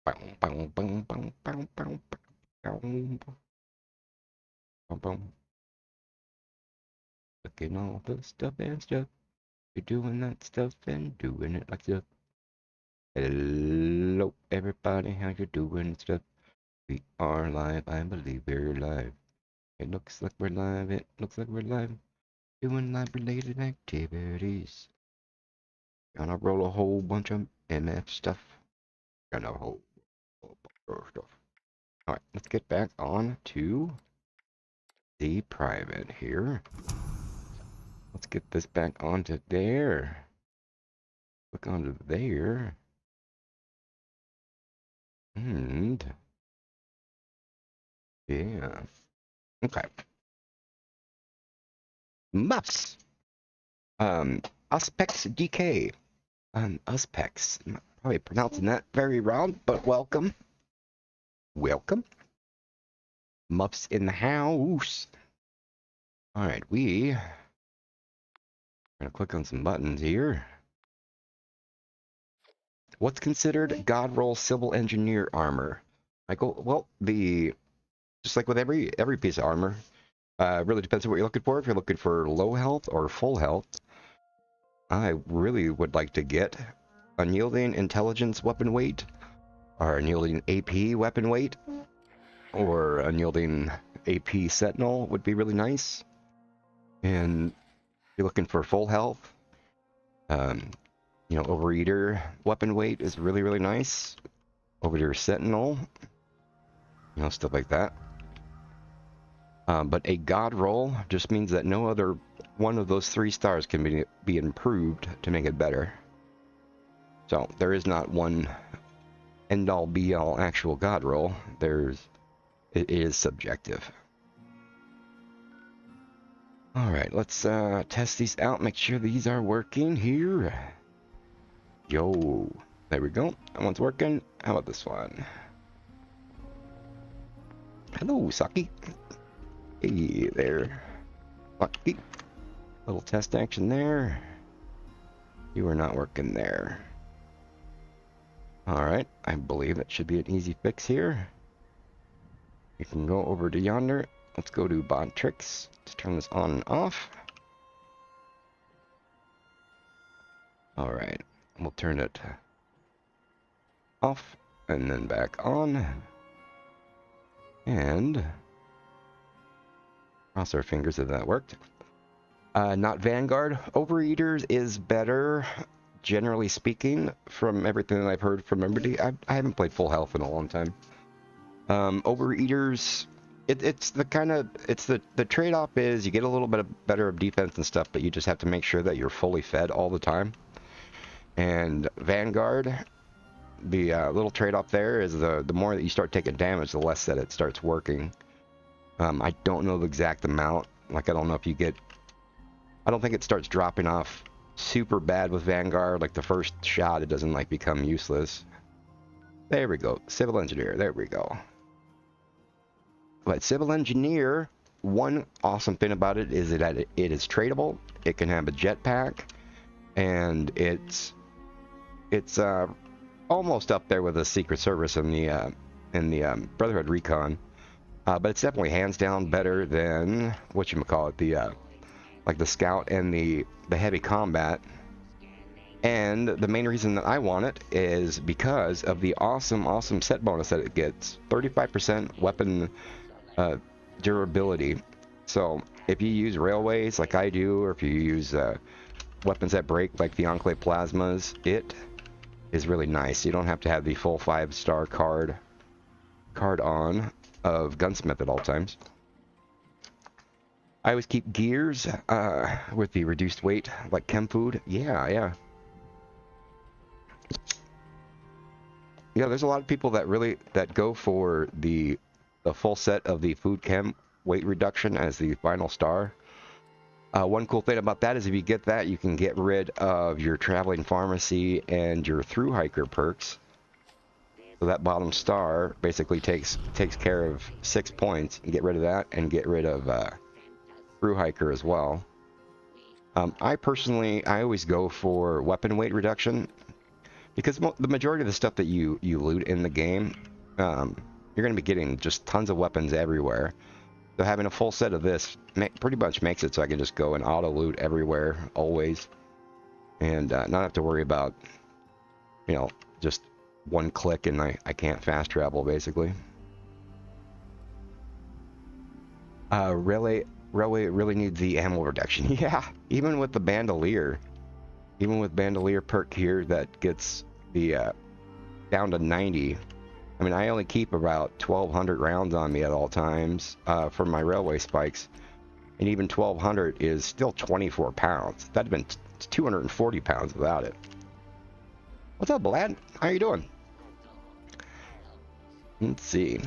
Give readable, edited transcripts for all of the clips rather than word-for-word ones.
Boom, boom, boom, boom, boom, boom, boom, boom, boom. Looking all the stuff and stuff. You're doing that stuff and doing it like stuff. Hello, everybody, how you doing stuff? We are live, I believe we're live. It looks like we're live, it looks like we're live. Doing live-related activities. Gonna roll a whole bunch of MF stuff. Gonna whole bunch of stuff. Alright, let's get back on to the private here. Let's get this back onto there. Click onto there. And yeah. Okay. Muffs. Uspex DK. Uspex. I'm probably pronouncing that very wrong, but welcome. Welcome. Muffs in the house. Alright, we are gonna click on some buttons here. What's considered God roll civil engineer armor? Michael, well, just like with every piece of armor, really depends on what you're looking for. If you're looking for low health or full health, I really would like to get unyielding intelligence weapon weight, or unyielding AP weapon weight, or unyielding AP sentinel would be really nice. And if you're looking for full health, overeater weapon weight is really, really nice. Overeater sentinel, stuff like that. But a god roll just means that no other one of those 3 stars can be improved to make it better. So there is not one end-all be-all actual god roll. It is subjective. Alright, let's test these out, make sure these are working here. Yo, there we go. That one's working. How about this one? Hello, Saki. Hey there. Lucky. Little test action there. You are not working there. Alright, I believe that should be an easy fix here. You can go over to yonder. Let's go to bot tricks. Let's turn this on and off. Alright, we'll turn it off and then back on. And cross our fingers that that worked. Not Vanguard. Overeaters is better, generally speaking, from everything that I've heard from everybody. I haven't played full health in a long time. Overeaters, it's the trade-off is you get a little bit better of defense and stuff, but you just have to make sure that you're fully fed all the time. And Vanguard, the little trade-off there is the more that you start taking damage, the less that it starts working. I don't know the exact amount. Like, I don't know if you get... I don't think it starts dropping off super bad with Vanguard. Like, the first shot, it doesn't, like, become useless. There we go. Civil Engineer. There we go. But Civil Engineer, one awesome thing about it is that it is tradable. It can have a jetpack. And it's almost up there with the Secret Service in the Brotherhood Recon. But it's definitely hands down better than whatchamacallit, like the Scout and the Heavy Combat. And the main reason that I want it is because of the awesome set bonus that it gets. 35% weapon durability. So if you use railways like I do, or if you use weapons that break like the Enclave Plasmas, it is really nice. You don't have to have the full 5-star card on of Gunsmith at all times. I always keep gears with the reduced weight, like chem food. Yeah, there's a lot of people that go for the full set of the food chem weight reduction as the final star. One cool thing about that is if you get that, you can get rid of your traveling pharmacy and your through hiker perks. So that bottom star basically takes care of 6 points. You get rid of that and get rid of through hiker as well. I always go for weapon weight reduction Because the majority of the stuff that you loot in the game, you're going to be getting just tons of weapons everywhere. So having a full set of this pretty much makes it so I can just go and auto loot everywhere, always, and not have to worry about, you know, just one click and I can't fast travel, basically. Railway really needs the ammo reduction. Yeah, even with the bandolier. Even with bandolier perk here that gets the down to 90. I mean, I only keep about 1,200 rounds on me at all times for my railway spikes. And even 1,200 is still 24 pounds. That'd have been 240 pounds without it. What's up, Blad? How you doing? Let's see.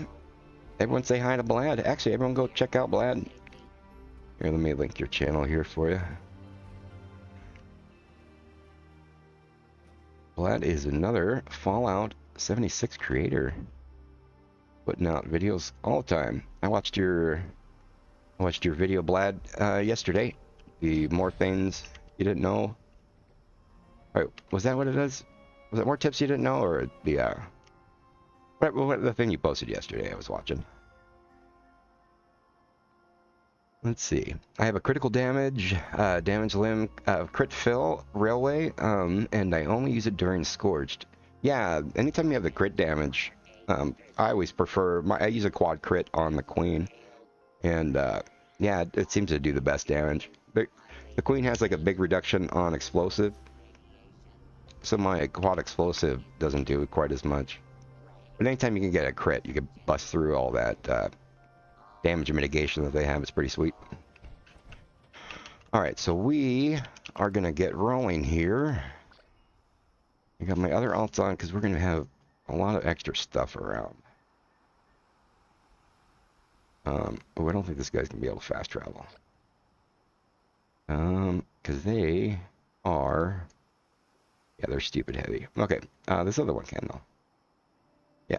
Everyone say hi to Blad. Actually, everyone go check out Blad. Here, let me link your channel here for you. Blad is another Fallout 76 creator, putting out videos all the time. I watched your video, Blad, yesterday. The more things you didn't know. Wait, was that what it is? Was it more tips you didn't know, or the what the thing you posted yesterday? I was watching. Let's see. I have a critical damage, damage limb, crit fill, railway, and I only use it during scorched. Yeah, anytime you have the crit damage, I always prefer, I use a quad crit on the queen, and yeah, it seems to do the best damage. The queen has like a big reduction on explosive, so my quad explosive doesn't do quite as much. But anytime you can get a crit, you can bust through all that damage mitigation that they have. It's pretty sweet. Alright, so we are going to get rolling here. I got my other alts on because we're going to have a lot of extra stuff around. Oh, I don't think this guy's going to be able to fast travel. Because they are... Yeah, they're stupid heavy. Okay, this other one can, though. Yeah.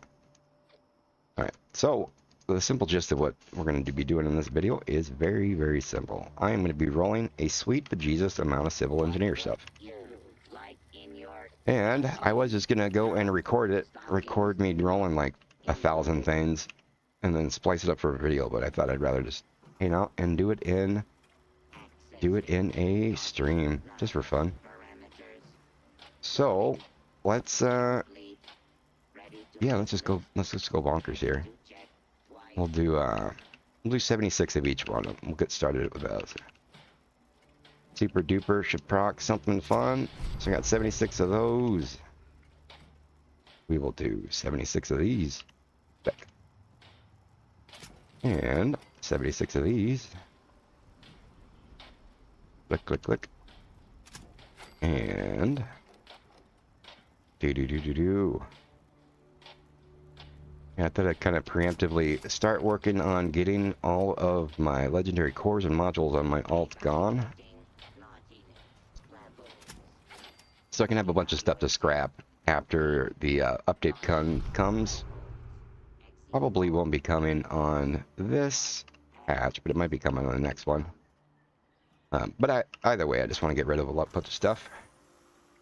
Alright, so... the simple gist of what we're going to be doing in this video is very, very simple. I am going to be rolling a sweet bejesus amount of civil engineer stuff. And I was just going to go and record me rolling like 1,000 things, and then splice it up for a video, but I thought I'd rather just hang out and do it in a stream, just for fun. So, let's just go bonkers here. We'll do 76 of each one. We'll get started with those. Super duper should proc something fun. So I got 76 of those. We will do 76 of these. Back. And 76 of these. Click, click, click. And do. Yeah, I thought I'd kind of preemptively start working on getting all of my legendary cores and modules on my alt gone, so I can have a bunch of stuff to scrap after the update comes. Probably won't be coming on this patch, but it might be coming on the next one. But either way, I just want to get rid of a lot of stuff.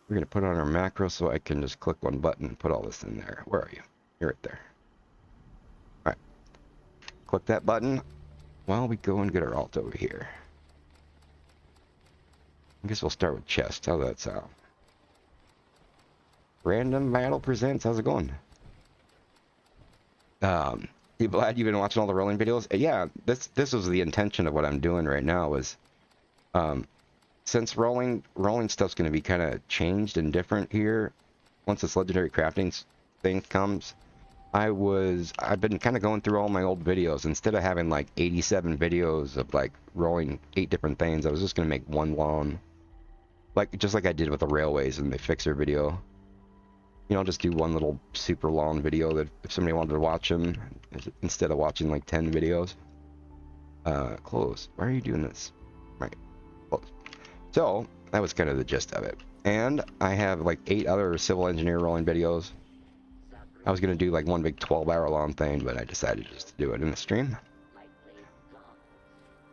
We're going to put on our macro so I can just click one button and put all this in there. Where are you? You're right there. Alright. Click that button while we go and get our alt over here. I guess we'll start with chest. How's that sound? Random Battle Presents. How's it going? You glad you've been watching all the rolling videos? Yeah, this was the intention of what I'm doing right now was, since rolling stuff's going to be kind of changed and different here, once this legendary crafting thing comes, I've been kind of going through all my old videos. Instead of having like 87 videos of like rolling 8 different things, I was just going to make one long, just like I did with the railways and the fixer video. You know, just do one little super long video that if somebody wanted to watch them, instead of watching like 10 videos. Close. Why are you doing this? Right. Close. So, that was kind of the gist of it. And I have like 8 other civil engineer rolling videos. I was going to do like one big 12-hour long thing, but I decided just to do it in the stream.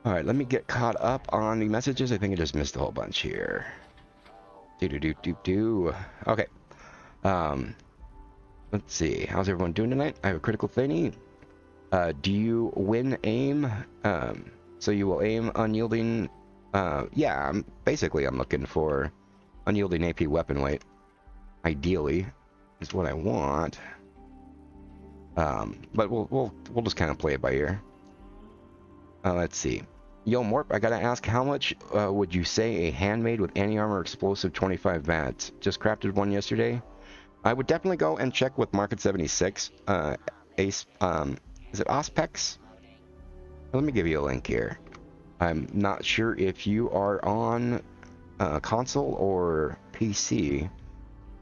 Alright, let me get caught up on the messages. I think I just missed a whole bunch here. Okay. Um, let's see. How's everyone doing tonight? I have a critical thingy. Do you win aim? So you will aim unyielding. Yeah, basically I'm looking for unyielding AP weapon weight. Ideally, is what I want. But we'll just kind of play it by ear. Let's see. Yo, Morp, I gotta ask, how much would you say a handmade with anti-armor explosive 25 vats? Just crafted one yesterday. I would definitely go and check with Market 76. Ace, is it Ospex? Let me give you a link here. I'm not sure if you are on console or PC,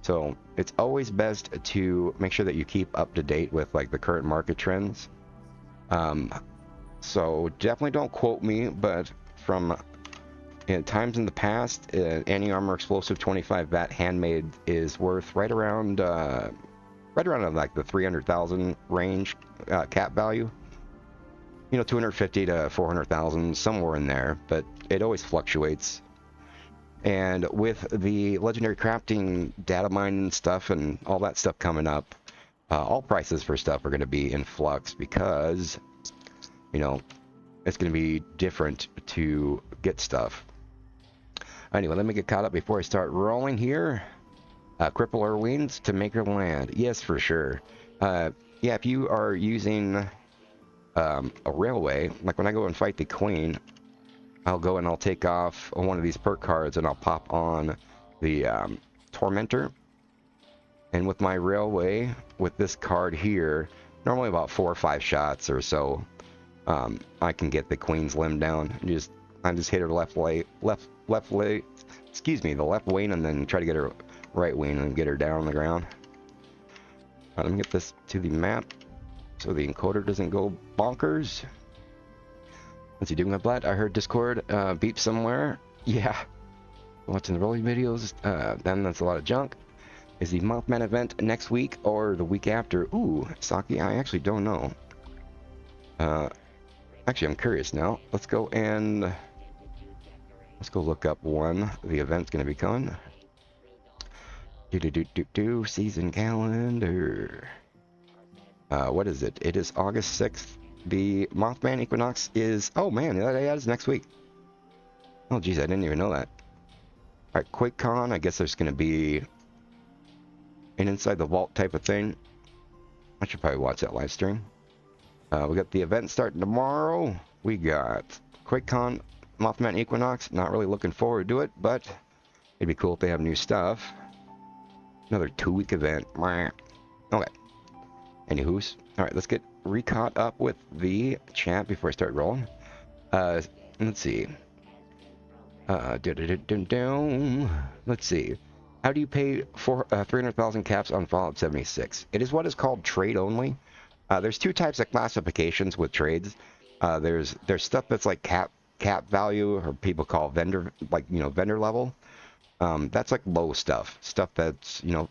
so it's always best to make sure that you keep up to date with like the current market trends. So definitely don't quote me, but from times in the past, anti-armor explosive 25 vat handmade is worth right around like the 300,000 range cap value. You know, 250 to 400,000, somewhere in there, but it always fluctuates. And with the legendary crafting data mining stuff and all that stuff coming up, all prices for stuff are going to be in flux because, you know, it's going to be different to get stuff. Anyway, let me get caught up before I start rolling here. Cripple our wings to make her land. Yes, for sure. Yeah, if you are using a railway, like when I go and fight the queen, I'll go and I'll take off one of these perk cards and I'll pop on the tormentor. And with my railway, with this card here, normally about 4 or 5 shots or so, I can get the queen's limb down. I just hit her left leg, excuse me, the left wing, and then try to get her right wing and get her down on the ground. Let me get this to the map so the encoder doesn't go bonkers. What's he doing, my blood? I heard Discord beep somewhere. Yeah. Watching the rolling videos, then that's a lot of junk. Is the Mothman event next week or the week after? Ooh, Saki, I actually don't know. Actually, I'm curious now. Let's go look up when the event's going to be coming. Season calendar. What is it? It is August 6th. The Mothman Equinox is... Oh, man, that is next week. Oh, geez, I didn't even know that. Alright, QuakeCon, I guess there's going to be an Inside the Vault type of thing. I should probably watch that live stream. We got the event starting tomorrow. We got QuakeCon, Mothman Equinox. Not really looking forward to it, but it'd be cool if they have new stuff. Another 2-week event. Okay. Anywho's. Alright, let's get recaught up with the chat before I start rolling. Let's see. Let's see. How do you pay for 300,000 caps on Fallout 76? It is what is called trade only. There's 2 types of classifications with trades. There's stuff that's like cap value, or people call vendor, like, you know, vendor level. That's like low stuff that's, you know,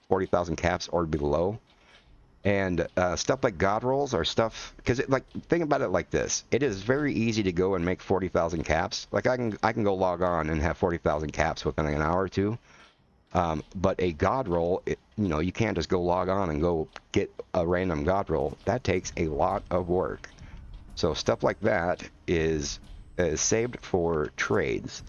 40,000 caps or below. And stuff like God rolls are stuff, because like, think about it like this: it is very easy to go and make 40,000 caps. Like I can go log on and have 40,000 caps within an hour or two. But a God roll, you know, you can't just go log on and go get a random God roll. That takes a lot of work. So stuff like that is saved for trades.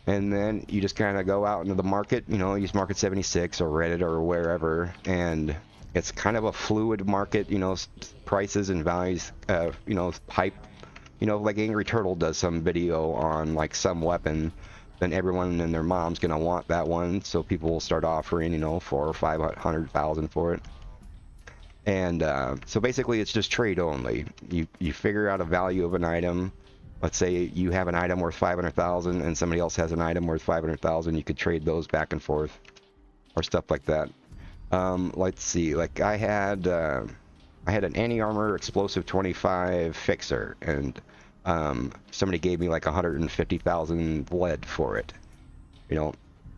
And then you just kind of go out into the market, you know, use Market 76 or Reddit or wherever, and it's kind of a fluid market, you know, prices and values, you know, hype. You know, like Angry Turtle does some video on like some weapon, then everyone and their mom's gonna want that one, so people will start offering, you know, 400,000 or 500,000 for it. And so basically it's just trade only. You figure out a value of an item. Let's say you have an item worth 500,000 and somebody else has an item worth 500,000. You could trade those back and forth or stuff like that. Let's see, like I had an anti-armor explosive 25 fixer, and somebody gave me like 150,000 lead for it, you know,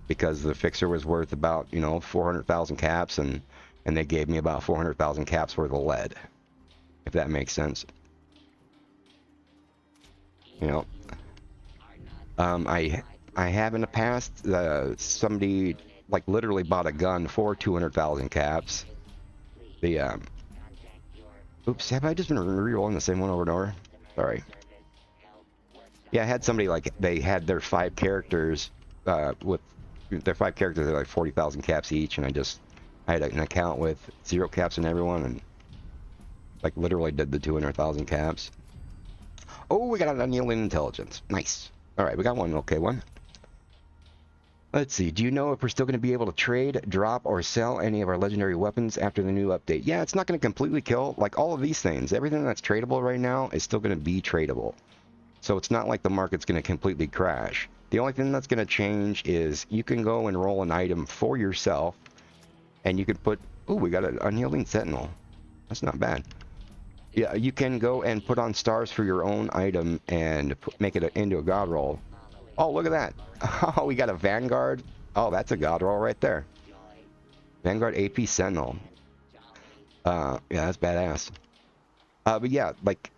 because the fixer was worth about, you know, 400,000 caps, and they gave me about 400,000 caps worth of lead, if that makes sense. You know, I have in the past, somebody like literally bought a gun for 200,000 caps. The oops, have I just been re-rolling the same one over and over? Sorry. Yeah, I had somebody like they had their 5 characters with their 5 characters are like 40,000 caps each, and I had an account with 0 caps in everyone, and like literally did the 200,000 caps. Oh, we got an unyielding intelligence. Nice. All right, we got one okay one. Let's see. Do you know if we're still going to be able to trade, drop, or sell any of our legendary weapons after the new update? Yeah, it's not going to completely kill. Like all of these things, everything that's tradable right now is still going to be tradable. So it's not like the market's going to completely crash. The only thing that's going to change is you can go and roll an item for yourself, and you can put... Ooh, we got an unyielding sentinel. That's not bad. Yeah, you can go and put on stars for your own item and make it into a god roll. Oh, look at that. Oh, we got a Vanguard. Oh, that's a god roll right there. Vanguard AP Sentinel. Yeah, that's badass. But yeah, like...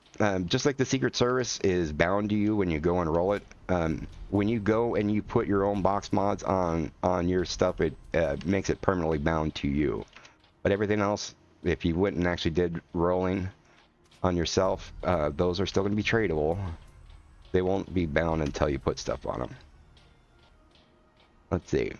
just like the Secret Service is bound to you when you go and roll it, when you go and you put your own box mods on your stuff, it makes it permanently bound to you. But everything else, if you went and actually did rolling on yourself, those are still going to be tradable. They won't be bound until you put stuff on them. Let's see.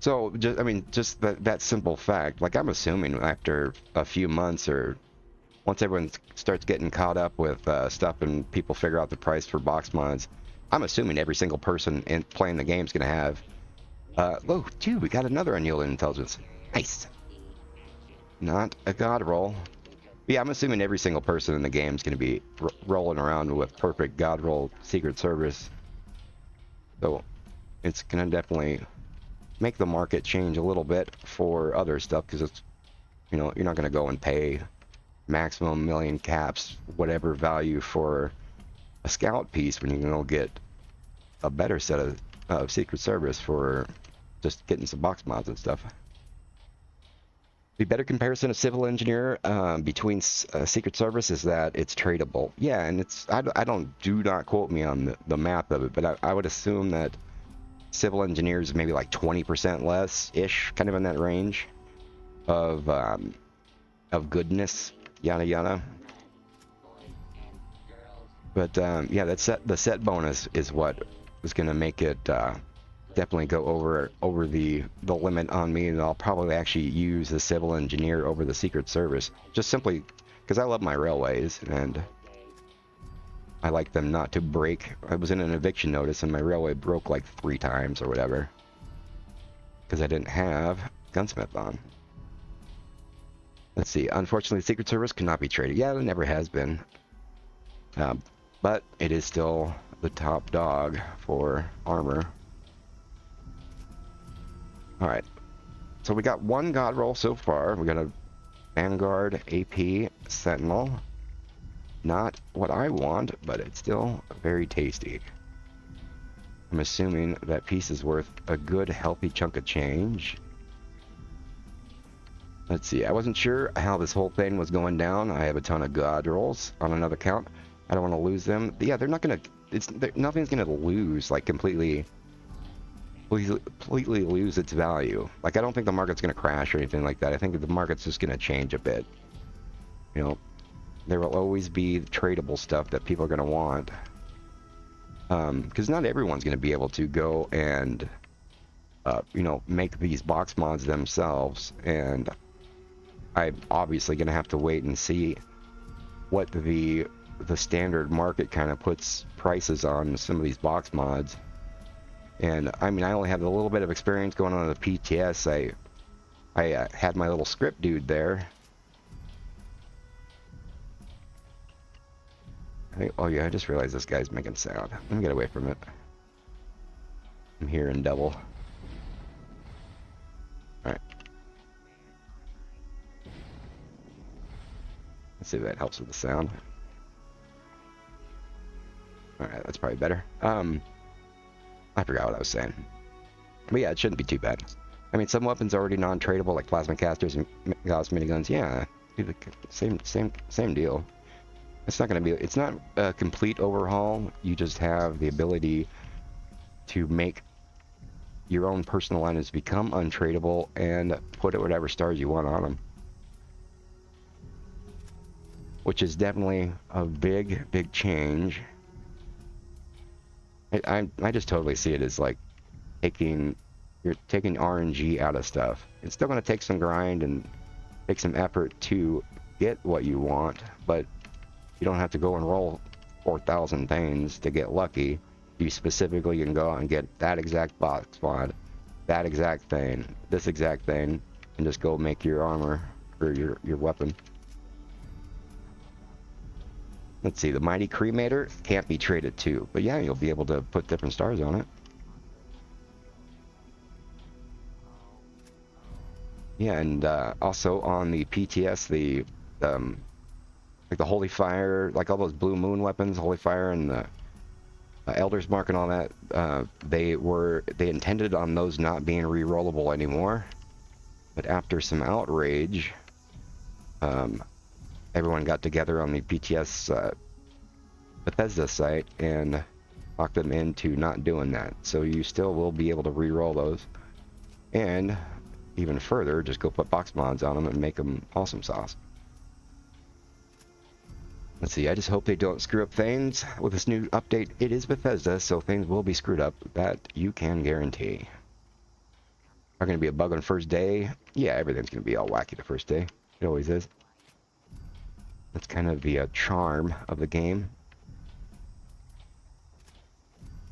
So, just, I mean, just that simple fact, like I'm assuming after a few months or once everyone starts getting caught up with stuff and people figure out the price for box mods, I'm assuming every single person playing the game is going to have, oh, dude, we got another unyielding intelligence. Nice. Not a god roll. Yeah, I'm assuming every single person in the game is going to be rolling around with perfect god roll Secret Service. So, it's going to definitely... make the market change a little bit for other stuff, because it's, you know, you're not going to go and pay maximum million caps, whatever value for a scout piece when you can go get a better set of Secret Service for just getting some box mods and stuff. The better comparison of civil engineer between Secret Service is that it's tradable. Yeah, and it's do not quote me on the math of it, but I would assume that civil engineers maybe like 20% less ish, kind of in that range of goodness, yada yada. But yeah, the set bonus is what is going to make it definitely go over the limit on me, and I'll probably actually use the civil engineer over the Secret Service, just simply because I love my railways and I like them not to break. I was in an eviction notice and my railway broke like 3 times or whatever because I didn't have gunsmith on. Let's see. Unfortunately, the Secret Service cannot be traded. Yeah, it never has been. But it is still the top dog for armor. Alright. So we got 1 god roll so far. We got a Vanguard AP Sentinel. Not what I want, but it's still very tasty. I'm assuming that piece is worth a good healthy chunk of change. Let's see, I wasn't sure how this whole thing was going down. I have a ton of god rolls on another account. I don't want to lose them. Yeah, they're not gonna, nothing's gonna lose, like completely lose its value. Like, I don't think the market's gonna crash or anything like that. I think that the market's just gonna change a bit. You know, there will always be tradable stuff that people are gonna want. Because not everyone's gonna be able to go and, you know, make these box mods themselves, and I'm obviously gonna have to wait and see what the standard market kind of puts prices on some of these box mods. And I mean, I only have a little bit of experience going on the PTS. I had my little script dude there. Oh yeah, I just realized this guy's making sound. Let me get away from it. I'm hearing double. Alright. Let's see if that helps with the sound. Alright, that's probably better. I forgot what I was saying. But yeah, it shouldn't be too bad. I mean, some weapons are already non-tradable, like plasma casters and Gauss miniguns. Yeah, same deal. It's not going to be, it's not a complete overhaul. You just have the ability to make your own personal items become untradeable and put whatever stars you want on them. Which is definitely a big change. I just totally see it as like you're taking RNG out of stuff. It's still going to take some grind and take some effort to get what you want, but you don't have to go and roll 4,000 things to get lucky. You specifically can go out and get that exact box mod, that exact thing, this exact thing, and just go make your armor or your weapon. Let's see, the Mighty Cremator can't be traded too, but yeah, you'll be able to put different stars on it. Yeah, and also on the PTS, like the Holy Fire, like all those Blue Moon weapons, Holy Fire and the Elder's Mark and all that, they intended on those not being re-rollable anymore, but after some outrage, everyone got together on the PTS Bethesda site and talked them into not doing that. So you still will be able to re-roll those, and even further, just go put box mods on them and make them awesome sauce. Let's see, I just hope they don't screw up things with this new update. It is Bethesda, so things will be screwed up, that you can guarantee. Are going to be a bug on first day? Yeah, everything's going to be all wacky the first day. It always is. That's kind of the charm of the game.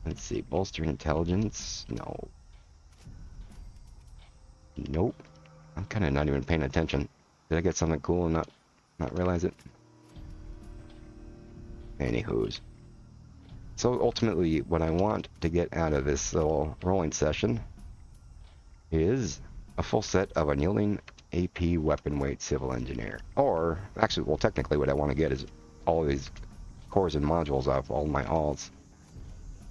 Let's see, bolster intelligence? No. Nope. I'm kind of not even paying attention. Did I get something cool and not realize it? Anywho's. So ultimately, what I want to get out of this little rolling session is a full set of unyielding AP weapon weight civil engineer. Or, actually, well, technically what I want to get is all of these cores and modules off all my alts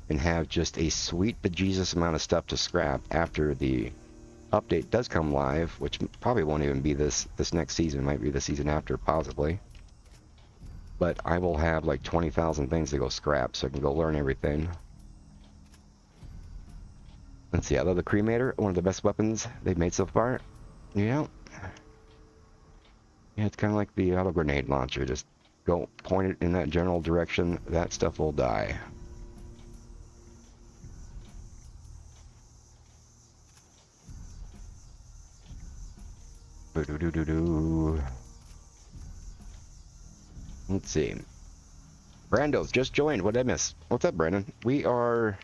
and have just a sweet bejesus amount of stuff to scrap after the update does come live, which probably won't even be this next season. It might be the season after, possibly. But I will have like 20,000 things to go scrap, so I can go learn everything. Let's see, I love the Cremator, one of the best weapons they've made so far. Yeah. Yeah, it's kind of like the auto grenade launcher. Just go point it in that general direction, that stuff will die. Let's see. Brando's just joined. What did I miss? What's up, Brandon? We are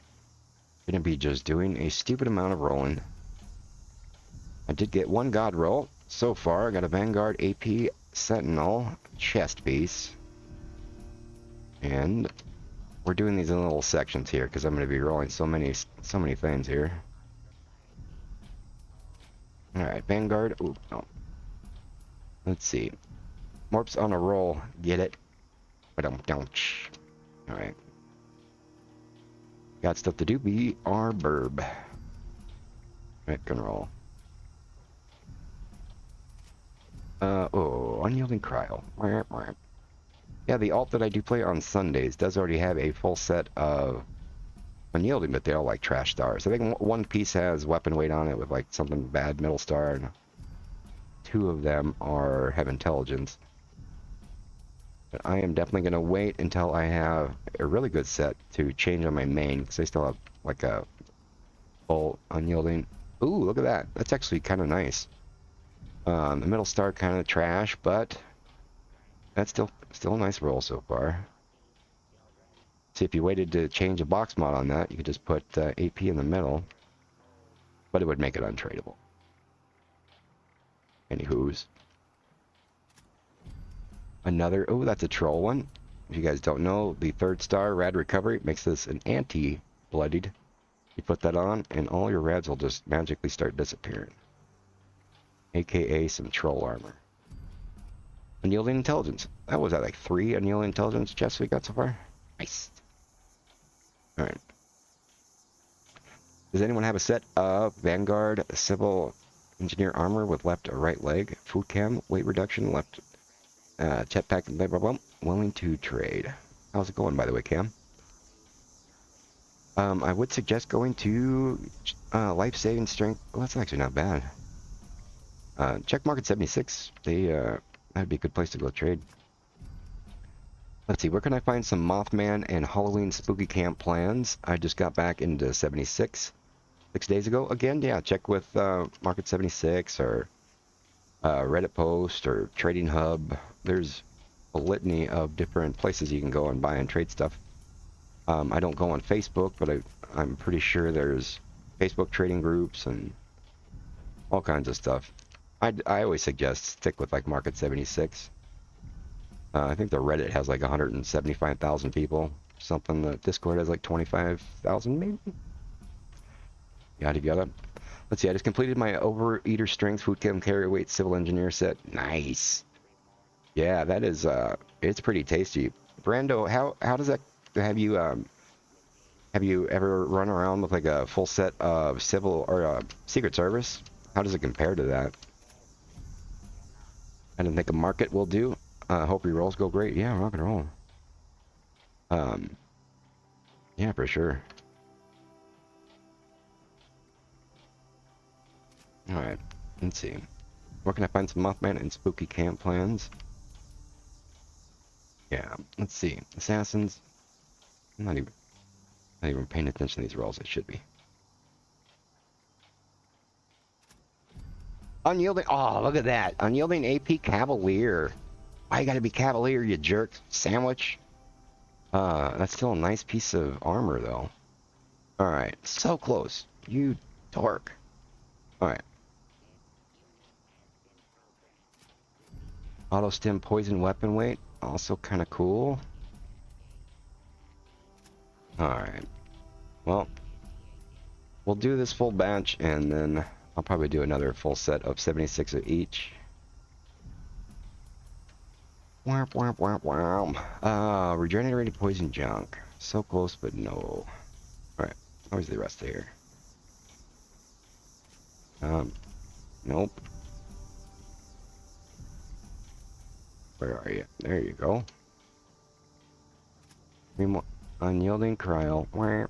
going to be just doing a stupid amount of rolling. I did get one god roll so far. I got a Vanguard AP Sentinel chest piece. And we're doing these in little sections here because I'm going to be rolling so many things here. Alright, Vanguard. Ooh, no. Let's see. Morp's on a roll. Get it? But don't. Alright. Got stuff to do. We are burb. Right, gonna roll. Oh, Unyielding Cryo. Yeah, the alt that I do play on Sundays does already have a full set of Unyielding, but they're all like trash stars. I think one piece has weapon weight on it with like something bad middle star, and two of them have intelligence. But I am definitely going to wait until I have a really good set to change on my main, because I still have like a full Unyielding. Ooh, look at that. That's actually kind of nice. The middle star kind of trash, but that's still a nice roll so far. See, if you waited to change a box mod on that, you could just put AP in the middle, but it would make it untradeable. Anywho's. Another, oh, that's a troll one. If you guys don't know, the 3rd star, Rad Recovery, makes this an anti-bloodied. You put that on, and all your rads will just magically start disappearing. AKA some troll armor. Unyielding Intelligence. That was at like 3 Unyielding Intelligence chests we got so far. Nice. Alright. Does anyone have a set of Vanguard Civil Engineer armor with left or right leg? Food chem, weight reduction, left jetpack, blah blah blah. Willing to trade. How's it going, by the way, Cam? I would suggest going to life-saving strength. Well, that's actually not bad. Check market 76. That'd be a good place to go trade. Let's see, where can I find some Mothman and Halloween spooky camp plans? I just got back into 76 6 days ago. Again, yeah, check with market 76 or Reddit post or Trading Hub. There's a litany of different places you can go and buy and trade stuff. I don't go on Facebook, but I'm pretty sure there's Facebook trading groups and all kinds of stuff. I always suggest stick with like Market 76. I think the Reddit has like 175,000 people, something. The Discord has like 25,000 maybe. Yada yada. Let's see. I just completed my Overeater Strength Food Chem Carry Weight Civil Engineer set. Nice. Yeah, that is. It's pretty tasty. Brando, how does that? Have you ever run around with like a full set of civil or Secret Service? How does it compare to that? I don't think a market will do. Hope your rolls go great. Yeah, rock and roll. Yeah, for sure. All right, let's see. Where can I find some Mothman and spooky camp plans? Yeah, let's see. Assassins. I'm not even paying attention to these rolls. I should be. Unyielding. Oh, look at that. Unyielding AP Cavalier. Why you gotta be Cavalier, you jerk? Sandwich. That's still a nice piece of armor, though. Alright, so close. You dork. Alright. Auto stim poison weapon weight. Also kind of cool. Alright. Well, we'll do this full batch, and then I'll probably do another full set of 76 of each. Womp, womp, womp, womp. Regenerated poison junk. So close, but no. Alright, where's the rest here? Nope. Where are you? There you go. Unyielding Cryo. I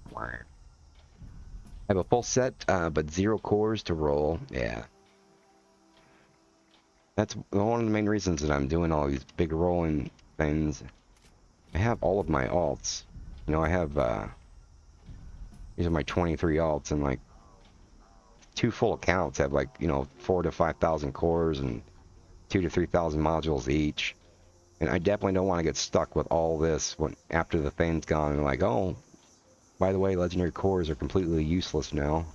have a full set, but 0 cores to roll. Yeah. That's one of the main reasons that I'm doing all these big rolling things. I have all of my alts. You know, I have, these are my 23 alts, and like 2 full accounts have like, you know, 4,000 to 5,000 cores and 2,000 to 3,000 modules each. And I definitely don't want to get stuck with all this when after the thing's gone and like, oh, by the way, legendary cores are completely useless now.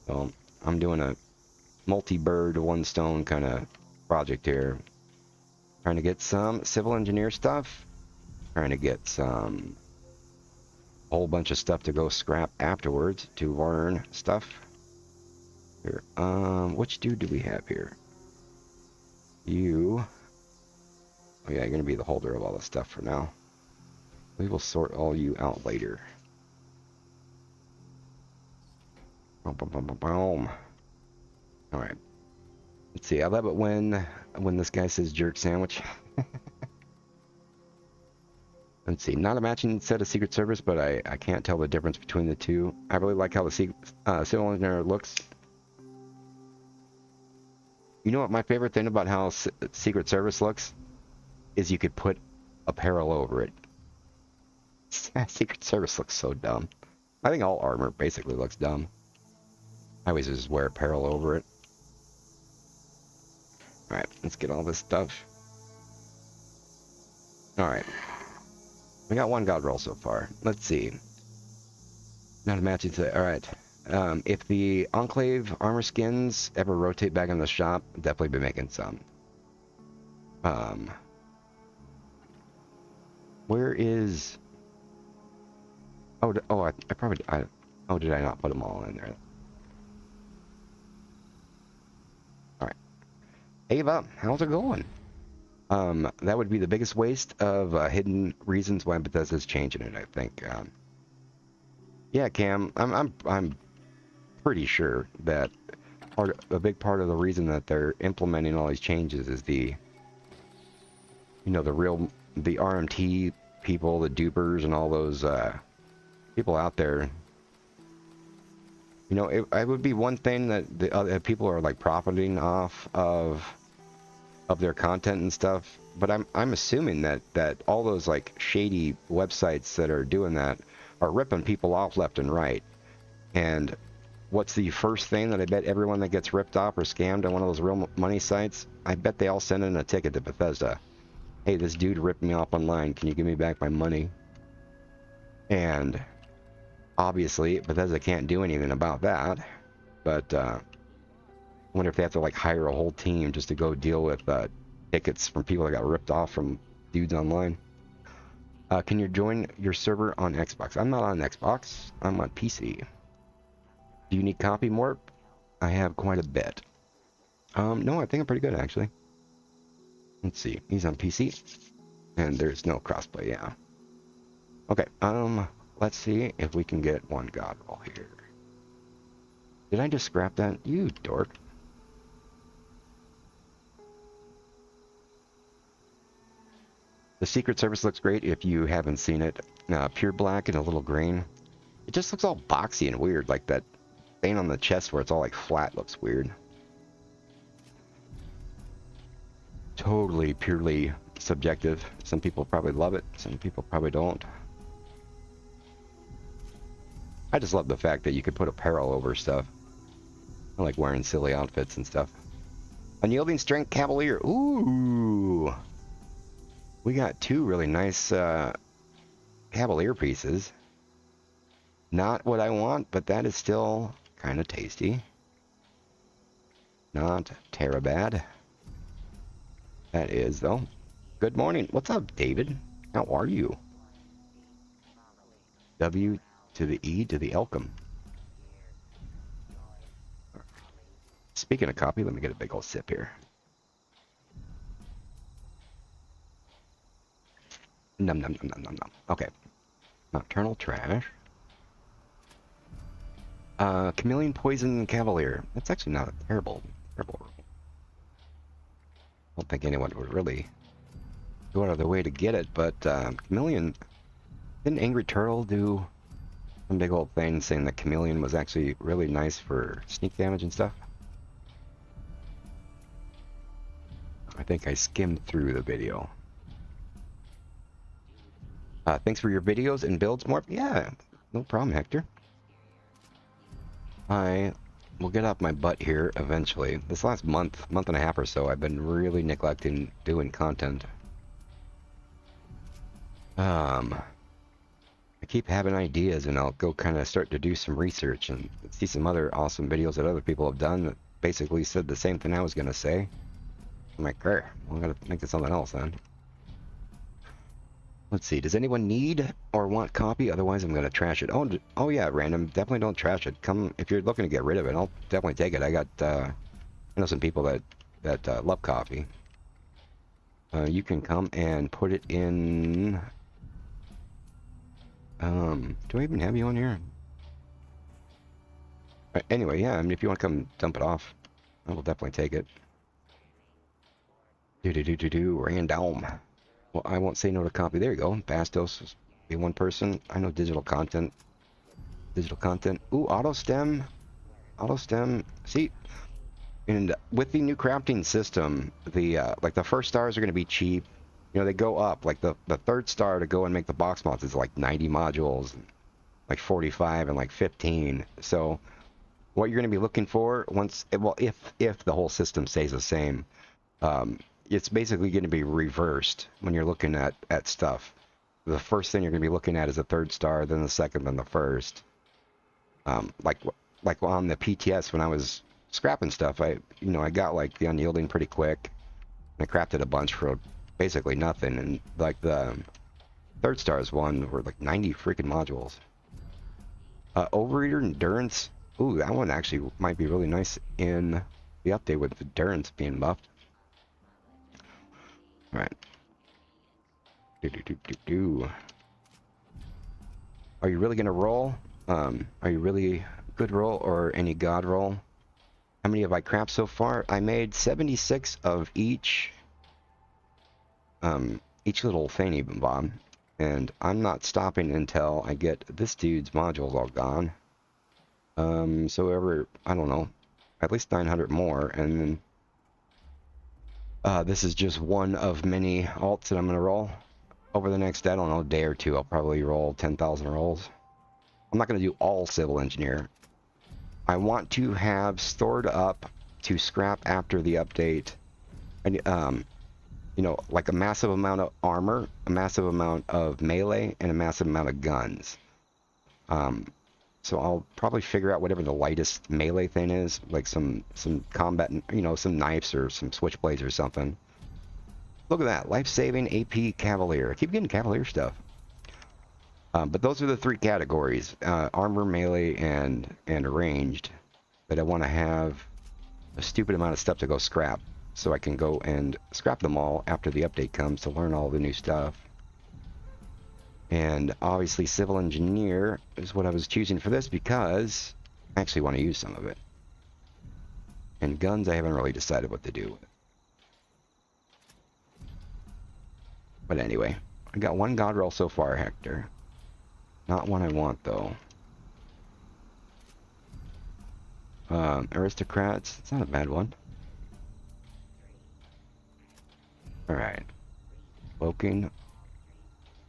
So I'm doing a multi-bird, one stone kind of project here. Trying to get some civil engineer stuff. Trying to get some whole bunch of stuff to go scrap afterwards to learn stuff. Here, which dude do we have here? You. Oh yeah, you're gonna be the holder of all this stuff for now. We will sort all you out later. Boom, boom, boom, boom, boom. All right. Let's see. I love it when this guy says jerk sandwich. Let's see. Not a matching set of Secret Service, but I can't tell the difference between the two. I really like how the civil engineer looks. You know what my favorite thing about how Secret Service looks is you could put apparel over it. Secret Service looks so dumb. I think all armor basically looks dumb. I always just wear apparel over it. Alright, let's get all this stuff. Alright. We got one god roll so far. Let's see. Not a matching set. Alright. If the Enclave armor skins ever rotate back in the shop, definitely be making some. Where is... Oh, I probably... oh, did I not put them all in there? Alright. Ava, how's it going? That would be the biggest waste of hidden reasons why Bethesda's changing it, I think. Yeah, Cam, I'm pretty sure that a big part of the reason that they're implementing all these changes is the, you know, the RMT people, the dupers, and all those people out there, you know, it would be one thing that the other people are like profiting off of their content and stuff, but I'm assuming that all those like shady websites that are doing that are ripping people off left and right. And what's the first thing that I bet everyone that gets ripped off or scammed on one of those real money sites? I bet they all send in a ticket to Bethesda. Hey, this dude ripped me off online. Can you give me back my money? And obviously, Bethesda can't do anything about that. But I wonder if they have to like hire a whole team just to go deal with tickets from people that got ripped off from dudes online. Can you join your server on Xbox? I'm not on Xbox. I'm on PC. Do you need copy, Morp? I have quite a bit. No, I think I'm pretty good, actually. Let's see. He's on PC. And there's no crossplay, yeah. Okay, let's see if we can get one god roll here. Did I just scrap that? You dork. The Secret Service looks great if you haven't seen it. Pure black and a little green. It just looks all boxy and weird, like that thing on the chest where it's all like flat looks weird. Totally purely subjective. Some people probably love it, some people probably don't. I just love the fact that you could put apparel over stuff. I like wearing silly outfits and stuff. Unyielding Strength Cavalier. Ooh! We got two really nice Cavalier pieces. Not what I want, but that is still kind of tasty. Not terribad. That is, though. Good morning. What's up, David? How are you? W to the E to the Elcom. Speaking of coffee, let me get a big old sip here. Num num num num num num. Okay. Nocturnal Trash. Chameleon Poison Cavalier. That's actually not a terrible roll. I don't think anyone would really go out of their way to get it, but Chameleon... Didn't Angry Turtle do some big old thing saying that Chameleon was actually really nice for sneak damage and stuff? I think I skimmed through the video. Thanks for your videos and builds, Morp. Yeah, no problem, Hector. I will get off my butt here eventually. This last month and a half or so, I've been really neglecting doing content. I keep having ideas, and I'll go kind of start to do some research and see some other awesome videos that other people have done that basically said the same thing I was going to say. I'm like, well, I'm going to think of something else then. Let's see. Does anyone need or want copy? Otherwise, I'm going to trash it. Oh yeah, random. Definitely don't trash it. Come if you're looking to get rid of it. I'll definitely take it. I got I know some people that love copy. You can come and put it in. Do I even have you on here? Anyway, yeah. I mean, if you want to come dump it off, I will definitely take it. Random. Well, I won't say no to copy. There you go. Bastos be one person. I know digital content. Digital content. Ooh, auto stem. Auto stem. See, and with the new crafting system, the like the first stars are going to be cheap. You know, they go up. Like the third star to go and make the box mods is like 90 modules, and like 45 and like 15. So what you're going to be looking for once, well, if the whole system stays the same, it's basically going to be reversed when you're looking at stuff. The first thing you're going to be looking at is the third star, then the second, then the first. Like on the PTS when I was scrapping stuff, I got like the unyielding pretty quick. I crafted a bunch for basically nothing, and like the third stars one were like 90 freaking modules. Overeater Endurance. Ooh, that one actually might be really nice in the update with the Endurance being buffed. Alright. Are you really gonna roll? Are you really good roll or any god roll? How many have I crapped so far? I made 76 of each little thingy bomb. And I'm not stopping until I get this dude's modules all gone. So I don't know, at least 900 more, and then this is just one of many alts that I'm going to roll. Over the next, I don't know, day or two, I'll probably roll 10,000 rolls. I'm not going to do all civil engineer. I want to have stored up to scrap after the update, and you know, like a massive amount of armor, a massive amount of melee, and a massive amount of guns. So I'll probably figure out whatever the lightest melee thing is, like some combat, you know, some knives or some switchblades or something. Look at that, life-saving AP Cavalier. I keep getting Cavalier stuff. But those are the three categories: armor, melee, and ranged. But I want to have a stupid amount of stuff to go scrap, so I can go and scrap them all after the update comes to learn all the new stuff. And obviously civil engineer is what I was choosing for this because I actually want to use some of it. And guns, I haven't really decided what to do with. But anyway, I got one god roll so far, Hector. Not one I want, though. Aristocrats, it's not a bad one. Alright. Woking.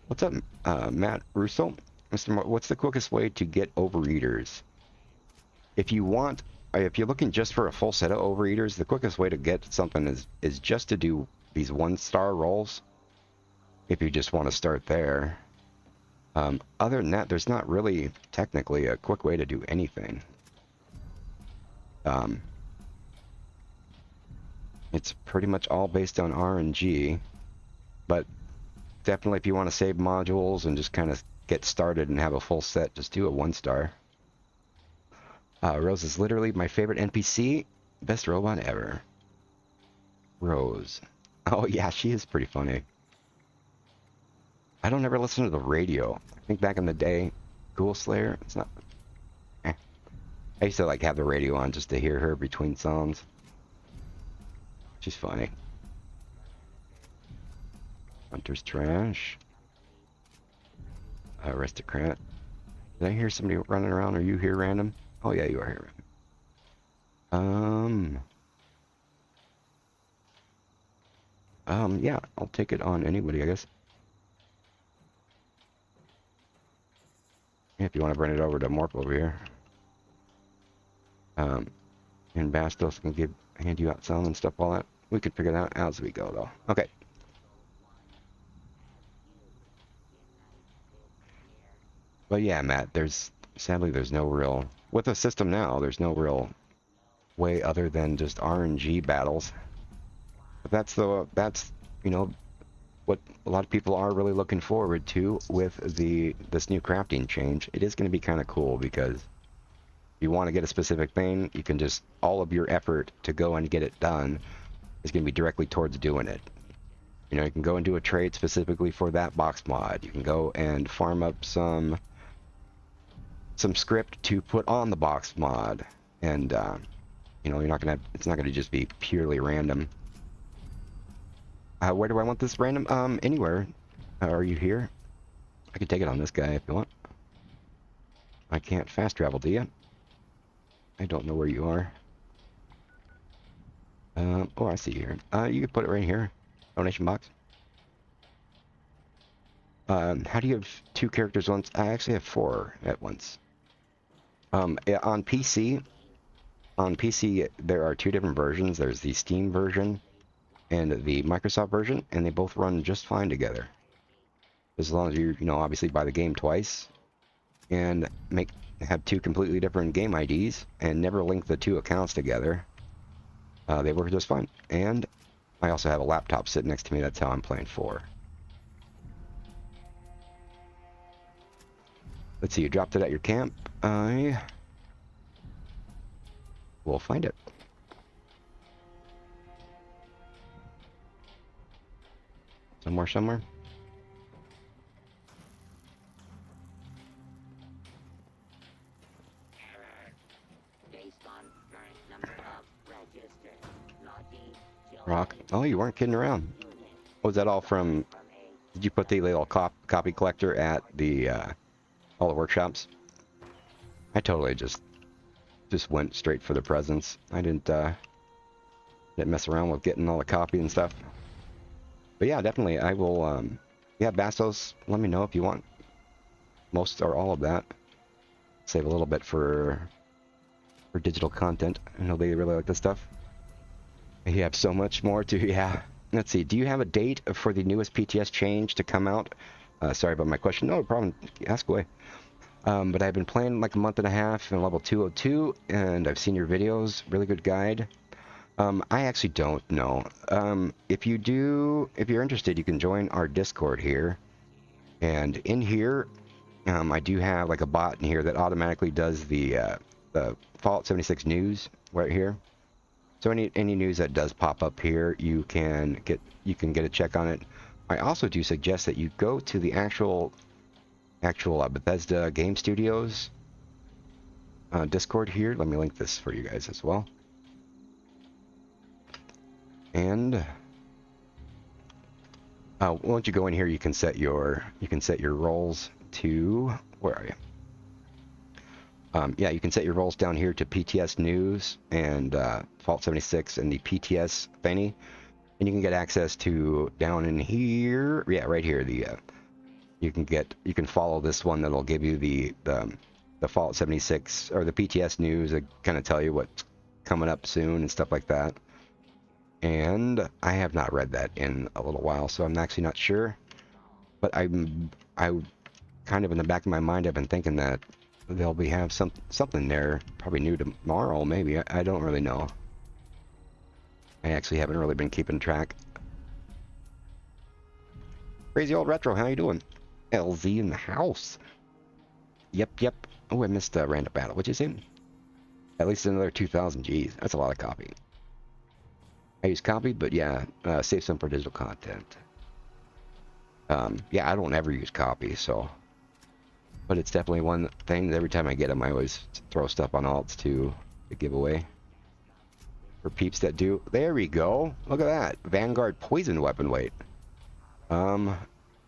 What's up, Matt Russo? MrMorp, what's the quickest way to get overeaters? If you're looking just for a full set of overeaters, the quickest way to get something is just to do these 1-star rolls. If you just want to start there. Other than that, there's not really technically a quick way to do anything. It's pretty much all based on RNG, but definitely if you want to save modules and just kind of get started and have a full set, just do a 1-star. Rose is literally my favorite NPC, best robot ever. Rose. Oh yeah, she is pretty funny. I don't ever listen to the radio. I think back in the day, Ghoul Slayer, it's not... I used to like have the radio on just to hear her between songs. She's funny. Hunter's trash. Aristocrat. Did I hear somebody running around? Are you here random? Oh yeah, you are here random. Yeah, I'll take it on anybody, I guess. If you want to bring it over to Morp over here. And Bastos can hand you out some and stuff, all that. We could figure that out as we go, though. Okay. But yeah, Matt, sadly there's no real... With the system now, there's no real way other than just RNG battles. But that's, you know, what a lot of people are really looking forward to with this new crafting change. It is going to be kind of cool because if you want to get a specific thing, you can just, all of your effort to go and get it done is going to be directly towards doing it. You know, you can go and do a trade specifically for that box mod. You can go and farm up some script to put on the box mod, and you know, it's not gonna just be purely random. Where do I want this random? Anywhere. Are you here? I can take it on this guy if you want. I can't fast travel, do you? I don't know where you are. Oh, I see you here. You can put it right here. Donation box. How do you have 2 characters once? I actually have 4 at once. Yeah, on PC, there are 2 different versions. There's the Steam version and the Microsoft version, and they both run just fine together. As long as you know, obviously buy the game twice and have 2 completely different game IDs and never link the 2 accounts together. They work just fine. And I also have a laptop sitting next to me. That's how I'm playing 4. Let's see, you dropped it at your camp. I will find it. Somewhere. Rock. Oh, you weren't kidding around. Was that all from Did you put the little copy collector at the all the workshops? I totally just went straight for the presents. I didn't mess around with getting all the copy and stuff. But yeah, definitely I will. Yeah, Bastos, let me know if you want most or all of that. Save a little bit for digital content. I know they really like this stuff. You have so much more to, yeah. Let's see, do you have a date for the newest PTS change to come out? Sorry about my question. No problem, ask away. But I've been playing like a month and a half in level 202, and I've seen your videos. Really good guide. I actually don't know. If you're interested, you can join our Discord here. And in here, I do have like a bot in here that automatically does the Fallout 76 news right here. So any news that does pop up here, you can get a check on it. I also do suggest that you go to the actual Bethesda Game Studios Discord here. Let me link this for you guys as well. And once you go in here, you can set your roles to, where are you? Yeah, you can set your roles down here to PTS News and Fallout 76 and the PTS thingy, and you can get access to down in here. Yeah, right here. The you can follow this one that'll give you the Fallout 76 or the PTS News that kind of tell you what's coming up soon and stuff like that. And I have not read that in a little while, so I'm actually not sure. But I kind of in the back of my mind, I've been thinking that they'll have something there, probably new tomorrow, maybe. I don't really know. I actually haven't really been keeping track. Crazy old retro, how you doing? LZ in the house. Yep. Oh, I missed a random battle. What'd you say? At least another 2,000 Gs. That's a lot of copy. I use copy, but yeah, save some for digital content. Yeah, I don't ever use copy, so. But it's definitely one thing that every time I get them, I always throw stuff on alts to give away. For peeps that do. There we go. Look at that. Vanguard poison weapon weight. Well,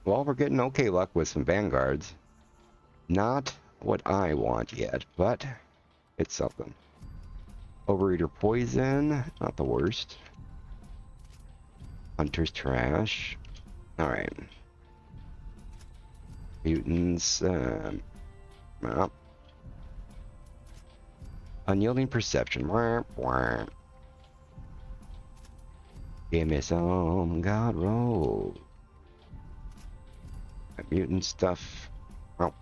we're getting okay luck with some Vanguards. Not what I want yet, but it's something. Overeater poison. Not the worst. Hunter's trash. Alright. Mutants, well. Unyielding perception. Give me some god roll. Mutant stuff. Oh,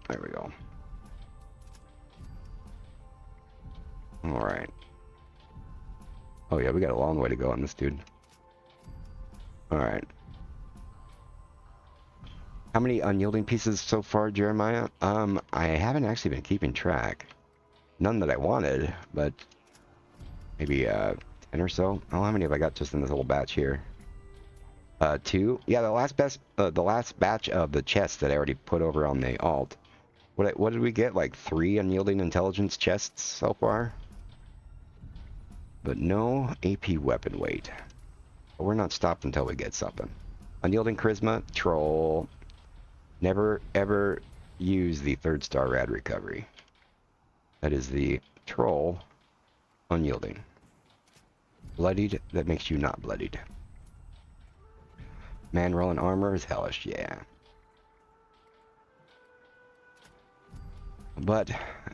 there we go. Alright. Oh yeah, we got a long way to go on this dude. Alright. How many unyielding pieces so far, Jeremiah? I haven't actually been keeping track. None that I wanted, but maybe 10 or so. Oh, how many have I got just in this little batch here? 2. Yeah, the last batch of the chests that I already put over on the alt. What did we get? Like 3 unyielding intelligence chests so far? But no AP weapon weight. But we're not stopped until we get something. Unyielding charisma, troll. Never ever use the 3rd star rad recovery. That is the troll unyielding. Bloodied, that makes you not bloodied. Man rolling armor is hellish, yeah. But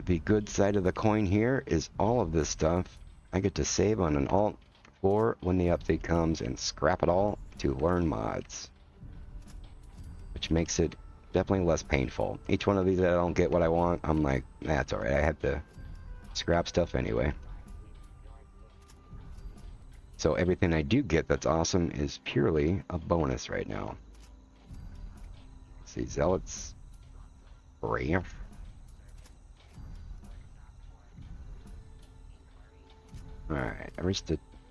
the good side of the coin here is all of this stuff I get to save on an alt for when the update comes and scrap it all to learn mods. Which makes it definitely less painful. Each one of these that I don't get what I want, I'm like, that's alright, I have to scrap stuff anyway. So everything I do get that's awesome is purely a bonus right now. Let's see, Zealots. Brave. Alright,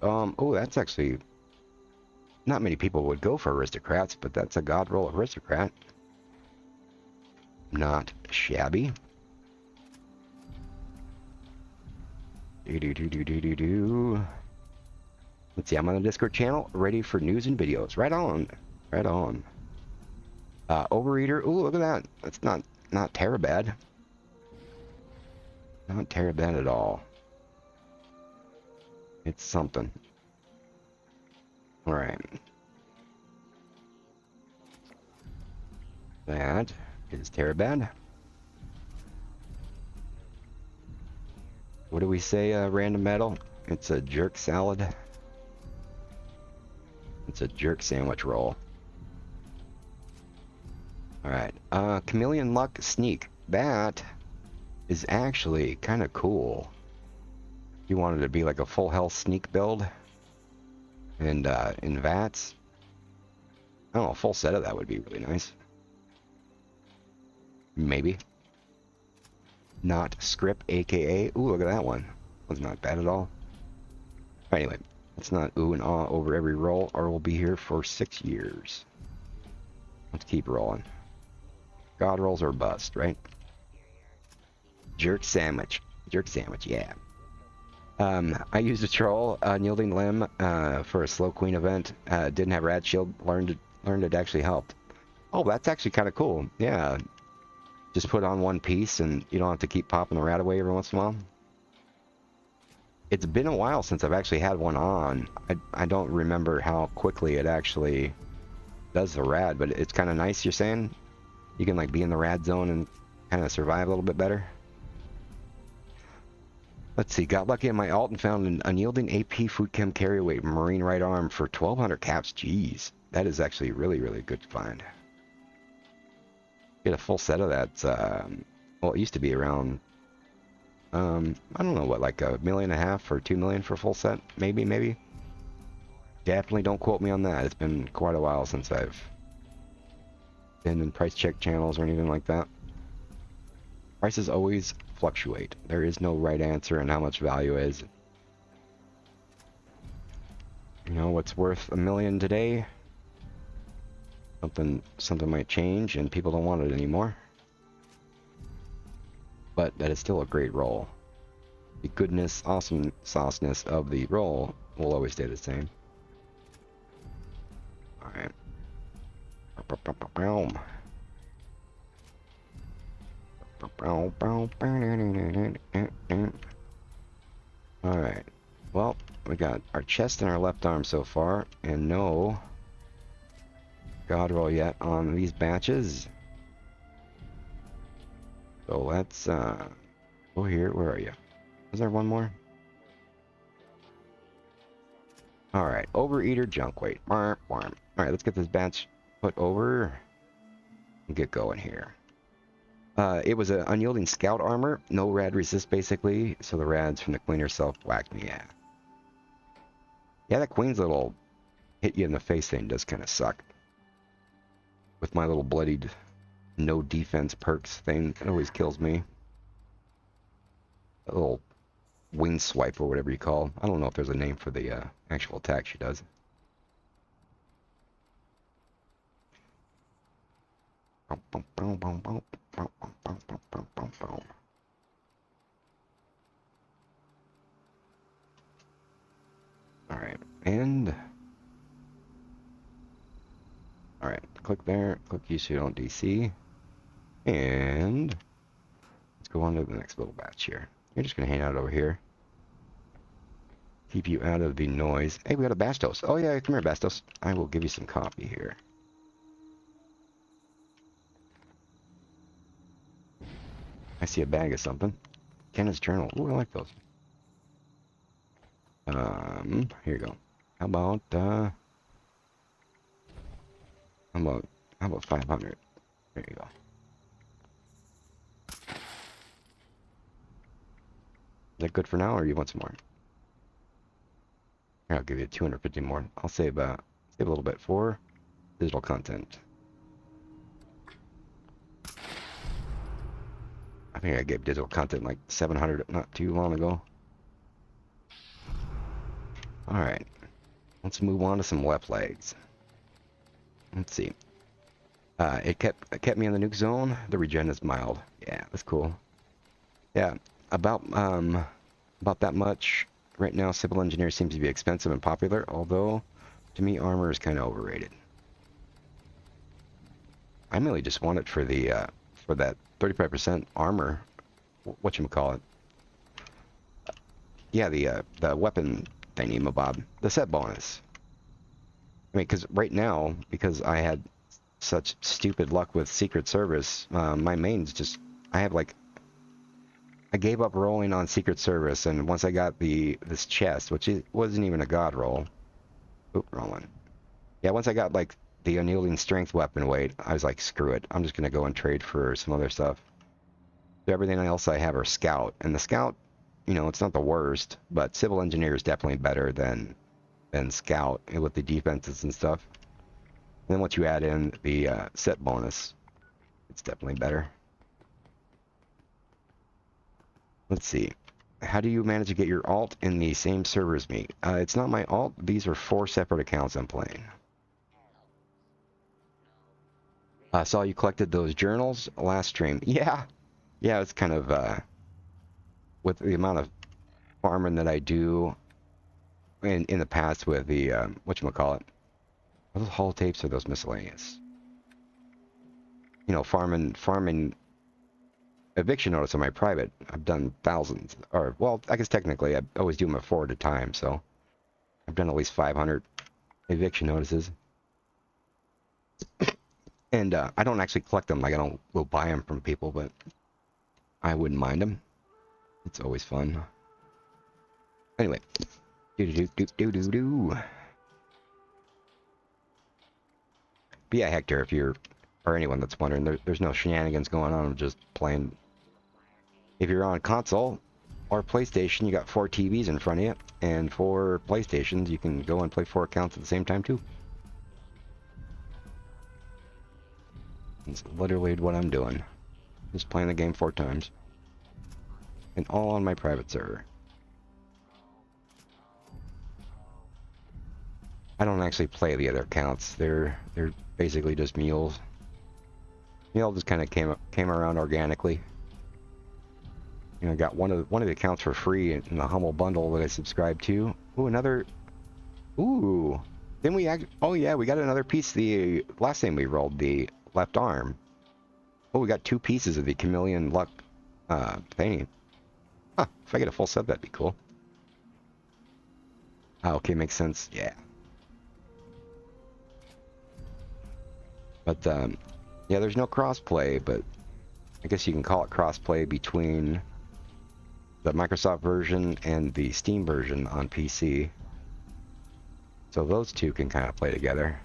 oh, that's actually... Not many people would go for aristocrats, but that's a god roll aristocrat. Not shabby. Let's see, I'm on the Discord channel, ready for news and videos. Right on. Right on. Overeater. Ooh, look at that. That's not terrible bad. Not terrible bad at all. It's something. All right. That is terrible bad. What do we say? Random metal. It's a jerk salad. It's a jerk sandwich roll. Alright, Chameleon Luck Sneak. That is actually kind of cool. You wanted to be like a full health sneak build. And, in VATS. I don't know, a full set of that would be really nice. Maybe. Not Script, aka. Ooh, look at that one. Was not bad at all. Anyway, let's not ooh and ah over every roll, or we'll be here for 6 years. Let's keep rolling. God rolls or bust, right? Jerk sandwich. Jerk sandwich, yeah. I used a troll, Unyielding Limb, for a slow queen event. Didn't have rad shield. Learned it actually helped. Oh, that's actually kind of cool. Yeah. Just put on one piece and you don't have to keep popping the rad away every once in a while. It's been a while since I've actually had one on. I don't remember how quickly it actually does the rad, but it's kind of nice, you're saying? You can like be in the rad zone and kind of survive a little bit better. Let's see, got lucky in my alt and found an unyielding AP food chem carryweight marine right arm for 1200 caps. Jeez, that is actually really, really good to find. Get a full set of that. Well, it used to be around, I don't know what, like $1.5 million or 2 million for a full set, maybe. Definitely don't quote me on that. It's been quite a while since I've been in price check channels or anything like that. Prices always fluctuate. There is no right answer in how much value is. You know, what's worth $1 million today? Something might change and people don't want it anymore. But that is still a great roll. The goodness, awesome sauceness of the roll will always stay the same. Alright. Alright. Well, we got our chest and our left arm so far, and no God roll yet on these batches. So let's go here. Where are you? Is there one more? Alright, Overeater junk weight. Alright, let's get this batch put over and get going here. It was an unyielding scout armor, no rad resist basically, so the rads from the queen herself whacked me. Yeah, that queen's little hit you in the face thing does kind of suck. With my little bloodied no defense perks thing, it always kills me. A little wing swipe or whatever you call. I don't know if there's a name for the actual attack she does. Alright, and alright, click there, click use it on DC, and let's go on to the next little batch here. You're just gonna hang out over here. Keep you out of the noise. Hey, we got a Bastos. Oh yeah, come here, Bastos. I will give you some coffee here. I see a bag of something. Kenneth's journal. Ooh, I like those. Here you go. How about 500? There you go. Is that good for now, or you want some more? Here, I'll give you 250 more. I'll save a little bit for digital content. I think I gave digital content like 700 not too long ago. Alright. Let's move on to some left legs. Let's see. It kept me in the nuke zone. The regen is mild. Yeah, that's cool. Yeah, about that much. Right now, civil engineer seems to be expensive and popular, although to me armor is kind of overrated. I mainly just want it for the for that 35% armor. Whatchamacallit. Yeah, the weapon thingy, mabob. The set bonus. I mean, because right now, because I had such stupid luck with Secret Service, my main's just... I have like... I gave up rolling on Secret Service, and once I got this chest, which wasn't even a god roll. Oop, wrong one. Yeah, once I got like the unyielding strength weapon weight, I was like, screw it. I'm just gonna go and trade for some other stuff. So everything else I have are scout, and the scout, you know, it's not the worst, but civil engineer is definitely better than scout with the defenses and stuff. And then once you add in the set bonus, it's definitely better. Let's see. How do you manage to get your alt in the same server as me? It's not my alt. These are 4 separate accounts I'm playing. I saw you collected those journals last stream. Yeah. Yeah, it's kind of, with the amount of farming that I do in the past with the, whatchamacallit. Are those holotapes or those miscellaneous? You know, farming eviction notice on my private. I've done thousands, or, well, I guess technically I always do them at 4 at a time, so I've done at least 500 eviction notices. And I don't actually collect them, like I don't go buy them from people, but I wouldn't mind them. It's always fun. Anyway, do. But yeah, Hector, if you're, or anyone that's wondering, there's no shenanigans going on. I'm just playing. If you're on console or PlayStation, you got 4 TVs in front of you, and 4 PlayStations, you can go and play 4 accounts at the same time too. It's literally what I'm doing. Just playing the game 4 times. And all on my private server. I don't actually play the other accounts. They're basically just mules. Mule just kind of came around organically. You know, I got one of the accounts for free in the humble bundle that I subscribed to. Ooh, another. Ooh. Then oh yeah, we got another piece. The last thing we rolled, the left arm. Oh, we got 2 pieces of the chameleon luck painting. Huh, if I get a full set, that'd be cool. Ah, okay, makes sense. Yeah. But yeah, there's no crossplay, but I guess you can call it crossplay between the Microsoft version and the Steam version on PC. So those 2 can kind of play together.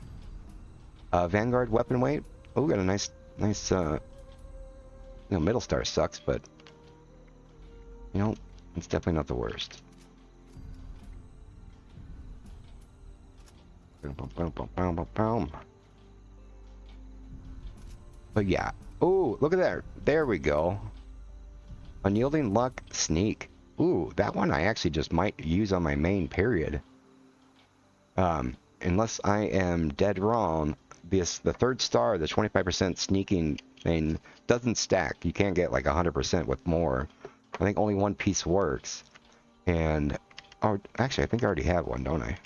Vanguard weapon weight. Oh, we got a nice, you know, middle star sucks, but you know, it's definitely not the worst. But yeah. Ooh, look at that. There we go. Unyielding luck sneak. Ooh, that one I actually just might use on my main, period. Unless I am dead wrong, the 3rd star, the 25% sneaking thing, doesn't stack. You can't get like 100% with more. I think only 1 piece works. And, oh, actually, I think I already have one, don't I?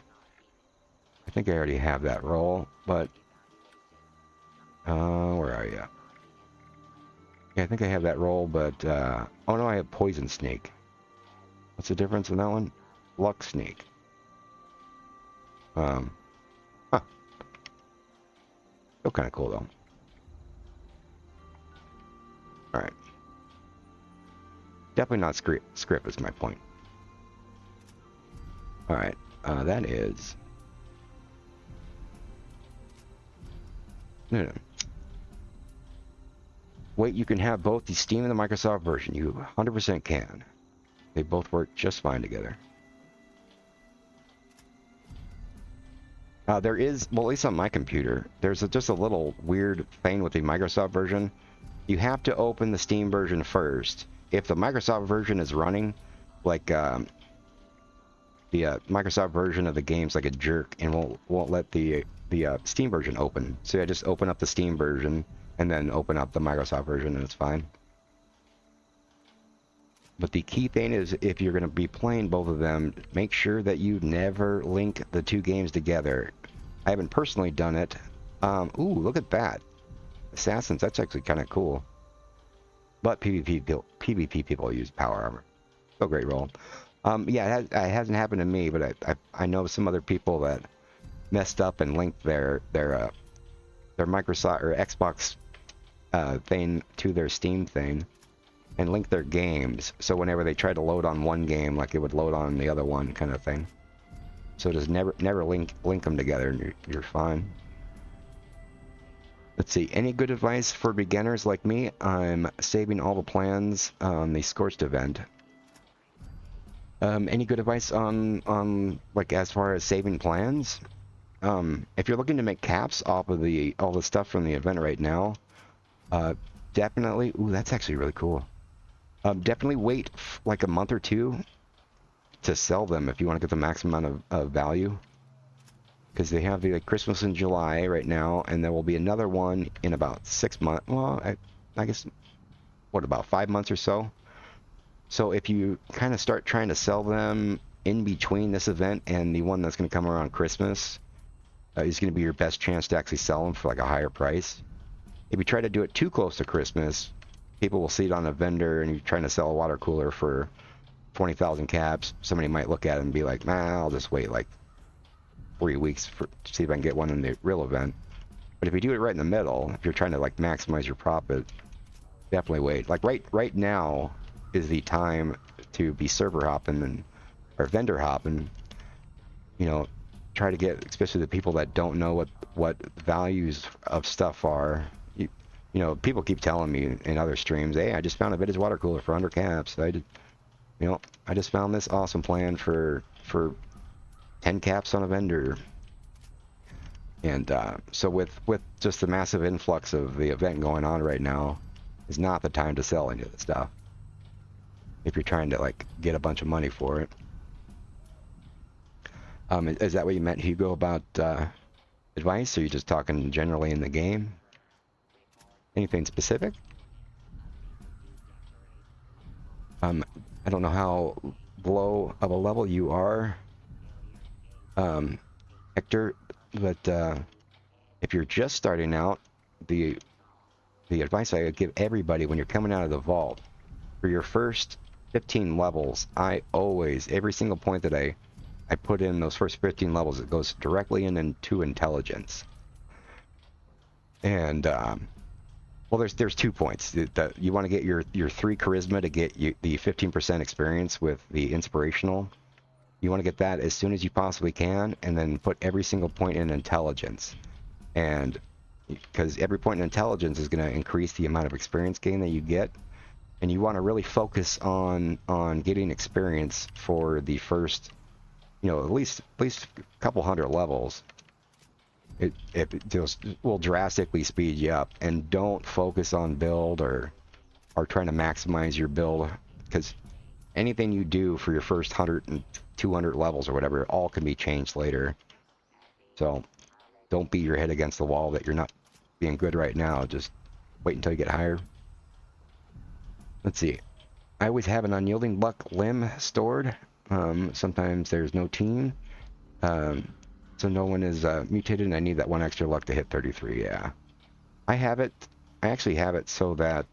I think I already have that roll, but, where are you? Yeah, I think I have that roll, but, oh no, I have poison snake. What's the difference in that one? Luck snake. Huh. Still kind of cool, though. Alright. Definitely not script is my point. Alright, that is... No. Wait, you can have both the Steam and the Microsoft version. You 100% can. They both work just fine together. There is, well, at least on my computer, there's just a little weird thing with the Microsoft version. You have to open the Steam version first. If the Microsoft version is running, like the Microsoft version of the game's like a jerk and won't let the Steam version open. So I just open up the Steam version and then open up the Microsoft version and it's fine. But the key thing is, if you're going to be playing both of them, make sure that you never link the 2 games together. I haven't personally done it. Ooh, look at that. assassins, that's actually kind of cool. But PvP people use power armor. So great roll. Yeah, it hasn't happened to me, but I know some other people that messed up and linked their Microsoft or Xbox thing to their Steam thing, and linked their games. So whenever they tried to load on one game, like it would load on the other one, kind of thing. So just never link them together, and you're fine. Let's see. Any good advice for beginners like me? I'm saving all the plans on the Scorched event. Any good advice on like as far as saving plans? If you're looking to make caps off of all the stuff from the event right now, definitely. Ooh, that's actually really cool. Definitely wait like a month or two to sell them if you want to get the maximum amount of value. Because they have the Christmas in July right now, and there will be another one in about 6 months. Well, I guess, what, about 5 months or so? So if you kind of start trying to sell them in between this event and the one that's going to come around Christmas, is going to be your best chance to actually sell them for like a higher price. If you try to do it too close to Christmas, people will see it on a vendor and you're trying to sell a water cooler for 20,000 caps. Somebody might look at it and be like, nah, I'll just wait like 3 weeks to see if I can get one in the real event. But if you do it right in the middle, if you're trying to like maximize your profit, definitely wait. Like right now is the time to be server hopping or vendor hopping. You know, try to get, especially the people that don't know what values of stuff are. You know, people keep telling me in other streams, hey, I just found a vintage water cooler for 100 caps. I just found this awesome plan for 10 caps on a vendor. And so with just the massive influx of the event going on right now, is not the time to sell any of the stuff. If you're trying to like get a bunch of money for it. Is that what you meant, Hugo, about advice? Or are you just talking generally in the game? Anything specific? I don't know how low of a level you are, Hector, but if you're just starting out, the advice I would give everybody when you're coming out of the vault, for your first 15 levels, every single point that I put in those first 15 levels, it goes directly into intelligence. And well, there's 2 points. You want to get your 3 charisma to get you the 15% experience with the inspirational. You want to get that as soon as you possibly can, and then put every single point in intelligence. And because every point in intelligence is going to increase the amount of experience gain that you get, and you want to really focus on getting experience for the first, at least a couple hundred levels. It just will drastically speed you up. And don't focus on build or trying to maximize your build, because anything you do for your first 100 and 200 levels or whatever, all can be changed later. So don't beat your head against the wall that you're not being good right now. Just wait until you get higher. Let's see. I always have an unyielding luck limb stored. Sometimes there's no team. So no one is mutated, and I need that 1 extra luck to hit 33, yeah. I actually have it so that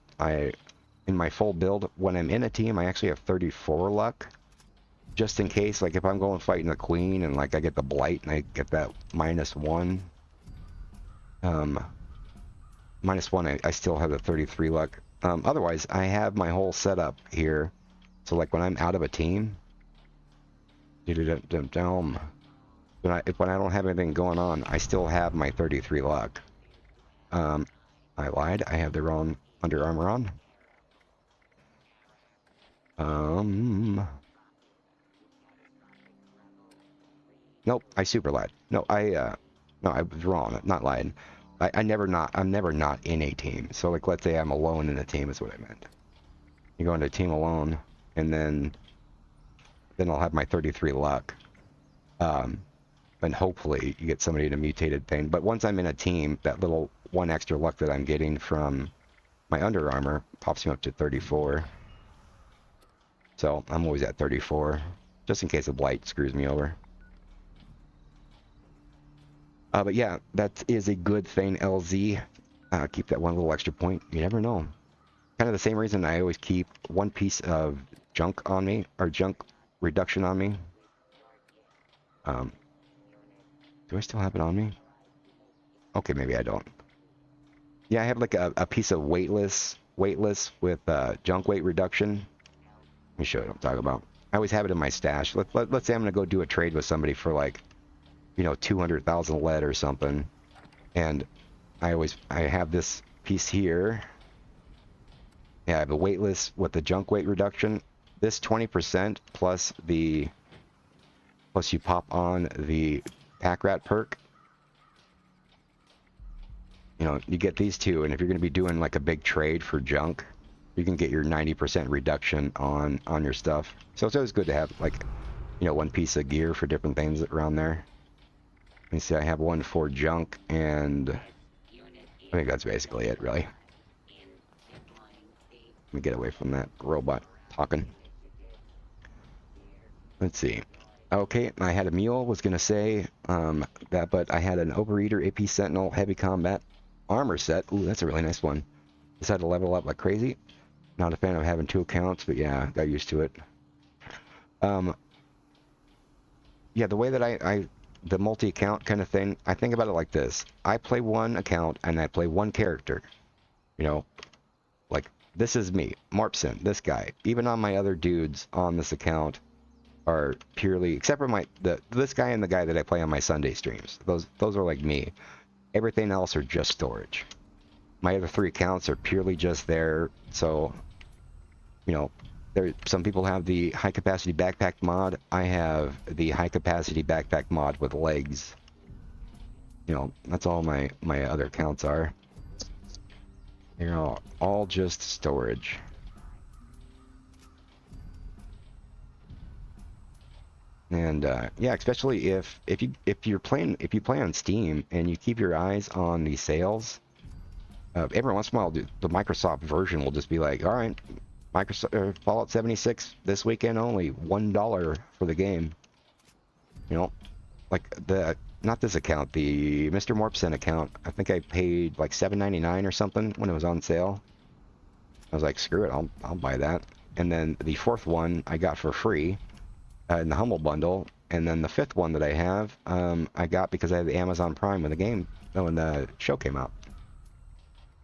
in my full build, when I'm in a team, I actually have 34 luck. Just in case, like if I'm going fighting the queen and like I get the blight and I get that -1. -1, I still have the 33 luck. Otherwise, I have my whole setup here. So like when I'm out of a team, when I don't have anything going on, I still have my 33 luck. I lied. I have the wrong Under Armour on. Nope, I super lied. No, I was wrong. Not lying. I'm never not in a team. So like, let's say I'm alone in a team is what I meant. You go into a team alone, and then I'll have my 33 luck. And hopefully you get somebody in a mutated thing. But once I'm in a team, that little 1 extra luck that I'm getting from my Under Armour pops me up to 34. So I'm always at 34, just in case a blight screws me over. But yeah, that is a good thing, LZ. keep that one little extra point. You never know. Kind of the same reason I always keep one piece of junk on me, or junk reduction on me. Do I still have it on me? Okay, maybe I don't. Yeah, I have like a piece of weightless with junk weight reduction. Let me show you what I'm talking about. I always have it in my stash. Let's say I'm gonna go do a trade with somebody for like, you know, 200,000 lead or something, and I have this piece here. Yeah, I have a weightless with the junk weight reduction. This 20% plus you pop on the pack rat perk. You know, you get these two, and if you're going to be doing like a big trade for junk, you can get your 90% reduction on your stuff. So it's always good to have like, you know, one piece of gear for different things around there. Let me see, I have one for junk, and I think that's basically it, really. Let me get away from that robot talking. Let's see. Okay, I had a mule, was going to say that, but I had an Overeater AP Sentinel Heavy Combat Armor set. Ooh, that's a really nice one. Decided to level up like crazy. Not a fan of having two accounts, but yeah, got used to it. Yeah, the way that the multi-account kind of thing, I think about it like this. I play one account and I play one character. You know, like this is me, Morpson, this guy. Even on my other dudes on this account are purely, except for this guy and the guy that I play on my Sunday streams. Those are like me. Everything else are just storage. My other three accounts are purely just there. So, you know, some people have the high capacity backpack mod. I have the high capacity backpack mod with legs. You know, that's all my other accounts are. They're all just storage. And yeah, especially if you play on Steam and you keep your eyes on the sales, every once in a while the Microsoft version will just be like, all right, Microsoft Fallout 76 this weekend only, $1 for the game. You know, like not this account, the MrMorp account. I think I paid like $7.99 or something when it was on sale. I was like, screw it, I'll buy that. And then the fourth one I got for free. In the Humble Bundle, and then the fifth one that I have, I got because I had the Amazon Prime when the show came out.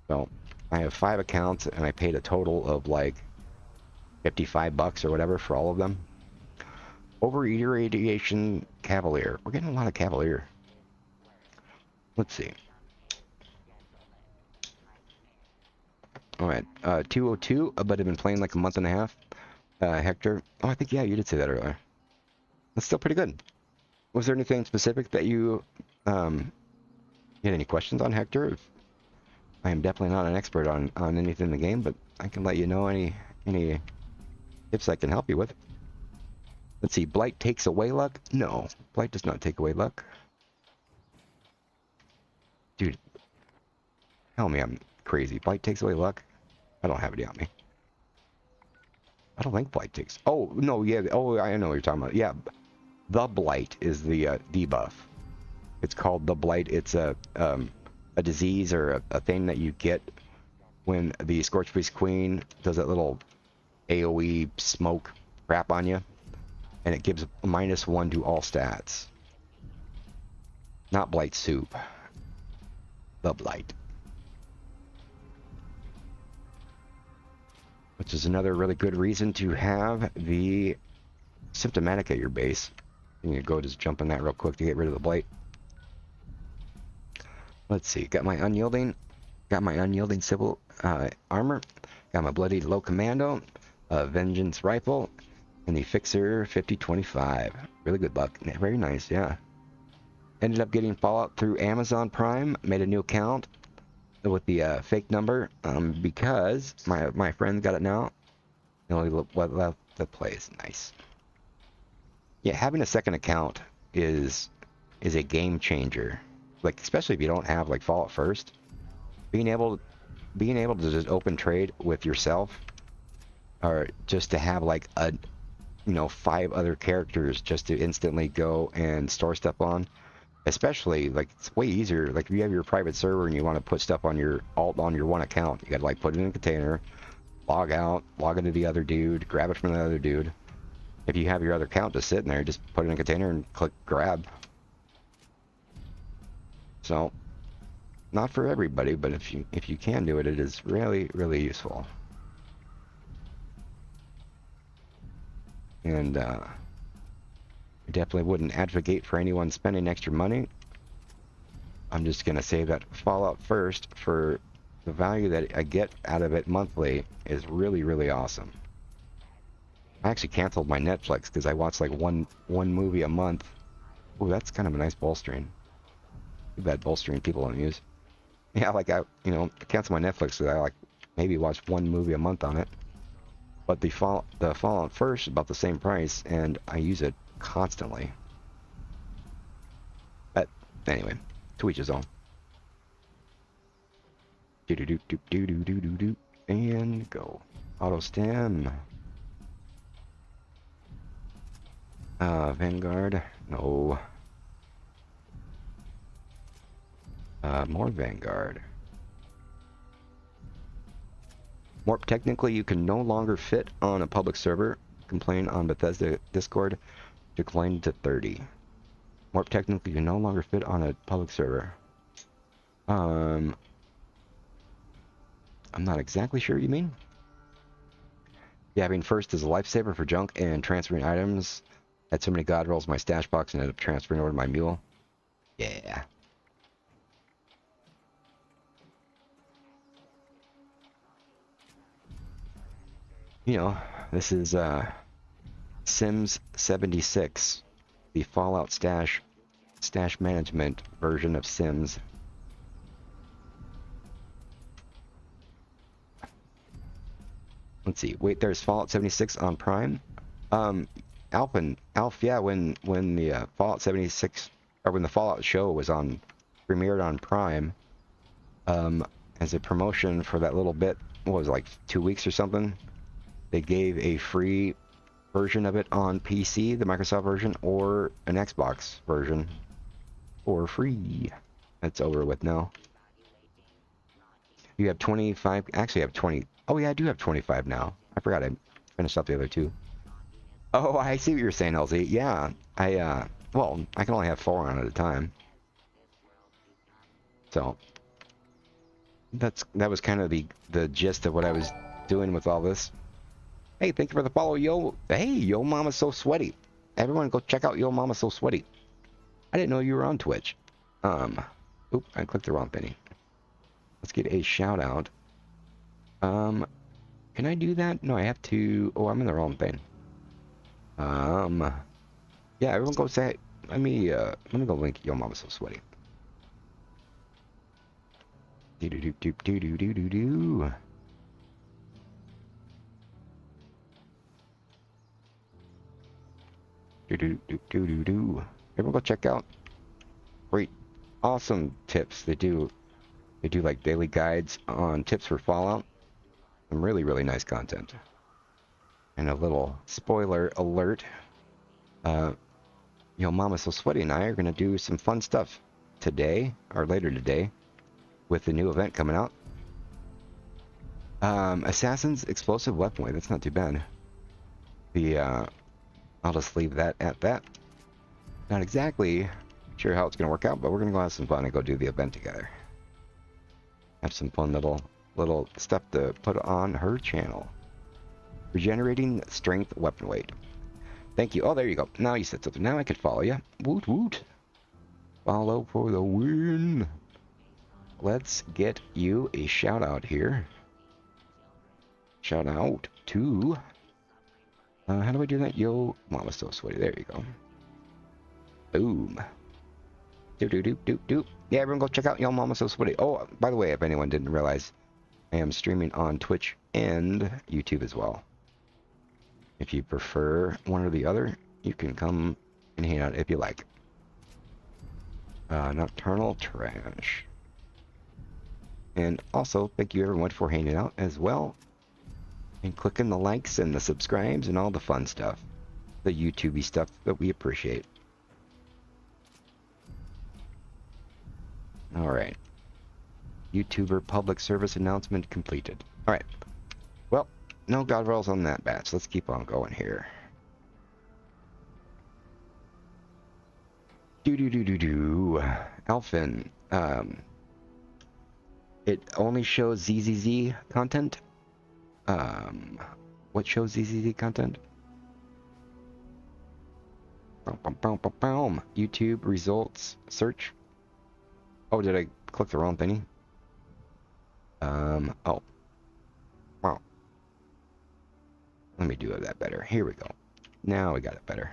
So I have 5 accounts, and I paid a total of like $55 or whatever for all of them. Overeater Radiation Cavalier. We're getting a lot of Cavalier. Let's see. All right, 202, but I've been playing like a month and a half. Hector. Oh, I think yeah, you did say that earlier. That's still pretty good. Was there anything specific that you had any questions on, Hector? I am definitely not an expert on anything in the game, but I can let you know any tips I can help you with. Let's see, Blight takes away luck? No, Blight does not take away luck. Dude, tell me I'm crazy. Blight takes away luck? I don't have any on me. I don't think Blight takes... Oh, no, yeah. Oh, I know what you're talking about. Yeah, the Blight is the debuff. It's called the Blight. It's a disease or a thing that you get when the Scorchbeast Queen does that little AoE smoke crap on you. And it gives -1 to all stats. Not Blight Soup. The Blight. Which is another really good reason to have the Symptomatic at your base. You can go just jump on that real quick to get rid of the Blight. Let's see, got my unyielding civil armor, got my bloodied low commando, vengeance rifle, and the fixer 5025. Really good luck. Very nice, yeah. Ended up getting Fallout through Amazon Prime. Made a new account with the fake number because my friend got it now. And only left the place. Nice. Yeah, having a second account is a game changer. Like, especially if you don't have like Fallout First, being able to just open trade with yourself, or just to have like 5 other characters just to instantly go and store stuff on. Especially, like, it's way easier. Like, if you have your private server and you want to put stuff on your alt on your one account, you got to, like, put it in a container, log out, log into the other dude, grab it from the other dude. If you have your other account just sitting there, just put it in a container and click grab. So, not for everybody, but if you can do it, it is really, really useful. And I definitely wouldn't advocate for anyone spending extra money. I'm just gonna say that Fallout first, for the value that I get out of it monthly, is really, really awesome. I actually canceled my Netflix because I watched like one movie a month. Ooh, that's kind of a nice bolstering. Too bad bolstering people don't use. Yeah, like I canceled my Netflix because I like maybe watched one movie a month on it. But the Fallout first is about the same price, and I use it constantly. But anyway, to each his own. Do do do do do do do do do, and go. Auto stem. Vanguard. No. More Vanguard. Morp, technically you can no longer fit on a public server. Complain on Bethesda Discord. Declined to 30. Morp, technically you can no longer fit on a public server. I'm not exactly sure what you mean. Yeah, I mean, first is a lifesaver for junk and transferring items. Had so many god rolls in my stash box and ended up transferring over to my mule. Yeah. You know, this is Sims 76, the Fallout stash management version of Sims. Let's see. Wait, there's Fallout 76 on Prime. Alf, yeah, when the Fallout 76 or when the Fallout show was premiered on Prime, as a promotion for that little bit, what was it, like 2 weeks or something? They gave a free version of it on PC, the Microsoft version, or an Xbox version for free. That's over with now. You have 25. Actually, I have 20. Oh yeah, I do have 25 now. I forgot I finished up the other two. Oh, I see what you're saying, LZ. Yeah, well, I can only have 4 on at a time. So that was kind of the gist of what I was doing with all this. Hey, thank you for the follow, yo. Hey, Yo Mama's So Sweaty. Everyone go check out Yo Mama's So Sweaty. I didn't know you were on Twitch. Oop, I clicked the wrong penny. Let's get a shout out. Can I do that? No, I have to. Oh, I'm in the wrong thing. Yeah, everyone go say. Let me go link Yo Mama's So Sweaty. Do do do do do do do do do. Do do do do do do. Everyone go check out. Great, awesome tips. They do like daily guides on tips for Fallout. Some really, really nice content. And a little spoiler alert. Yo Mama So Sweaty and I are gonna do some fun stuff today or later today with the new event coming out. Assassin's Explosive Weaponry. That's not too bad. I'll just leave that at that. Not exactly sure how it's gonna work out, but we're gonna go have some fun and go do the event together. Have some fun little stuff to put on her channel. Regenerating strength weapon weight. Thank you. Oh, there you go. Now you said something. Now I can follow you. Woot woot. Follow for the win. Let's get you a shout out here. Shout out to... how do I do that? Yo Mama's So Sweaty. There you go. Boom. Do do do do do. Yeah, everyone go check out Yo Mama's So Sweaty. Oh, by the way, if anyone didn't realize, I am streaming on Twitch and YouTube as well. If you prefer one or the other, you can come and hang out if you like. Nocturnal Trash. And also, thank you everyone for hanging out as well. And clicking the likes and the subscribes and all the fun stuff. The YouTubey stuff that we appreciate. Alright. YouTuber public service announcement completed. Alright. Well, no god rolls on that batch. Let's keep on going here. Alphin. It only shows ZZZ content. What shows ZZZ content? YouTube results search. Oh, did I click the wrong thingy? Oh. Wow. Let me do that better. Here we go. Now we got it better.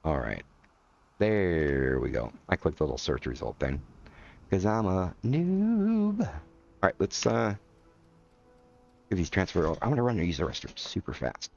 Alright. There we go. I clicked the little search result thing. Because I'm a noob. Alright, let's, give these transfer over. I'm gonna run and use the restroom super fast.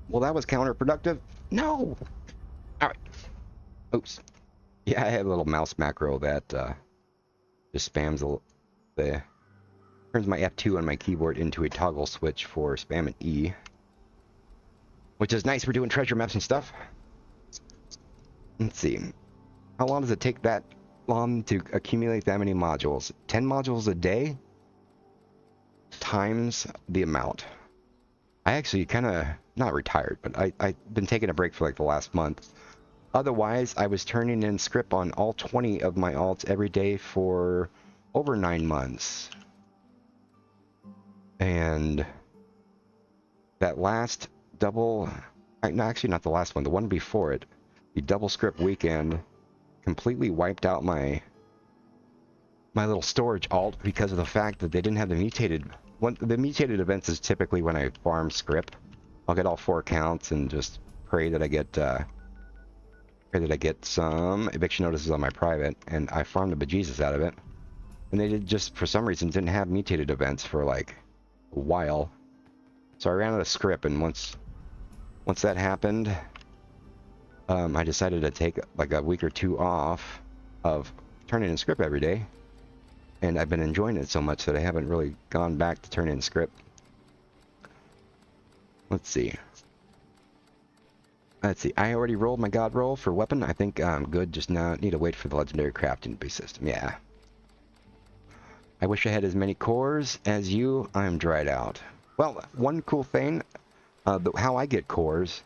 Well, that was counterproductive. No! Alright. Oops. Yeah, I had a little mouse macro that just spams the turns my F2 on my keyboard into a toggle switch for spamming E. Which is nice for doing treasure maps and stuff. Let's see. How long does it take that long to accumulate that many modules? 10 modules a day? Times the amount. I actually kind of, not retired, but I've been taking a break for like the last month. Otherwise, I was turning in script on all 20 of my alts every day for over 9 months. And that last double, no, actually not the last one, the one before it, the double script weekend completely wiped out my little storage alt because of the fact that they didn't have the mutated. The mutated events is typically when I farm script. I'll get all 4 accounts and just pray that I get some eviction notices on my private, and I farmed the bejesus out of it. And they did just for some reason didn't have mutated events for like a while, so I ran out of script. And once that happened, I decided to take like a week or 2 off of turning in script every day. And I've been enjoying it so much that I haven't really gone back to turn in script. Let's see. I already rolled my god roll for weapon. I think I'm good. Just now need to wait for the legendary crafting base system. Yeah. I wish I had as many cores as you. I'm dried out. Well, one cool thing, how I get cores,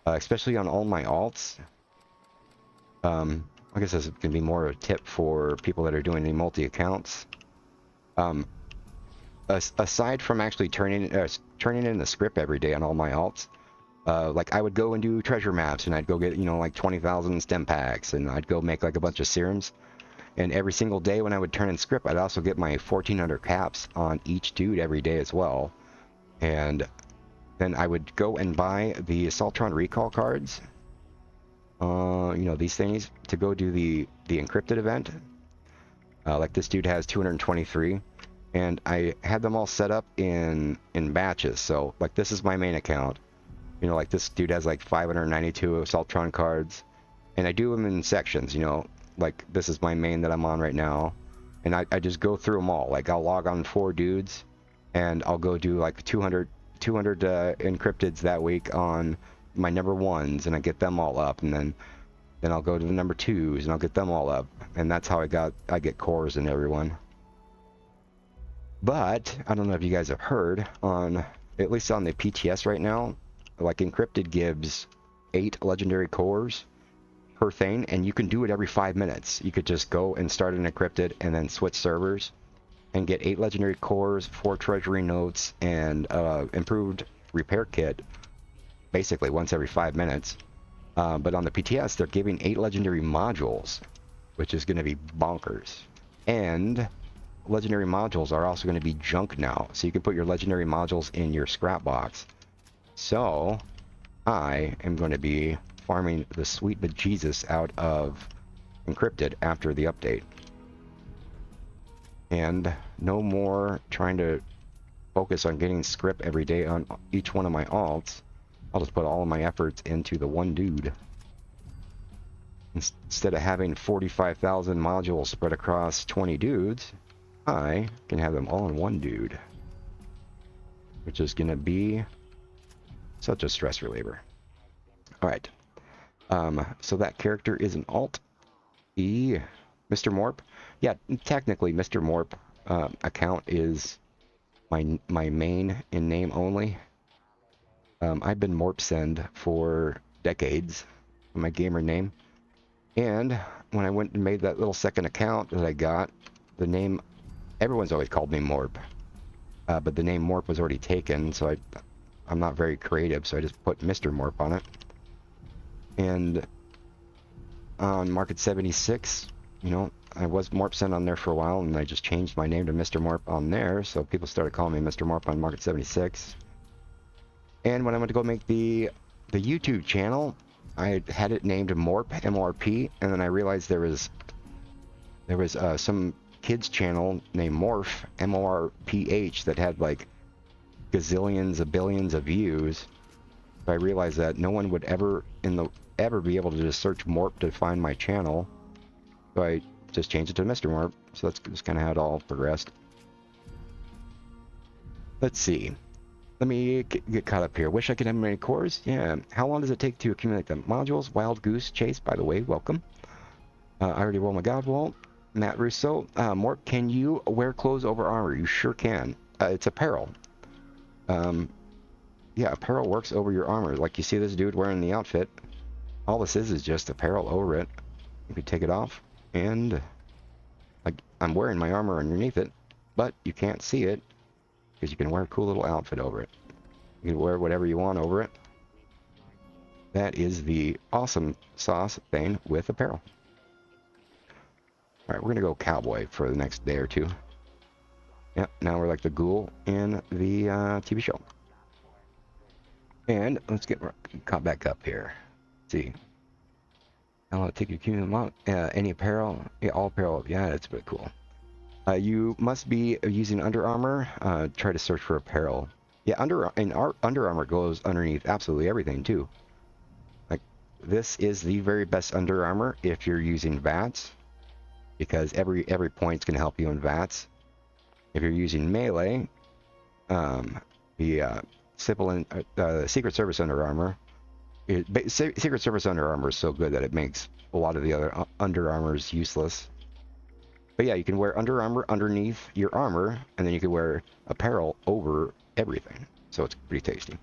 especially on all my alts. I guess this is going to be more of a tip for people that are doing the multi-accounts. Aside from actually turning in the script every day on all my alts, like I would go and do treasure maps, and I'd go get, like 20,000 stem packs, and I'd go make like a bunch of serums. And every single day when I would turn in script, I'd also get my 1,400 caps on each dude every day as well. And then I would go and buy the Assaultron recall cards. These things to go do the encrypted event. Like this dude has 223, and I had them all set up in batches. So like this is my main account. Like this dude has like 592 Assaultron cards, and I do them in sections. Like this is my main that I'm on right now, and I just go through them all. Like I'll log on 4 dudes, and I'll go do like 200 encrypteds that week on my number 1s, and I get them all up, and then I'll go to the number 2s and I'll get them all up, and that's how I get cores in everyone. But I don't know if you guys have heard, at least on the PTS right now, like encrypted gives 8 legendary cores per thing, and you can do it every 5 minutes. You could just go and start an encrypted and then switch servers and get 8 legendary cores, 4 treasury notes, and improved repair kit basically once every 5 minutes. But on the PTS, they're giving 8 legendary modules. which is going to be bonkers. And legendary modules are also going to be junk now, so you can put your legendary modules in your scrap box. So I am going to be farming the sweet bejesus out of encrypted after the update, and no more trying to focus on getting script every day on each one of my alts. I'll just put all of my efforts into the one dude. Instead of having 45,000 modules spread across 20 dudes, I can have them all in one dude, which is going to be such a stress reliever. Alright, so that character is an alt. MrMorp. Yeah, technically MrMorp account is my main in name only. I've been MorpSend for decades, my gamer name. And when I went and made that little second account that I got, the name, everyone's always called me Morp, but the name Morp was already taken, so I'm not very creative, so I just put MrMorp on it. And on Market 76, you know, I was MorpSend on there for a while, and I just changed my name to MrMorp on there, so people started calling me MrMorp on Market 76. And when I went to go make the YouTube channel, I had it named Morp, M-O-R-P, and then I realized there was some kids channel named Morph, M-O-R-P-H, that had like gazillions of billions of views. So I realized that no one would ever be able to just search Morp to find my channel. So I just changed it to MrMorp. So that's just kind of how it all progressed. Let's see. Let me get caught up here. Wish I could have many cores. Yeah. How long does it take to accumulate the modules? Wild Goose Chase, by the way, welcome. I already rolled my God Vault. Matt Russo. Morp, can you wear clothes over armor? You sure can. It's apparel. Yeah, apparel works over your armor. Like you see this dude wearing the outfit. All this is just apparel over it. You can take it off, and like I'm wearing my armor underneath it, but you can't see it because you can wear a cool little outfit over it. You can wear whatever you want over it. That is the awesome sauce thing with apparel. Alright, we're gonna go cowboy for the next day or two. Yep, now we're like the ghoul in the TV show. And let's get caught back up here. Let's see. How long it take you to accumulate any apparel? Yeah, all apparel. Yeah, that's pretty cool. You must be using Under Armour. Try to search for apparel. Yeah, Under Armour goes underneath absolutely everything too. Like this is the very best Under Armour if you're using VATS, because every point's gonna help you in VATS. If you're using melee, the Secret Service Under Armour. Secret Service Under Armour is so good that it makes a lot of the other Under Armours useless. But yeah, you can wear Under Armour underneath your armor, and then you can wear apparel over everything. So it's pretty tasty.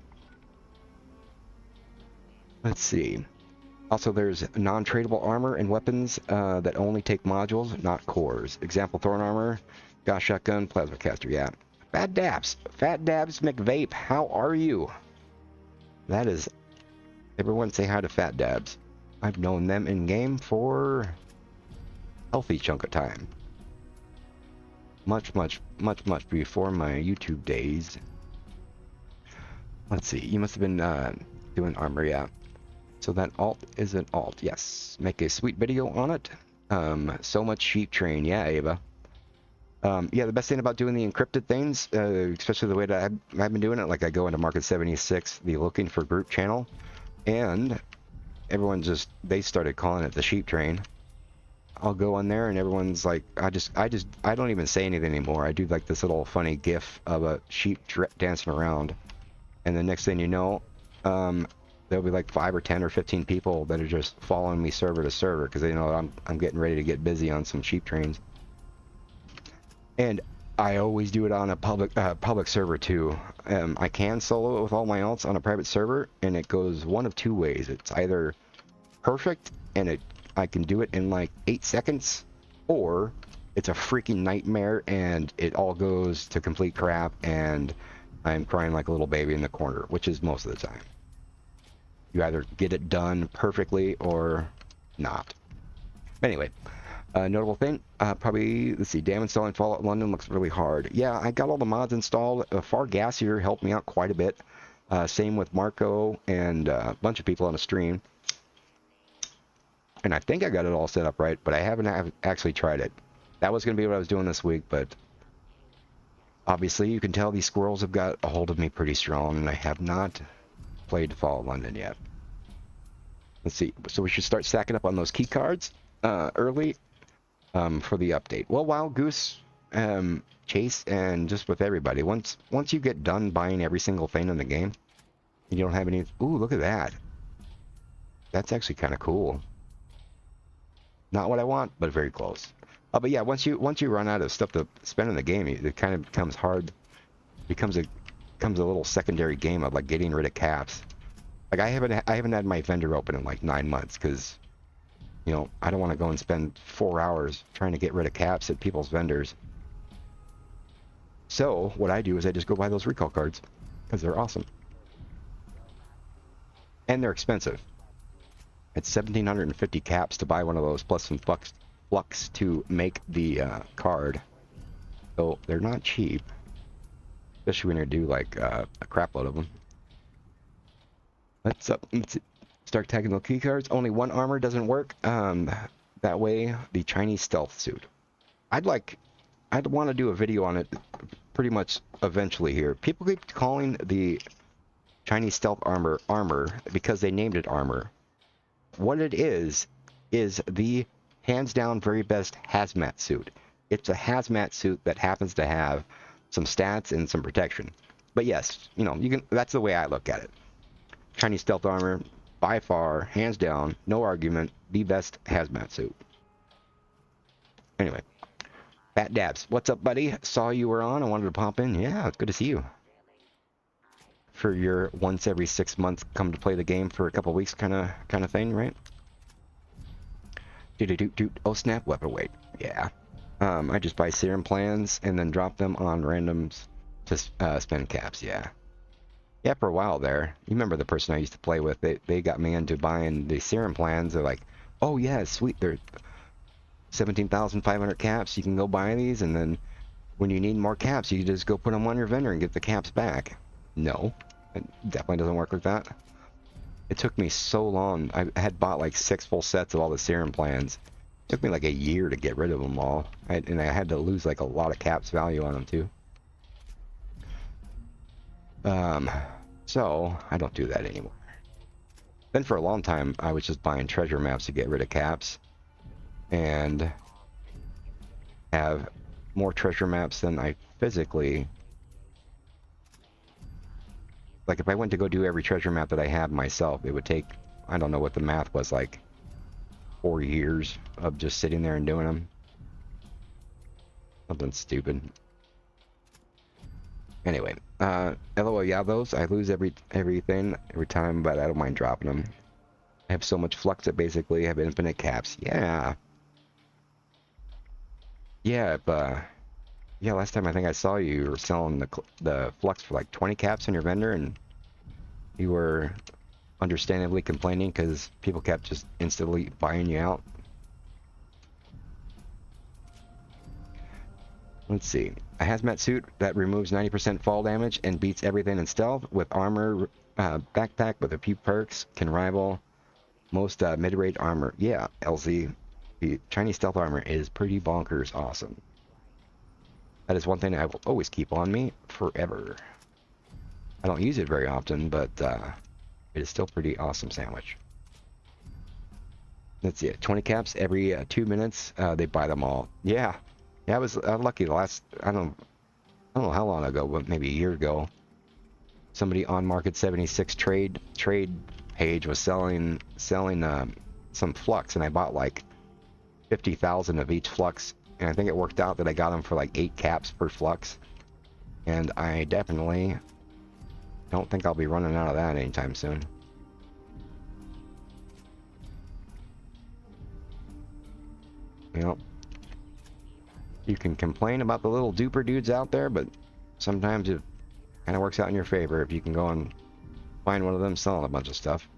Let's see. Also, there's non-tradable armor and weapons that only take modules, not cores. Example, Thorn Armor, Gas Shotgun, Plasma Caster, yeah. Fat Dabs McVape, how are you? That is... Everyone say hi to Fat Dabs. I've known them in game for a healthy chunk of time. Much before my YouTube days. Let's see. You must have been doing armor, yeah. So that alt is an alt, yes. Make a sweet video on it. So much sheep train, yeah, Ava. Yeah, the best thing about doing the encrypted things, especially the way that I've been doing it, like I go into Market 76, the looking for group channel, and everyone they started calling it the sheep train. I'll go in there and everyone's like, I don't even say anything anymore. I do like this little funny gif of a sheep dancing around, and the next thing you know, there'll be like 5 or 10 or 15 people that are just following me server to server because they know I'm getting ready to get busy on some sheep trains. And I always do it on a public server too. I can solo it with all my alts on a private server, and it goes one of two ways. It's either perfect and I can do it in like 8 seconds, or it's a freaking nightmare and it all goes to complete crap and I'm crying like a little baby in the corner, which is most of the time. You either get it done perfectly or not. Anyway, Notable thing, probably, let's see, damn, installing Fallout London looks really hard. Yeah, I got all the mods installed. Far Gassier helped me out quite a bit. Same with Marco and a bunch of people on the stream. And I think I got it all set up right, but I haven't actually tried it. That was going to be what I was doing this week, but obviously you can tell these squirrels have got a hold of me pretty strong, and I have not played Fallout London yet. Let's see, so we should start stacking up on those key cards early. For the update. Well, Wild Goose, Chase, and just with everybody. Once you get done buying every single thing in the game, you don't have any. Ooh, look at that. That's actually kind of cool. Not what I want, but very close. But yeah, once you run out of stuff to spend in the game, it kind of becomes hard. Becomes a little secondary game of like getting rid of caps. Like I haven't had my vendor open in like 9 months because, you know, I don't want to go and spend 4 hours trying to get rid of caps at people's vendors. So what I do is I just go buy those recall cards because they're awesome. And they're expensive. It's 1,750 caps to buy one of those, plus some flux to make the card. So they're not cheap. Especially when you do like a crap load of them. Let's start tagging the key cards. Only one armor doesn't work. That way, the Chinese stealth suit. I'd want to do a video on it pretty much eventually here. People keep calling the Chinese stealth armor because they named it armor. What it is the hands down very best hazmat suit. It's a hazmat suit that happens to have some stats and some protection. But yes, you know, that's the way I look at it. Chinese stealth armor, by far, hands down, no argument, the best hazmat suit. Anyway, Bat Dabs, what's up, buddy? Saw you were on. I wanted to pop in. Yeah, it's good to see you. For your once every 6 months come to play the game for a couple weeks kind of thing, right? Oh snap, weapon weight. Yeah. I just buy serum plans and then drop them on randoms to spend caps. Yeah. Yeah, for a while there. You remember the person I used to play with? They got me into buying the serum plans. They're like, oh yeah, sweet. They're 17,500 caps. You can go buy these, and then when you need more caps, you just go put them on your vendor and get the caps back. No, it definitely doesn't work like that. It took me so long. I had bought like 6 full sets of all the serum plans. It took me like a year to get rid of them all. And I had to lose like a lot of caps value on them too. So I don't do that anymore. Then for a long time, I was just buying treasure maps to get rid of caps. And have more treasure maps than I physically... Like, if I went to go do every treasure map that I have myself, it would take, I don't know what the math was, like 4 years of just sitting there and doing them. Something stupid. Anyway, LOL, yeah, those, I lose everything every time, but I don't mind dropping them. I have so much flux that basically have infinite caps. Yeah. Yeah, yeah, last time I think I saw you were selling the flux for like 20 caps on your vendor, and you were understandably complaining because people kept just instantly buying you out. Let's see. A hazmat suit that removes 90% fall damage and beats everything in stealth with armor, backpack with a few perks, can rival most mid-range armor. Yeah, LZ. The Chinese stealth armor is pretty bonkers awesome. That is one thing I will always keep on me forever. I don't use it very often, but it is still pretty awesome sandwich. Let's see it. 20 caps every 2 minutes. They buy them all. Yeah. Yeah, I was lucky the last, I don't know how long ago, but maybe a year ago. Somebody on Market 76 trade page was selling some flux, and I bought like 50,000 of each flux, and I think it worked out that I got them for like 8 caps per flux, and I definitely don't think I'll be running out of that anytime soon. You know, you can complain about the little duper dudes out there, but sometimes it kind of works out in your favor if you can go and find one of them selling a bunch of stuff.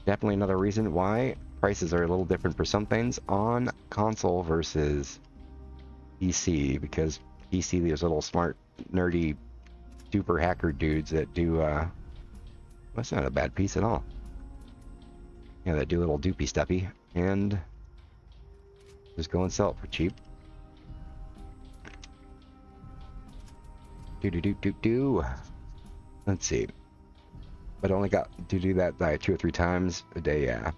Definitely another reason why prices are a little different for some things on console versus PC, because PC, there's little smart, nerdy, super hacker dudes that do, that's not a bad piece at all. Yeah, that do little doopy stuffy, and just go and sell it for cheap. Let's see. But I only got to do that by 2 or 3 times a day, yeah.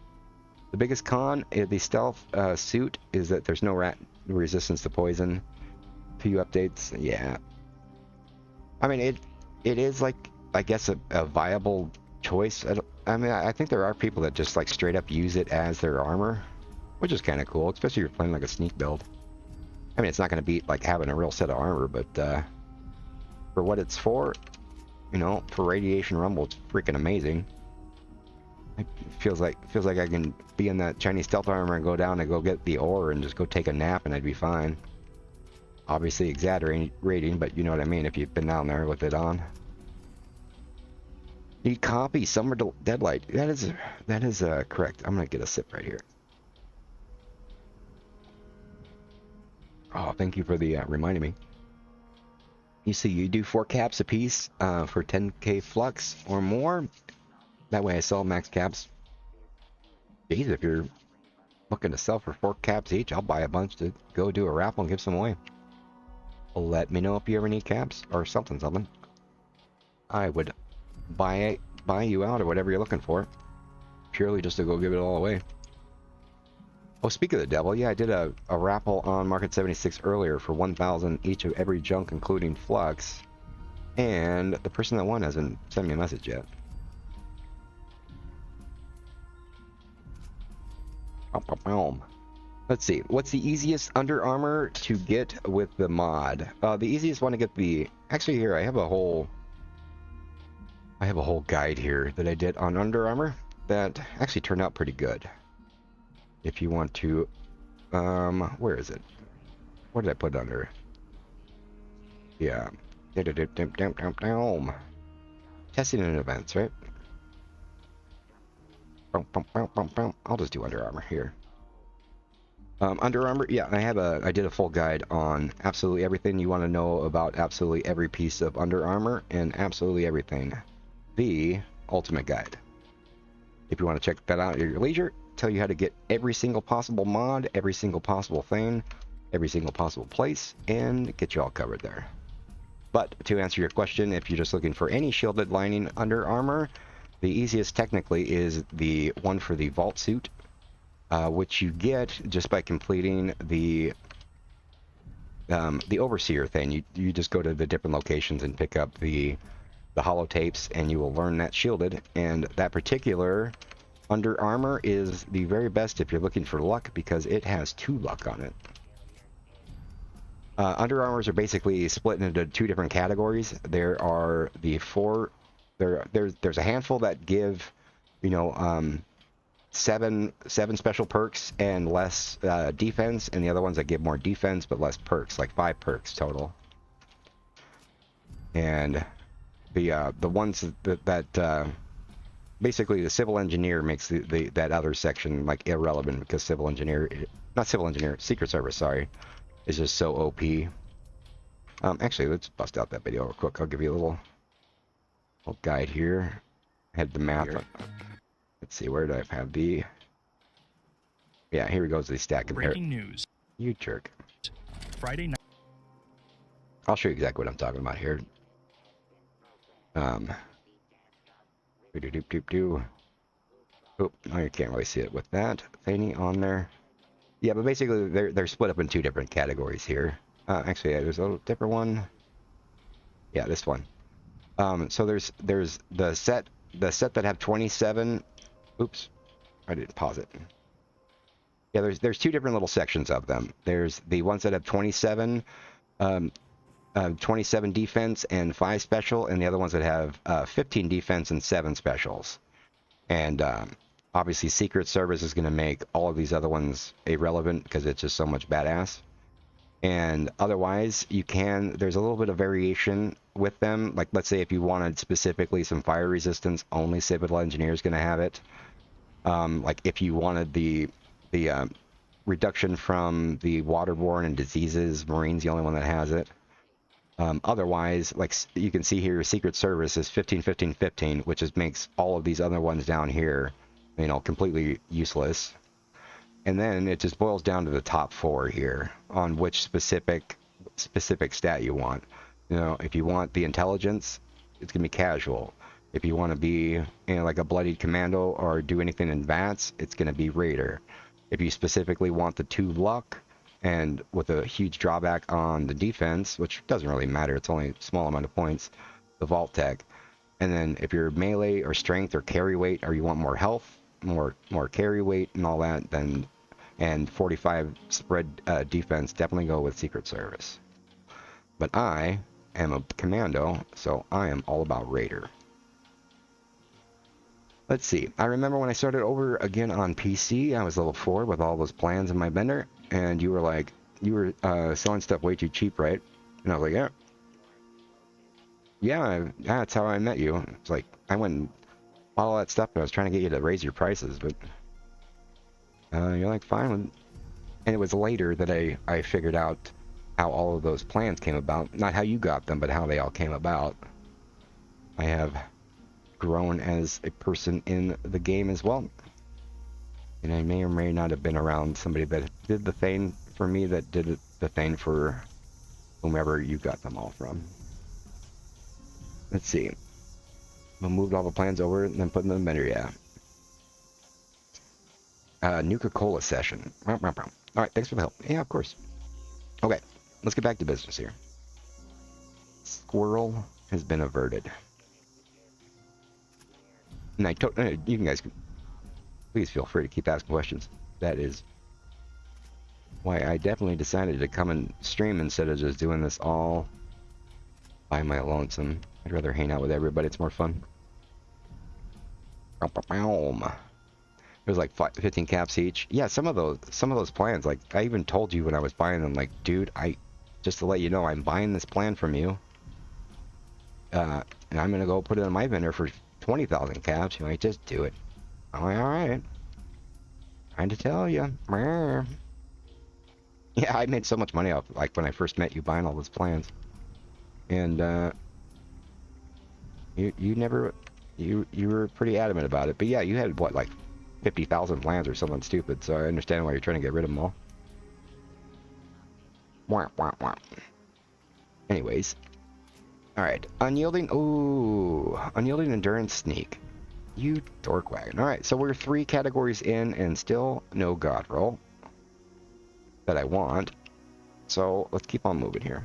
The biggest con of the stealth suit is that there's no resistance to poison. Few updates, yeah. I mean, it is like, I guess, a viable choice. I mean, I think there are people that just like straight up use it as their armor, which is kind of cool, especially if you're playing like a sneak build. I mean, it's not going to beat like having a real set of armor, but for what it's for, you know, for radiation rumble, it's freaking amazing. It feels like I can be in that Chinese stealth armor and go down and go get the ore and just go take a nap and I'd be fine. Obviously exaggerating, but you know what I mean if you've been down there with it on. Need copy Summer Deadlight. That is correct. I'm gonna get a sip right here. Oh, thank you for the reminding me. You see, you do 4 caps a piece for 10k flux or more. That way I sell max caps. Geez, if you're looking to sell for 4 caps each, I'll buy a bunch to go do a raffle and give some away. Let me know if you ever need caps or something. I would buy you out or whatever you're looking for, purely just to go give it all away. Oh, speak of the devil, yeah, I did a raffle on Market 76 earlier for 1,000 each of every junk, including flux, and the person that won hasn't sent me a message yet. Let's see, what's the easiest Under Armour to get with the mod? The easiest one to get actually here I have a whole guide here that I did on Under Armour that actually turned out pretty good. If you want to, where is it? What did I put under? Yeah. Testing and events, right? I'll just do Under Armour here. Under Armour, yeah, I did a full guide on absolutely everything you want to know about absolutely every piece of Under Armour and absolutely everything. The Ultimate Guide. If you want to check that out at your leisure, tell you how to get every single possible mod, every single possible thing, every single possible place, and get you all covered there. But to answer your question, if you're just looking for any shielded lining Under Armour, the easiest technically is the one for the Vault Suit, which you get just by completing the Overseer thing. You just go to the different locations and pick up the holotapes, and you will learn that shielded. And that particular Under Armour is the very best if you're looking for luck, because it has 2 luck on it. Under Armours are basically split into 2 different categories. There are the 4. There's a handful that give, you know, 7 special perks and less defense, and the other ones that give more defense but less perks, like 5 perks total. And the ones that basically the civil engineer makes that other section like irrelevant, because Secret Service, sorry, is just so OP. Actually, let's bust out that video real quick. I'll give you a little guide here. I had the map. Let's see, where do I have the... Yeah, here we go. The stack compare. Breaking news. You jerk. Friday night. I'll show you exactly what I'm talking about here. Oh, now you can't really see it with that thingy on there. Yeah, but basically they're split up in 2 different categories here. Actually, yeah, there's a little different one. Yeah, this one. So there's the set that have 27. Oops, I didn't pause it. Yeah, there's 2 different little sections of them. There's the ones that have 27 defense and 5 special, and the other ones that have 15 defense and 7 specials. And obviously Secret Service is going to make all of these other ones irrelevant because it's just so much badass. And otherwise, there's a little bit of variation with them. Like, let's say if you wanted specifically some fire resistance, only Civil Engineer is going to have it. Like if you wanted the reduction from the waterborne and diseases, Marine's the only one that has it. Otherwise, like you can see here, Secret Service is 15, 15, 15, which just makes all of these other ones down here, you know, completely useless. And then it just boils down to the top 4 here on which specific stat you want. You know, if you want the intelligence, it's gonna be casual. If you want to be, you know, like a bloodied commando or do anything in VATS, it's gonna be raider. If you specifically want the 2 luck and with a huge drawback on the defense, which doesn't really matter, it's only a small amount of points, the vault tech. And then if you're melee or strength or carry weight, or you want more health, more carry weight and all that, then and 45 spread defense, definitely go with Secret Service. But I am a commando, so I am all about raider. Let's see. I remember when I started over again on PC, I was level 4 with all those plans in my vendor, and you were like, you were selling stuff way too cheap, right? And I was like, yeah. Yeah, that's how I met you. It's like, I went and bought all that stuff, and I was trying to get you to raise your prices, but you're like, fine. And it was later that I figured out how all of those plans came about. Not how you got them, but how they all came about. I have grown as a person in the game as well. And I may or may not have been around somebody that did the thing for me that did the thing for whomever you got them all from. Let's see. I moved all the plans over and then put them in the vendor, yeah. Nuka-Cola session. Alright, thanks for the help. Yeah, of course. Okay, let's get back to business here. Squirrel has been averted. And you guys can please feel free to keep asking questions. That is why I definitely decided to come and stream instead of just doing this all by my lonesome. I'd rather hang out with everybody. It's more fun. It was like 15 caps each. Yeah, some of those plans, like I even told you when I was buying them, like, dude, just to let you know, I'm buying this plan from you, and I'm gonna go put it in my vendor for 20,000 caps. You might just do it. I'm like, all right. Trying to tell you. Yeah, I made so much money off, like when I first met you, buying all those plans, and you were pretty adamant about it. But yeah, you had what, like 50,000 plans or something stupid, so I understand why you're trying to get rid of them all. Wah, wah, wah. Anyways. Alright, unyielding, ooh, unyielding endurance sneak. You dork wagon. Alright, so we're 3 categories in and still no god roll that I want. So let's keep on moving here.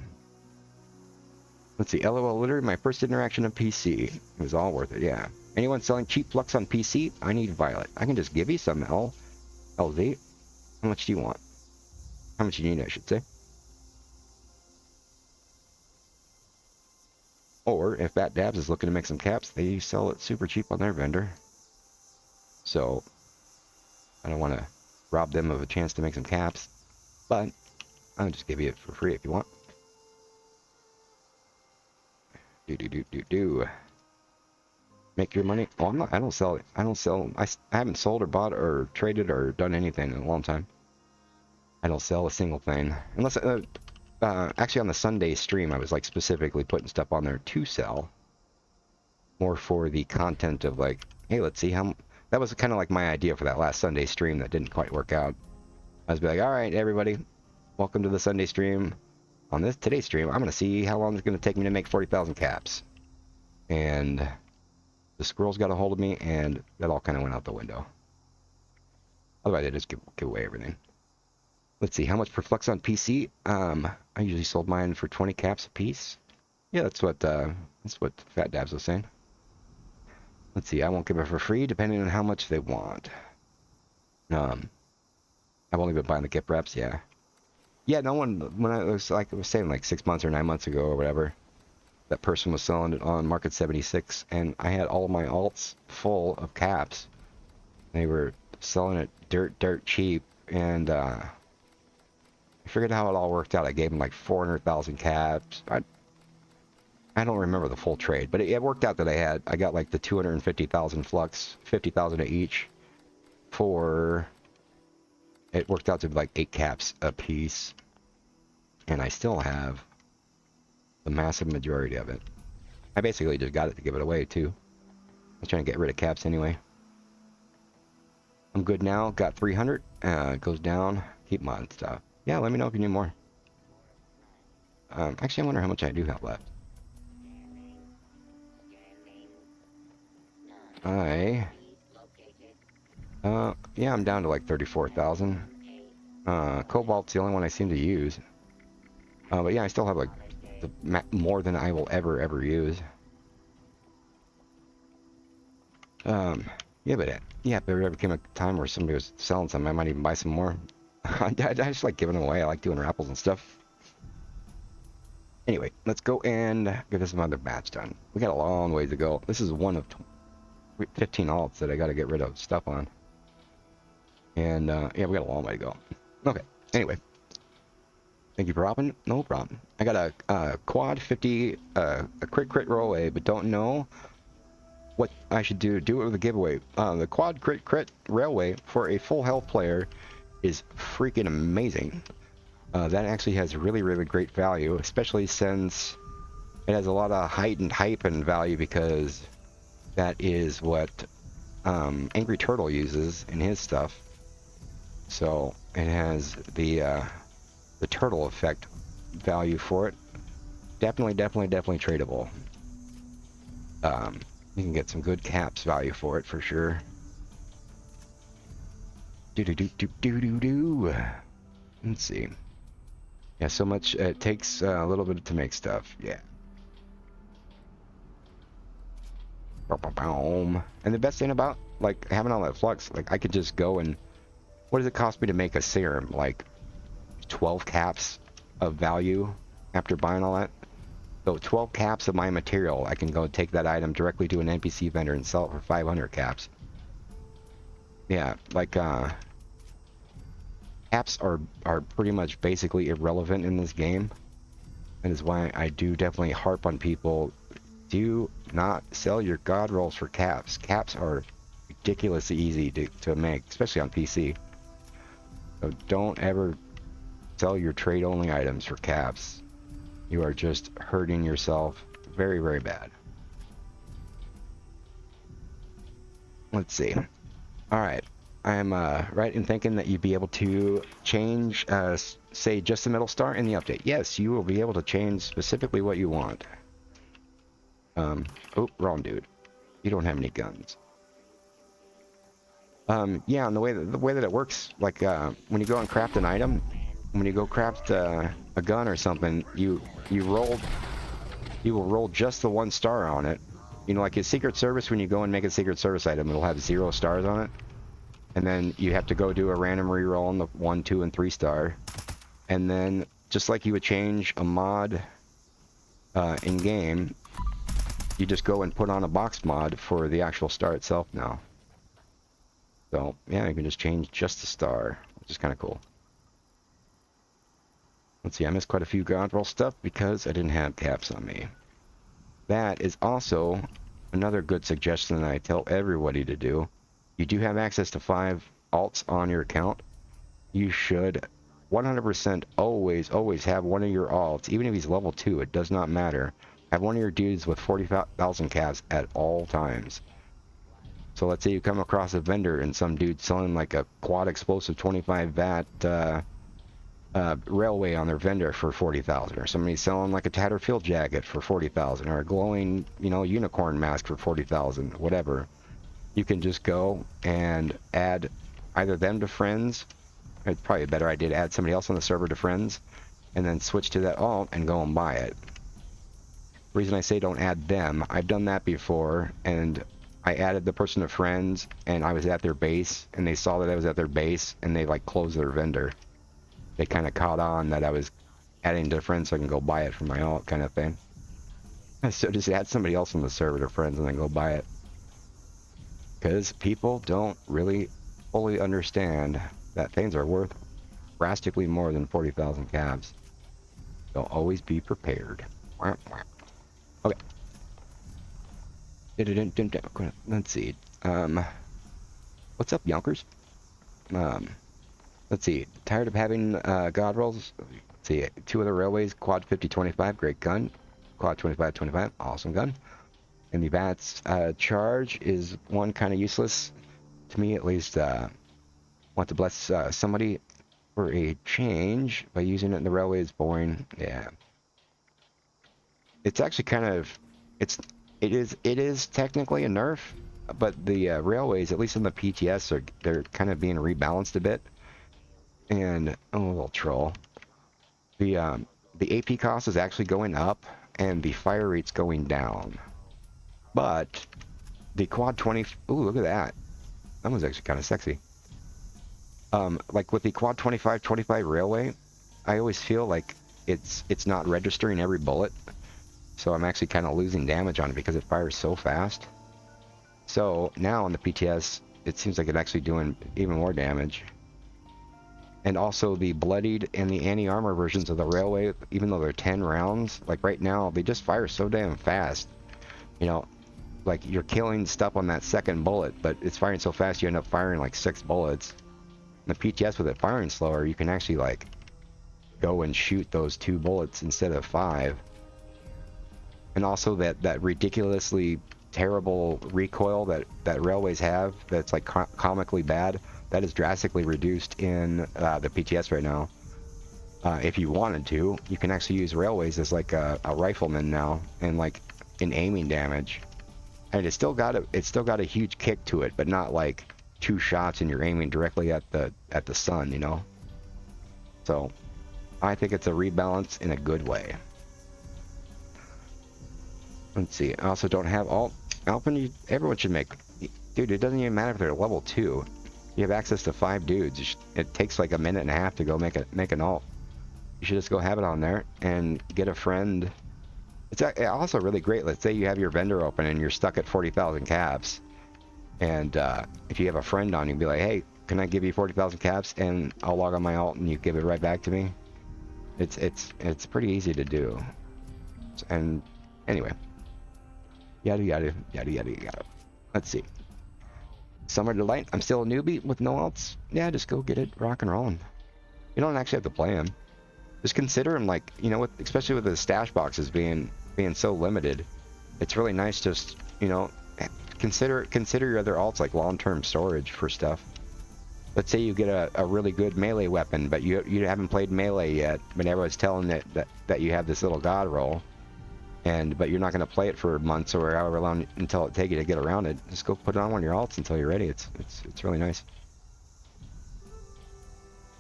Let's see, LOL, literally my first interaction on PC. It was all worth it, yeah. Anyone selling cheap flux on PC? I need Violet. I can just give you some LZ. How much do you want? How much do you need, I should say. Or, if Bat Dabs is looking to make some caps, they sell it super cheap on their vendor. So, I don't want to rob them of a chance to make some caps. But, I'll just give you it for free if you want. Make your money. Oh, I don't sell. I haven't sold or bought or traded or done anything in a long time. I don't sell a single thing. Unless, actually on the Sunday stream, I was like specifically putting stuff on there to sell. More for the content of like, hey, let's see how, that was kind of like my idea for that last Sunday stream that didn't quite work out. I was like, all right, everybody, welcome to the Sunday stream. On today's stream, I'm going to see how long it's going to take me to make 40,000 caps. And the squirrels got a hold of me, and that all kind of went out the window. Otherwise, I just give away everything. Let's see, how much per flux on PC? I usually sold mine for 20 caps a piece. Yeah, that's what Fat Dabs was saying. Let's see, I won't give it for free, depending on how much they want. I've only been buying the gift wraps, yeah. Yeah, no one, when I was saying like 6 months or 9 months ago or whatever, that person was selling it on Market 76, and I had all of my alts full of caps. They were selling it dirt cheap, and I figured how it all worked out. I gave them like 400,000 caps. I don't remember the full trade, but it worked out that I got like the 250,000 flux, 50,000 of each, for, it worked out to like 8 caps a piece, and I still have the massive majority of it. I basically just got it to give it away too. I was trying to get rid of caps anyway. I'm good now, got 300, it goes down, keep mod stuff. Yeah, let me know if you need more. Actually, I wonder how much I do have left. Yeah, I'm down to like 34,000. Cobalt's the only one I seem to use. But yeah, I still have like more than I will ever use. Yeah, but if there ever came a time where somebody was selling some, I might even buy some more. I just like giving them away. I like doing raffles and stuff. Anyway, let's go and get this other batch done. We got a long way to go. This is one of 15 alts that I got to get rid of stuff on. And yeah, we got a long way to go. Okay, anyway. Thank you for hopping. No problem. I got a quad 50, a crit rollaway, but don't know what I should do. Do it with a giveaway. The quad crit railway for a full health player is freaking amazing. That actually has really great value, especially since it has a lot of heightened hype and value, because that is what Angry Turtle uses in his stuff. So it has the turtle effect value for it. Definitely tradable. You can get some good caps value for it for sure. Let's see. Yeah, so much it takes a little bit to make stuff. Yeah. And the best thing about like having all that flux, like I could just go and, what does it cost me to make a serum? Like 12 caps of value after buying all that. So 12 caps of my material, I can go take that item directly to an NPC vendor and sell it for 500 caps. Yeah, like caps are pretty much basically irrelevant in this game. That is why I do definitely harp on people, do not sell your god rolls for caps. Caps are ridiculously easy to make, especially on PC. So don't ever sell your trade only items for caps. You are just hurting yourself very bad. Let's see. Alright, I'm right in thinking that you'd be able to change, say, just the middle star in the update. Yes, you will be able to change specifically what you want. Oh, wrong dude. You don't have any guns. Yeah, and the way that it works, like when you go and craft an item, when you go craft a gun or something, you will roll just the 1 star on it. You know, like a Secret Service, when you go and make a Secret Service item, it'll have 0 stars on it. And then you have to go do a random reroll on the 1, 2, and 3 star. And then, just like you would change a mod in game, you just go and put on a box mod for the actual star itself now. So yeah, you can just change just the star, which is kind of cool. Let's see, I missed quite a few god roll stuff because I didn't have caps on me. That is also another good suggestion that I tell everybody to do. You do have access to 5 alts on your account. You should 100% always have one of your alts, even if he's level 2, it does not matter. Have one of your dudes with 40,000 caps at all times. So let's say you come across a vendor and some dude selling like a quad explosive 25 vat railway on their vendor for 40,000, or somebody selling like a tattered field jacket for 40,000, or a glowing, you know, unicorn mask for 40,000, whatever. You can just go and add either them to friends. It's probably a better idea to add somebody else on the server to friends, and then switch to that alt and go and buy it. The reason I say don't add them, I've done that before, and I added the person to friends, and I was at their base, and they saw that I was at their base, and they like closed their vendor. They kind of caught on that I was adding to friends so I can go buy it from my alt kind of thing. So just add somebody else on the server to friends and then go buy it. Because people don't really fully understand that things are worth drastically more than 40,000 caps. So always be prepared. Okay. Let's see. What's up, Yonkers? Let's see. Tired of having god rolls? Let's see. 2 other railways. Quad 50-25. Great gun. Quad 25-25. Awesome gun. And the VATS charge is one kind of useless. To me, at least. Want to bless somebody for a change by using it in the railway is boring. Yeah. It's actually kind of... It is technically a nerf, but the railways, at least in the PTS, they're kind of being rebalanced a bit. And oh, a little troll. The AP cost is actually going up, and the fire rate's going down. But the quad 20. Ooh, look at that. That was actually kind of sexy. Like with the quad 25-25 railway, I always feel like it's not registering every bullet. So I'm actually kind of losing damage on it because it fires so fast. So now on the PTS, it seems like it's actually doing even more damage. And also the bloodied and the anti-armor versions of the railway, even though they're 10 rounds, like right now, they just fire so damn fast. You know, like you're killing stuff on that second bullet, but it's firing so fast you end up firing like 6 bullets. In the PTS with it firing slower, you can actually like go and shoot those 2 bullets instead of 5. And also that ridiculously terrible recoil that railways have, that's like comically bad, that is drastically reduced in the PTS right now. If you wanted to, you can actually use railways as like a rifleman now, and like in aiming damage. And it's still got a huge kick to it, but not like 2 shots and you're aiming directly at the sun, you know. So I think it's a rebalance in a good way. Let's see. I also don't have alt. Alpin, everyone should make. Dude, it doesn't even matter if they're level 2. You have access to 5 dudes. It takes like a minute and a half to go make an alt. You should just go have it on there and get a friend. It's also really great. Let's say you have your vendor open and you're stuck at 40,000 caps. And if you have a friend on, you can be like, hey, can I give you 40,000 caps and I'll log on my alt and you give it right back to me. It's pretty easy to do. And anyway. Yada yada yada yada yada. Let's see. Summer Delight. I'm still a newbie with no alts. Yeah, just go get it, rock and rolling. You don't actually have to play them. Just consider them like, you know, especially with the stash boxes being so limited. It's really nice just, you know, consider your other alts like long-term storage for stuff. Let's say you get a really good melee weapon, but you haven't played melee yet, but everyone's telling that you have this little god roll. But you're not going to play it for months or however long until it takes you to get around it. Just go put it on one of your alts until you're ready. It's really nice.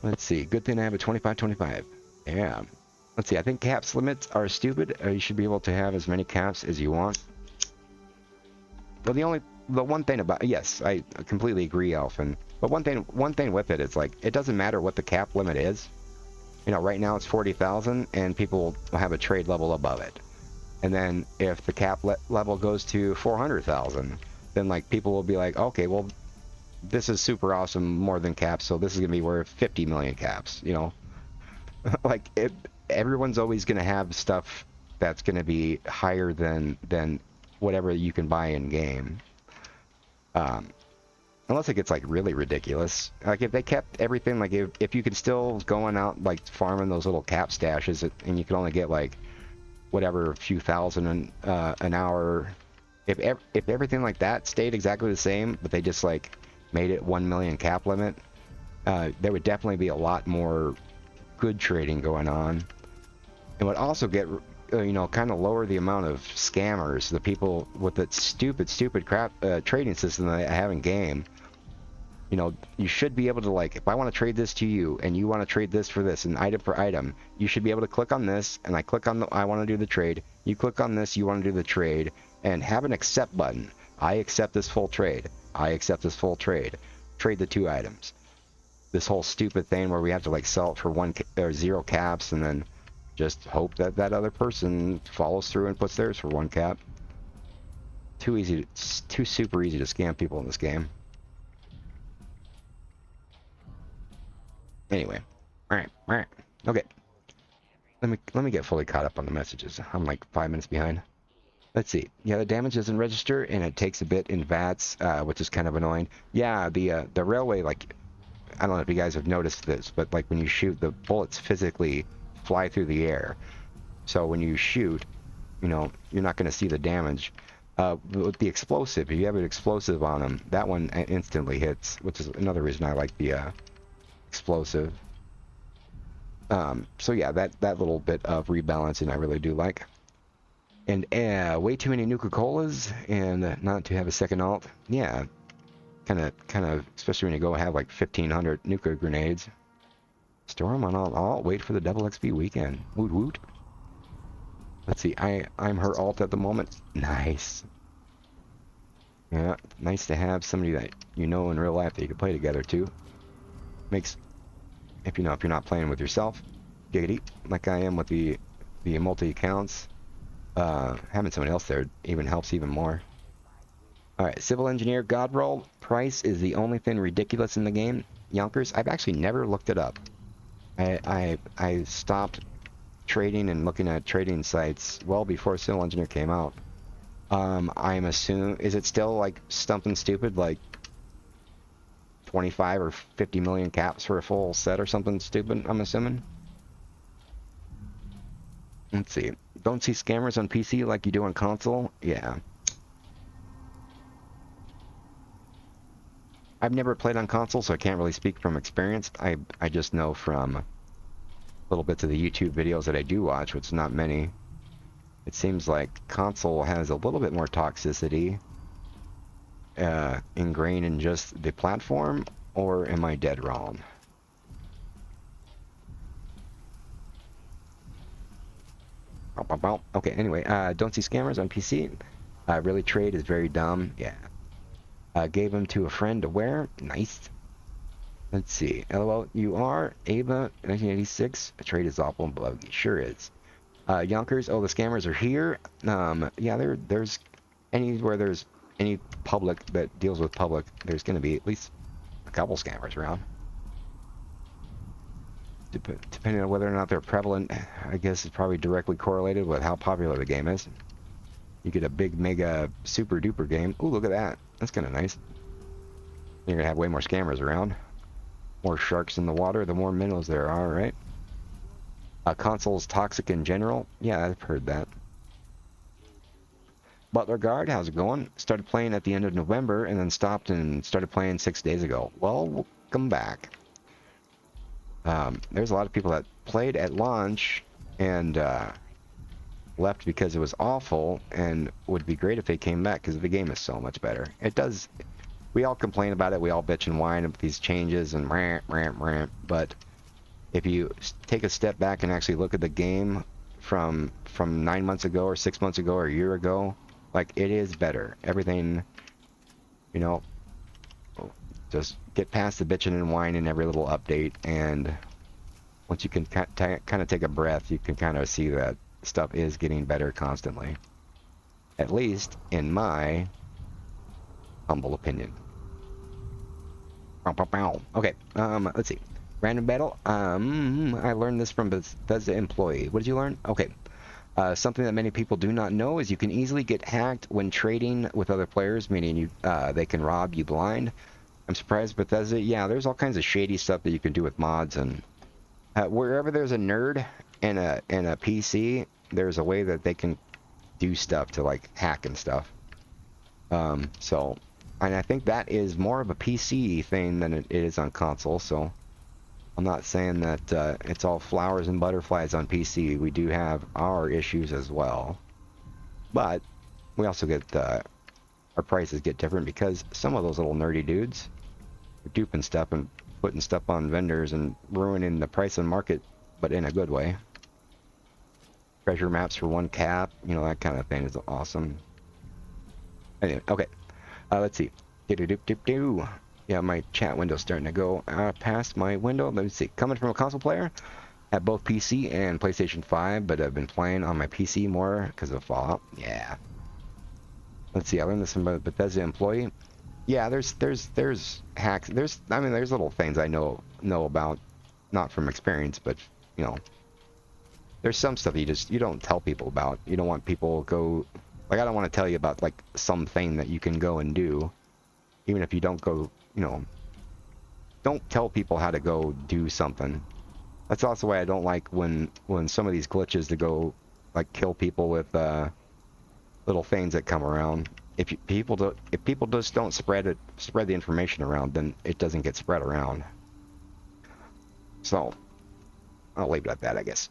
Let's see. Good thing I have a 25-25. Yeah. Let's see. I think caps limits are stupid. You should be able to have as many caps as you want. Well, the one thing about, yes, I completely agree, Alphin. But one thing with it is like it doesn't matter what the cap limit is. You know, right now it's 40,000, and people will have a trade level above it. And then if the cap level goes to 400,000, then like people will be like, okay, well, this is super awesome, more than caps, so this is gonna be worth 50 million caps, you know. Like everyone's always gonna have stuff that's gonna be higher than whatever you can buy in game. Unless it gets like really ridiculous. Like if they kept everything, like if you could still going out like farming those little cap stashes and you could only get like whatever, a few thousand an hour. If everything like that stayed exactly the same, but they just like made it 1 million cap limit, there would definitely be a lot more good trading going on. It would also get, you know, kind of lower the amount of scammers, the people with that stupid crap trading system that I have in game. You know, you should be able to, like, if I want to trade this to you and you want to trade this for this, and item for item, you should be able to click on this, and I click on I want to do the trade. You click on this, you want to do the trade, and have an accept button. I accept this full trade. I accept this full trade. Trade the 2 items. This whole stupid thing where we have to like sell it for 1 or 0 caps, and then just hope that that other person follows through and puts theirs for 1 cap. Too super easy to scam people in this game. Anyway, all right, okay. Let me get fully caught up on the messages. I'm like 5 minutes behind. Let's see. Yeah, the damage doesn't register, and it takes a bit in VATS, which is kind of annoying. Yeah, the railway, like I don't know if you guys have noticed this, but like when you shoot, the bullets physically fly through the air. So when you shoot, you know, you're not going to see the damage. With the explosive, if you have an explosive on them, that one instantly hits, which is another reason I like the explosive. So yeah, that little bit of rebalancing I really do like. And way too many Nuka-Colas and not to have a second alt. Yeah, kind of, especially when you go have like 1,500 Nuka grenades. Store them on alt. Wait for the double XP weekend. Woot woot. Let's see. I'm her alt at the moment. Nice. Yeah, nice to have somebody that you know in real life that you can play together too. Makes, if you're not playing with yourself, giggity, like I am with the multi accounts. Having someone else there even helps even more. Alright, Civil Engineer God Roll. Price is the only thing ridiculous in the game. Yonkers, I've actually never looked it up. I stopped trading and looking at trading sites well before Civil Engineer came out. I'm assuming, is it still like something stupid like 25 or 50 million caps for a full set or something stupid, I'm assuming? Let's see. Don't see scammers on PC like you do on console? Yeah. I've never played on console, so I can't really speak from experience. I just know from little bits of the YouTube videos that I do watch, which is not many. It seems like console has a little bit more toxicity ingrained in just the platform, or am I dead wrong? Okay, anyway, don't see scammers on PC. Really trade is very dumb. Yeah. Gave them to a friend to wear. Nice. Let's see. LOL, you are Ava 1986. A trade is awful and buggy. Sure is. Yonkers, oh, the scammers are here. Yeah, there's anywhere there's any public that deals with public, there's going to be at least a couple scammers around. Depending on whether or not they're prevalent, I guess it's probably directly correlated with how popular the game is. You get a big, mega, super duper game. Ooh, look at that. That's kind of nice. You're going to have way more scammers around. More sharks in the water, the more minnows there are, right? Console's toxic in general. Yeah, I've heard that. Butler Guard, how's it going? Started playing at the end of November and then stopped and started playing 6 days ago. Well, welcome back. There's a lot of people that played at launch and left because it was awful, and would be great if they came back because the game is so much better. It does. We all complain about it. We all bitch and whine about these changes and rant. But if you take a step back and actually look at the game from 9 months ago or 6 months ago or a year ago, like, it is better. Everything, you know, just get past the bitching and whining every little update, and once you can kind of take a breath, you can kind of see that stuff is getting better constantly. At least in my humble opinion. Okay, let's see. Random battle. I learned this from Bethesda employee. What did you learn? Okay. Something that many people do not know is you can easily get hacked when trading with other players, meaning they can rob you blind. I'm surprised Bethesda. Yeah, there's all kinds of shady stuff that you can do with mods, and wherever there's a nerd and a PC, there's a way that they can do stuff to like hack and stuff. So, and I think that is more of a PC thing than it is on console. So, I'm not saying that it's all flowers and butterflies on PC. We do have our issues as well, but we also get our prices get different because some of those little nerdy dudes are duping stuff and putting stuff on vendors and ruining the price and market, but in a good way. Treasure maps for 1 cap, you know, that kind of thing is awesome. Anyway, okay, let's see. Yeah, my chat window's starting to go past my window. Let me see. Coming from a console player at both PC and PlayStation 5, but I've been playing on my PC more because of Fallout. Yeah. Let's see. I learned this from a Bethesda employee. Yeah, there's hacks. There's little things I know about, not from experience, but you know, there's some stuff you don't tell people about. You don't want people go, like, I don't want to tell you about like something that you can go and do, even if you don't go, you know, don't tell people how to go do something. That's also why I don't like when some of these glitches to go like kill people with little things that come around. If people just don't spread the information around, then it doesn't get spread around. So I'll leave it at that, I guess.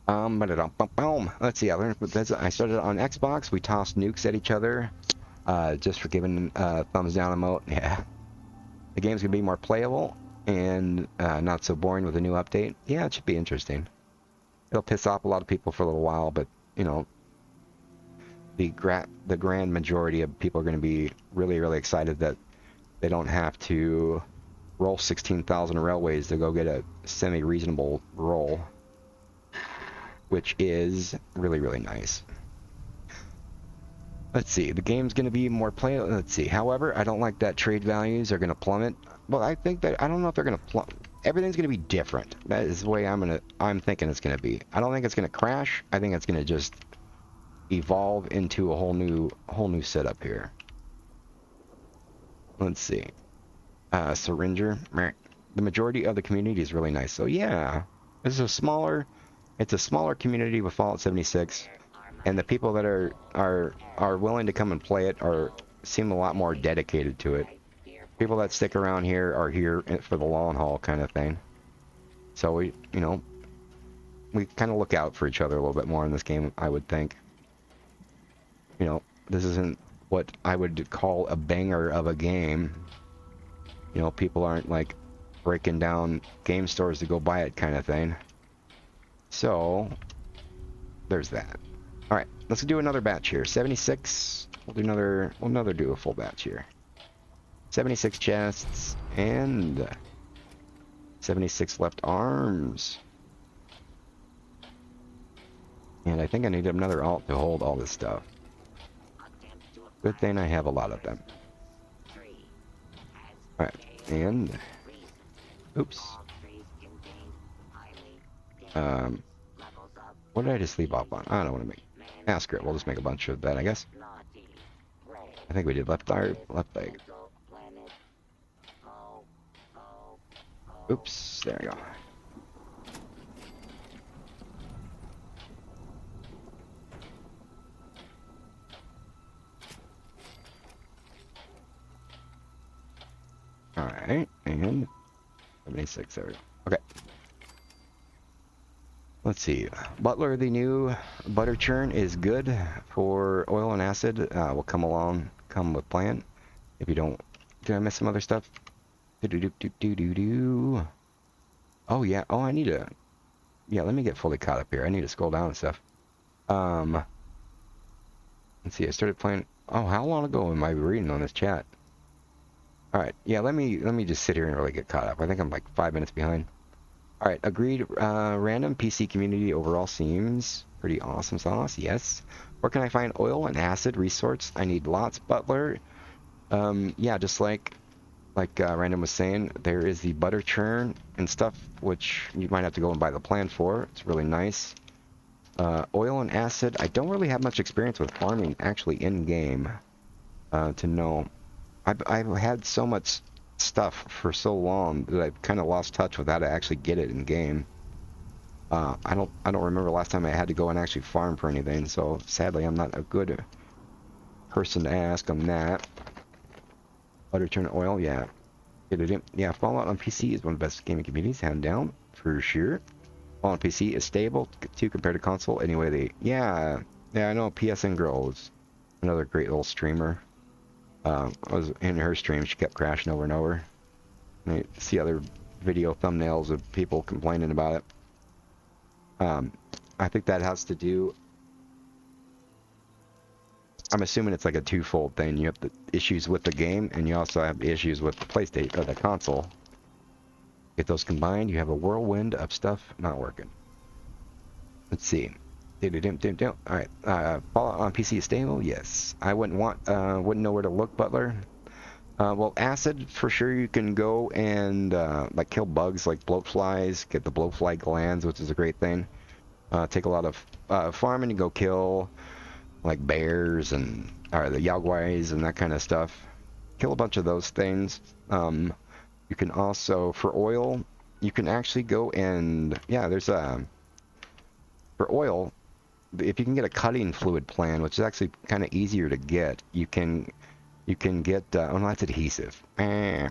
Let's see. I started on Xbox. We tossed nukes at each other, just for giving thumbs down emote. Yeah, the game's gonna be more playable and not so boring with a new update. Yeah, it should be interesting. It'll piss off a lot of people for a little while, but you know, the grand majority of people are going to be really, really excited that they don't have to roll 16,000 railways to go get a semi-reasonable roll, which is really, really nice. Let's see, the game's going to be more playable. Let's see, however, I don't like that trade values are going to plummet. Well, I think that, I don't know if they're going to plummet. Everything's going to be different. That is the way I'm thinking it's going to be. I don't think it's going to crash. I think it's going to just evolve into a whole new setup here. Let's see. Syringer. The majority of the community is really nice. So yeah, it's a smaller community with Fallout 76, and the people that are willing to come and play it seem a lot more dedicated to it. People that stick around here are here for the long haul kind of thing. So we kind of look out for each other a little bit more in this game, I would think. You know, this isn't what I would call a banger of a game. You know, people aren't like breaking down game stores to go buy it kind of thing. So there's that. All right, let's do another batch here. 76. We'll do a full batch here. 76 chests and 76 left arms. And I think I need another alt to hold all this stuff. Good thing I have a lot of them. Alright, and... Oops. What did I just leave off on? I don't want to make... Ask it. We'll just make a bunch of that, I guess. I think we did left leg. Oops, there we go. Alright, and 76, there we go. Okay. Let's see. Butler, the new butter churn, is good for oil and acid. Will come with plan. If you don't... Did I miss some other stuff? Oh, yeah. Oh, I need to... Yeah, let me get fully caught up here. I need to scroll down and stuff. Let's see. I started playing... Oh, how long ago am I reading on this chat? Alright, yeah, let me just sit here and really get caught up. I think I'm like 5 minutes behind. Alright, agreed. Random PC community overall seems pretty awesome sauce. Yes. Where can I find oil and acid resource? I need lots. Butler. Yeah, just like Random was saying, there is the butter churn and stuff, which you might have to go and buy the plan for. It's really nice. Oil and acid. I don't really have much experience with farming actually in game to know. I've had so much stuff for so long that I've kind of lost touch with how to actually get it in game. I don't remember last time I had to go and actually farm for anything, so sadly I'm not a good person to ask on that. Butter churn oil, yeah. Yeah, Fallout on PC is one of the best gaming communities, hand down, for sure. Fallout on PC is stable, too, compared to console. Anyway, yeah, I know PSN Girl is another great little streamer. I was in her stream, she kept crashing over and over. And I see other video thumbnails of people complaining about it. I think that has to do... I'm assuming it's like a twofold thing. You have the issues with the game, and you also have issues with the PlayStation, or the console. Get those combined, you have a whirlwind of stuff not working. Let's see. Alright, Fallout on PC is stable? Yes. I wouldn't know where to look, Butler. Well, acid, for sure you can go and, like, kill bugs like bloatflies, get the bloatfly glands, which is a great thing. Take a lot of farming and go kill, like, bears or the yaguais and that kind of stuff. Kill a bunch of those things. You can also, for oil, you can actually go and, yeah, there's a, for oil, if you can get a cutting fluid plan, which is actually kind of easier to get, you can get, oh no, that's adhesive. Yeah,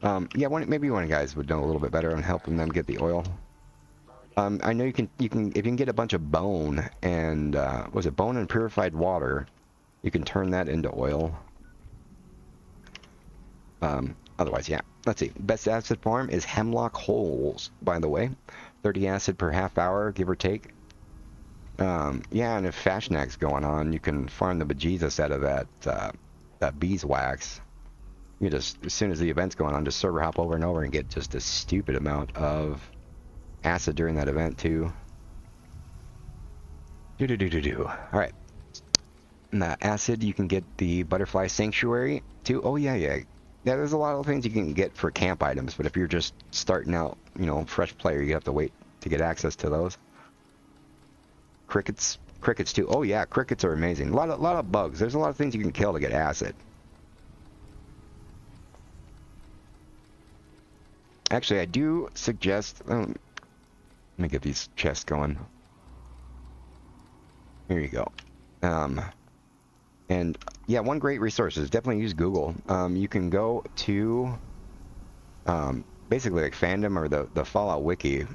maybe one of you guys would know a little bit better on helping them get the oil. I know if you can get a bunch of bone and, was it bone and purified water, you can turn that into oil. Otherwise, yeah. Let's see. Best acid farm is Hemlock Holes, by the way. 30 acid per half hour, give or take. Yeah, and if Fashnac's going on, you can farm the bejesus out of that beeswax. You just, as soon as the event's going on, just server hop over and over and get just a stupid amount of acid during that event, too. Alright. And that acid, you can get the Butterfly Sanctuary, too. Oh, yeah. Yeah, there's a lot of things you can get for camp items, but if you're just starting out, you know, fresh player, you have to wait to get access to those. Crickets too. Oh yeah, crickets are amazing. A lot of bugs. There's a lot of things you can kill to get acid. Actually, I do suggest. Let me get these chests going. Here you go. And yeah, one great resource is definitely use Google. You can go to basically like fandom or the Fallout wiki.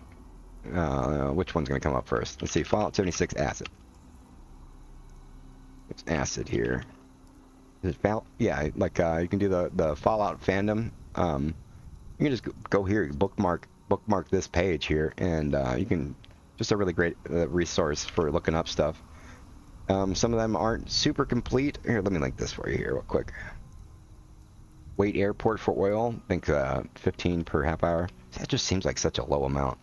Which one's going to come up first? Let's see. Fallout 76 acid. It's acid here. Is it yeah, like you can do the Fallout fandom. You can just go here, bookmark this page here, and you can just a really great resource for looking up stuff. Some of them aren't super complete. Here, let me link this for you here real quick. Wait airport for oil. I think 15 per half hour. That just seems like such a low amount.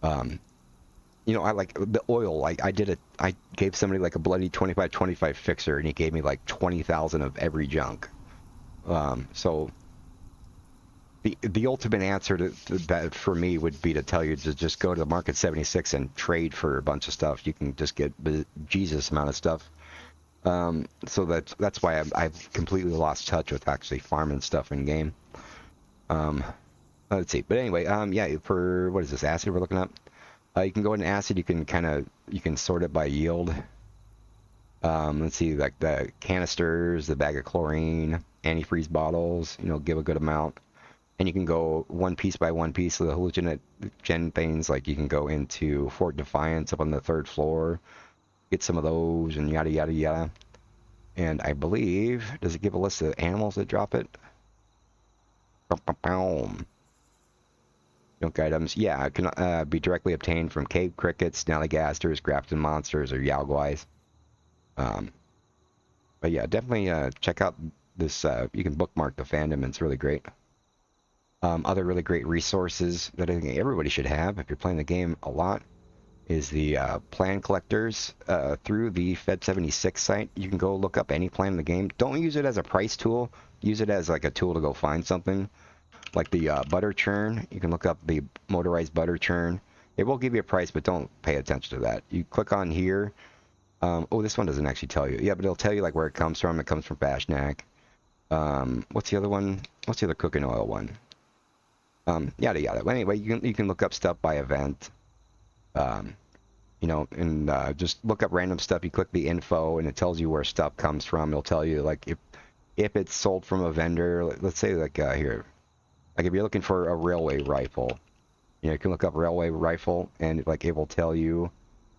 You know, I like the oil. I did it. I gave somebody like a bloody 25/25 fixer, and he gave me like 20,000 of every junk. So the ultimate answer to that for me would be to tell you to just go to the Market 76 and trade for a bunch of stuff. You can just get Jesus amount of stuff. So that's why I've completely lost touch with actually farming stuff in game. Let's see. But anyway, yeah, for what is this acid we're looking up? You can go in acid. You can sort it by yield. Let's see, like the canisters, the bag of chlorine, antifreeze bottles. You know, give a good amount, and you can go one piece by one piece. So the hallucinogen things, like you can go into Fort Defiance up on the 3rd floor, get some of those, and yada yada yada. And I believe, does it give a list of animals that drop it? Junk items, yeah, it can be directly obtained from cave crickets, snallygasters, grafton monsters, or yowguais. But yeah, definitely check out this. You can bookmark the fandom, and it's really great. Other really great resources that I think everybody should have if you're playing the game a lot is the plan collectors through the Fed76 site. You can go look up any plan in the game. Don't use it as a price tool. Use it as like a tool to go find something. Like the butter churn, you can look up the motorized butter churn. It will give you a price, but don't pay attention to that. You click on here. Oh, this one doesn't actually tell you. Yeah, but it'll tell you like where it comes from. It comes from Fashnac. What's the other one? What's the other cooking oil one? Yada yada. But anyway, you can look up stuff by event. You know, and just look up random stuff. You click the info, and it tells you where stuff comes from. It'll tell you like if it's sold from a vendor. Let's say like here. Like if you're looking for a railway rifle, you know, you can look up railway rifle, and like it will tell you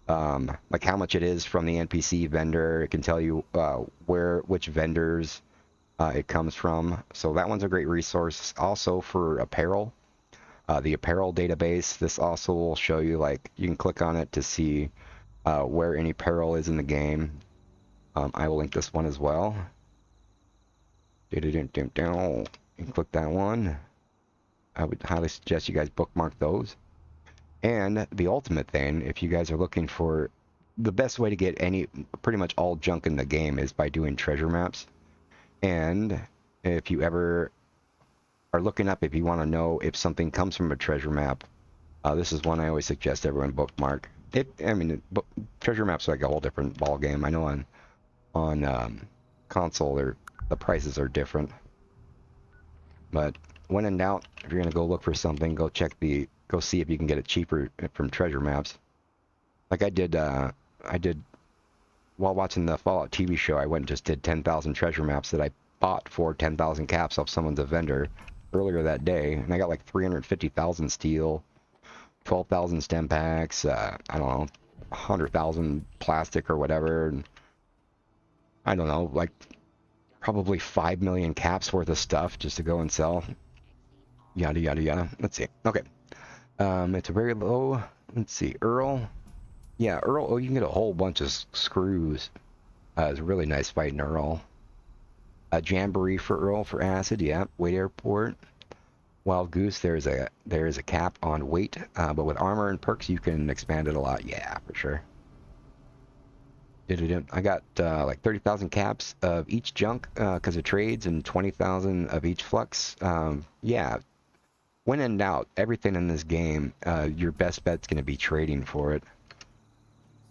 like how much it is from the NPC vendor. It can tell you which vendors it comes from. So that one's a great resource. Also for apparel, the apparel database. This also will show you, like, you can click on it to see where any apparel is in the game. I will link this one as well. You can click that one. I would highly suggest you guys bookmark those. And the ultimate thing, if you guys are looking for the best way to get pretty much all junk in the game, is by doing treasure maps. And if you ever are looking up, if you want to know if something comes from a treasure map, this is one I always suggest everyone bookmark. Treasure maps are like a whole different ball game. I know on console, the prices are different. But when in doubt, if you're gonna go look for something, go see if you can get it cheaper from treasure maps. Like I did while watching the Fallout TV show. I went and just did 10,000 treasure maps that I bought for 10,000 caps off someone's vendor earlier that day, and I got like 350,000 steel, 12,000 stem packs, I don't know, 100,000 plastic or whatever, and I don't know, like probably 5 million caps worth of stuff just to go and sell. Yada yada yada. Let's see. Okay. It's a very low. Let's see. Earl. Yeah, Earl. Oh, you can get a whole bunch of screws. It's a really nice fight in Earl. A jamboree for Earl for acid. Yeah. Weight airport. Wild Goose. There is a cap on weight, but with armor and perks you can expand it a lot. Yeah, for sure. I got like 30,000 caps of each junk because of trades, and 20,000 of each flux. Yeah. When in doubt, everything in this game, your best bet's going to be trading for it.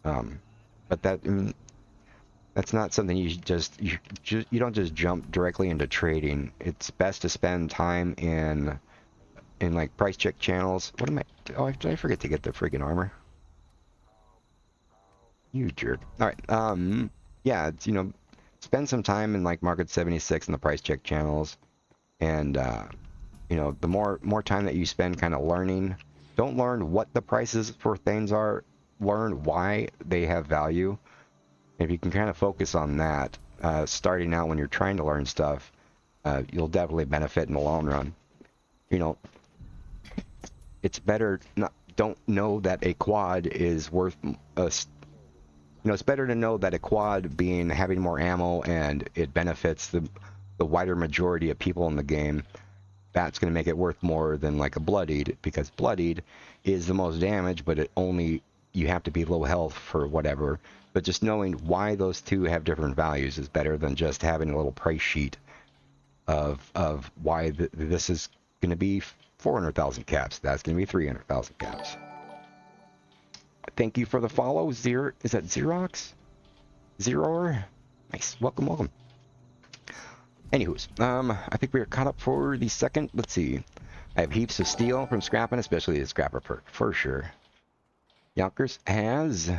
But that's not something you don't just jump directly into trading. It's best to spend time in like price check channels. What am I? Oh, did I forget to get the friggin' armor? You jerk. All right. Yeah. It's, spend some time in like Market 76 in the price check channels, and the more time that you spend kind of learning. Don't learn what the prices for things are. Learn why they have value. If you can kind of focus on that, starting out when you're trying to learn stuff, you'll definitely benefit in the long run. It's better don't know that a quad is worth it's better to know that a quad having more ammo and it benefits the wider majority of people in the game. That's going to make it worth more than like a bloodied, because bloodied is the most damage, but you have to be low health for whatever. But just knowing why those two have different values is better than just having a little price sheet of why this is going to be 400,000 caps. That's going to be 300,000 caps. Thank you for the follow. Is that Xerox? Zeror? Nice. Welcome, welcome. Anywho's, I think we are caught up for the second. Let's see. I have heaps of steel from scrapping, especially the scrapper perk, for sure. Yonkers has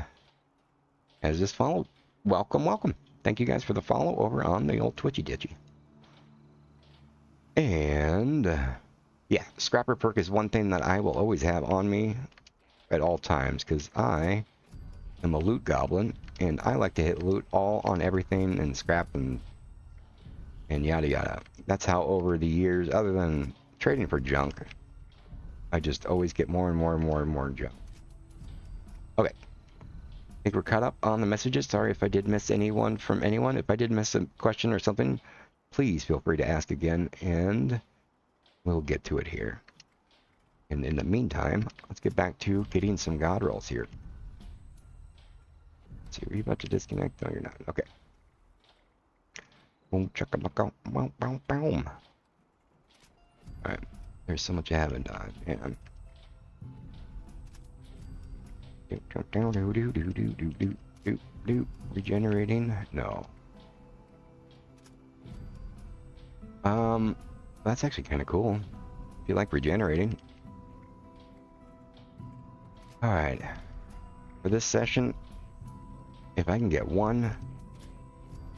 just followed. Welcome, welcome. Thank you guys for the follow over on the old Twitchy Ditchy. And, yeah, scrapper perk is one thing that I will always have on me at all times, because I am a loot goblin, and I like to hit loot all on everything and scrap and yada yada. That's how over the years, other than trading for junk, I just always get more and more and more and more junk. Okay. I think we're caught up on the messages. Sorry if I did miss anyone from anyone. If I did miss a question or something, please feel free to ask again, and we'll get to it here. And in the meantime, let's get back to getting some god rolls here. Let's see, are you about to disconnect? No, you're not. Okay. Boom, chaka-laka, boom, boom, boom. Alright, there's so much I haven't done, man. Regenerating? No. That's actually kind of cool. If you like regenerating. Alright. For this session, if I can get one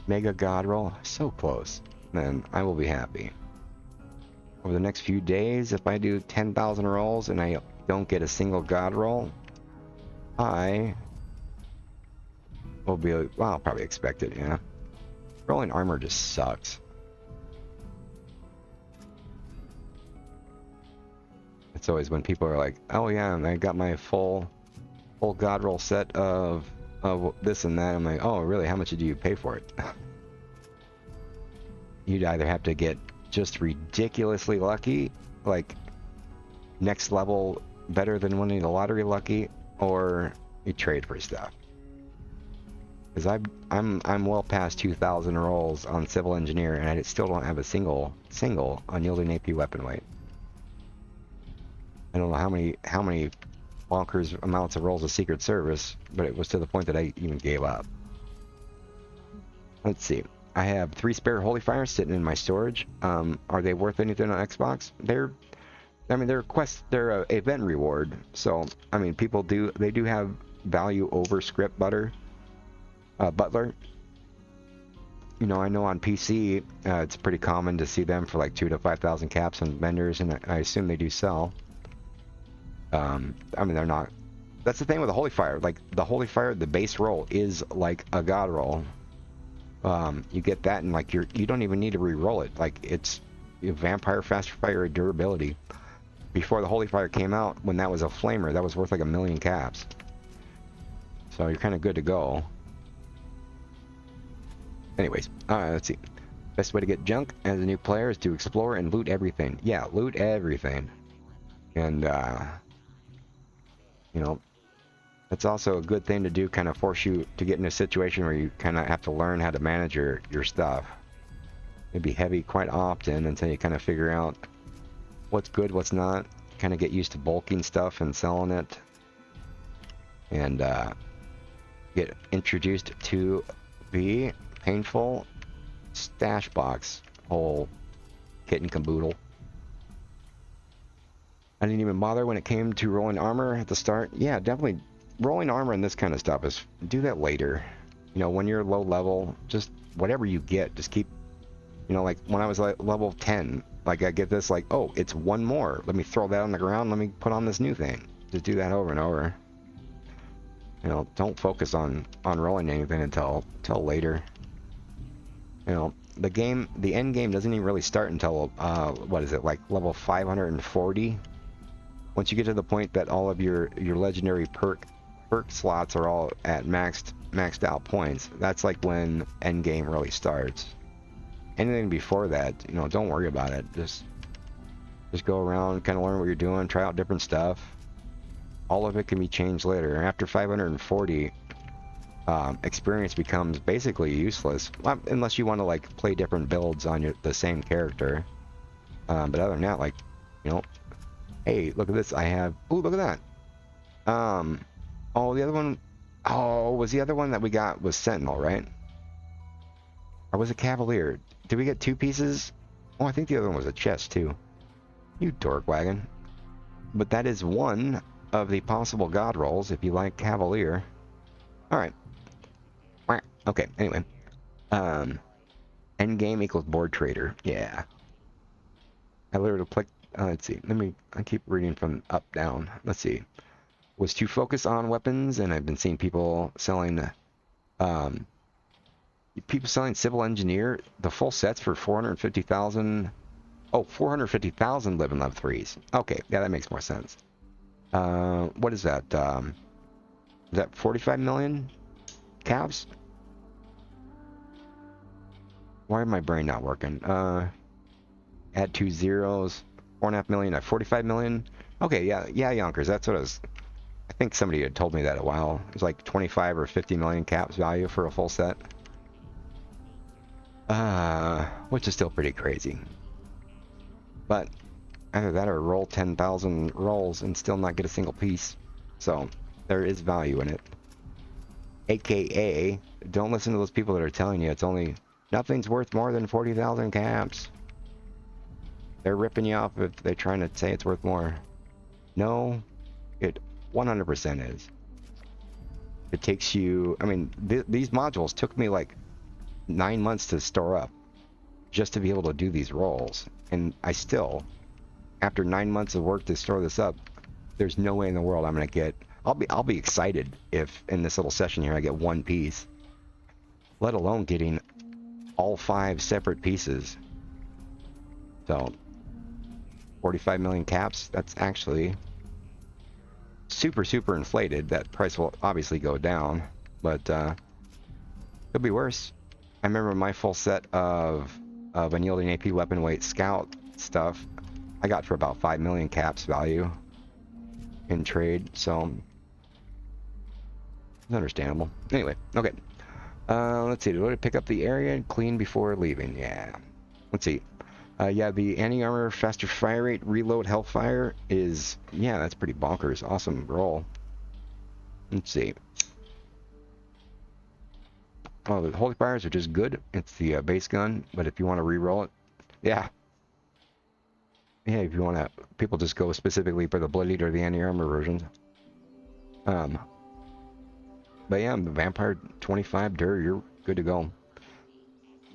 mega god roll, so close, then I will be happy. Over the next few days, if I do 10,000 rolls and I don't get a single god roll, I will be, well, I'll probably expect it, yeah. Rolling armor just sucks. It's always when people are like, oh yeah, I got my full god roll set of this and that. I'm like, oh really, how much did you pay for it? You'd either have to get just ridiculously lucky, like next level better than winning the lottery lucky, or you trade for stuff. Because I'm well past 2,000 rolls on civil engineer, and I still don't have a single unyielding AP weapon weight. I don't know how many bonkers amounts of rolls of Secret Service, but it was to the point that I even gave up. Let's see. I have 3 spare Holy Fires sitting in my storage. Are they worth anything on Xbox? I mean, they're event reward. So, I mean, they do have value over script butler. You know, I know on PC, it's pretty common to see them for like 2,000 to 5,000 caps on vendors, and I assume they do sell. I mean, they're not. That's the thing with the Holy Fire. Like, the Holy Fire, the base roll is like a god roll. You get that, and like you don't even need to re-roll it. Like, it's Vampire, Faster Fire, Durability. Before the Holy Fire came out, when that was a flamer, that was worth like 1,000,000 caps. So you're kind of good to go. Anyways, let's see. Best way to get junk as a new player is to explore and loot everything. Yeah, loot everything. And, you know, that's also a good thing to do, kind of force you to get in a situation where you kind of have to learn how to manage your stuff. It'd be heavy quite often until you kind of figure out what's good, what's not. Kind of get used to bulking stuff and selling it. And, get introduced to the painful stash box whole kit and caboodle. I didn't even bother when it came to rolling armor at the start. Yeah, definitely rolling armor and this kind of stuff is do that later. You know, when you're low level, just whatever you get, just keep, you know, like when I was like level 10, like I get this like, oh, it's one more. Let me throw that on the ground. Let me put on this new thing. Just do that over and over. You know, don't focus on rolling anything until later. You know, the end game doesn't even really start until, what is it, like level 540? Once you get to the point that all of your legendary perk slots are all at maxed out points, that's like when end game really starts. Anything before that, you know, don't worry about it. Just go around, kind of learn what you're doing, try out different stuff. All of it can be changed later. After 540, experience becomes basically useless, unless you want to like play different builds on the same character. But other than that, like, you know, hey, look at this. I have. Ooh, look at that. Oh, the other one. Oh, was the other one that we got was Sentinel, right? Or was it Cavalier? Did we get 2 pieces? Oh, I think the other one was a chest too. You dork wagon. But that is one of the possible god rolls if you like Cavalier. Alright. Okay, anyway. Endgame equals board trader. Yeah. I literally clicked. Let's see. I keep reading from up down. Let's see. Was to focus on weapons, and I've been seeing people selling civil engineer, the full sets for 450,000. Oh, 450,000 live in level 3s. Okay, yeah, that makes more sense. What is that? Is that 45 million caps? Why is my brain not working? Add 2 zeros. 4.5 million at 45 million. Okay, yeah, Yonkers. That's what I was. I think somebody had told me that a while. It was like 25 or 50 million caps value for a full set. Which is still pretty crazy. But either that or roll 10,000 rolls and still not get a single piece. So there is value in it. AKA, don't listen to those people that are telling you it's only nothing's worth more than 40,000 caps. They're ripping you off if they're trying to say it's worth more. No, it 100% is. It takes you, I mean, these modules took me like 9 months to store up just to be able to do these rolls. And I still, after 9 months of work to store this up, there's no way in the world I'm gonna get. I'll be excited if in this little session here I get 1 piece, let alone getting all 5 separate pieces. So 45 million caps, that's actually super inflated. That price will obviously go down, but it'll be worse. I remember my full set of unyielding AP weapon weight scout stuff I got for about 5 million caps value in trade, so it's understandable. Anyway, okay. Let's see, do I pick up the area and clean before leaving? Yeah. Let's see. Yeah, the anti-armor, faster fire rate, reload, hellfire is, yeah, that's pretty bonkers. Awesome roll. Let's see. Oh, the holy fires are just good. It's the base gun, but if you want to re-roll it, yeah. Yeah, if you want to, people just go specifically for the bloodied or the anti-armor versions. But yeah, the Vampire 25 Dur, you're good to go.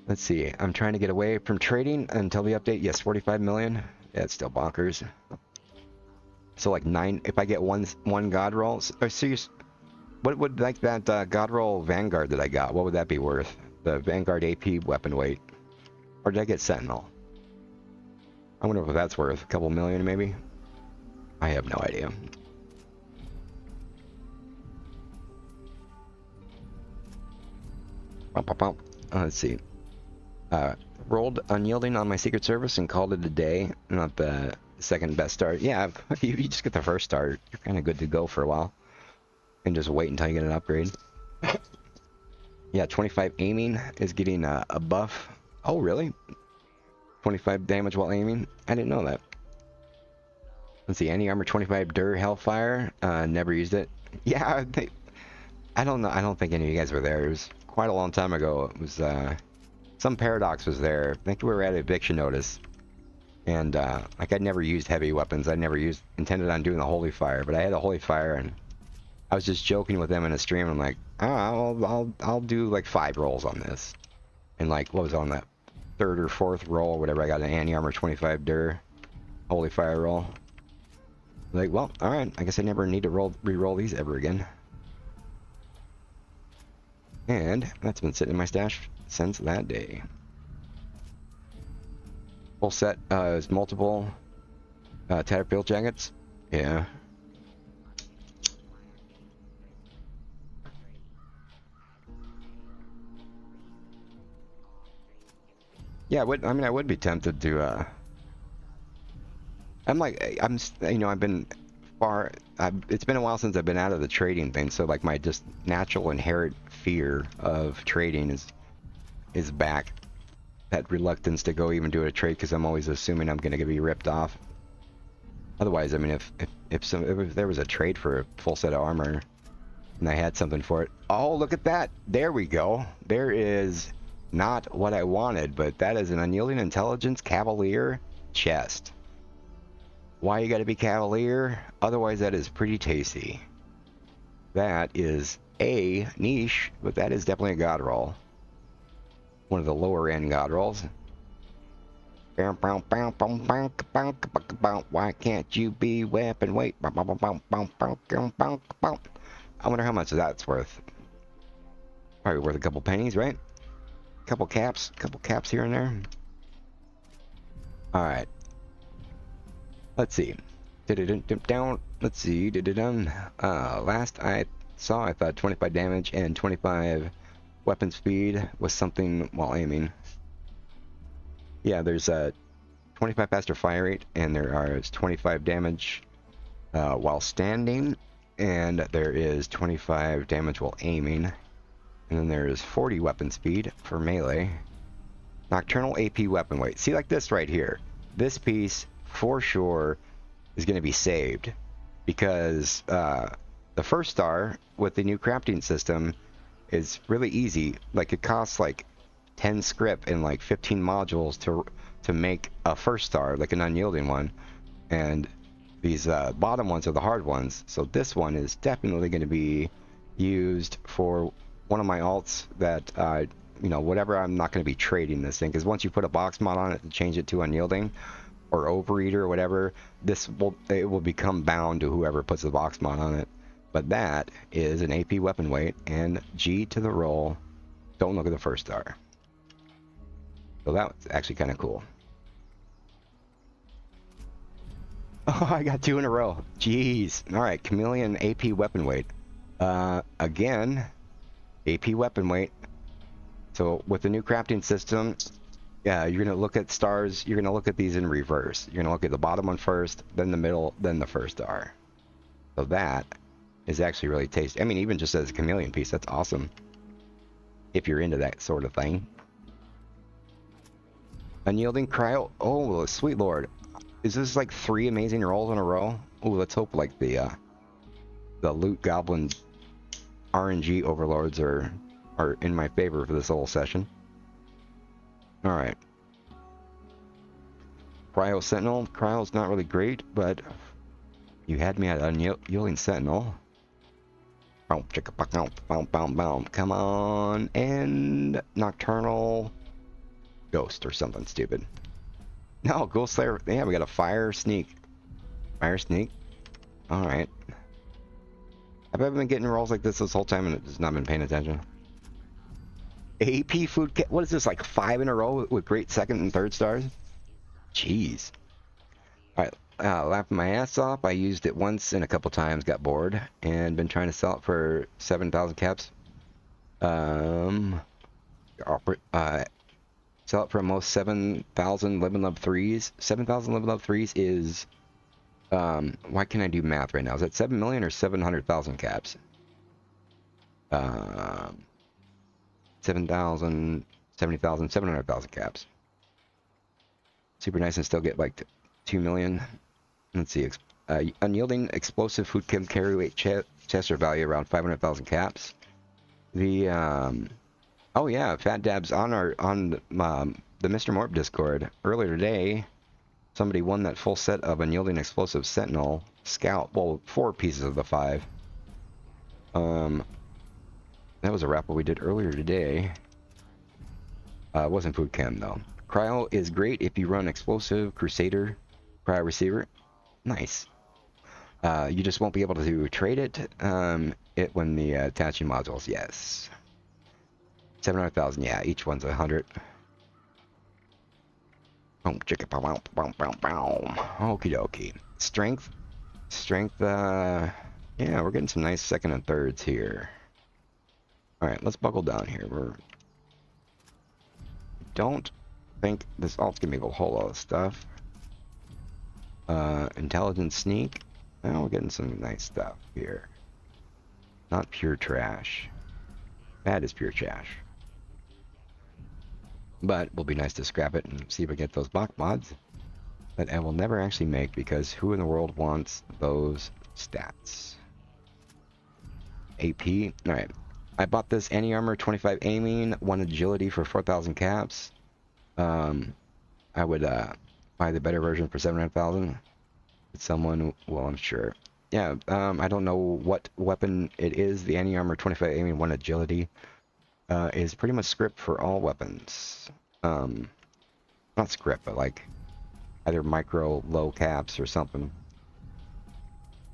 Let's see, I'm trying to get away from trading until the update. Yes, 45 million. Yeah, it's still bonkers. So like 9, if I get one God roll, or serious, what would like that God roll Vanguard that I got, what would that be worth? The Vanguard AP weapon weight. Or did I get Sentinel? I wonder what that's worth. A couple million maybe? I have no idea. Let's see. Rolled unyielding on my Secret Service and called it a day. Not the second best start. Yeah, you just get the first start. You're kind of good to go for a while. And just wait until you get an upgrade. Yeah, 25 aiming is getting a buff. Oh, really? 25 damage while aiming? I didn't know that. Let's see, anti-armor 25 Dur Hellfire. Never used it. Yeah, I don't know. I don't think any of you guys were there. It was quite a long time ago. It was, some Paradox was there. I think we were at eviction notice. And, like, I'd never used heavy weapons. I never intended on doing the Holy Fire, but I had a Holy Fire, and I was just joking with them in a stream. I'm like, oh, I'll do, like, 5 rolls on this. And, like, what was on that 3rd or 4th roll, whatever, I got an anti-armor 25 Dur Holy Fire roll. Like, well, alright, I guess I never need to re-roll these ever again. And that's been sitting in my stash since that day. Full set is multiple tattered field jackets. Yeah. Yeah, I would be tempted to. I've been far. It's been a while since I've been out of the trading thing, so like my just natural inherent fear of trading is back. That reluctance to go even do a trade because I'm always assuming I'm gonna be ripped off. Otherwise, I mean, if there was a trade for a full set of armor and I had something for it. Oh, look at that! There we go. There is not what I wanted, but that is an unyielding intelligence Cavalier chest. Why you gotta be Cavalier? Otherwise, that is pretty tasty. That is a niche, but that is definitely a God roll. One of the lower end God rolls. Why can't you be weapon weight? I wonder how much that's worth. Probably worth a couple pennies, right? Couple caps here and there. Alright. Let's see. Let's see. Last I saw, I thought 25 damage and 25 weapon speed was something while aiming. Yeah, there's a 25 faster fire rate, and there is 25 damage while standing, and there is 25 damage while aiming, and then there's 40 weapon speed for melee. Nocturnal AP weapon weight. See, like this right here. This piece, for sure, is going to be saved, because the first star with the new crafting system is really easy. Like, it costs like 10 script and like 15 modules to make a first star, like an unyielding one, and these bottom ones are the hard ones. So this one is definitely going to be used for one of my alts that you know, whatever. I'm not going to be trading this thing, because once you put a box mod on it to change it to unyielding or overeater or whatever, it will become bound to whoever puts the box mod on it. But that is an AP weapon weight and G to the roll. Don't look at the first star. So that was actually kind of cool. Oh, I got 2 in a row. Jeez. Alright, Chameleon AP weapon weight. Again, AP weapon weight. So with the new crafting system, yeah, you're going to look at stars. You're going to look at these in reverse. You're going to look at the bottom one first, then the middle, then the first star. So that is actually really tasty. I mean, even just as a chameleon piece, that's awesome. If you're into that sort of thing. Unyielding cryo. Oh, sweet lord. Is this like 3 amazing rolls in a row? Oh, let's hope like the loot goblin RNG overlords are are in my favor for this whole session. Alright. Cryo Sentinel. Cryo's not really great, but you had me at Unyielding Sentinel. Come on. And Nocturnal Ghost or something stupid. No, Ghost Slayer. Yeah, we got a Fire Sneak. Fire Sneak. Alright. Have I been getting rolls like this whole time and just not been paying attention? AP food kit. What is this, like 5 in a row with great second and third stars? Jeez. Alright, laughing my ass off. I used it once and a couple times, got bored, and been trying to sell it for 7,000 caps. Sell it for almost 7,000 Living Love 3s. 7,000 Living Love 3s is, why can't I do math right now? Is that 7 million or 700,000 caps? 7,000, 70,000, 700,000 caps. Super nice and still get like 2 million. Let's see. Unyielding explosive food chem carry weight chester value around 500,000 caps. The oh yeah, Fat Dabs on the MrMorp Discord earlier today. Somebody won that full set of Unyielding explosive Sentinel Scout. Well, 4 pieces of the 5. That was a raffle we did earlier today. It wasn't food chem though. Cryo is great if you run explosive Crusader cryo receiver. Nice. You just won't be able to trade it. When the attaching modules. Yes. 700,000. Yeah, each one's 100. Boom, chicka, bow, bow, bow, bow. Okie dokie. Strength. Yeah, we're getting some nice second and thirds here. All right, let's buckle down here. Don't think this alt's gonna be able to hold all this stuff. Intelligent sneak. Now we're getting some nice stuff here. Not pure trash. That is pure trash. But it will be nice to scrap it and see if we get those block mods that I will never actually make because who in the world wants those stats? AP. Alright. I bought this anti-armor 25 aiming, 1 agility for 4,000 caps. I would buy the better version for 700,000. Someone, well, I'm sure. Yeah, I don't know what weapon it is. The anti-armor 25 aiming, 1 agility is pretty much script for all weapons. Not script, but like either micro low caps or something.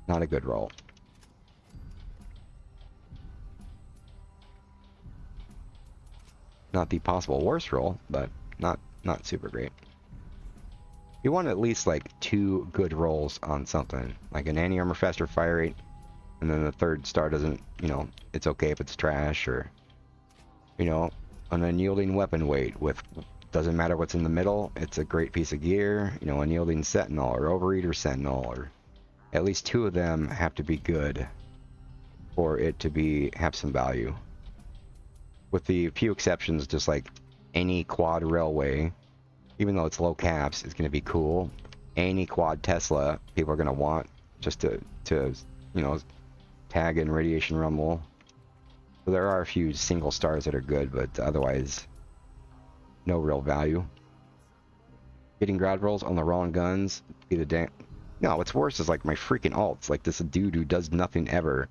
Not a good roll. Not the possible worst roll, but not super great. You want at least like 2 good rolls on something, like an anti-armor faster fire rate, and then the third star doesn't, you know, it's okay if it's trash, or, you know, an unyielding weapon weight with, doesn't matter what's in the middle, it's a great piece of gear, you know, unyielding sentinel or overeater sentinel, or at least 2 of them have to be good for it to have some value. With the few exceptions, just like any quad railway, even though it's low caps, it's going to be cool. Any quad Tesla, people are going to want just to you know, tag in radiation rumble. So there are a few single stars that are good, but otherwise, no real value. Getting ground rolls on the wrong guns, be the damn. No, what's worse is like my freaking alts. Like this dude who does nothing ever,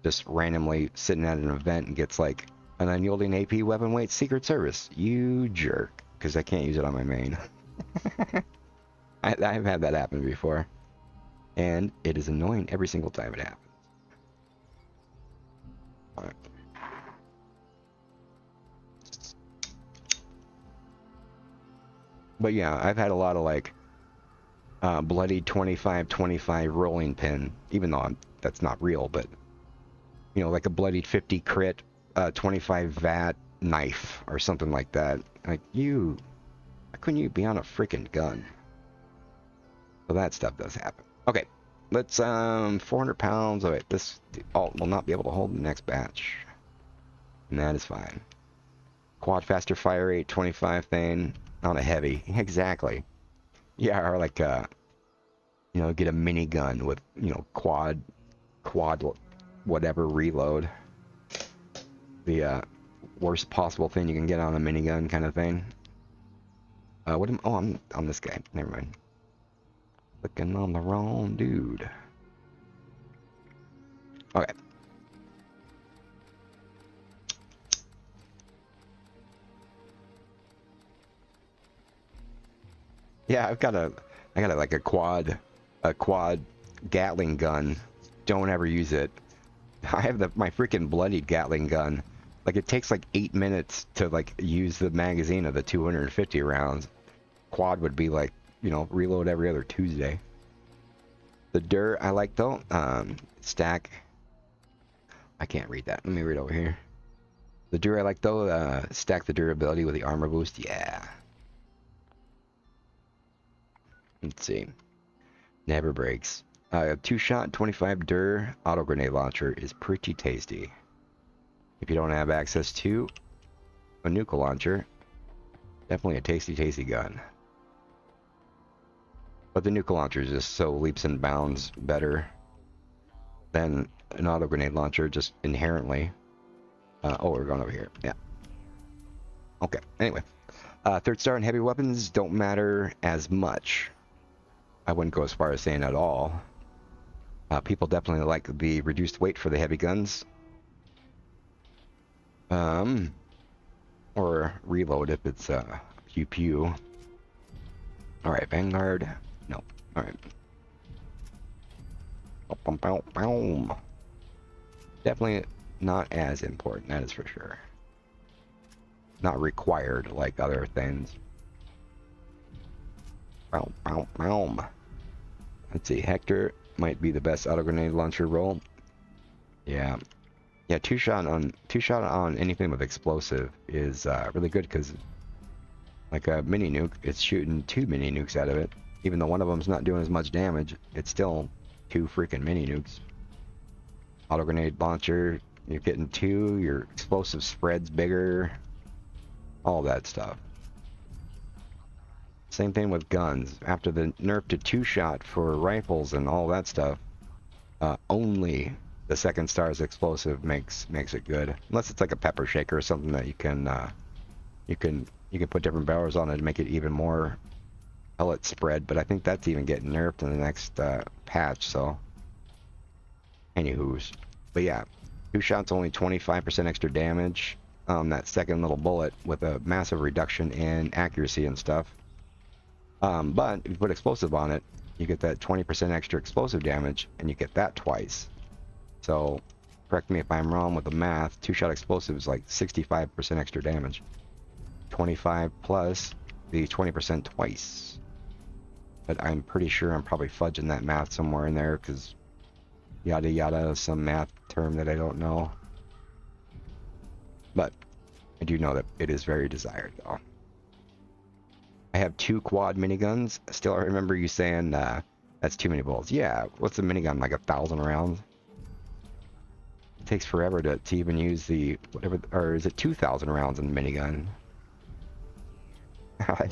just randomly sitting at an event and gets like an unyielding AP weapon weight Secret Service. You jerk. Because I can't use it on my main. I've had that happen before. And it is annoying every single time it happens. Alright. But yeah, I've had a lot of like bloody 25-25 rolling pin. Even though that's not real, but you know, like a bloodied 50 crit 25 VAT knife or something like that. Like, why couldn't you be on a freaking gun? So that stuff does happen. Okay, let's 400 pounds. Oh wait, this alt will not be able to hold the next batch, and that is fine. Quad faster fire rate 25 thing on a heavy. Exactly. Yeah, or like you know, get a minigun with, you know, quad whatever reload. The worst possible thing you can get on a minigun kind of thing. What am... Oh, I'm on this guy. Never mind. Looking on the wrong dude. Okay. Yeah, I got like a quad Gatling gun. Don't ever use it. I have my freaking bloodied Gatling gun. Like, it takes like 8 minutes to like use the magazine of the 250 rounds. Quad would be like, you know, reload every other Tuesday. The dirt I like though, stack. I can't read that. Let me read over here. The dirt I like though, stack the durability with the armor boost. Yeah. Let's see. Never breaks. 2-shot 25 dur auto grenade launcher is pretty tasty. If you don't have access to a nuke launcher, definitely a tasty gun. But the nuke launcher is just so leaps and bounds better than an auto grenade launcher, just inherently. Oh, we're going over here. Yeah. Okay. Anyway, 3rd star and heavy weapons don't matter as much. I wouldn't go as far as saying at all. People definitely like the reduced weight for the heavy guns. Or reload if it's pew pew. Alright, Vanguard. No. Alright. Definitely not as important, that is for sure. Not required like other things. Let's see, Hector might be the best auto grenade launcher roll. Yeah. Yeah, 2-shot on anything with explosive is really good because, like a mini nuke, it's shooting 2 mini nukes out of it. Even though one of them's not doing as much damage, it's still 2 freaking mini nukes. Auto grenade launcher, you're getting 2. Your explosive spread's bigger. All that stuff. Same thing with guns. After the nerf to 2-shot for rifles and all that stuff, only the 2nd star's explosive makes it good. Unless it's like a pepper shaker or something that you can put different barrels on it to make it even more pellet spread. But I think that's even getting nerfed in the next patch. So, anywho's, but yeah, 2-shot's only 25% extra damage on that second little bullet with a massive reduction in accuracy and stuff. But if you put explosive on it, you get that 20% extra explosive damage, and you get that twice. So, correct me if I'm wrong with the math, 2-shot explosive is like 65% extra damage. 25 plus the 20% twice. But I'm pretty sure I'm probably fudging that math somewhere in there, because yada yada is some math term that I don't know. But I do know that it is very desired, though. I have 2 quad miniguns. Still, I remember you saying that's too many bullets. Yeah, what's a minigun, like 1,000 rounds? It takes forever to even use the whatever, or is it 2,000 rounds in the minigun? Yeah,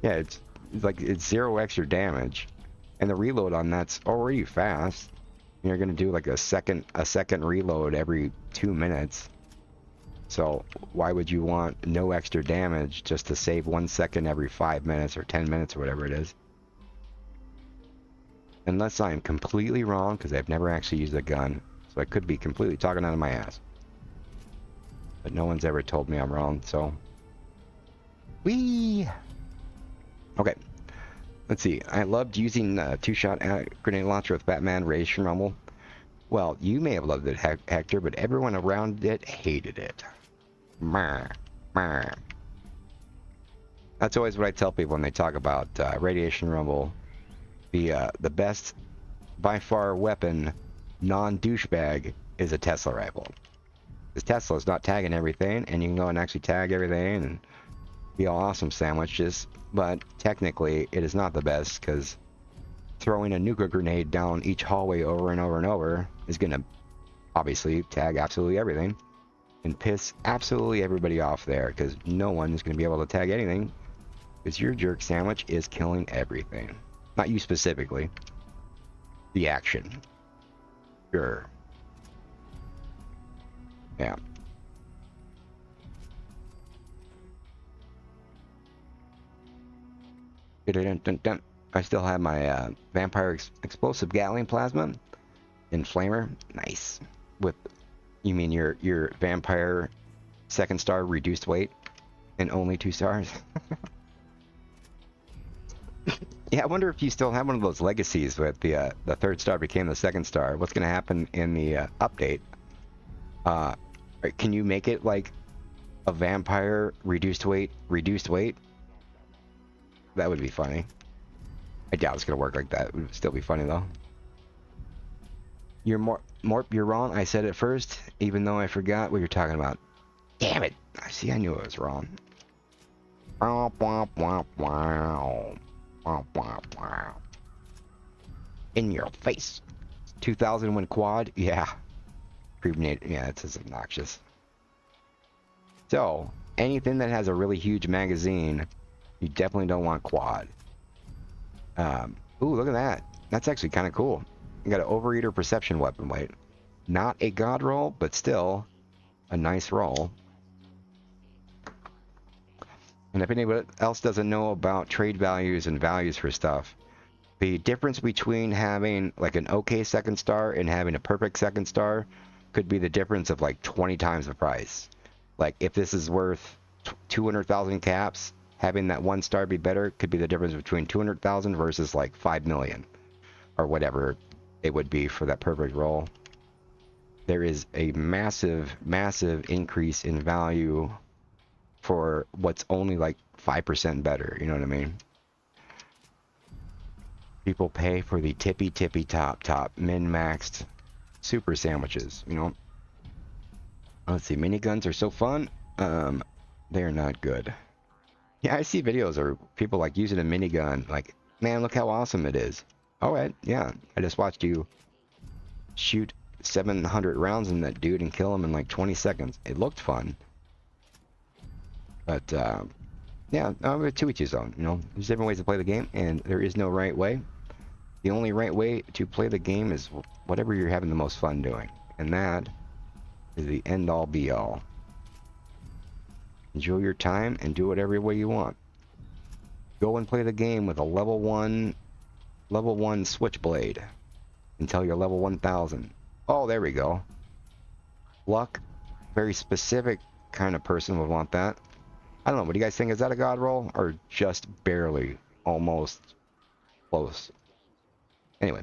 it's like it's 0 extra damage, and the reload on that's already fast. You're gonna do like a second reload every 2 minutes. So why would you want no extra damage just to save 1 second every 5 minutes or 10 minutes or whatever it is? Unless I'm completely wrong, because I've never actually used a gun, so I could be completely talking out of my ass. But no one's ever told me I'm wrong, so... Whee! Okay. Let's see. I loved using 2-shot grenade launcher with Batman, Rage, and Rumble. Well, you may have loved it, Hector, but everyone around it hated it. That's always what I tell people when they talk about radiation rumble. The best, by far, weapon, non-douchebag, is a Tesla rifle. Because Tesla's not tagging everything, and you can go and actually tag everything and be all awesome sandwiches. But technically, it is not the best, because throwing a nuclear grenade down each hallway over and over and over is going to obviously tag absolutely everything and piss absolutely everybody off there, because no one is going to be able to tag anything, because your jerk sandwich is killing everything. Not you specifically. The action. Sure. Yeah. Dun-dun-dun-dun. I still have my vampire explosive Gatling plasma inflamer. Nice. With, you mean your vampire second star reduced weight and only 2 stars? Yeah, I wonder if you still have one of those legacies with the third star became the second star. What's going to happen in the update? Can you make it like a vampire reduced weight, reduced weight? That would be funny. I doubt it's going to work like that. It would still be funny though. You're Morp, you're wrong. I said it first, even though I forgot what you're talking about. Damn it! I see. I knew it was wrong. In your face. 2000 win quad? Yeah. Yeah, it's just obnoxious. So, anything that has a really huge magazine, you definitely don't want quad. Ooh, look at that. That's actually kind of cool. You got an overeater perception weapon weight. Not a god roll, but still a nice roll. And if anybody else doesn't know about trade values and values for stuff, the difference between having like an okay second star and having a perfect second star could be the difference of like 20 times the price. Like if this is worth 200,000 caps, having that 1 star be better could be the difference between 200,000 versus like 5 million or whatever it would be for that perfect roll. There is a massive, massive increase in value for what's only like 5% better. You know what I mean? People pay for the tippy top min-maxed super sandwiches, you know? Let's see, miniguns are so fun. They're not good. Yeah, I see videos of people like using a minigun, like, man, look how awesome it is. Alright, yeah, I just watched you shoot 700 rounds in that dude and kill him in like 20 seconds. It looked fun. But, yeah, to each his own, you know? There's different ways to play the game, and there is no right way. The only right way to play the game is whatever you're having the most fun doing. And that is the end-all be-all. Enjoy your time and do it every way you want. Go and play the game with a level 1 switchblade until you're level 1000. Oh, there we go. Luck, very specific kind of person would want that. I don't know, what do you guys think? Is that a god roll or just barely, almost close? Anyway,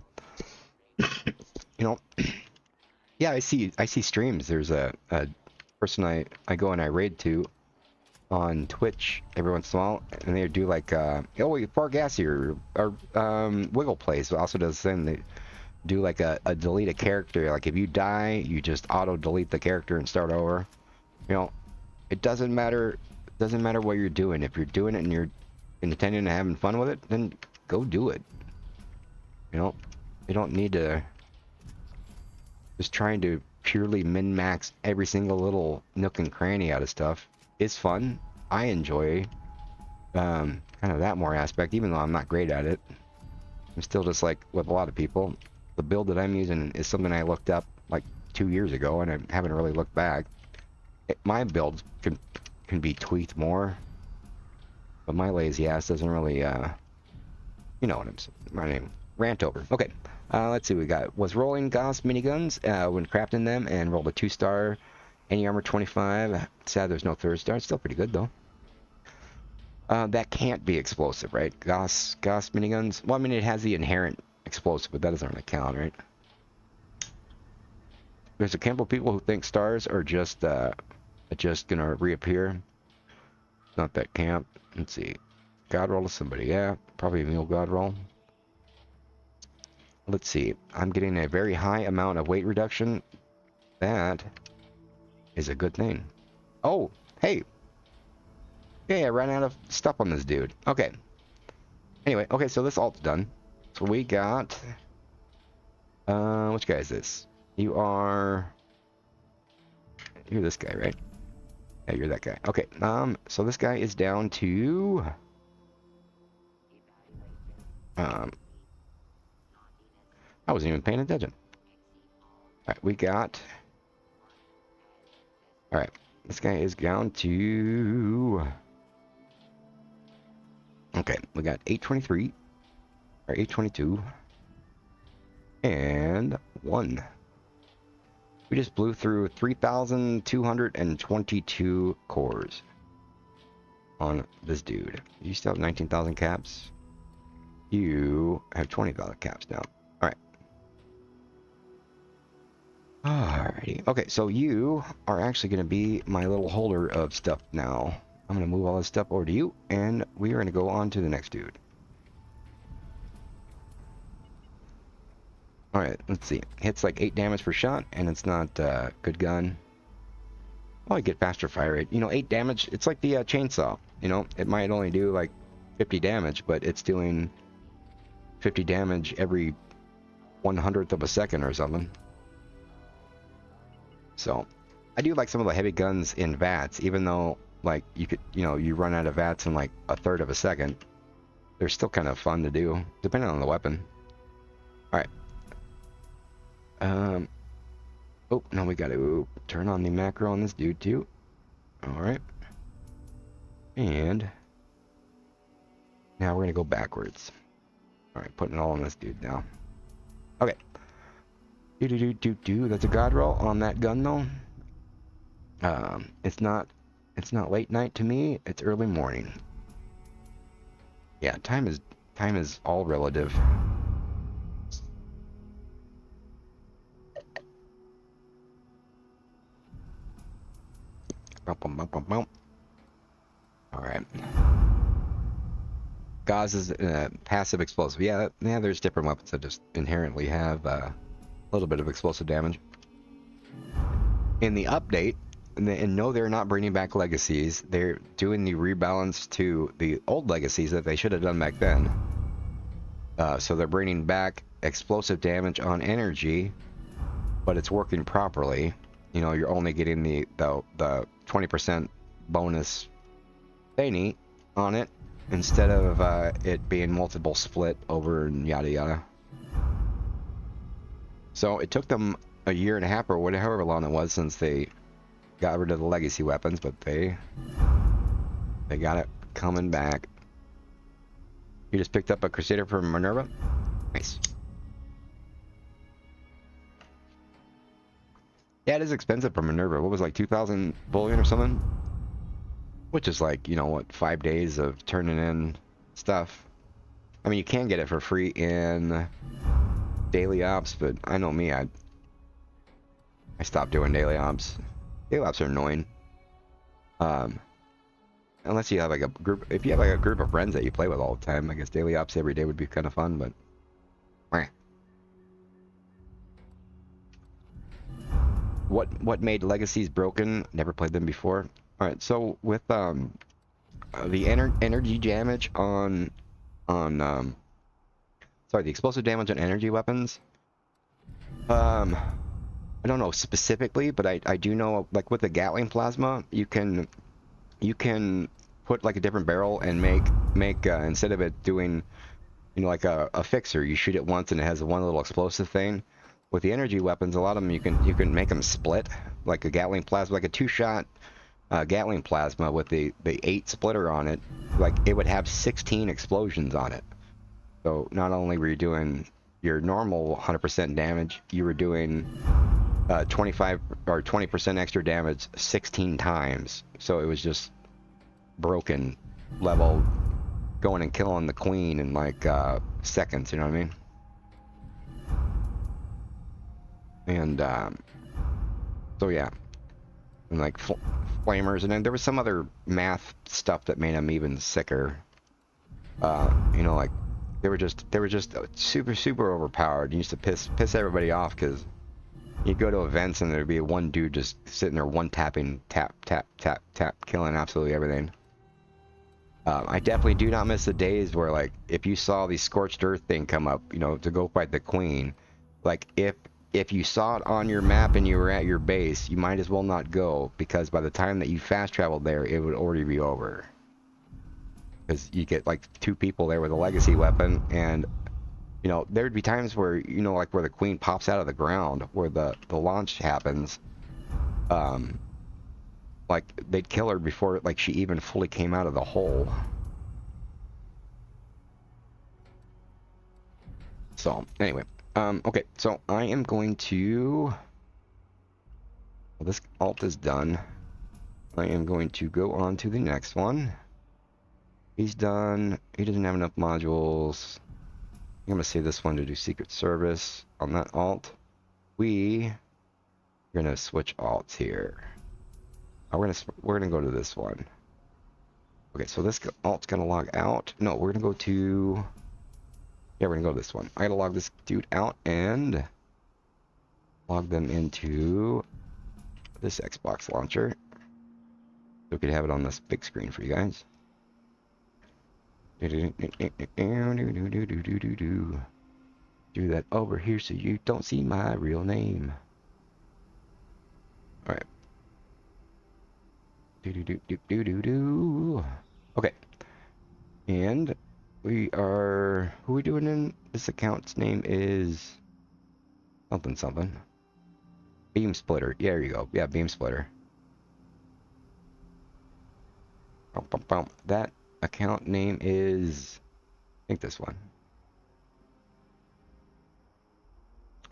you know, yeah, I see streams. There's a person I go and I raid to on Twitch every once in a while, and they do like Fargassi or Wiggle Plays also does the same. They do like a delete a character. Like if you die, you just auto delete the character and start over. You know, it doesn't matter what you're doing. If you're doing it and you're intending to having fun with it, then go do it. You know, you don't need to just trying to purely min-max every single little nook and cranny out of stuff. Is fun. I enjoy kind of that more aspect, even though I'm not great at it. I'm still just like with a lot of people. The build that I'm using is something I looked up like 2 years ago, and I haven't really looked back. My build can be tweaked more, but my lazy ass doesn't really, you know what I'm saying. My name. Rant over. Okay, let's see what we got. Was rolling Gauss miniguns when crafting them and rolled a 2-star, any armor 25. Sad there's no 3rd star. It's still pretty good though. That can't be explosive, right? Gauss miniguns. Well, I mean it has the inherent explosive, but that doesn't really count, right? There's a couple of people who think stars are just gonna reappear. Not that camp. Let's see. God roll to somebody. Yeah, probably a mule god roll. Let's see. I'm getting a very high amount of weight reduction. That is a good thing. Oh, hey. Hey, I ran out of stuff on this dude. Okay. Anyway, okay, so this alt's done. So we got... which guy is this? You're this guy, right? Yeah, you're that guy. Okay, so this guy is down to... I wasn't even paying attention. Alright, we got... Alright, this guy is down to... Okay, we got 823, or 822, and 1. We just blew through 3,222 cores on this dude. You still have 19,000 caps? You have 20,000 caps now. Alright. Alrighty. Okay, so you are actually going to be my little holder of stuff now. I'm going to move all this stuff over to you, and we are going to go on to the next dude. Alright, let's see. Hits like 8 damage per shot, and it's not a good gun. Oh, you get faster fire rate. You know, 8 damage, it's like the chainsaw. You know, it might only do like 50 damage, but it's doing 50 damage every 1/100th of a second or something. So, I do like some of the heavy guns in VATS, even though, like, you could, you know, you run out of VATS in like 1/3 of a second. They're still kind of fun to do, depending on the weapon. Alright. Oh, now we gotta turn on the macro on this dude too. Alright. And now we're gonna go backwards. Alright, putting it all on this dude now. Okay. That's a god roll on that gun though. It's not late night to me, it's early morning. Yeah, time is all relative. Alright. Gauze is passive explosive. Yeah, there's different weapons that just inherently have a little bit of explosive damage. In the update, and no, they're not bringing back legacies. They're doing the rebalance to the old legacies that they should have done back then. So they're bringing back explosive damage on energy, but it's working properly. You know, you're only getting the 20% bonus thingy on it instead of it being multiple split over and yada yada. So it took them a year and a half or whatever, however long it was since they got rid of the legacy weapons, but they got it coming back. You just picked up a Crusader from Minerva? Nice. Yeah, it is expensive for Minerva. What was it, like 2,000 bullion or something? Which is like, you know what, 5 days of turning in stuff. I mean, you can get it for free in daily ops, but I know me, I stopped doing daily ops. Daily ops are annoying. Unless you have like a group, if you have like a group of friends that you play with all the time, I guess daily ops every day would be kind of fun, but what made legacies broken? Never played them before. All right, so with the energy damage on sorry, the explosive damage on energy weapons. I don't know specifically, but I do know, like with the Gatling plasma, you can put like a different barrel and make instead of it doing, you know, like a fixer, you shoot it once and it has one little explosive thing. With the energy weapons, a lot of them you can make them split, like a Gatling plasma, like a 2-shot Gatling plasma with the 8 splitter on it. Like it would have 16 explosions on it. So not only were you doing your normal 100% damage, you were doing 25 or 20% extra damage 16 times. So it was just broken level, going and killing the queen in like seconds. You know what I mean? And so yeah, and like flamers, and then there was some other math stuff that made them even sicker. You know, like they were just super overpowered. You used to piss everybody off because you'd go to events and there'd be one dude just sitting there one tapping, tap, killing absolutely everything. I definitely do not miss the days where, like, if you saw the Scorched Earth thing come up, you know, to go fight the queen, like if you saw it on your map and you were at your base, you might as well not go, because by the time that you fast traveled there, it would already be over. Because you get like 2 people there with a legacy weapon, and you know, there'd be times where, you know, like where the queen pops out of the ground, where the launch happens, like they'd kill her before like she even fully came out of the hole. So anyway, okay, so I am going to, well, this alt is done. I am going to go on to the next one. He's done. He doesn't have enough modules. I'm gonna save this one to do Secret Service on that alt. We're gonna switch alts here. We're gonna go to this one. Okay, so this alt's gonna log out. No, we're gonna go to. Yeah, we're gonna go to this one. I gotta log this dude out and log them into this Xbox launcher. So we could have it on this big screen for you guys. Do that over here so you don't see my real name. Alright. Okay. And we are... Who are we doing in? This account's name is... Something something. Beam Splitter. Yeah, there you go. Yeah, Beam Splitter. That account name is... I think this one.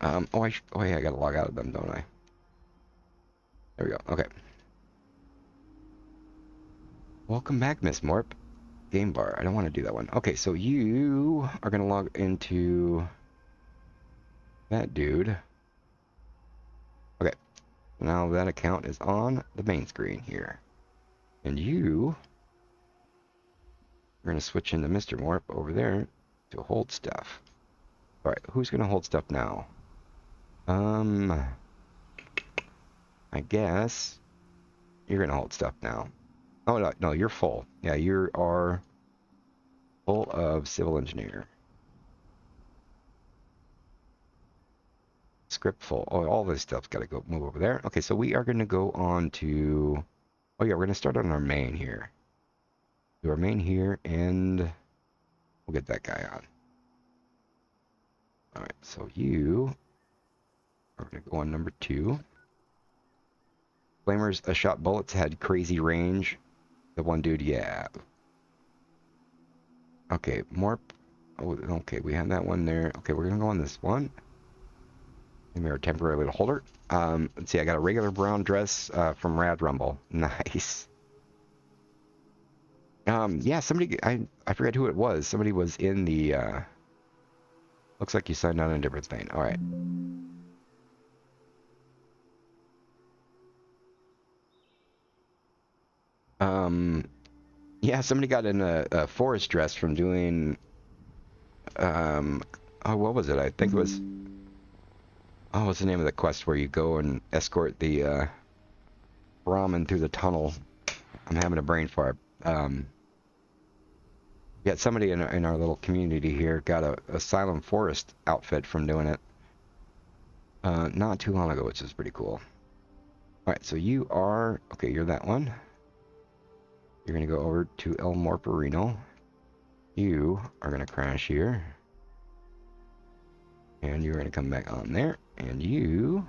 Oh yeah, I gotta log out of them, don't I? There we go. Okay. Welcome back, MrMorp. Game bar. I don't want to do that one. Okay, so you are gonna log into that dude. Okay. Now that account is on the main screen here. And you are gonna switch into MrMorp over there to hold stuff. Alright, who's gonna hold stuff now? I guess you're gonna hold stuff now. Oh no, no, you're full. Yeah, you are full of civil engineer. Script full. Oh, all this stuff's got to go move over there. Okay, so we are going to go on to. Oh yeah, we're going to start on our main here. Do our main here, and we'll get that guy on. All right, so you are going to go on number 2. Flamers shot bullets, had crazy range. The one dude, yeah. Okay, Morp. Oh, okay, we have that one there. Okay, we're gonna go on this one. And we're temporarily holder. Let's see, I got a regular brown dress from Rad Rumble. Nice. Yeah, somebody, I forget who it was. Somebody was in the, looks like you signed on a different thing. All right. Yeah, somebody got in a forest dress from doing, oh, what was it? I think it was, oh, what's the name of the quest where you go and escort the, Brahmin through the tunnel? I'm having a brain fart. Yeah, somebody in our little community here got a Asylum Forest outfit from doing it not too long ago, which is pretty cool. Alright, so you are... Okay, you're that one. You're going to go over to El Morperino. You are going to crash here. And you're going to come back on there. And you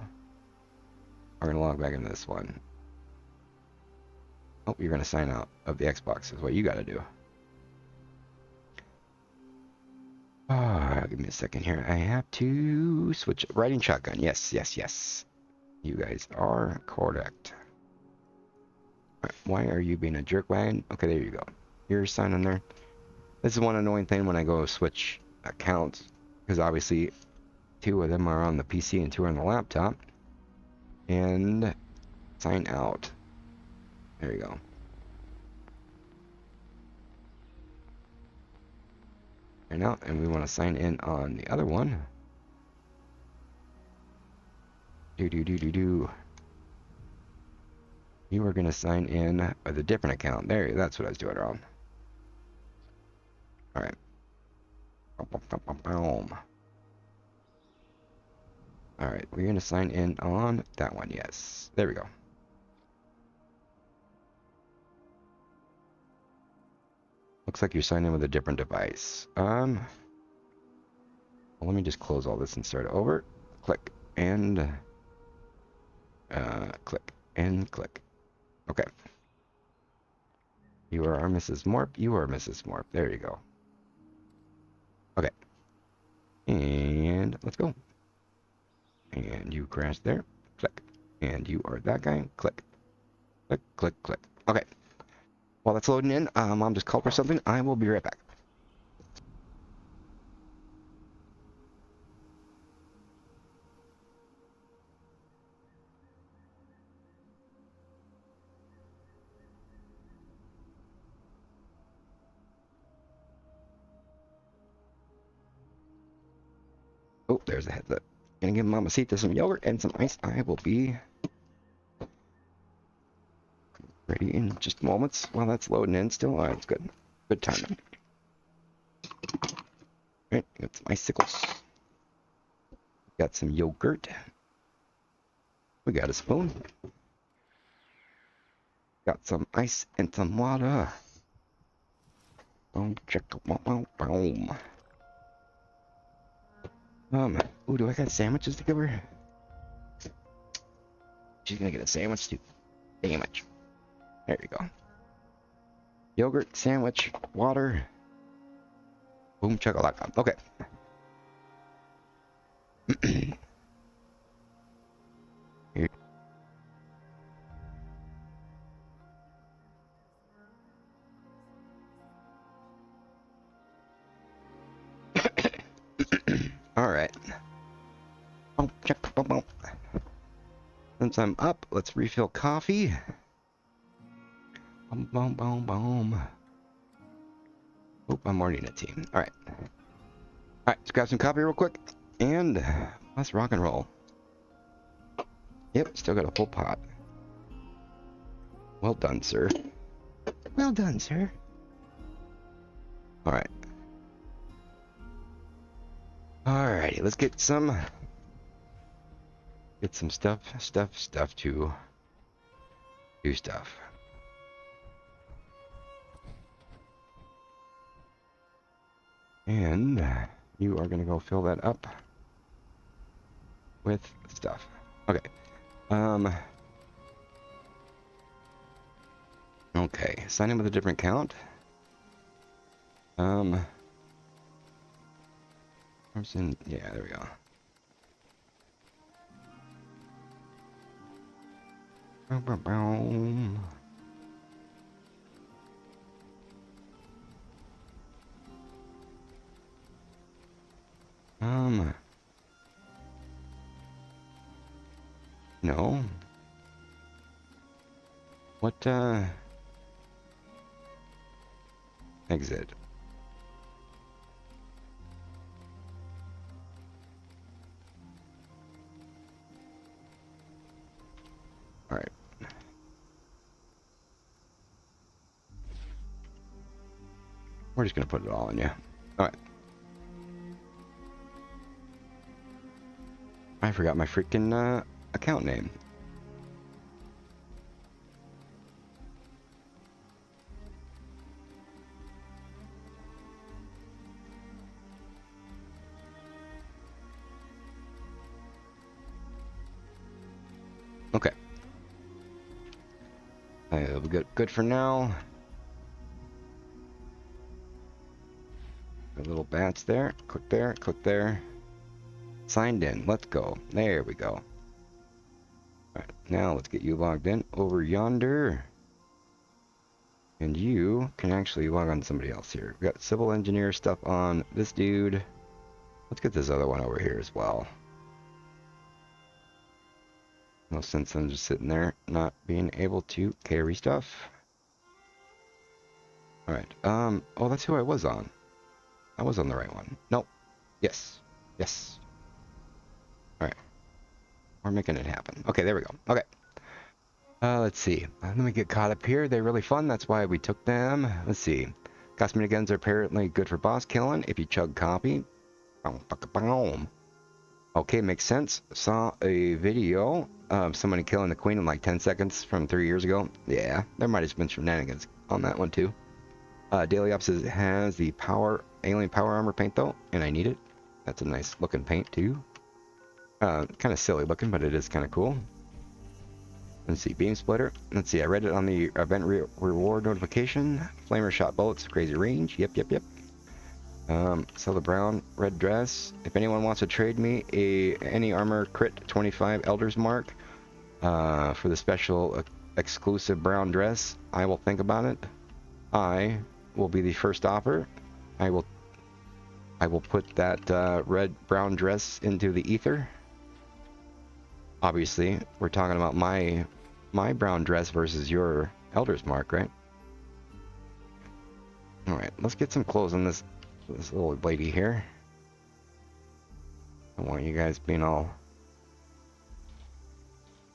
are going to log back into this one. Oh, you're going to sign out of the Xbox is what you got to do. Give me a second here. I have to switch. Riding shotgun. Yes, yes, yes. You guys are correct. Right, why are you being a jerkwagon? Okay, there you go. You're signing there. This is one annoying thing when I go switch accounts, because obviously 2 of them are on the PC and 2 are on the laptop. And sign out. There you go. And out, and we want to sign in on the other one. Do. You are going to sign in with a different account. There, that's what I was doing wrong. Alright. Alright, we're going to sign in on that one, yes. There we go. Looks like you're signing in with a different device. Well, let me just close all this and start over. Click and click and click. Okay. You are our MrMorp. You are MrMorp. There you go. Okay. And let's go. And you crash there. Click. And you are that guy. Click. Click, click, click. Okay. While that's loading in, Mom just called for something. I will be right back. Oh, there's a headset. Gonna give Mamacita some yogurt and some ice. I will be ready in just moments. While that's loading in still. Alright, it's good. Good timing. Alright, got some icicles. Got some yogurt. We got a spoon. Got some ice and some water. Boom, check, boom, boom. Ooh, do I got sandwiches to give her? She's gonna get a sandwich too. Damn it. There you go. Yogurt, sandwich, water. Boom, chakalaka. Okay. Here. All right. Boom, check, boom, boom. Since I'm up, let's refill coffee. Boom, boom, boom, boom. Oop, I'm already in a team. All right. All right, let's grab some coffee real quick, and let's rock and roll. Yep, still got a full pot. Well done, sir. Well done, sir. All right. Alrighty, let's get some stuff to do stuff. And you are gonna go fill that up with stuff. Okay. Okay, sign in with a different count. Person, yeah, there we go. Boom, boom, boom. No. What, exit. Alright. We're just gonna put it all in, yeah. Alright. I forgot my freaking, account name. Okay. It'll be good for now. The little bats there. Click there, click there. Signed in. Let's go. There we go. Alright, now let's get you logged in over yonder. And you can actually log on to somebody else here. We've got civil engineer stuff on this dude. Let's get this other one over here as well. No sense in just sitting there not being able to carry stuff. Alright, oh, that's who I was on. I was on the right one. Nope. Yes. Yes. Alright. We're making it happen. Okay, there we go. Okay. Let's see. Let me get caught up here. They're really fun. That's why we took them. Let's see. Cosmetic guns are apparently good for boss killing if you chug copy. Okay, makes sense. Saw a video of somebody killing the queen in like 10 seconds from 3 years ago. Yeah, there might have been shenanigans on that one too. Daily Ops has the alien power armor paint though, and I need it. That's a nice looking paint too. Kind of silly looking, but it is kind of cool. Let's see, beam splitter. Let's see, I read it on the event reward notification. Flamer shot bullets, crazy range. Yep. Sell the brown red dress. If anyone wants to trade me any armor crit 25 Elder's Mark for the special exclusive brown dress, I will think about it. I will be the first offer. I will put that red-brown dress into the ether. Obviously, we're talking about my brown dress versus your Elder's Mark, right? Alright, let's get some clothes on this little lady here. I don't want you guys being all...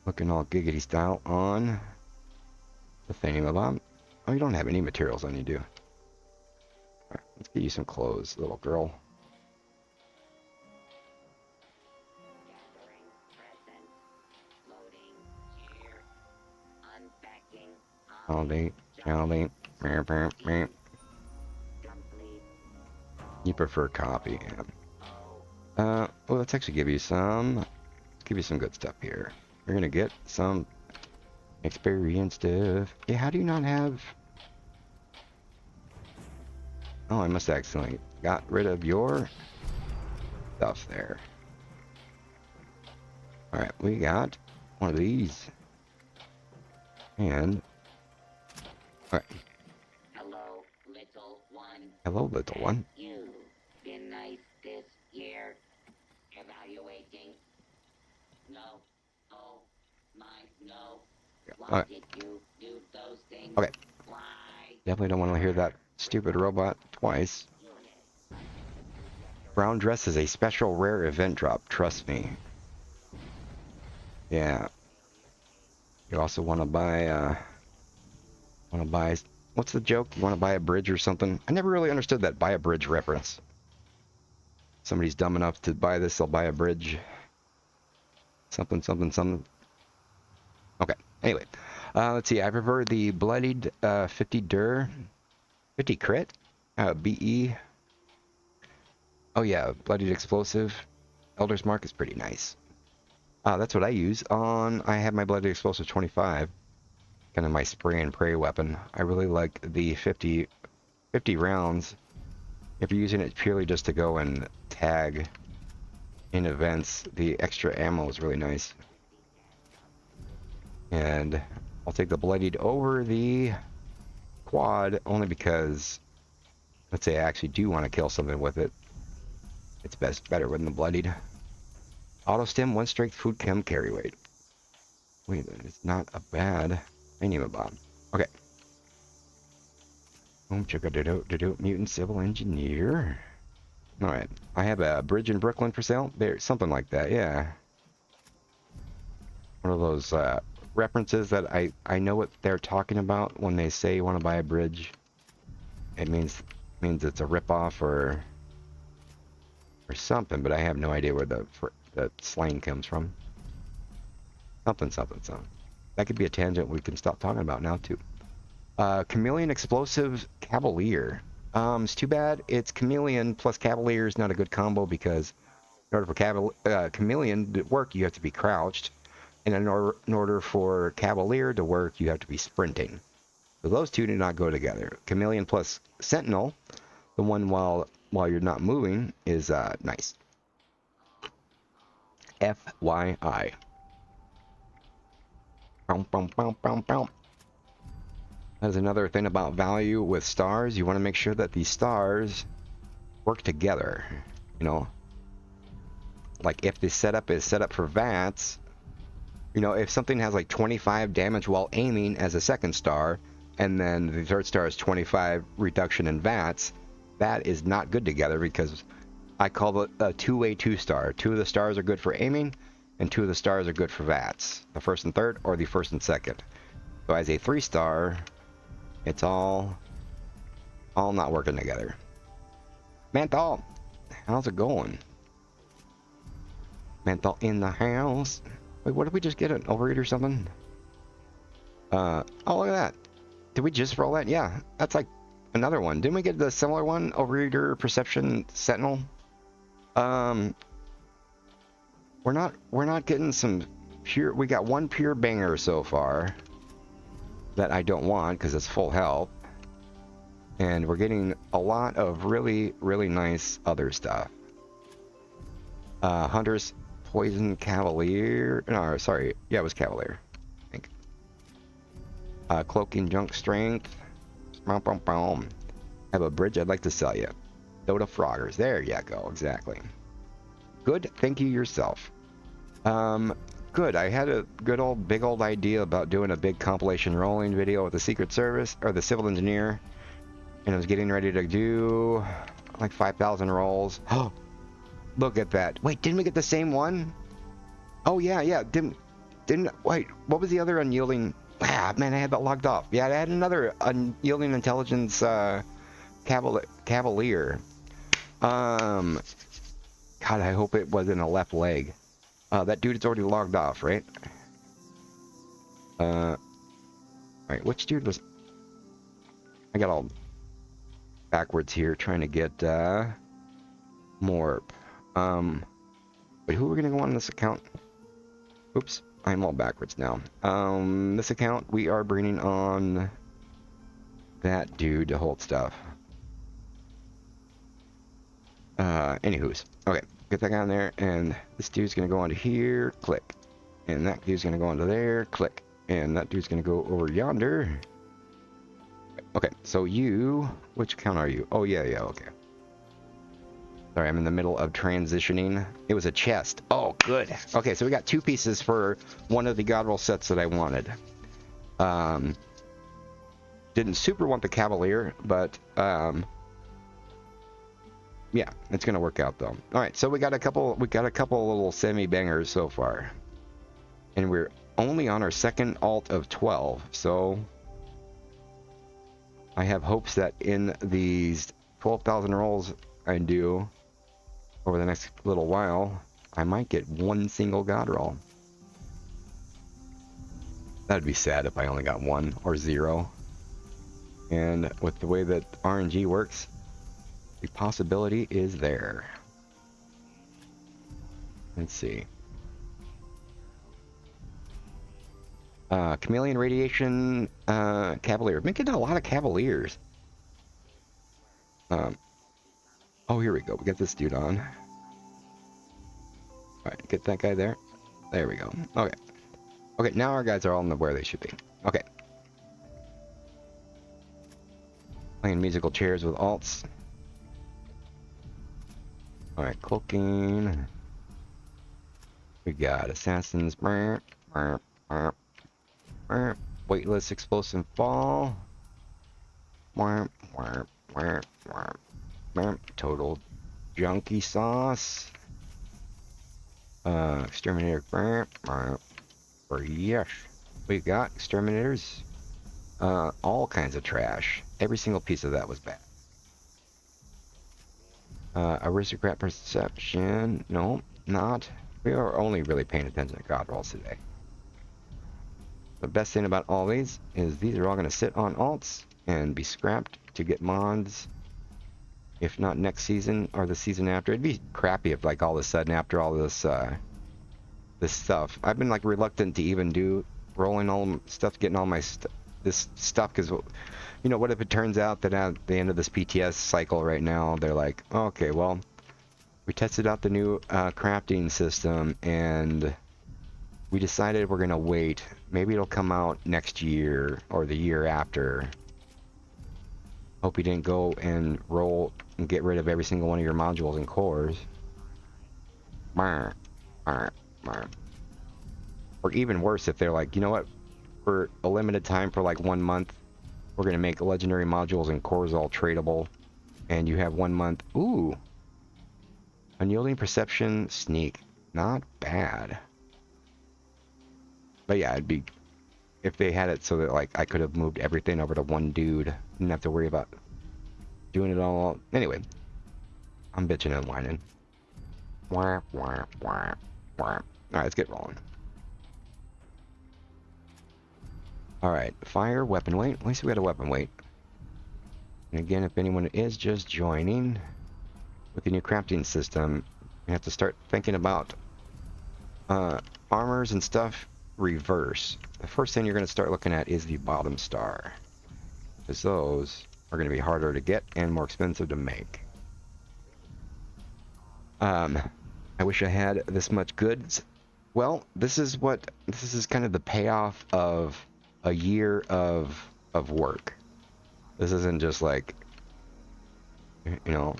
looking all giggity style on the thingamabob. Oh, you don't have any materials on you, do? Alright, let's get you some clothes, little girl. Holiday. You prefer copy. Well, let's actually give you some good stuff here. You're gonna get some experience stuff. Yeah, how do you not have... Oh, I must have accidentally got rid of your stuff there. Alright, we got one of these. And... Alright. Hello, little one. Hello, little one. You been nice this year? Evaluating. No. Oh, my, no. Why did you do those things? Okay. Why? Definitely don't want to hear that stupid robot twice. Brown dress is a special rare event drop, trust me. Yeah. You also want to buy, what's the joke? You want to buy a bridge or something? I never really understood that buy a bridge reference. Somebody's dumb enough to buy this, they'll buy a bridge. Something. Okay, anyway. Let's see, I prefer the bloodied 50 dir, 50 crit, BE. Oh yeah, bloodied explosive. Elder's Mark is pretty nice. That's what I use on, I have my bloodied explosive 25. Kind of my spray and pray weapon. I really like the 50 rounds. If you're using it purely just to go and tag in events, the extra ammo is really nice. And I'll take the bloodied over the quad only because, let's say I actually do want to kill something with it. It's better than the bloodied. Auto stim, 1 strength, food chem, carry weight. Wait, it's not a bad thingamabob. Okay. Mutant civil engineer. Alright. I have a bridge in Brooklyn for sale. There, something like that, yeah. One of those references that I know what they're talking about when they say you want to buy a bridge. It means it's a ripoff or something, but I have no idea where the slang comes from. Something. That could be a tangent we can stop talking about now too. Chameleon Explosive Cavalier. It's too bad it's Chameleon plus Cavalier is not a good combo because in order for Chameleon to work, you have to be crouched. And in order for Cavalier to work, you have to be sprinting. So those two do not go together. Chameleon plus Sentinel, the one while you're not moving, is nice. FYI. That's another thing about value with stars. You want to make sure that these stars work together. You know, like if the setup is set up for VATS, you know, if something has like 25 damage while aiming as a second star, and then the third star is 25 reduction in VATS, that is not good together because I call it a two-way 2-star. 2 of the stars are good for aiming, and 2 of the stars are good for VATS. The first and third, or the first and second. So as a 3-star, it's all not working together. Manthal, how's it going? Manthal in the house. Wait, what did we just get? An overeat or something? Oh, look at that. Did we just roll that? Yeah, that's like another one. Didn't we get the similar one? Overeater, Perception, Sentinel? We're not getting some pure... We got one pure banger so far that I don't want because it's full health. And we're getting a lot of really, really nice other stuff. Hunter's Poison Cavalier. No, sorry. Yeah, it was Cavalier, I think. Cloaking Junk Strength. Boom, boom, boom. I have a bridge I'd like to sell you. Dota Froggers. There you go. Exactly. Good. Thank you yourself. Good. I had a good big old idea about doing a big compilation rolling video with the Secret Service or the Civil Engineer, and I was getting ready to do like 5,000 rolls. Oh, look at that! Wait, didn't we get the same one? Oh yeah, yeah. Didn't wait? What was the other unyielding? Ah, man, I had that logged off. Yeah, I had another unyielding intelligence cavalier. God, I hope it wasn't a left leg. That dude is already logged off, right? Alright, which dude was... I got all backwards here trying to get, MrMorp. Wait, who are we gonna go on this account? Oops, I'm all backwards now. This account, we are bringing on that dude to hold stuff. Anywho's. Okay, get that guy on there, and this dude's gonna go onto here, click. And that dude's gonna go onto there, click. And that dude's gonna go over yonder. Okay, so you... Which account are you? Oh, yeah, okay. Sorry, I'm in the middle of transitioning. It was a chest. Oh, good. Okay, so we got 2 pieces for one of the Godroll sets that I wanted. Didn't super want the Cavalier, but, yeah, it's gonna work out though. All right, so we got a couple little semi-bangers so far, and we're only on our second alt of 12. So I have hopes that in these 12,000 rolls I do over the next little while, I might get one single god roll. That'd be sad if I only got 1 or 0. And with the way that RNG works, the possibility is there. Let's see. Chameleon Radiation Cavalier. I've been getting a lot of Cavaliers. Oh, here we go. We got this dude on. Alright, get that guy there. There we go. Okay. Okay, now our guys are all in the where they should be. Okay. Playing musical chairs with alts. Alright, cloaking. We got assassins. Weightless explosive ball. Total junkie sauce. Exterminator. Yes. We got exterminators. All kinds of trash. Every single piece of that was bad. Aristocrat perception. No, not. We are only really paying attention to god rolls today. The best thing about all these is these are all going to sit on alts and be scrapped to get mods. If not next season or the season after. It'd be crappy if like all of a sudden after all this this stuff. I've been like reluctant to even do rolling all stuff, getting all my this stuff, because you know, what if it turns out that at the end of this PTS cycle right now they're like, okay, well, we tested out the new crafting system and we decided we're gonna wait. Maybe it'll come out next year or the year after. Hope you didn't go and roll and get rid of every single one of your modules and cores. Or even worse, if they're like, you know what, for a limited time for like 1 month, we're gonna make legendary modules and cores all tradable, and you have 1 month. Ooh, unyielding perception sneak, not bad. But yeah, it'd be if they had it so that like I could have moved everything over to one dude, didn't have to worry about doing it all. Anyway, I'm bitching and whining. Alright, let's get rolling. Alright, fire, weapon weight. At least we got a weapon weight. And again, if anyone is just joining, with the new crafting system, you have to start thinking about armors and stuff reverse. The first thing you're going to start looking at is the bottom star. Because those are going to be harder to get and more expensive to make. I wish I had this much goods. Well, this is kind of the payoff of a year of work. This isn't just like, you know,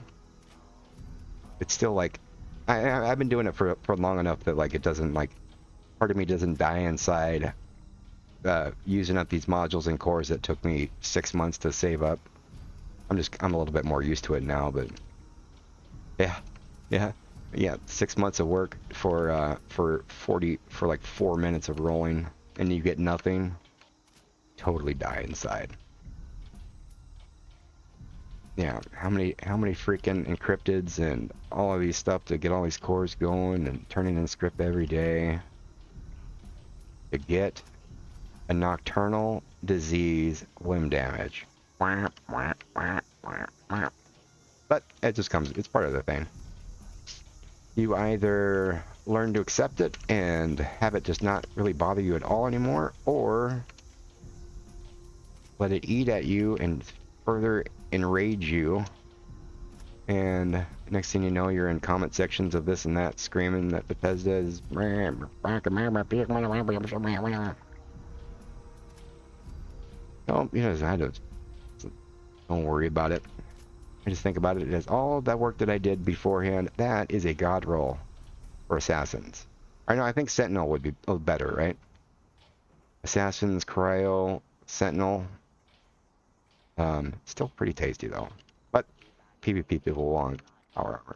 it's still like I've been doing it for long enough that like it doesn't like part of me doesn't die inside using up these modules and cores that took me 6 months to save up. I'm a little bit more used to it now, but yeah, 6 months of work for like 4 minutes of rolling, and you get nothing. Totally die inside. Yeah, how many freaking encrypteds and all of these stuff to get all these cores going and turning in script every day to get a nocturnal disease limb damage. But it just comes, it's part of the thing. You either learn to accept it and have it just not really bother you at all anymore, or let it eat at you and further enrage you, and next thing you know, you're in comment sections of this and that screaming that Bethesda is oh, you know, don't worry about it. I just think about it as all that work that I did beforehand. That is a god roll for assassins. I know, I think Sentinel would be a little better, right? Assassins, Cryo, Sentinel. Still pretty tasty though. But PvP people want power armor.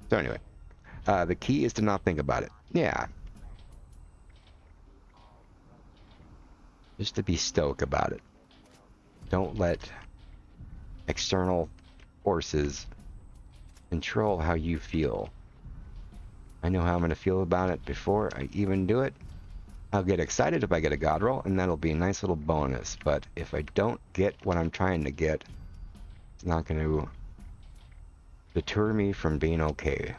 So anyway, the key is to not think about it. Yeah. Just to be stoic about it. Don't let external forces control how you feel. I know how I'm going to feel about it before I even do it. I'll get excited if I get a god roll, and that'll be a nice little bonus. But if I don't get what I'm trying to get, it's not going to deter me from being okay.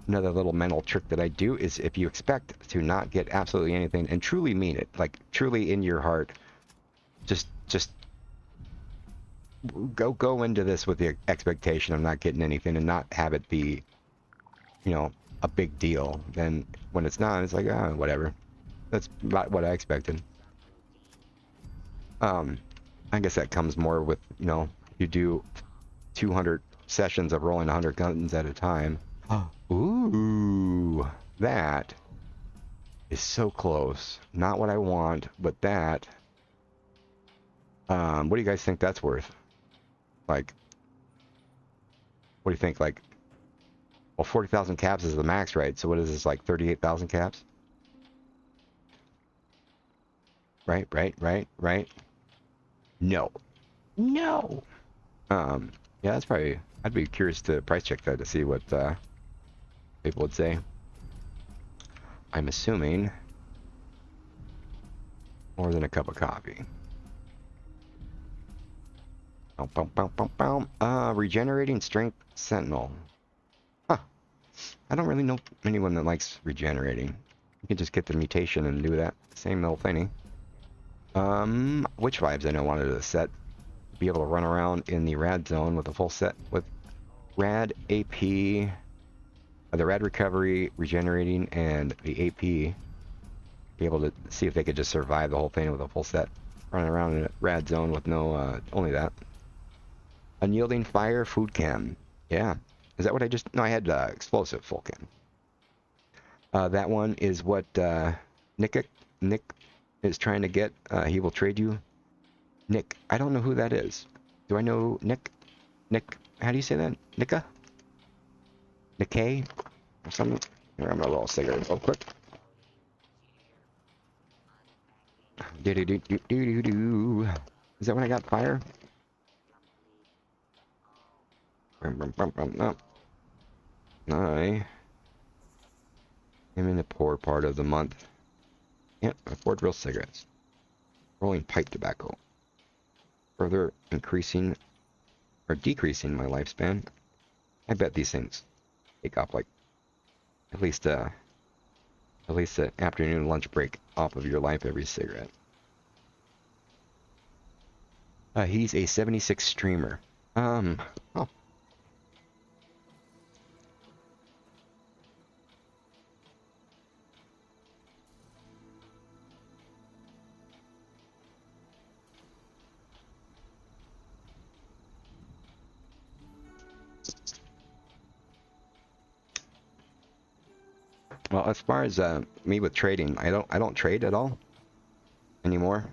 Another little mental trick that I do is if you expect to not get absolutely anything and truly mean it, like truly in your heart, just go into this with the expectation of not getting anything and not have it be, you know, a big deal. Then when it's not, it's like, oh, whatever. That's not what I expected. I guess that comes more with, you know, you do 200 sessions of rolling 100 guns at a time. Ooh, that is so close. Not what I want, but that. What do you guys think that's worth? Like, what do you think? Like, well, 40,000 caps is the max, right? So what is this, like 38,000 caps? Right. No. Yeah, that's probably. I'd be curious to price check that to see what people would say. I'm assuming more than a cup of coffee. Regenerating strength sentinel. Huh. I don't really know anyone that likes regenerating. You can just get the mutation and do that same little thingy. Which vibes I know wanted to set. Be able to run around in the rad zone with a full set with rad AP, the rad recovery, regenerating, and the AP. Be able to see if they could just survive the whole thing with a full set. Running around in a rad zone with no, only that. Unyielding fire, food chem. Yeah. Is that what I just... No, I had explosive full chem. That one is what Nick is trying to get. He will trade you. Nick. I don't know who that is. Do I know Nick? Nick. How do you say that? Nicka? Nikkei? Or something? Here, I'm gonna roll a cigarette real quick. Do-do-do-do-do-do. Is that when I got fire? No. I am in the poor part of the month. Can't afford real cigarettes. Rolling pipe tobacco. Further increasing or decreasing my lifespan. I bet these things take off like at least an afternoon lunch break off of your life every cigarette. He's a 76 streamer. Oh. Well, as far as me with trading, I don't trade at all anymore.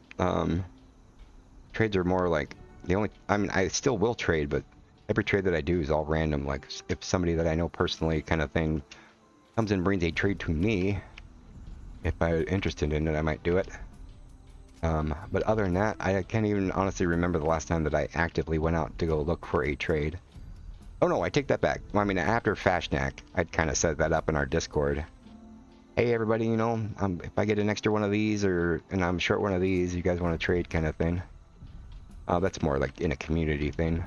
Trades are more like the only. I mean, I still will trade, but every trade that I do is all random. Like if somebody that I know personally, kind of thing, comes and brings a trade to me, if I'm interested in it, I might do it. But other than that, I can't even honestly remember the last time that I actively went out to go look for a trade. Oh no, I take that back. Well, I mean, after Fashnack, I'd kind of set that up in our Discord. Hey everybody, you know, if I get an extra one of these and I'm short one of these, you guys want to trade kind of thing. That's more like in a community thing.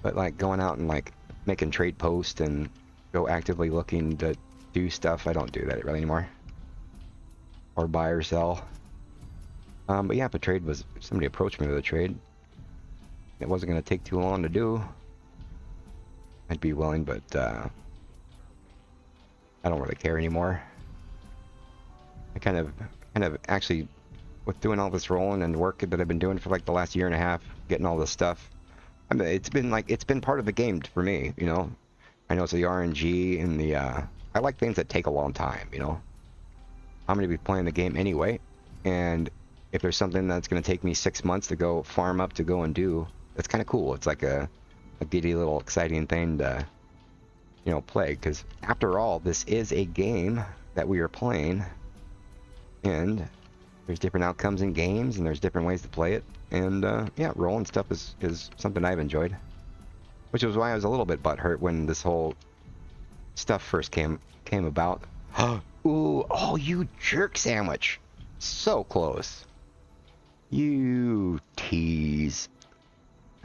But like going out and like making trade posts and go actively looking to do stuff, I don't do that really anymore. Or buy or sell. But yeah, if a trade was, if somebody approached me with a trade, it wasn't going to take too long to do, I'd be willing, but I don't really care anymore. I kind of actually, with doing all this rolling and work that I've been doing for like the last year and a half, getting all this stuff, I mean, it's been part of the game for me, you know. I know it's the RNG and the I like things that take a long time, you know. I'm gonna be playing the game anyway, and if there's something that's gonna take me 6 months to go farm up to go and do, that's kind of cool. It's like a giddy little exciting thing to, you know, play, because after all, this is a game that we are playing, and there's different outcomes in games and there's different ways to play it, and yeah, rolling stuff is something I've enjoyed, which was why I was a little bit butthurt when this whole stuff first came about. Ooh, oh, you jerk sandwich, so close, you tease.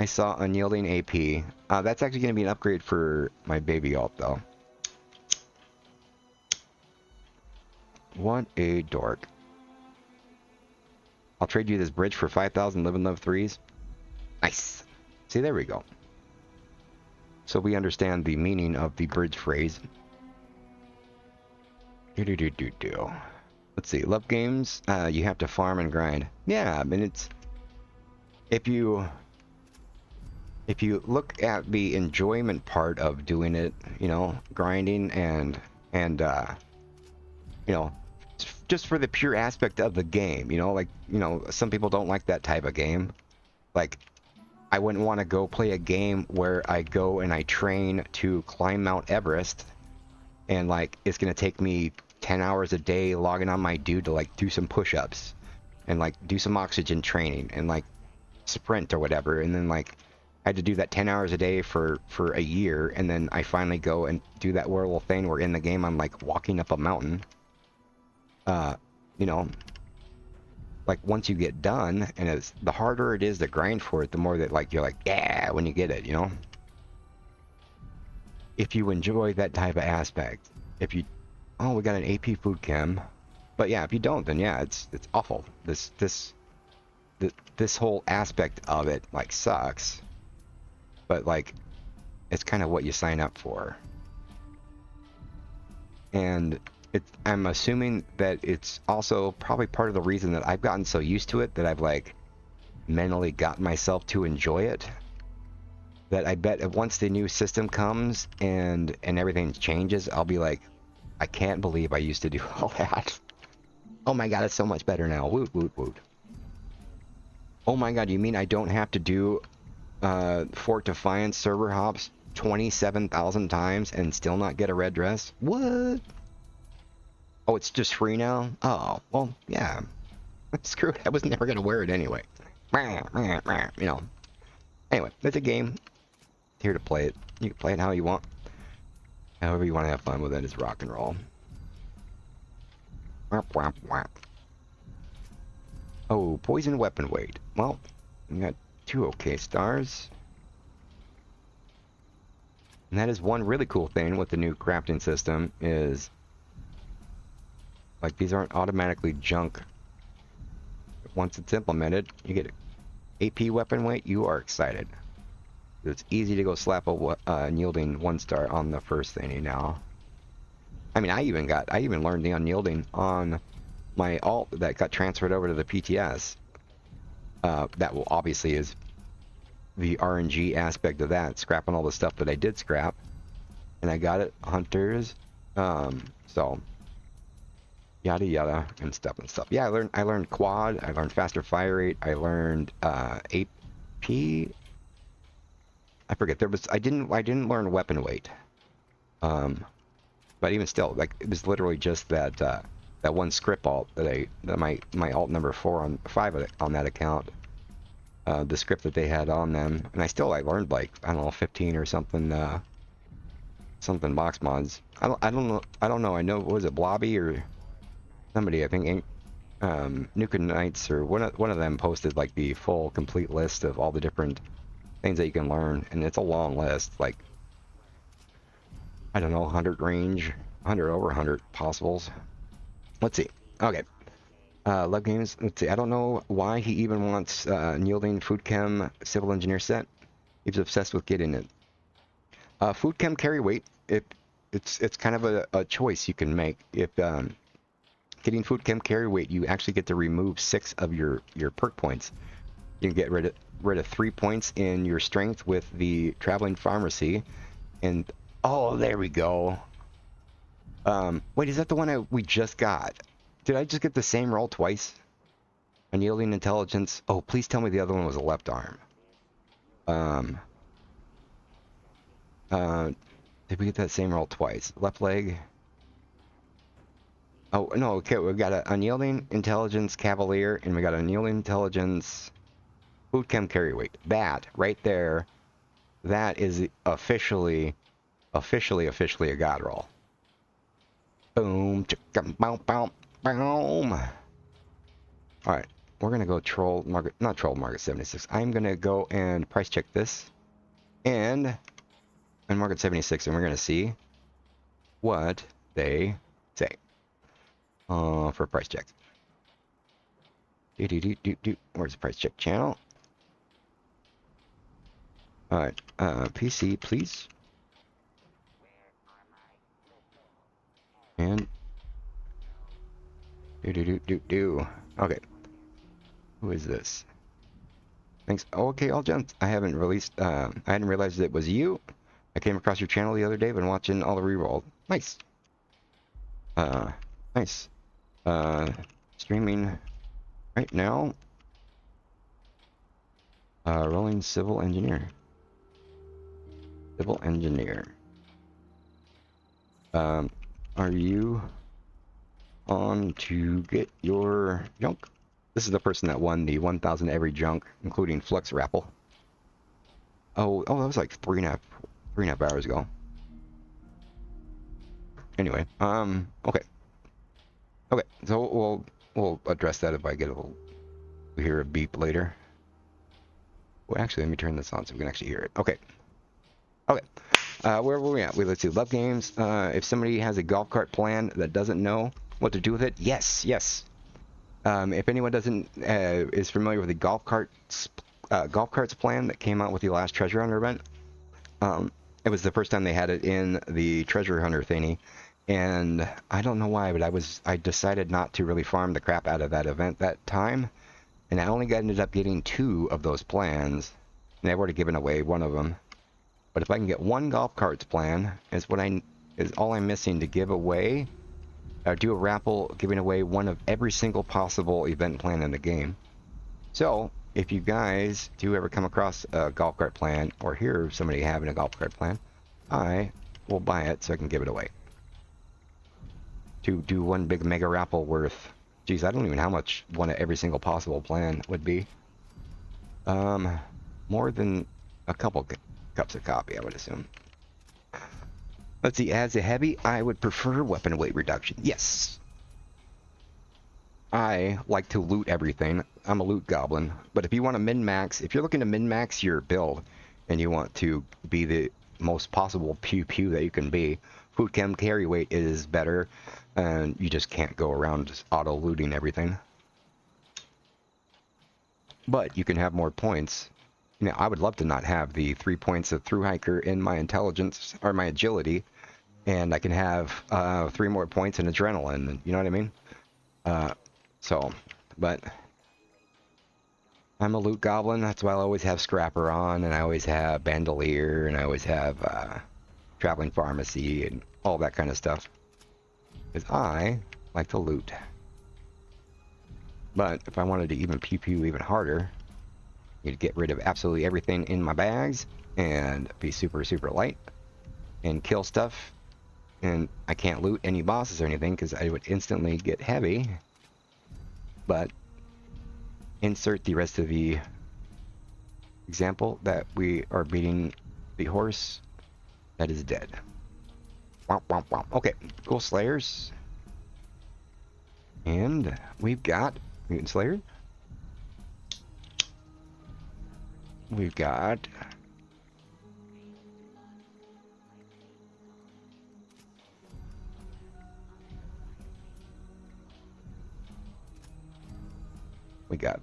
I saw unyielding AP. That's actually going to be an upgrade for my baby alt, though. What a dork. I'll trade you this bridge for 5,000 live and love 3s. Nice. See, there we go. So we understand the meaning of the bridge phrase. Let's see. Love games, you have to farm and grind. Yeah, I mean, it's... If you look at the enjoyment part of doing it, you know, grinding and you know, just for the pure aspect of the game, you know, like, you know, some people don't like that type of game. Like, I wouldn't want to go play a game where I go and I train to climb Mount Everest, and like it's gonna take me 10 hours a day logging on my dude to like do some push-ups and like do some oxygen training and like sprint or whatever, and then like I had to do that 10 hours a day for a year, and then I finally go and do that little thing where in the game I'm like walking up a mountain. You know, like once you get done, and it's the harder it is to grind for it, the more that like you're like, yeah, when you get it, you know. If you enjoy that type of aspect, if you, oh, we got an AP food chem, but yeah, if you don't, then yeah, it's awful. This whole aspect of it like sucks. But like, it's kind of what you sign up for, and I'm assuming that it's also probably part of the reason that I've gotten so used to it that I've like mentally gotten myself to enjoy it. That I bet if once the new system comes and everything changes, I'll be like, I can't believe I used to do all that. Oh my god, it's so much better now. Woot woot woot. Oh my god, you mean I don't have to do Fort Defiance server hops 27,000 times and still not get a red dress? What? Oh, it's just free now? Oh, well, yeah. Screw it, I was never gonna wear it anyway. You know. Anyway, it's a game. Here to play it. You can play it how you want. However you want to have fun with it is rock and roll. Oh, poison weapon weight. Well, we got 2 okay stars. And that is one really cool thing with the new crafting system is like these aren't automatically junk. Once it's implemented, you get AP weapon weight, you are excited. It's easy to go slap a unyielding 1-star on the first thingy now. I mean, I even learned the unyielding on my alt that got transferred over to the PTS. That will obviously is the RNG aspect of that, scrapping all the stuff that I did scrap, and I got it hunters. So yada yada and stuff. Yeah, I learned quad. I learned faster fire rate. I learned AP. I forget. I didn't learn weapon weight. But even still, like, it was literally just that that one script alt that my alt number 4 on 5 on that account. The script that they had on them, and I learned like, I don't know, 15 or something something box mods. I don't know. I know, was it Blobby or somebody? I think Nuka Knights or one of them posted like the full complete list of all the different things that you can learn, and it's a long list. Like, I don't know, 100 range, 100 over 100 possibles. Let's see. Okay. Love games. Let's see. I don't know why he even wants unyielding food chem civil engineer set. He's obsessed with getting it. Food chem carry weight. It's kind of a choice you can make. If getting food chem carry weight, you actually get to remove 6 of your perk points. You can get rid of 3 points in your strength with the traveling pharmacy, and oh, there we go. Wait, is that the one we just got? Did I just get the same roll twice? Unyielding intelligence. Oh, please tell me the other one was a left arm. Did we get that same roll twice? Left leg. Oh, no, okay, we've got an unyielding intelligence cavalier, and we got an unyielding intelligence food chem carry weight. That, right there, that is officially a god roll. Boom, chicka, boom, boom, boom. Alright, we're gonna go troll Market, not troll Market 76. I'm gonna go and price check this. And Market 76, and we're gonna see what they say. For price checks. Where's the price check channel? Alright, PC, please. And okay. Who is this? Thanks. Oh, okay, all gents. I hadn't realized it was you. I came across your channel the other day, been watching all the reroll. Nice. Nice. Streaming right now. Rolling civil engineer. Civil engineer. Are you on to get your junk? This is the person that won the 1,000 every junk, including Flux Raffle. Oh, that was like three and a half hours ago. Anyway, okay. Okay, so we'll address that if I get we hear a beep later. Well, actually, let me turn this on so we can actually hear it. Okay. Okay. Where were we at? Let's see. Love games. If somebody has a golf cart plan that doesn't know what to do with it, yes. If anyone is familiar with the golf carts plan that came out with the last treasure hunter event, it was the first time they had it in the treasure hunter thingy, and I don't know why, but I decided not to really farm the crap out of that event that time, and I only ended up getting 2 of those plans, and I've already given away one of them. But if I can get 1 golf carts plan, is all I'm missing to give away. Do a raffle giving away one of every single possible event plan in the game. So if you guys do ever come across a golf cart plan or hear of somebody having a golf cart plan, I will buy it so I can give it away. To do one big mega raffle worth, geez, I don't even know how much one of every single possible plan would be. More than a couple cups of coffee, I would assume. Let's see, as a heavy, I would prefer weapon weight reduction. Yes. I like to loot everything. I'm a loot goblin. But if you want to min-max, if you're looking to min-max your build, and you want to be the most possible pew-pew that you can be, food chem carry weight is better, and you just can't go around just auto-looting everything. but you can have more points. You know, I would love to not have the 3 points of through hiker in my intelligence or my agility, and I can have 3 more points in adrenaline. You know what I mean? So, but I'm a loot goblin. That's why I always have Scrapper on, and I always have Bandolier, and I always have Traveling Pharmacy, and all that kind of stuff. Because I like to loot. But if I wanted to even pew pew even harder, you'd get rid of absolutely everything in my bags and be super, super light and kill stuff. And I can't loot any bosses or anything because I would instantly get heavy. But insert the rest of the example that we are beating the horse that is dead. Womp, womp, womp. Okay, cool Slayers. And we've got Mutant Slayer. We've got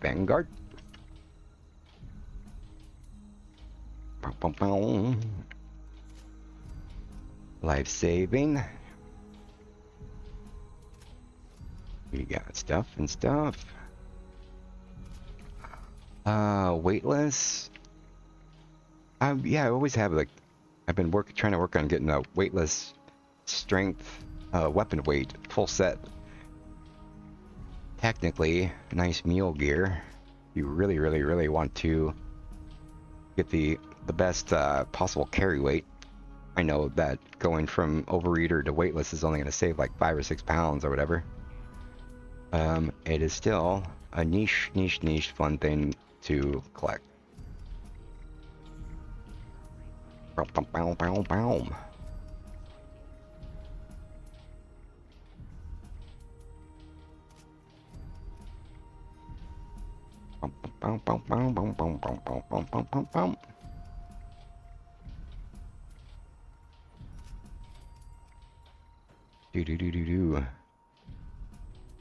Vanguard. Life saving. We got stuff and stuff. Weightless. Yeah, I always have like, I've been trying to work on getting a weightless strength, weapon weight full set. Technically, nice mule gear. You really, really, really want to get the best possible carry weight. I know that going from overeater to weightless is only going to save like 5 or 6 pounds or whatever. It is still a niche fun thing to collect.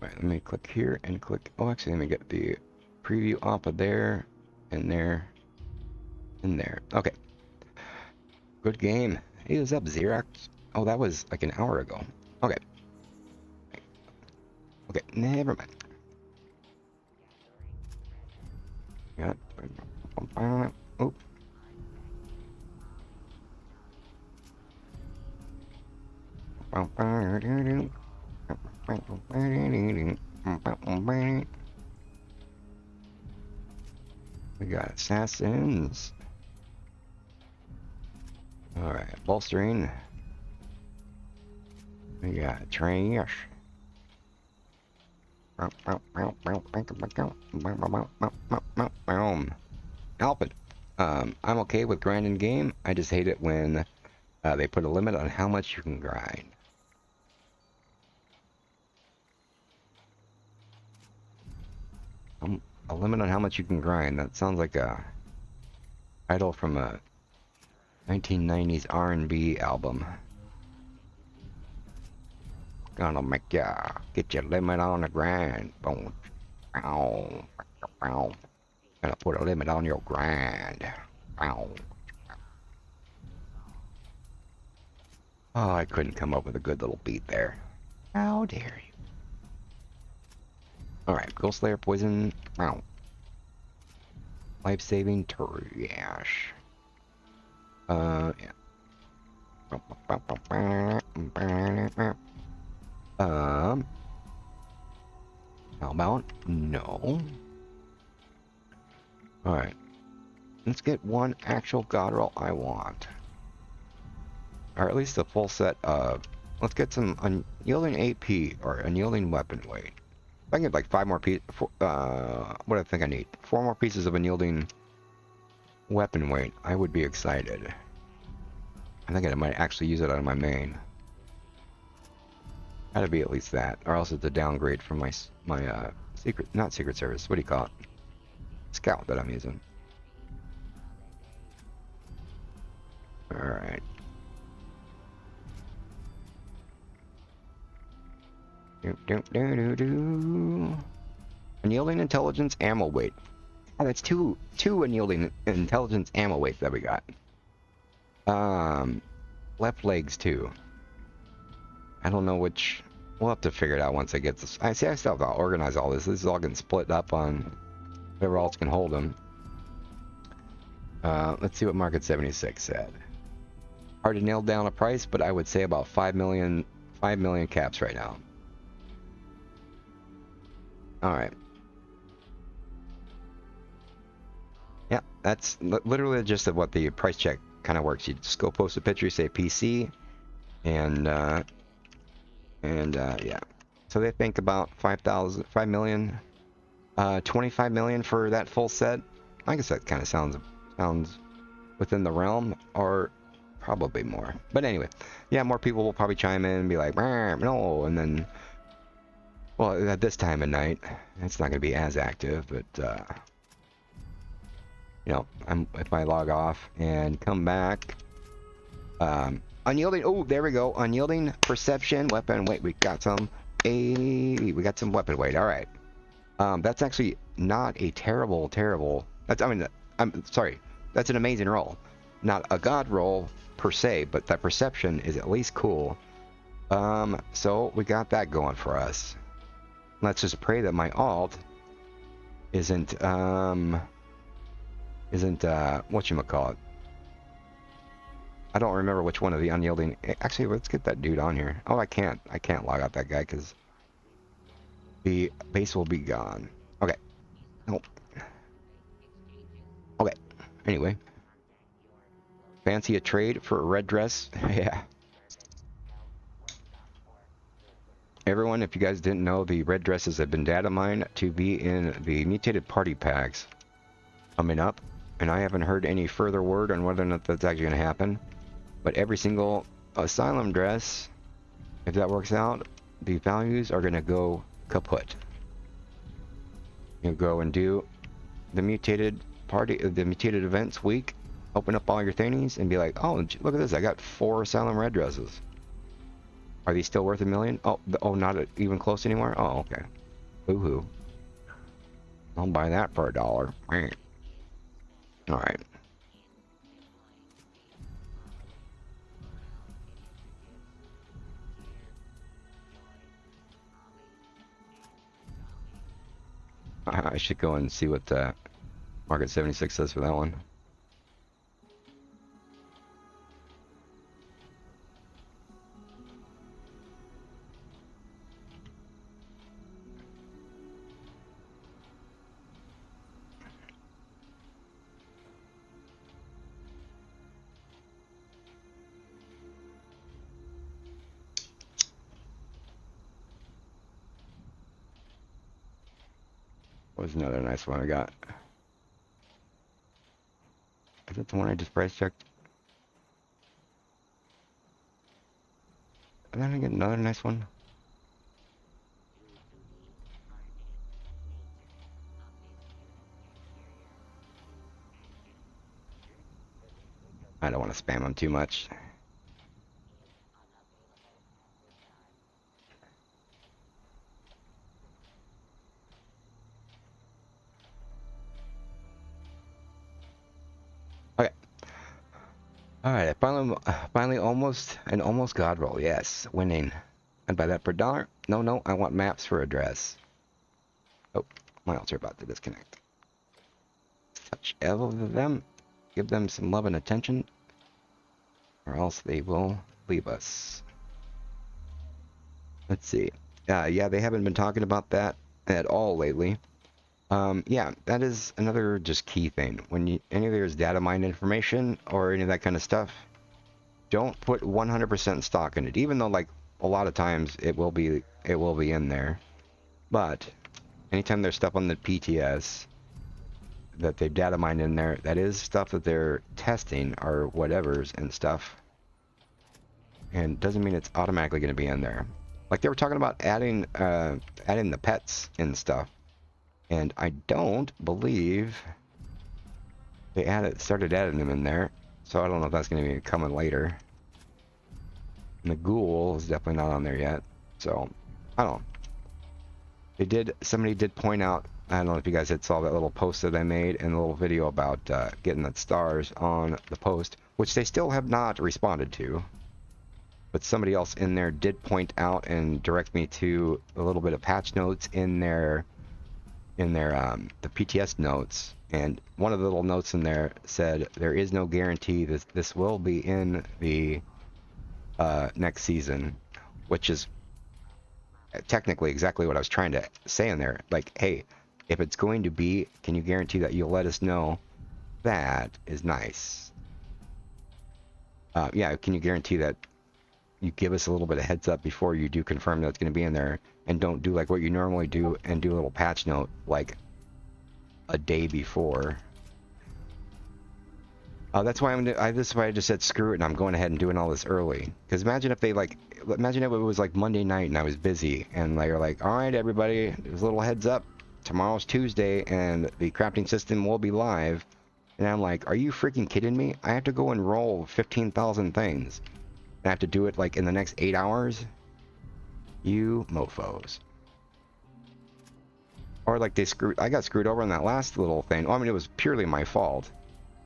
Right, let me click here and click. Oh, actually, let me get the preview off of there, and there, and there. Okay. Good game. Hey, what's up, Xerox? Oh, that was like an hour ago. Okay. Okay, never mind. Got. Oh. We got assassins. Alright, bolstering. We got trash. Alpin. I'm okay with grinding game. I just hate it when they put a limit on how much you can grind. A limit on how much you can grind. That sounds like a title from a 1990s R&B album. Gonna make ya get your limit on the grind. Boom. Ow. Ow. Gonna put a limit on your grind. Ow. Oh, I couldn't come up with a good little beat there. How dare you? Alright, Ghost Slayer poison. Wow. Life saving trash. Yeah. How about no? Alright. Let's get one actual god roll I want. Or at least a full set of. Let's get some unyielding AP or unyielding weapon weight. If I can get like 5 more pieces. What do I think I need? 4 more pieces of unyielding weapon weight. I would be excited. I think I might actually use it on my main. Gotta be at least that, or else it's a downgrade from my not secret service. What do you call it? Scout that I'm using. All right. Unyielding intelligence, ammo weight. Oh, that's two unyielding intelligence ammo weights that we got. Left legs too. I don't know which. We'll have to figure it out once I get this. I still have to organize all this. This is all getting split up on whatever else can hold them. Let's see what Market 76 said. Hard to nail down a price, but I would say about 5 million caps right now. All right. Yeah, that's literally just what the price check kind of works. You just go post a picture, you say PC, and yeah. So they think about 5 million, 25 million for that full set. I guess that kind of sounds within the realm, or probably more. But anyway, yeah, more people will probably chime in and be like, no, and then, well, at this time of night, it's not going to be as active, but, you know, if I log off and come back, unyielding, oh, there we go, unyielding, perception, weapon, wait, we got some weapon weight, alright. That's actually not a terrible, I'm sorry, that's an amazing roll. Not a god roll, per se, but that perception is at least cool. So we got that going for us. Let's just pray that my alt isn't whatchamacallit. I don't remember which one of the unyielding. Actually, let's get that dude on here. Oh, I can't log out that guy because the base will be gone. Okay. Nope. Okay. Anyway. Fancy a trade for a red dress? Yeah. Everyone, if you guys didn't know, the red dresses have been data mined to be in the mutated party packs coming up, and I haven't heard any further word on whether or not that's actually going to happen. But every single asylum dress, if that works out, the values are going to go kaput. You'll go and do the mutated party, the mutated events week, open up all your thingies, and be like, oh, look at this, I got 4 asylum red dresses. Are these still worth $1 million? Oh, not even close anymore? Oh, okay. Boo-hoo. I'll buy that for $1. Alright. I should go and see what Market 76 says for that one. What was another nice one I got? Is that the one I just price checked? And then I get another nice one. I don't want to spam them too much. Okay. Alright, finally almost an almost god roll. Yes, winning. And by that per dollar? No, I want maps for address. Oh, my alts are about to disconnect. Touch all of them. Give them some love and attention, or else they will leave us. Let's see. Yeah, they haven't been talking about that at all lately. Yeah, that is another just key thing. When any of there's data mine information or any of that kind of stuff, don't put 100% stock in it. Even though, like, a lot of times it will be in there. But anytime there's stuff on the PTS that they've data mined in there, that is stuff that they're testing or whatever's and stuff. And doesn't mean it's automatically going to be in there. Like they were talking about adding the pets and stuff. And I don't believe they started adding them in there. So I don't know if that's going to be coming later. And the ghoul is definitely not on there yet. So I don't know. Somebody did point out I don't know if you guys had saw that little post that I made and the little video about getting the stars on the post, which they still have not responded to. But somebody else in there did point out and direct me to a little bit of patch notes in their the PTS notes, and one of the little notes in there said there is no guarantee that this will be in the next season, which is technically exactly what I was trying to say in there. Like, hey, if it's going to be, can you guarantee that you'll let us know? That is nice. Yeah, can you guarantee that you give us a little bit of heads up before you do confirm that it's going to be in there, and don't do like what you normally do and do a little patch note like a day before. That's why this is why I just said screw it and I'm going ahead and doing all this early. Because imagine if it was like Monday night and I was busy and they were like, all right, everybody, there's a little heads up. Tomorrow's Tuesday and the crafting system will be live. And I'm like, are you freaking kidding me? I have to go and roll 15,000 things. And I have to do it like in the next 8 hours? You mofos. Or like I got screwed over on that last little thing. Oh, I mean, it was purely my fault.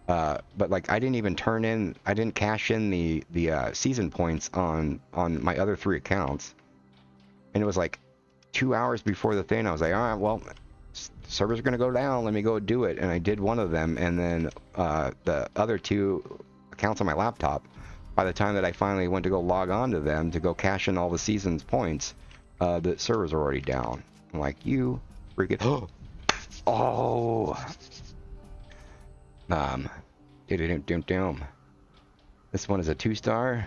But like I didn't cash in the season points on my other 3 accounts. And it was like 2 hours before the thing. I was like, all right, well, servers are going to go down. Let me go do it. And I did one of them. And then the other 2 accounts on my laptop, by the time that I finally went to go log on to them to go cash in all the season's points, the servers are already down. I'm like, you freaking... Oh! This one is a 2-star.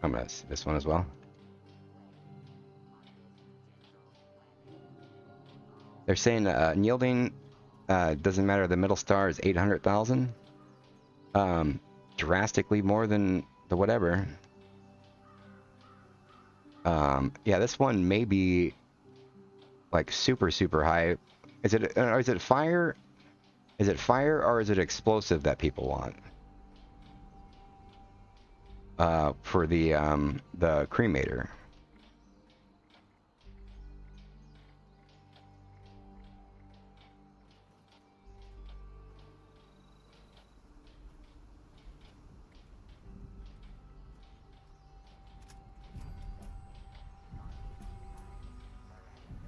I'm gonna see this one as well. They're saying yielding doesn't matter. The middle star is 800,000. Drastically more than the whatever. Yeah, this one may be like super high. Is it fire? Is it fire or is it explosive that people want? For the cremator.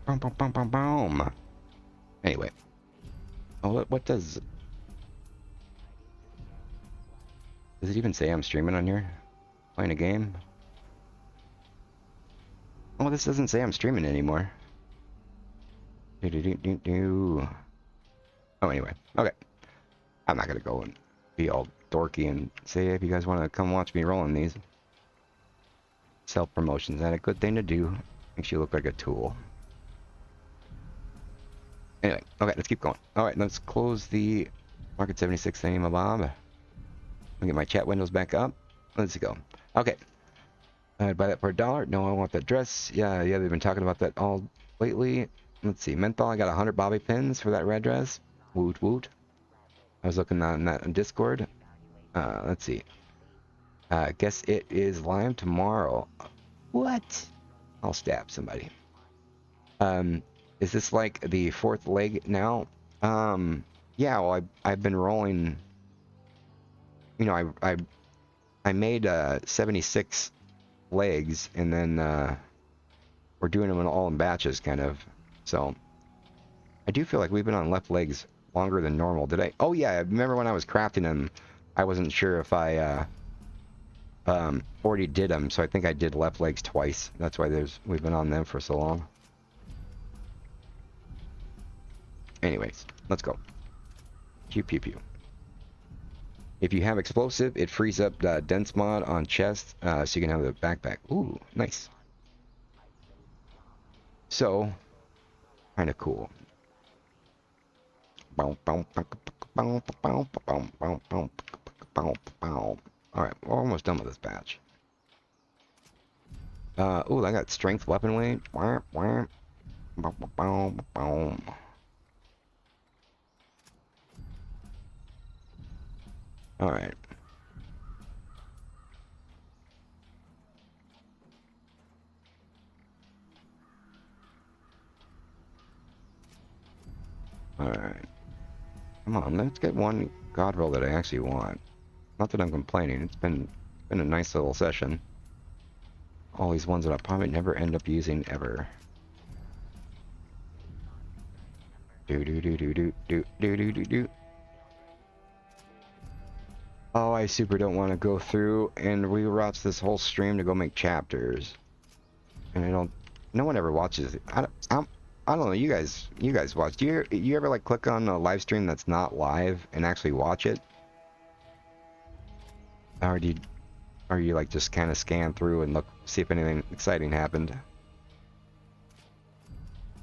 Boom, boom, boom, boom, boom. Anyway. Oh, what does it even say I'm streaming on here? Playing a game? Oh, this doesn't say I'm streaming anymore. Oh, anyway. Okay. I'm not gonna go and be all dorky and say, if you guys want to come watch me rolling these. Self-promotion's not a good thing to do. Makes you look like a tool. Anyway, okay, let's keep going. Alright, let's close the Market 76 thingy, my bob. Let me get my chat windows back up. Let's go. Okay. I'd buy that for $1. No, I want that dress. Yeah, they've been talking about that all lately. Let's see. Menthol, I got 100 bobby pins for that red dress. Woot woot. I was looking on that on Discord. Let's see. Guess it is live tomorrow. What? I'll stab somebody. Is this like the 4th leg now? Yeah, well, I've been rolling. You know, I made 76 legs, and then we're doing them all in batches, kind of. So I do feel like we've been on left legs longer than normal. Did I? Oh yeah, I remember when I was crafting them, I wasn't sure if I already did them, so I think I did left legs twice. That's why we've been on them for so long. Anyways, let's go. Pew pew pew. If you have explosive, it frees up dense mod on chest, so you can have the backpack. Ooh, nice. So, kind of cool. Alright, we're almost done with this batch. Ooh, I got strength weapon weight. Alright. Alright. Come on, let's get one god roll that I actually want. Not that I'm complaining, it's been a nice little session. All these ones that I'll probably never end up using ever. Do do do do do do do do do do. Oh, I super don't want to go through and rewatch this whole stream to go make chapters. And I don't. No one ever watches it. I don't know. You guys watch. Do you ever like click on a live stream that's not live and actually watch it? Or are you like just kind of scan through and look, see if anything exciting happened?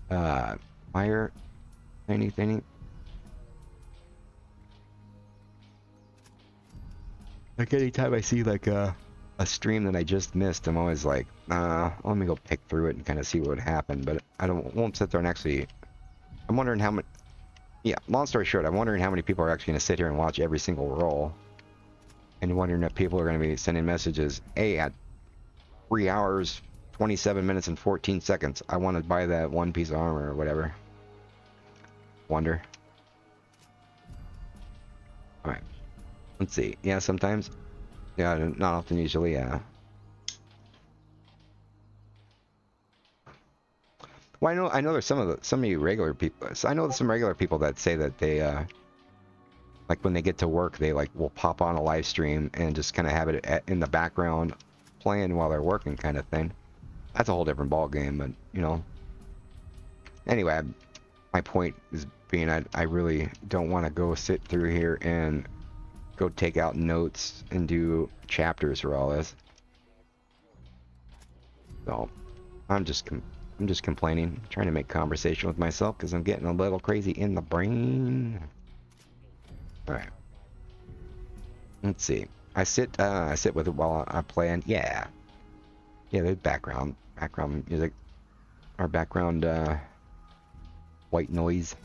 Fire, anything? Like anytime I see like a stream that I just missed, I'm always like, let me go pick through it and kind of see what would happen. But I won't sit there and actually. I'm wondering how many. Yeah, long story short, I'm wondering how many people are actually going to sit here and watch every single roll. And wondering if people are going to be sending messages, hey, at 3 hours, 27 minutes, and 14 seconds, I want to buy that one piece of armor or whatever. Wonder. Alright. Let's see. Yeah, sometimes. Yeah, not often, usually, yeah. Well, I know there's some of you regular people. So I know some regular people that say that they, like when they get to work, they like will pop on a live stream and just kind of have it in the background playing while they're working, kind of thing. That's a whole different ball game, but you know. Anyway, my point is being I really don't want to go sit through here and go take out notes and do chapters for all this. So I'm just complaining, trying to make conversation with myself because I'm getting a little crazy in the brain. All right. Let's see. I sit with it while I play, and yeah, the background music, our background white noise.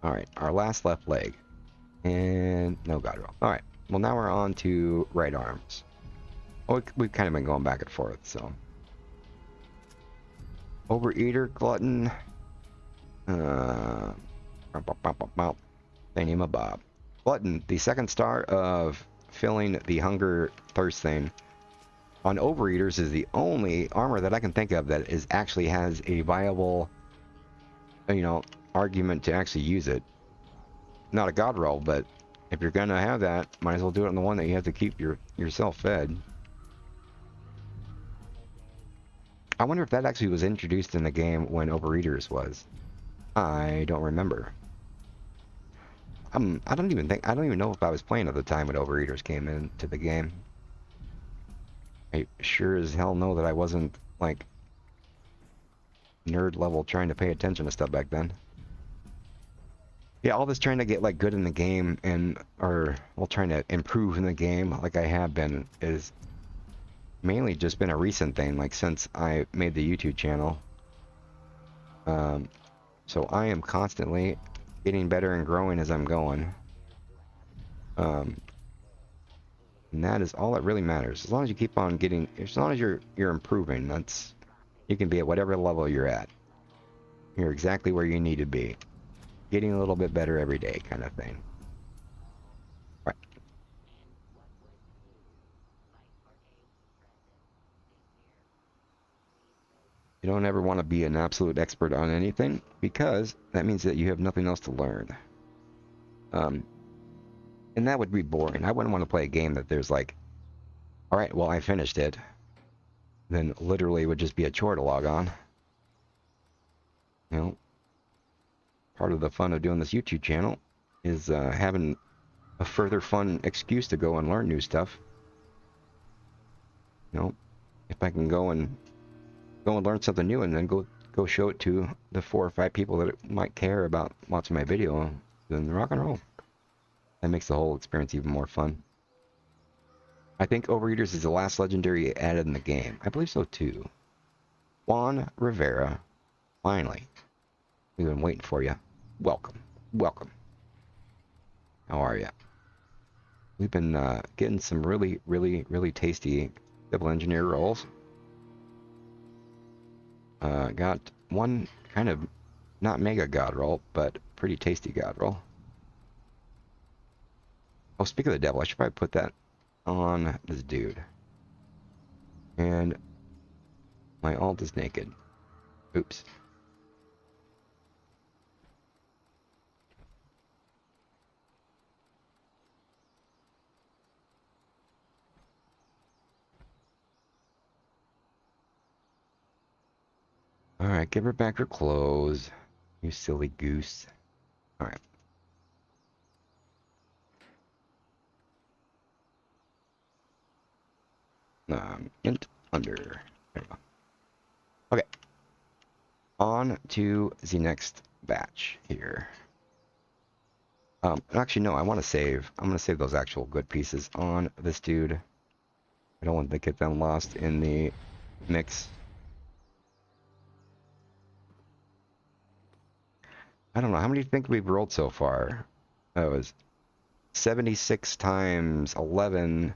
All right, our last left leg, and no god roll. All right, well now we're on to right arms. Oh, we've kind of been going back and forth, so. Overeater, glutton, Bob. Glutton, the second star of filling the hunger thirst thing. On Overeaters is the only armor that I can think of that actually has a viable, you know, argument to actually use it. Not a god roll, but if you're gonna have that, might as well do it on the one that you have to keep yourself fed. I wonder if that actually was introduced in the game when Overeaters was. I don't remember. I don't even know if I was playing at the time when Overeaters came into the game. I sure as hell know that I wasn't like nerd level trying to pay attention to stuff back then. Yeah, all this trying to get like good in the game or trying to improve in the game like I have been is mainly just been a recent thing, like since I made the YouTube channel. So I am constantly getting better and growing as I'm going. And that is all that really matters. As long as you keep on getting, as long as you're improving, you can be at whatever level you're at. You're exactly where you need to be. Getting a little bit better every day, kind of thing. Right. You don't ever want to be an absolute expert on anything, because that means that you have nothing else to learn. And that would be boring. I wouldn't want to play a game that there's like, alright, well, I finished it. Then literally it would just be a chore to log on. You know, part of the fun of doing this YouTube channel is having a further fun excuse to go and learn new stuff. You know, if I can go and learn something new and then go show it to the 4 or 5 people that might care about watching my video, then rock and roll. That makes the whole experience even more fun. I think Overeaters is the last legendary added in the game. I believe so too. Juan Rivera, finally. We've been waiting for you. Welcome. Welcome. How are you? We've been getting some really tasty double engineer rolls. Got one kind of not mega god roll, but pretty tasty god roll. Oh, speak of the devil, I should probably put that on this dude. And my alt is naked. Oops. Alright, give her back her clothes. You silly goose. Alright. Int under. There we go. Okay. On to the next batch here. Actually, no, I want to save. I'm going to save those actual good pieces on this dude. I don't want to get them lost in the mix. I don't know. How many do you think we've rolled so far? That was 76 times 11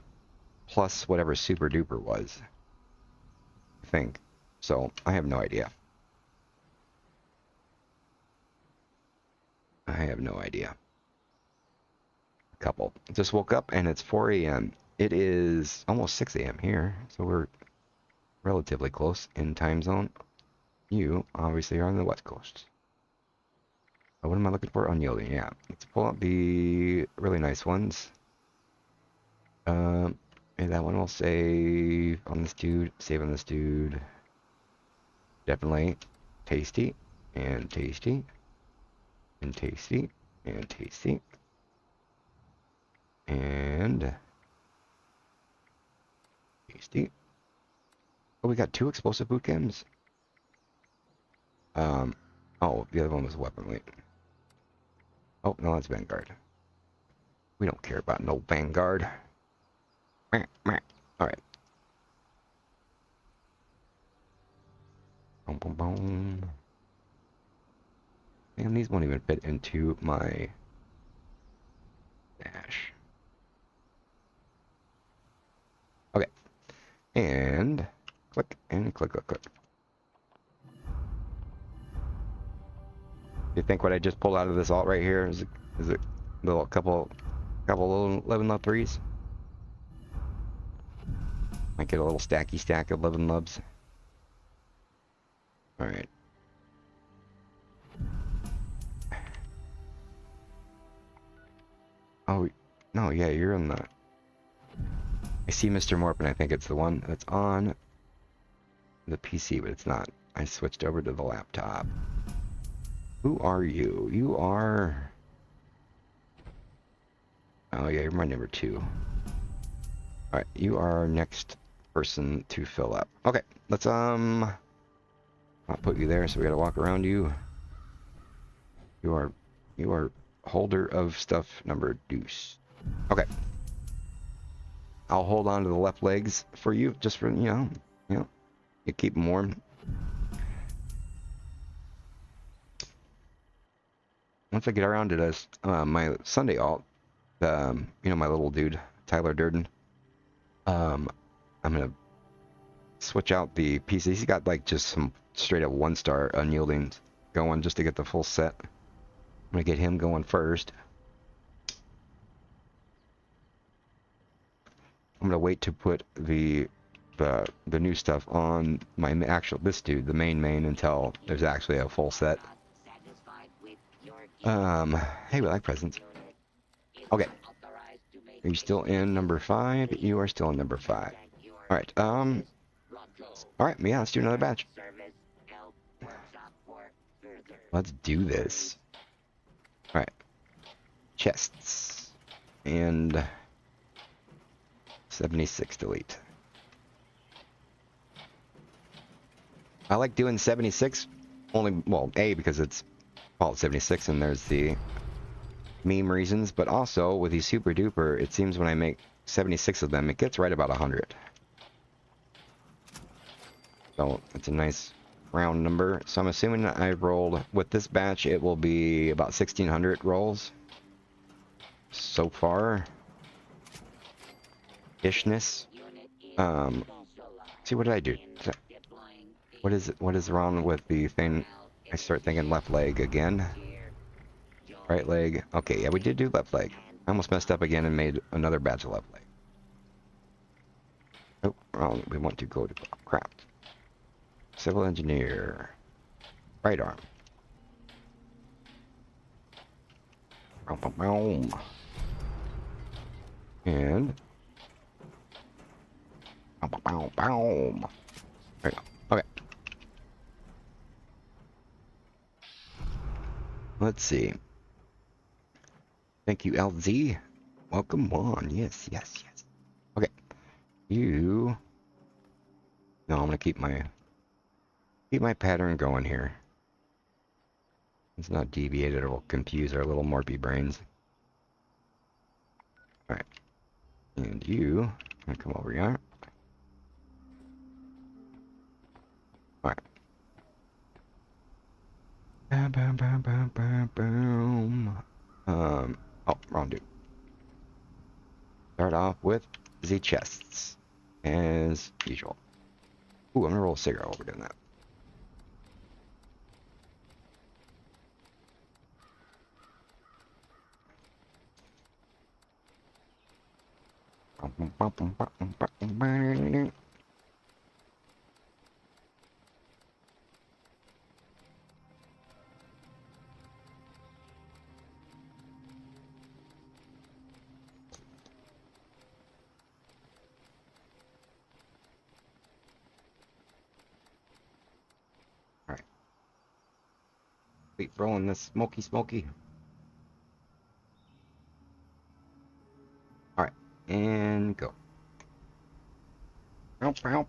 plus whatever super duper was. I think. So, I have no idea. I have no idea. A couple. Just woke up and it's 4 a.m. It is almost 6 a.m. here, so we're relatively close in time zone. You obviously are on the west coast. Oh, what am I looking for? Unyielding, yeah. Let's pull out the really nice ones. And that one will save on this dude. Save on this dude. Definitely tasty and tasty and tasty and tasty and tasty. Oh, we got 2 explosive boot cams. Oh, the other one was weapon weight. Oh, no, that's Vanguard. We don't care about no Vanguard. Alright. Boom, boom, boom. And these won't even fit into my dash. Okay. And click and click, click, click. You think what I just pulled out of this alt right here is a little couple little 11 love 3s? Might get a little stacky stack of 11 loves. Alright. Oh, no, yeah, you're in the... I see MrMorp and I think it's the one that's on the PC, but it's not. I switched over to the laptop. Who are you? You are... Oh, yeah, you're my number 2. Alright, you are our next person to fill up. Okay, let's, I'll put you there, so we gotta walk around you. You are holder of stuff number deuce. Okay. I'll hold on to the left legs for you, just for, you keep them warm. Once I get around to this, my Sunday alt, my little dude, Tyler Durden, I'm gonna switch out the pieces. He's got like just some straight up 1-star unyielding going just to get the full set. I'm gonna get him going first. I'm gonna wait to put the new stuff on my actual this dude, the main until there's actually a full set. Hey, we like presents. Okay. Are you still in number 5? You are still in number 5. Alright, alright, yeah, let's do another batch. Let's do this. Alright. Chests. And 76 delete. I like doing 76 only, well, A, because it's Vault 76 and there's the meme reasons, but also with these super duper, it seems when I make 76 of them, it gets right about 100. So it's a nice round number. So I'm assuming that I rolled, with this batch, it will be about 1,600 rolls so far. Ishness. See, what did I do? What is wrong with the thing? I start thinking left leg again. Right leg. Okay, yeah, we did do left leg. I almost messed up again and made another batch of left leg. Oh, wrong. We want to go to craft. Civil engineer. Right arm. And boom. There you go. Okay. Let's see. Thank you, LZ. Welcome on. Yes, yes, yes. Okay. You. No, I'm gonna keep my pattern going here. It's not deviated or will confuse our little morpy brains. All right. And you. I'm gonna come over here. All right. Boom, boom, boom, boom, boom, boom. Oh, wrong dude. Start off with the chests, as usual. Ooh, I'm gonna roll a cigarette while we're doing that. Alright. Keep rolling this smoky. Alright, and go. I'm gonna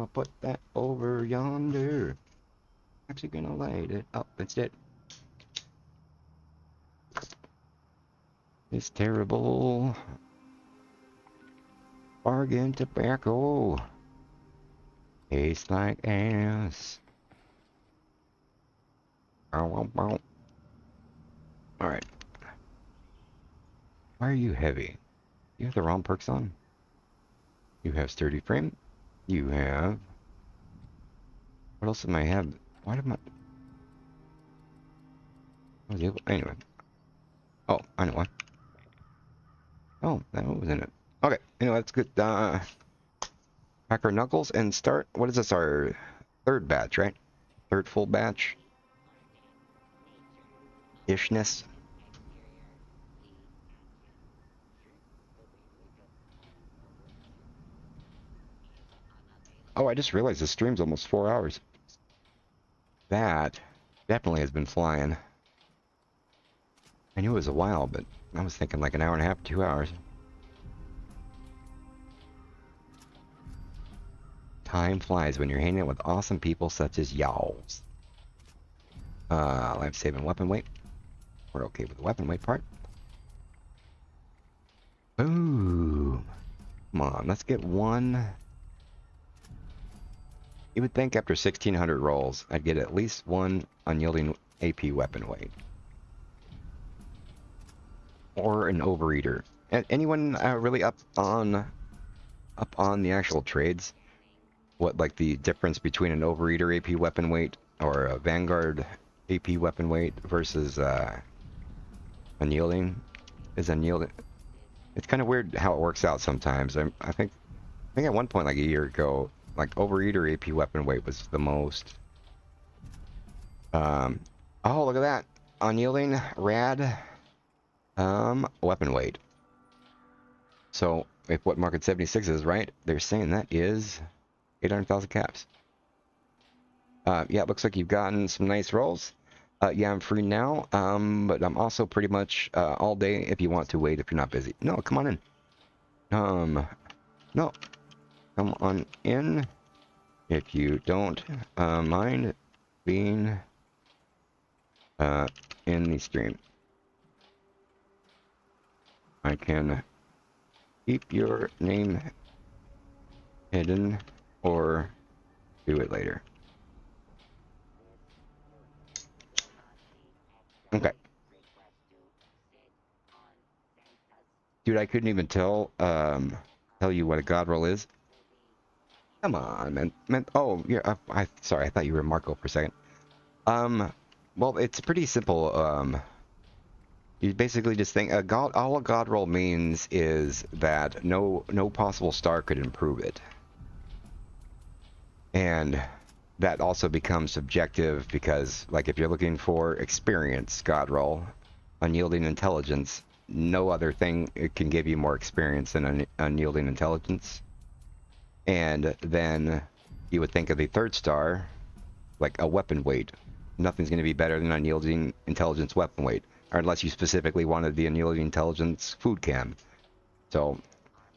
put that over yonder. Actually gonna light it up instead. It's terrible. Bargain tobacco. Tastes like ass. Alright. Why are you heavy? You have the wrong perks on. You have sturdy frame. You have... What else am I have? Why did my... Anyway. Oh, I know why. Oh, that was in it. Okay, anyway, that's good. Pack our knuckles and start. What is this? Our third batch, right? Third full batch. Ishness. Oh, I just realized the stream's almost 4 hours. That definitely has been flying. I knew it was a while, but I was thinking like an hour and a half, 2 hours. Time flies when you're hanging out with awesome people such as y'alls. Life-saving weapon weight. We're okay with the weapon weight part. Boom. Come on, let's get one. You would think after 1,600 rolls, I'd get at least one unyielding AP weapon weight. Or an overeater. Anyone really up on the actual trades? What, like the difference between an overeater AP weapon weight or a Vanguard AP weapon weight versus unyielding? Is unyielding? It's kind of weird how it works out sometimes. I think at one point like a year ago, like overeater AP weapon weight was the most. Oh, look at that. Unyielding, rad, weapon weight. So, if what Market 76 is right, they're saying that is 800,000 caps. Yeah, it looks like you've gotten some nice rolls. Yeah, I'm free now, but I'm also pretty much all day if you want to wait if you're not busy. No, come on in. No. Come on in if you don't mind being in the stream. I can keep your name hidden, or do it later. Okay. Dude, I couldn't even tell you what a god roll is. Come on, man. Oh, yeah. Sorry, I thought you were Marco for a second. Well, it's pretty simple. You basically just think all a god roll means is that no possible star could improve it, and that also becomes subjective because, like, if you're looking for experience, god roll, unyielding intelligence, no other thing it can give you more experience than unyielding intelligence. And then you would think of the third star like a weapon weight. Nothing's going to be better than unyielding intelligence weapon weight, or unless you specifically wanted the unyielding intelligence food chem. So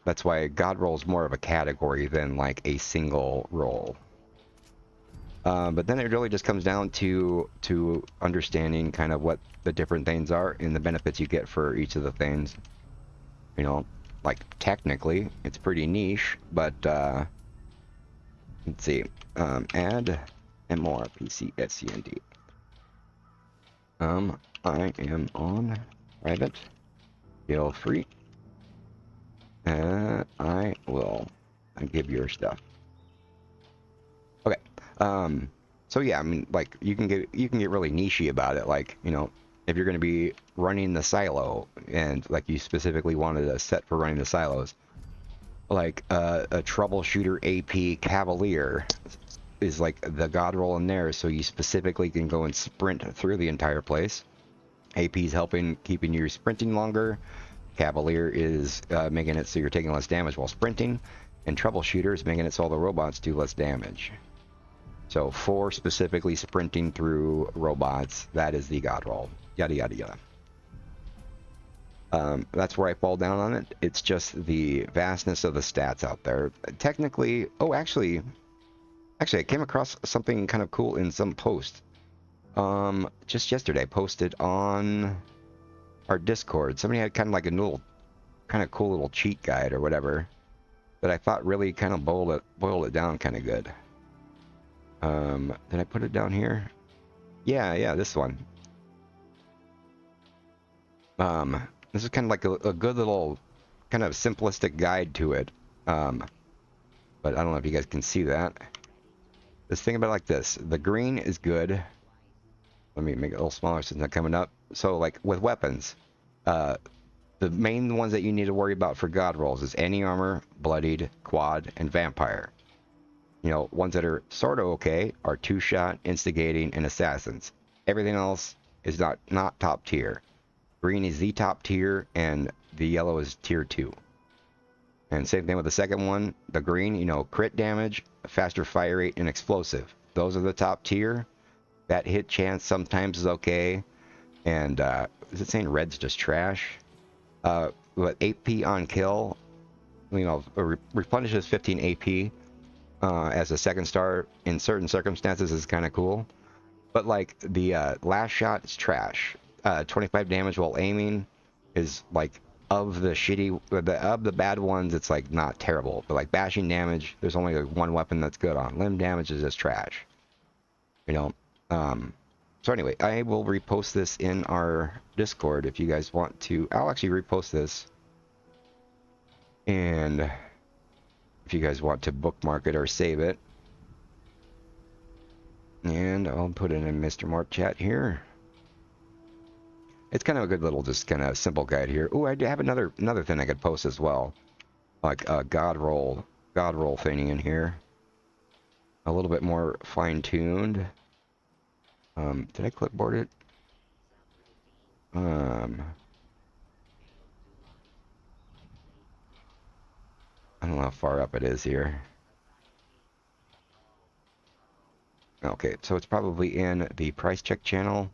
that's why god roll is more of a category than like a single roll. But then it really just comes down to understanding kind of what the different things are and the benefits you get for each of the things. You know, like technically it's pretty niche, but let's see. Add MRP CSCND. I am on private. Feel free. I will give your stuff. Okay. So yeah, I mean, like, you can get really nichey about it. Like, you know, if you're going to be running the silo and like you specifically wanted a set for running the silos, like a troubleshooter AP Cavalier is like the god roll in there, so you specifically can go and sprint through the entire place. AP's helping keeping you sprinting longer. Cavalier is making it so you're taking less damage while sprinting, and Troubleshooter is making it so all the robots do less damage. So for specifically sprinting through robots, that is the god roll. Yada yada yada. That's where I fall down on it. It's just the vastness of the stats out there. Technically, oh, actually, I came across something kind of cool in some post. Just yesterday, posted on our Discord. Somebody had kind of like a little, kind of cool little cheat guide or whatever that I thought really kind of boiled it down kind of good. Did I put it down here? Yeah, this one. This is kind of like a good little kind of simplistic guide to it. But I don't know if you guys can see that. Let's think about it like this. The green is good. Let me make it a little smaller since it's not coming up. So, like, with weapons, the main ones that you need to worry about for god rolls is anti-armor, bloodied, quad, and vampire. You know, ones that are sort of okay are two-shot, instigating, and assassins. Everything else is not top tier. Green is the top tier, and the yellow is tier 2. And same thing with the second one. The green, you know, crit damage, faster fire rate, and explosive. Those are the top tier. That hit chance sometimes is okay. And is it saying red's just trash? But AP on kill, you know, replenishes 15 AP as a second star in certain circumstances is kind of cool. But like the last shot is trash. 25 damage while aiming is like of the bad ones. It's like not terrible, but like bashing damage, there's only like one weapon that's good on. Limb damage is just trash. You know. So anyway, I will repost this in our Discord if you guys want to. I'll actually repost this. And if you guys want to bookmark it or save it. And I'll put it in MrMorp chat here. It's kind of a good little, just kind of simple guide here. Oh, I do have another thing I could post as well. Like a god roll thing in here. A little bit more fine-tuned. Did I clipboard it? I don't know how far up it is here. Okay, so it's probably in the price check channel.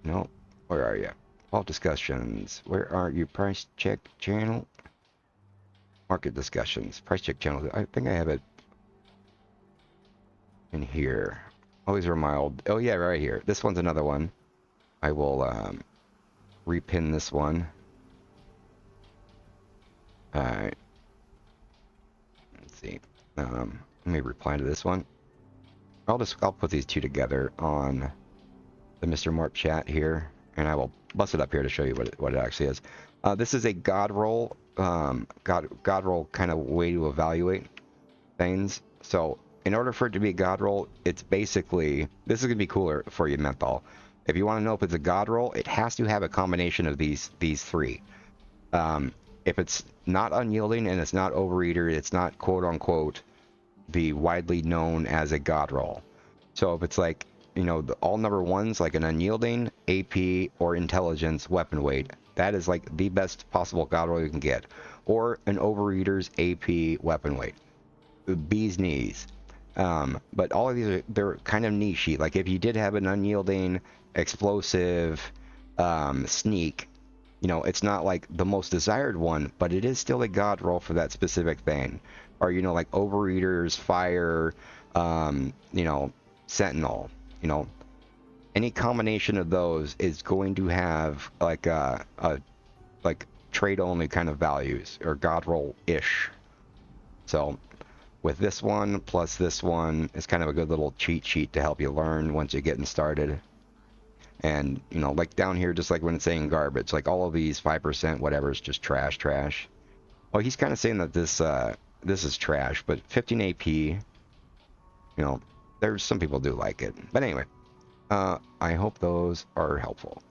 No, where are you? All discussions. Where are you? Price check channel. Market discussions. Price check channel. I think I have it in here. Always mild. Oh yeah, right here. This one's another one. I will repin this one. Alright. see. Let me reply to this one. I'll put these two together on the MrMorp chat here, and I will bust it up here to show you what it actually is. This is a God roll, God roll kind of way to evaluate things. So in order for it to be a God roll, it's basically, this is gonna be cooler for you, Menthol. If you want to know if it's a God roll, it has to have a combination of these three. If it's not unyielding and it's not overeater, it's not quote unquote the widely known as a God roll. So if it's like, you know, all number ones, like an unyielding, AP, or intelligence weapon weight, that is like the best possible God roll you can get. Or an overeater's AP weapon weight. Bee's knees. But all of these they're kind of niche-y. Like if you did have an unyielding, explosive, sneak, you know, it's not like the most desired one, but it is still a God roll for that specific thing. Or, you know, like overeaters, fire, you know, sentinel, you know, any combination of those is going to have like like trade only kind of values, or God roll ish. So with this one plus this one, it's kind of a good little cheat sheet to help you learn once you're getting started. And, you know, like down here, just like when it's saying garbage, like all of these 5%, whatever, is just trash. Oh, he's kind of saying that this is trash, but 15 AP, you know, there's some people do like it. But anyway, I hope those are helpful.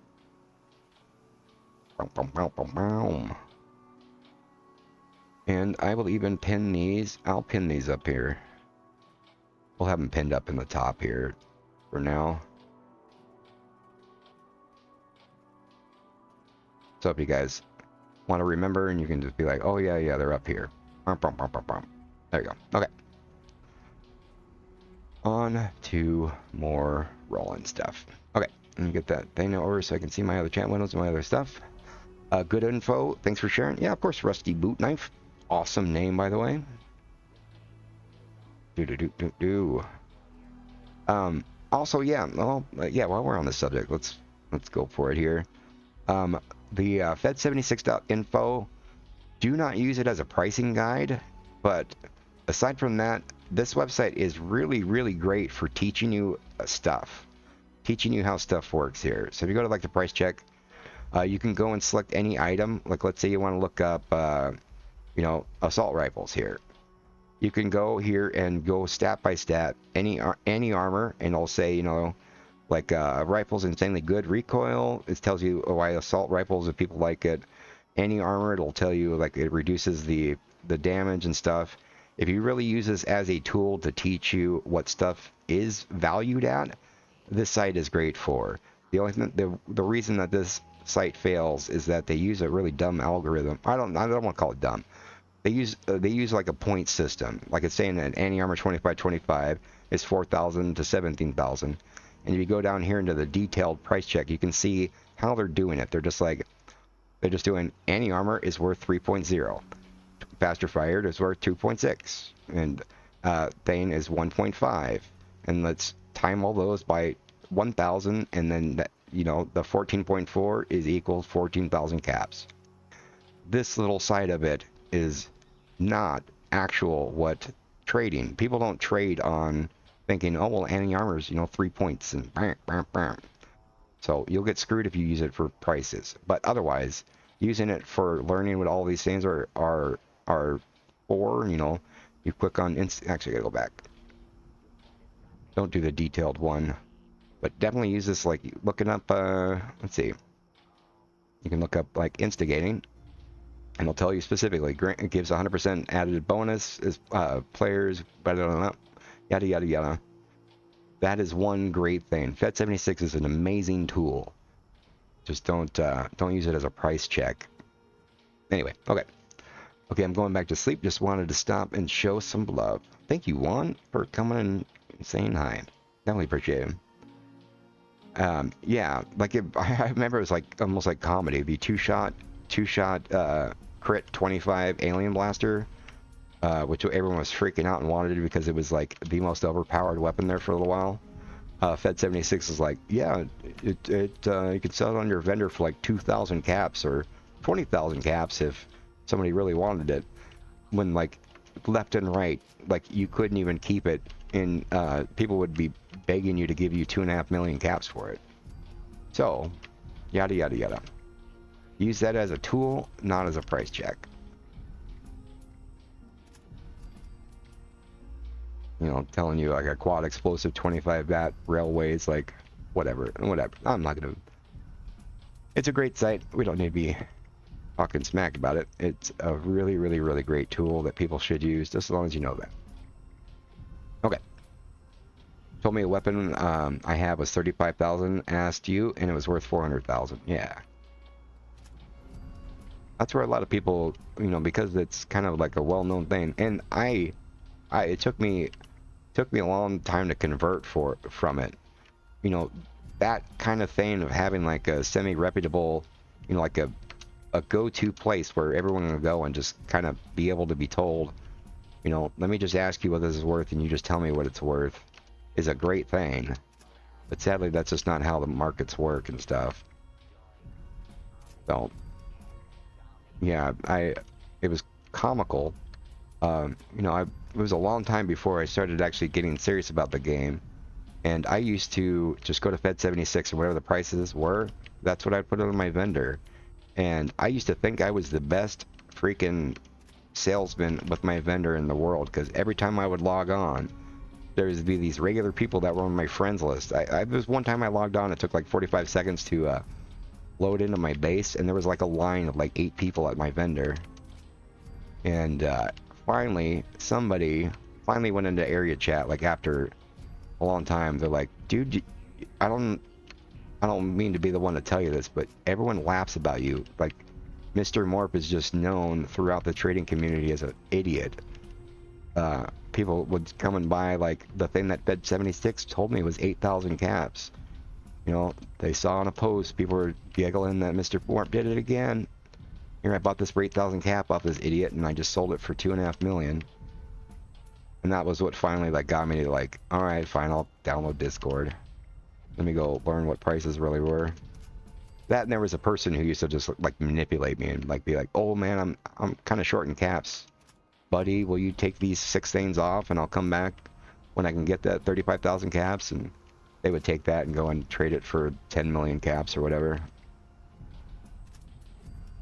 And I will even pin these. I'll pin these up here. We'll have them pinned up in the top here for now. So if you guys want to remember, and you can just be like, oh yeah, they're up here. There you go. Okay. On to more rolling stuff. Okay, let me get that thing over so I can see my other chat windows and my other stuff. Good info. Thanks for sharing. Yeah, of course, Rusty Boot Knife. Awesome name, by the way. Also, yeah. Well, yeah. While we're on this subject, let's go for it here. The Fed76.info. Do not use it as a pricing guide, but aside from that, this website is really great for teaching you stuff, teaching you how stuff works here. So if you go to like the price check, you can go and select any item. Like let's say you want to look up, you know, assault rifles here. You can go here and go stat by stat any armor, and it'll say, you know, like rifles insanely good recoil. It tells you why assault rifles, if people like it. Any armor, it'll tell you like it reduces the damage and stuff. If you really use this as a tool to teach you what stuff is valued at, this site is great for. The only thing, the reason that this site fails is that they use a really dumb algorithm. I don't want to call it dumb. They use like a point system. Like it's saying that anti-armor 25/25 is 4,000 to 17,000. And if you go down here into the detailed price check, you can see how they're doing it. They're just doing anti-armor is worth 3.0. Faster fired is worth 2.6, and Thane is 1.5, and let's time all those by 1,000, and then you know the 14.4 is equals 14,000 caps. This little side of it is not actual what trading. People don't trade on thinking, oh well, anti-armor is 3 points and bam, bam, bam. So you'll get screwed if you use it for prices. But otherwise, using it for learning what all these things are for, you click on actually I gotta go back. Don't do the detailed one, but definitely use this like looking up. Let's see. You can look up like instigating, and it'll tell you specifically. It gives 100% added bonus as players, yada yada yada. That is one great thing. Fed76 is an amazing tool. Just don't use it as a price check. Anyway, okay, I'm going back to sleep. Just wanted to stop and show some love. Thank you, Juan, for coming and saying hi. Definitely appreciate it. Yeah, like I remember it was like almost like comedy. It'd be two shot crit 25 alien blaster, which everyone was freaking out and wanted because it was like the most overpowered weapon there for a little while. Fed76 is like, yeah, you can sell it on your vendor for like 2,000 caps or 20,000 caps if somebody really wanted it. When like left and right. Like, you couldn't even keep it in, people would be begging you to give you 2.5 million caps for it. So, yada yada yada. Use that as a tool, not as a price check. You know, telling you like a quad explosive 25 watt railways, like whatever. I'm not gonna. It's a great site. We don't need to be talking smack about it. It's a really, really, really great tool that people should use, just as long as you know that. Okay. Told me a weapon I have was 35,000. Asked you, and it was worth 400,000. Yeah. That's where a lot of people, you know, because it's kind of like a well-known thing, and it took me a long time to convert from it. You know, that kind of thing of having like a semi-reputable, you know, like a go-to place where everyone can go and just kind of be able to be told, you know, let me just ask you what this is worth and you just tell me what it's worth, is a great thing. But sadly, that's just not how the markets work and stuff. So, yeah, it was comical. You know, it was a long time before I started actually getting serious about the game. And I used to just go to Fed 76 or whatever the prices were. That's what I'd put on my vendor. And I used to think I was the best freaking salesman with my vendor in the world, because every time I would log on, there would be these regular people that were on my friends list. There was one time I logged on, it took like 45 seconds to load into my base, and there was like a line of like 8 people at my vendor. And finally, somebody went into area chat, like after a long time. They're like, dude, I don't mean to be the one to tell you this, but everyone laughs about you. Like, MrMorp is just known throughout the trading community as an idiot. People would come and buy, like, the thing that Fed 76 told me was 8,000 caps. You know, they saw on a post, people were giggling that MrMorp did it again. Here, I bought this for 8,000 cap off this idiot, and I just sold it for 2.5 million. And that was what finally, like, got me to, like, alright, fine, I'll download Discord. Let me go learn what prices really were. That, and there was a person who used to just, like, manipulate me and, like, be like, oh, man, I'm kind of short in caps. Buddy, will you take these 6 things off, and I'll come back when I can get that 35,000 caps? And they would take that and go and trade it for 10 million caps or whatever.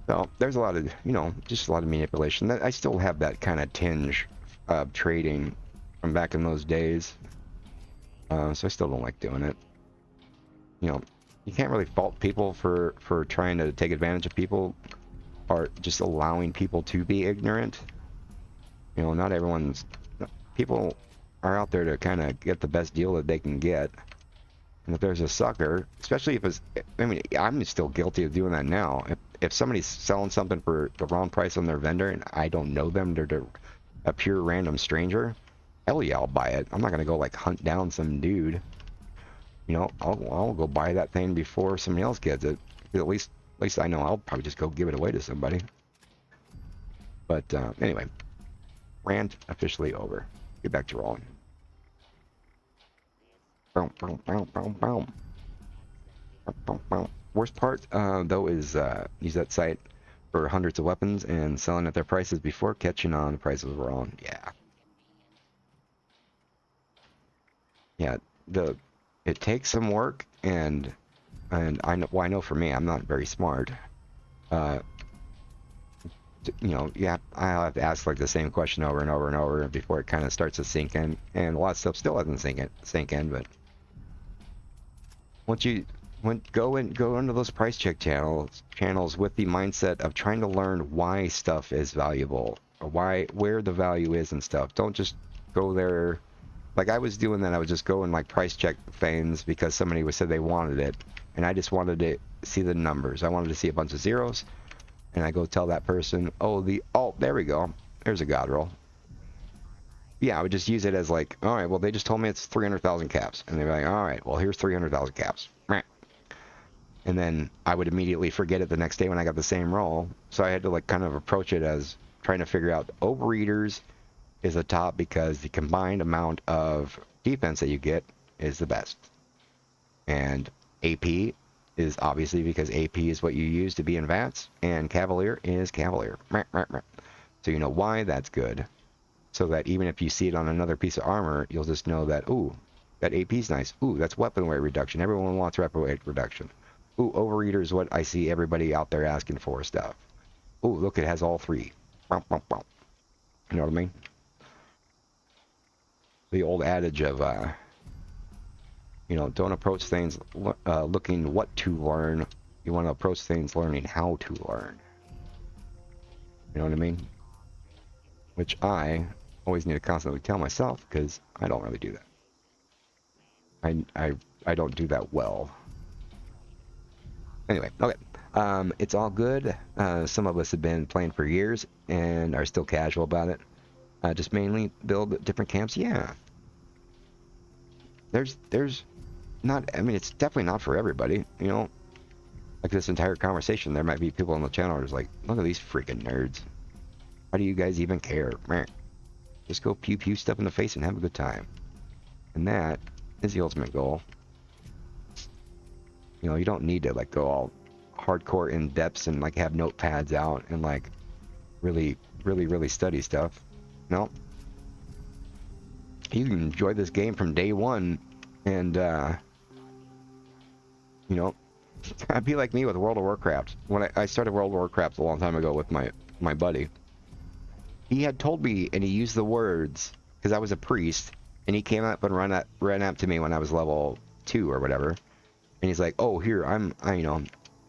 So, there's a lot of, you know, just a lot of manipulation. I still have that kind of tinge of trading from back in those days. So I still don't like doing it. You know, you can't really fault people for trying to take advantage of people, or just allowing people to be ignorant. You know, not everyone's... People are out there to kind of get the best deal that they can get. And if there's a sucker, especially if it's... I mean, I'm still guilty of doing that now. If somebody's selling something for the wrong price on their vendor, and I don't know them, they're a pure random stranger, hell yeah, I'll buy it. I'm not going to go, like, hunt down some dude. You know, I'll go buy that thing before somebody else gets it. At least I know I'll probably just go give it away to somebody. But anyway, rant officially over. Get back to rolling. Boom, boom, boom, boom, boom. Boom, boom. Worst part, though, is use that site for hundreds of weapons and selling at their prices before catching on the prices were wrong. Yeah. Yeah. It takes some work, and I know, well, I know for me, I'm not very smart. You know, yeah, I'll have to ask like the same question over and over and over before it kind of starts to sink in, and a lot of stuff still hasn't sink in. But once you go into those price check channels with the mindset of trying to learn why stuff is valuable, or where the value is and stuff. Don't just go there. Like I was doing that, I would just go and like price check things because somebody said they wanted it, and I just wanted to see the numbers. I wanted to see a bunch of zeros, and I go tell that person, oh, there we go, there's a god roll. Yeah, I would just use it as like, all right, well, they just told me it's 300,000 caps, and they'd be like, all right, well, here's 300,000 caps. And then I would immediately forget it the next day when I got the same roll. So I had to like kind of approach it as trying to figure out overeaters is the top because the combined amount of defense that you get is the best. And AP is obviously because AP is what you use to be in VATS, and Cavalier is Cavalier. So you know why that's good. so that even if you see it on another piece of armor, you'll just know that, ooh, that AP's nice. Ooh, that's weapon weight reduction. Everyone wants weapon weight reduction. Ooh, overeater is what I see everybody out there asking for stuff. Ooh, look, it has all three. Bum, bum, bum. You know what I mean? The old adage of, you know, don't approach things looking what to learn. You want to approach things learning how to learn. You know what I mean? Which I always need to constantly tell myself, because I don't really do that. I don't do that well. Anyway, okay. It's all good. Some of us have been playing for years and are still casual about it. Just mainly build different camps. Yeah. There's not, I mean, it's definitely not for everybody, you know? Like this entire conversation, there might be people on the channel who's like, look at these freaking nerds. Why do you guys even care? Just go pew pew stuff in the face and have a good time. And that is the ultimate goal. You know, you don't need to like go all hardcore in depths and like have notepads out and like really study stuff. No. You can enjoy this game from day one and you know, I'd be like me with World of Warcraft. When I started World of Warcraft a long time ago with my buddy. He had told me, and he used the words, because I was a priest, and he came up and ran up to me when I was level 2 or whatever, and he's like, "Oh, here, I'm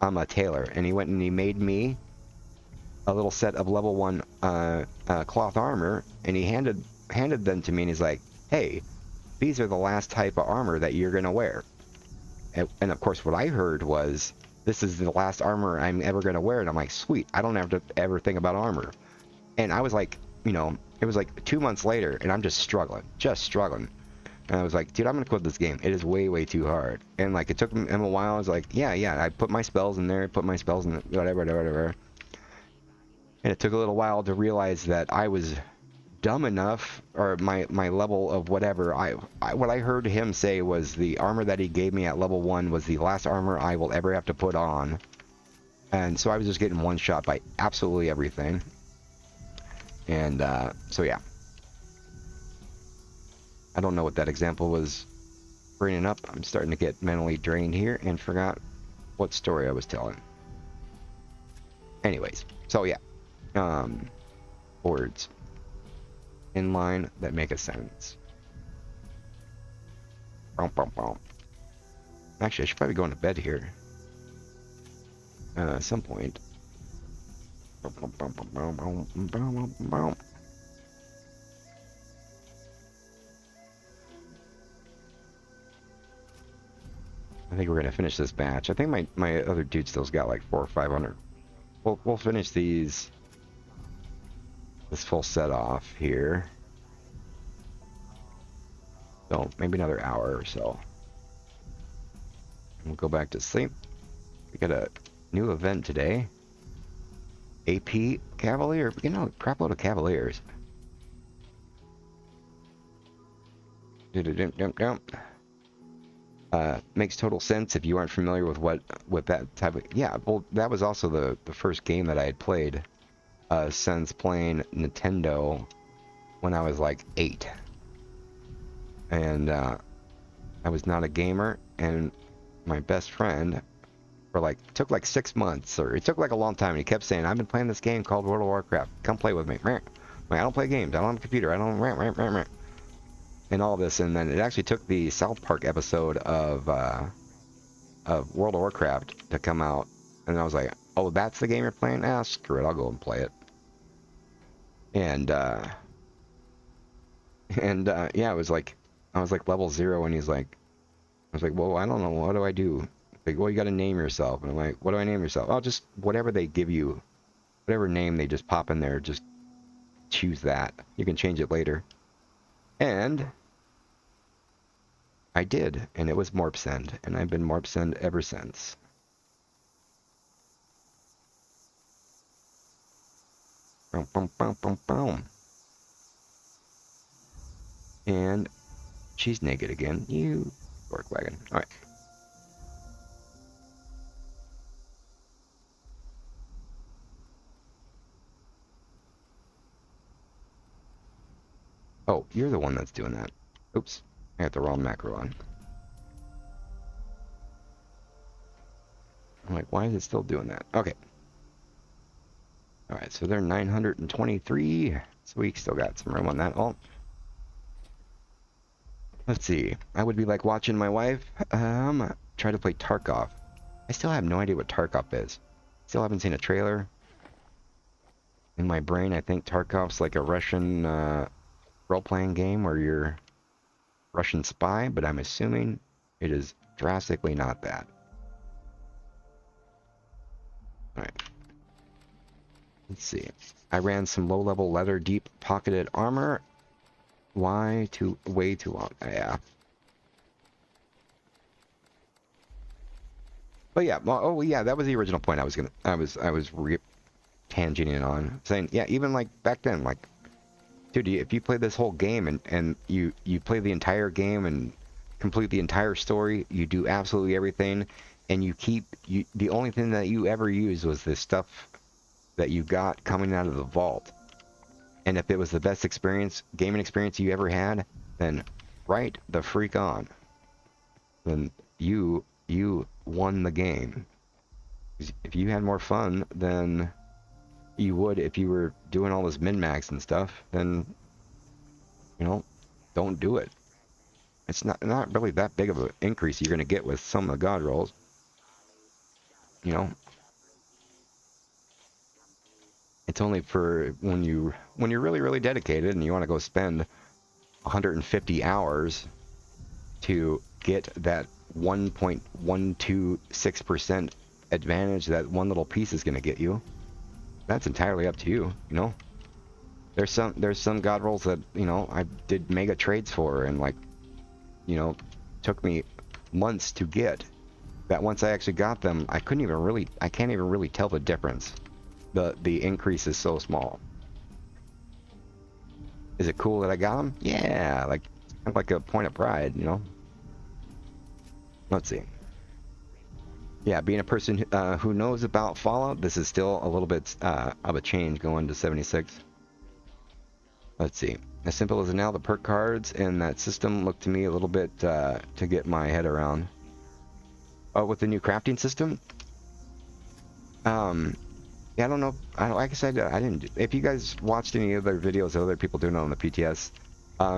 a tailor," and he went and he made me a little set of level 1 cloth armor, and he handed them to me, and he's like, "Hey, these are the last type of armor that you're gonna wear." And of course, what I heard was, "This is the last armor I'm ever gonna wear," and I'm like, "Sweet, I don't have to ever think about armor." And I was like, you know, it was like 2 months later, and I'm just struggling. And I was like, dude, I'm gonna quit this game. It is way too hard. And like, it took him a while. I was like, yeah, I put my spells in there, whatever. And it took a little while to realize that I was dumb enough, or my level of whatever. What I heard him say was the armor that he gave me at level 1 was the last armor I will ever have to put on. And so I was just getting one shot by absolutely everything. And so yeah, I don't know what that example was bringing up. I'm starting to get mentally drained here and forgot what story I was telling. Anyways, so yeah, words in line that make a sentence. Actually, I should probably go into bed here at some point. I think we're gonna finish this batch. I think my other dude still's got like 400 or 500. We'll finish this full set off here. So maybe another hour or so. We'll go back to sleep. We got a new event today. AP Cavalier. You know, crap load of Cavaliers. Makes total sense if you aren't familiar with that type of... Yeah, well, that was also the first game that I had played since playing Nintendo when I was like 8. And I was not a gamer, and my best friend took like 6 months, or it took like a long time, and he kept saying, "I've been playing this game called World of Warcraft. Come play with me." Like, I don't play games. I don't have a computer. I don't... And all this, and then it actually took the South Park episode of World of Warcraft to come out, and I was like, "Oh, that's the game you're playing? Ah, screw it. I'll go and play it." And yeah, it was like I was like level 0, and I was like, "Well, I don't know. What do I do?" Like, "Well, you got to name yourself." And I'm like, "What do I name yourself?" "Oh, just whatever they give you, whatever name they just pop in there. Just choose that. You can change it later." And I did, and it was MorpSend, and I've been MorpSend ever since. Boom, boom, boom, boom, boom. And she's naked again. You dork wagon. All right. Oh, you're the one that's doing that. Oops, I got the wrong macro on. I'm like, why is it still doing that? Okay. Alright, so they're 923. So we still got some room on that. Oh. Let's see. I would be like watching my wife try to play Tarkov. I still have no idea what Tarkov is. Still haven't seen a trailer. In my brain, I think Tarkov's like a Russian role-playing game where you're Russian spy, but I'm assuming it is drastically not that. Alright. Let's see. I ran some low-level leather deep pocketed armor. Why? Way too long. Yeah. But yeah, well, oh yeah, that was the original point I was tangenting on. Saying, yeah, even like back then, like, dude, if you play this whole game and you play the entire game and complete the entire story, you do absolutely everything, and the only thing that you ever used was this stuff that you got coming out of the vault. And if it was the best gaming experience you ever had, then right the freak on. Then you won the game. If you had more fun than you would if you were doing all this min-max and stuff, then, you know, don't do it. It's not really that big of an increase you're going to get with some of the god rolls. You know, it's only for when you're really dedicated and you want to go spend 150 hours to get that 1.126% advantage that one little piece is going to get you. That's entirely up to you, you know. There's some god rolls that, you know, I did mega trades for and, like, you know, took me months to get, that once I actually got them, I can't even really tell the difference. The increase is so small. Is it cool that I got them? Yeah, like a point of pride, you know. Let's see. Yeah, being a person who knows about Fallout, this is still a little bit of a change going to 76. Let's see. As simple as now, the perk cards in that system look to me a little bit to get my head around. Oh, with the new crafting system? Yeah, I don't know. Like I said, I didn't. If you guys watched any other videos of other people doing it on the PTS,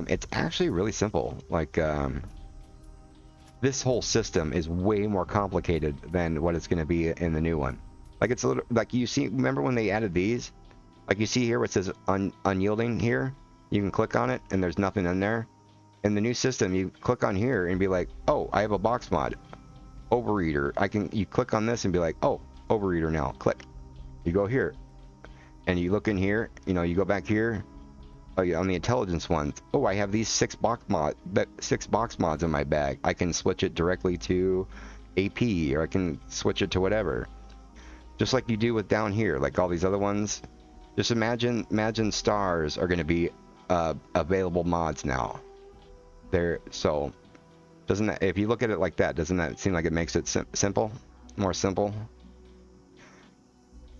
it's actually really simple. Like, this whole system is way more complicated than what it's going to be in the new one. Like, it's a little, like, you see, remember when they added these? Like, you see here where it says unyielding here? You can click on it and there's nothing in there. In the new system, you click on here and be like, oh, I have a box mod. Overeater. You click on this and be like, oh, overeater now. Click. You go here. And you look in here, you know, you go back here. Oh, yeah, on the intelligence ones. Oh, I have these 6 box mods in my bag. I can switch it directly to AP, or I can switch it to whatever. Just like you do with down here, like all these other ones. Just imagine stars are going to be available mods now. So doesn't that, if you look at it like that, doesn't that seem like it makes it simple, more simple?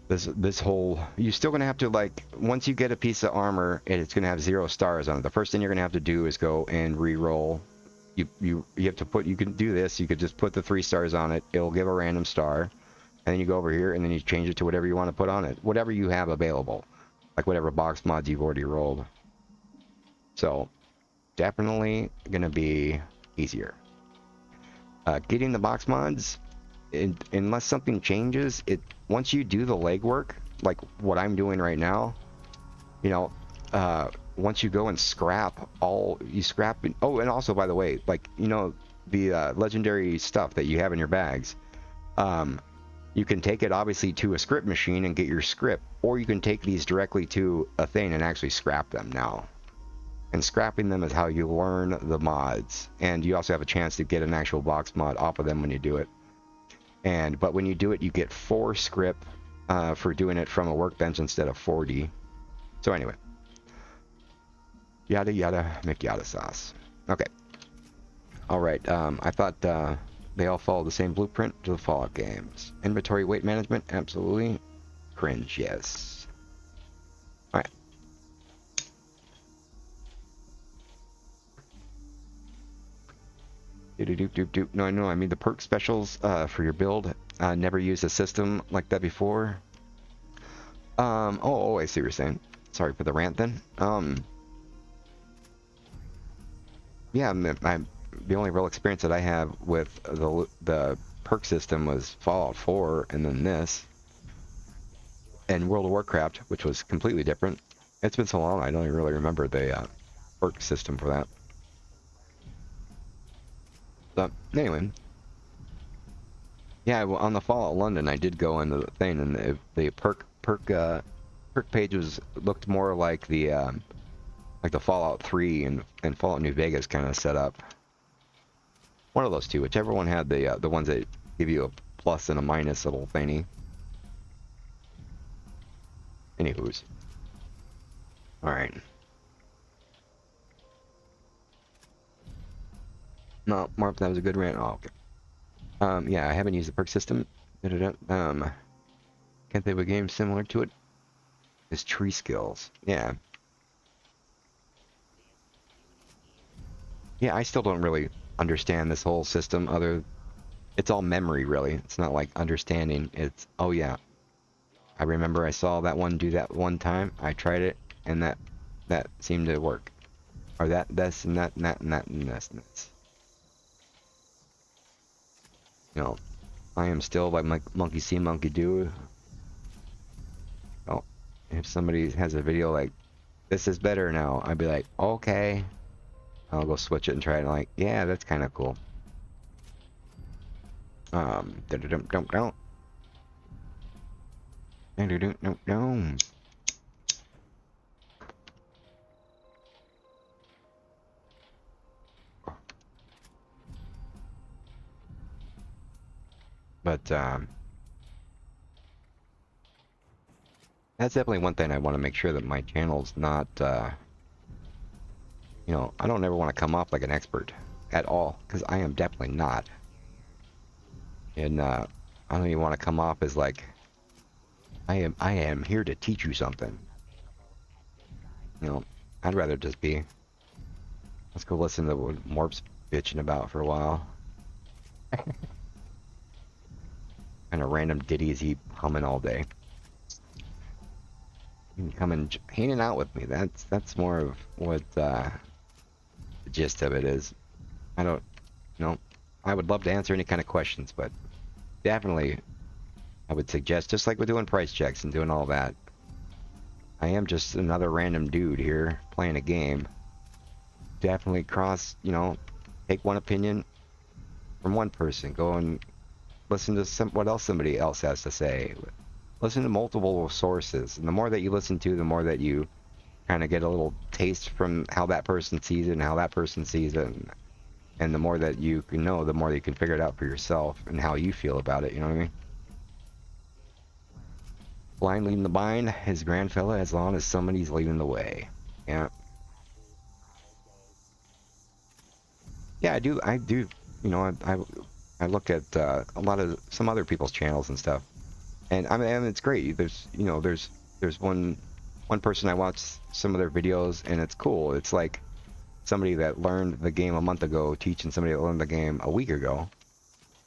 This whole, you're still gonna have to, like, once you get a piece of armor and it's gonna have 0 stars on it, the first thing you're gonna have to do is go and re-roll. You have to put, you can do this, you could just put the 3 stars on it, it'll give a random star, and then you go over here and then you change it to whatever you want to put on it, whatever you have available, like whatever box mods you've already rolled. So definitely gonna be easier. Getting the box mods, unless something changes, once you do the legwork, like what I'm doing right now, you know, once you go and scrap, oh, and also, by the way, like, you know, the legendary stuff that you have in your bags, you can take it obviously to a script machine and get your script, or you can take these directly to a thing and actually scrap them now. And scrapping them is how you learn the mods, and you also have a chance to get an actual box mod off of them when you do it. But when you do it, you get 4 script for doing it from a workbench instead of 40. So anyway, yada yada McYada sauce. Okay. All right. I thought they all follow the same blueprint to the Fallout games. Inventory weight management, absolutely. Cringe, yes. All right. Doop. No, I know. I mean the perk specials for your build. Never used a system like that before. I see what you're saying. Sorry for the rant then. Yeah, the only real experience that I have with the perk system was Fallout 4 and then this. And World of Warcraft, which was completely different. It's been so long, I don't even really remember the perk system for that. But anyway, yeah, well, on the Fallout London, I did go into the thing, and the perk page looked more like the Fallout 3 and Fallout New Vegas kind of setup. One of those two, whichever one had the ones that give you a plus and a minus little thingy. Anywho's. Alright. No, Mark, that was a good rant. Oh, okay. Yeah, I haven't used the perk system. Can't think of a game similar to it. It's tree skills. Yeah. Yeah, I still don't really understand this whole system. It's all memory, really. It's not like understanding. It's, oh yeah, I remember I saw that one do that one time. I tried it, and that seemed to work. Or this, and that, and that, and that, and this, and this. You know, I am still like monkey see, monkey do. Oh, if somebody has a video like, this is better now, I'd be like, okay. I'll go switch it and try it, and like, yeah, that's kind of cool. Don't. But that's definitely one thing I want to make sure that my channel's not, you know, I don't ever want to come off like an expert at all, because I am definitely not. And I don't even want to come off as like, I am here to teach you something. You know, I'd rather just be, let's go listen to what Morp's bitching about for a while. Kind of random ditties he humming all day. You can come and hanging out with me. That's more of what the gist of it is. I don't, you know, I would love to answer any kind of questions, but definitely I would suggest, just like we're doing price checks and doing all that, I am just another random dude here playing a game. Definitely you know, take one opinion from one person, go and listen to what else somebody else has to say. Listen to multiple sources, and the more that you listen to, the more that you kind of get a little taste from how that person sees it and how that person sees it, and the more that you can know, the more you can figure it out for yourself and how you feel about it, you know what I mean? Blind leading the blind is grand fella, as long as somebody's leading the way. Yeah. Yeah, I do, you know, I look at a lot of some other people's channels and stuff, and I mean, it's great. There's, you know, there's one person I watch some of their videos, and it's cool. It's like somebody that learned the game a month ago teaching somebody that learned the game a week ago,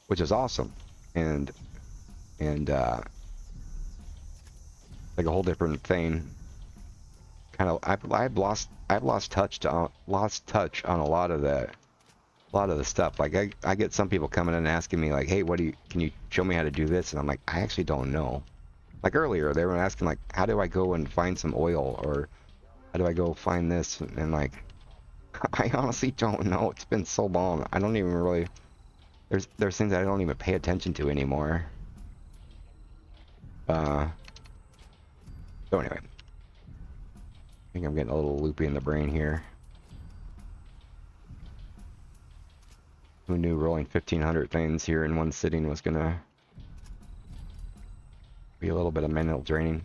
which is awesome, and like a whole different thing. Kind of, I've lost touch on a lot of the stuff. Like I get some people coming in and asking me like, hey, can you show me how to do this? And I'm like, I actually don't know. Like earlier, they were asking like, how do I go and find some oil, or how do I go find this? And like, I honestly don't know. It's been so long. I don't even really. There's things that I don't even pay attention to anymore. So anyway, I think I'm getting a little loopy in the brain here. Who knew rolling 1,500 things here in one sitting was gonna be a little bit of mental draining.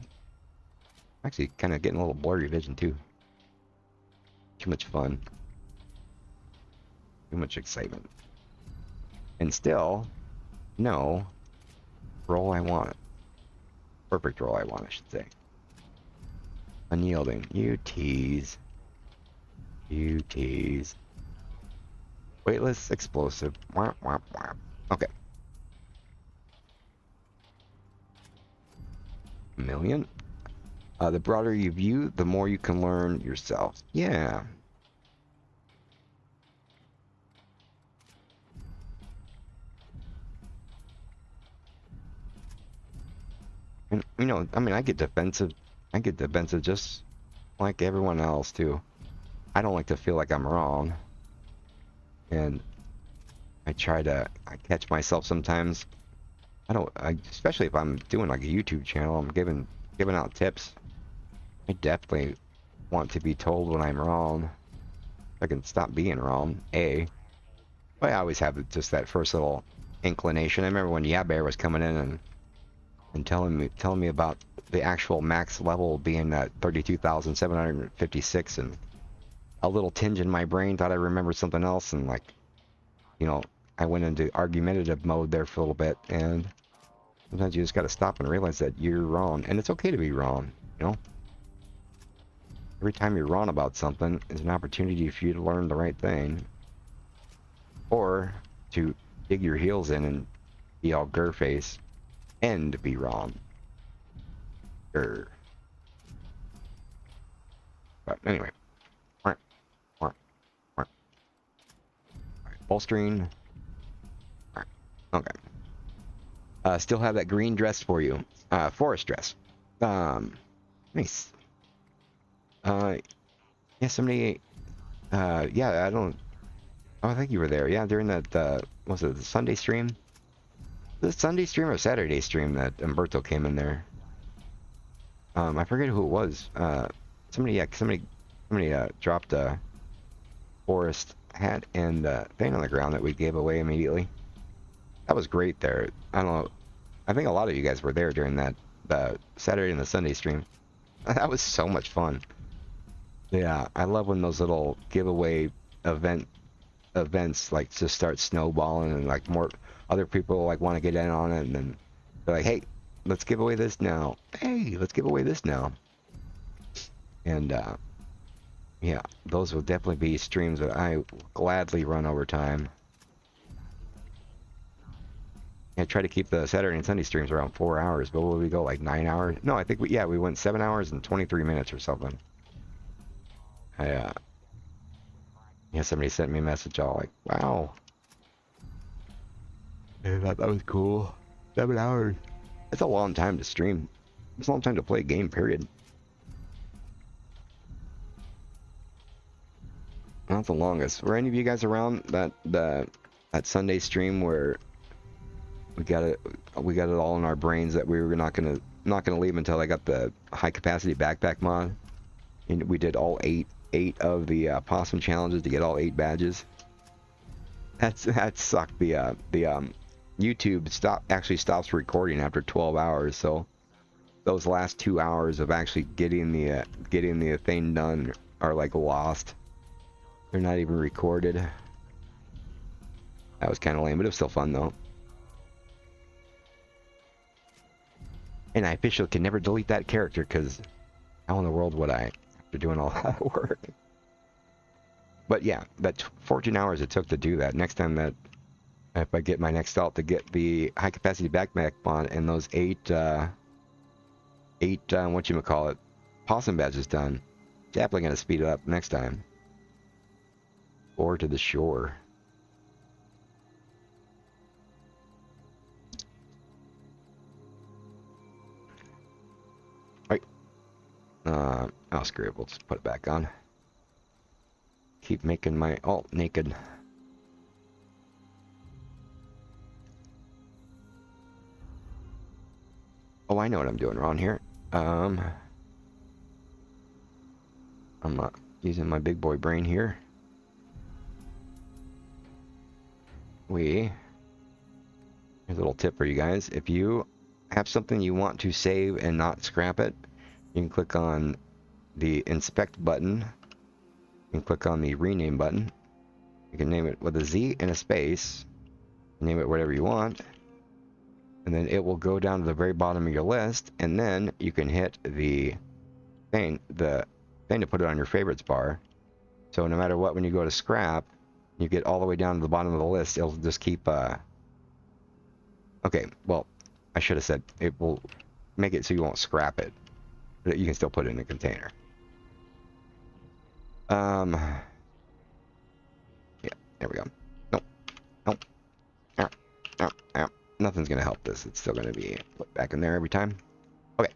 Actually, kind of getting a little blurry vision too. Too much fun. Too much excitement. And still, no roll I want. Perfect roll I want, I should say. Unyielding. You tease. You tease. Weightless explosive. Wah, wah, wah. Okay. Million. The broader you view, the more you can learn yourself. Yeah. And you know, I mean, I get defensive. I get defensive just like everyone else too. I don't like to feel like I'm wrong, and I catch myself sometimes. Especially if I'm doing like a YouTube channel, I'm giving out tips. I definitely want to be told when I'm wrong. I can stop being wrong. But I always have just that first little inclination. I remember when Bear was coming in and telling me about the actual max level being at 32,756, and a little tinge in my brain thought I remembered something else, and like, you know, I went into argumentative mode there for a little bit, and sometimes you just got to stop and realize that you're wrong, and it's okay to be wrong, you know? Every time you're wrong about something is an opportunity for you to learn the right thing, or to dig your heels in and be all face and be wrong. But anyway. Bolstering. Okay. Still have that green dress for you. Forest dress. Nice. Yeah, somebody. Yeah, I don't. Oh, I think you were there. Yeah, during that. Was it the Sunday stream? The Sunday stream or Saturday stream that Umberto came in there. I forget who it was. Somebody dropped a forest hat and thing on the ground that we gave away immediately. That was great there. I don't know. I think a lot of you guys were there during that the Saturday and the Sunday stream. That was so much fun. Yeah, I love when those little giveaway events like just start snowballing, and like more other people like want to get in on it, and then they're like, "Hey, let's give away this now. Hey, let's give away this now." And yeah, those will definitely be streams that I gladly run over time. I try to keep the Saturday and Sunday streams around 4 hours, but will we go like 9 hours? No, I think we went 7 hours and 23 minutes or something. Yeah, somebody sent me a message all like, wow. I thought that was cool. 7 hours. That's a long time to stream. It's a long time to play a game, period. Not the longest. Were any of you guys around that Sunday stream where we got it all in our brains that we were not gonna leave until I got the high capacity backpack mod, and we did all eight of the possum challenges to get all 8 badges. That sucked. The YouTube actually stops recording after 12 hours, so those last 2 hours of actually getting the thing done are like lost. They're not even recorded. That was kind of lame, but it was still fun though. And I officially can never delete that character, because how in the world would I, after doing all that work? But yeah, that 14 hours it took to do that. Next time that, if I get my next alt to get the high capacity backpack on and those 8 whatchamacallit, possum badges done, definitely gonna speed it up next time. Or to the shore. Right. Oh, screw it. We'll just put it back on. Keep making my alt naked. Oh, I know what I'm doing wrong here. I'm not using my big boy brain here. Here's a little tip for you guys. If you have something you want to save and not scrap it, you can click on the inspect button. You can click on the rename button. You can name it with a Z and a space. Name it whatever you want. And then it will go down to the very bottom of your list, and then you can hit the thing to put it on your favorites bar. So no matter what, when you go to scrap, You get all the way down to the bottom of the list, it'll just keep, okay, well, I should have said it will make it so you won't scrap it, but you can still put it in a container. Yeah, there we go. Nope, nope. Nothing's gonna help this. It's still gonna be put back in there every time. Okay,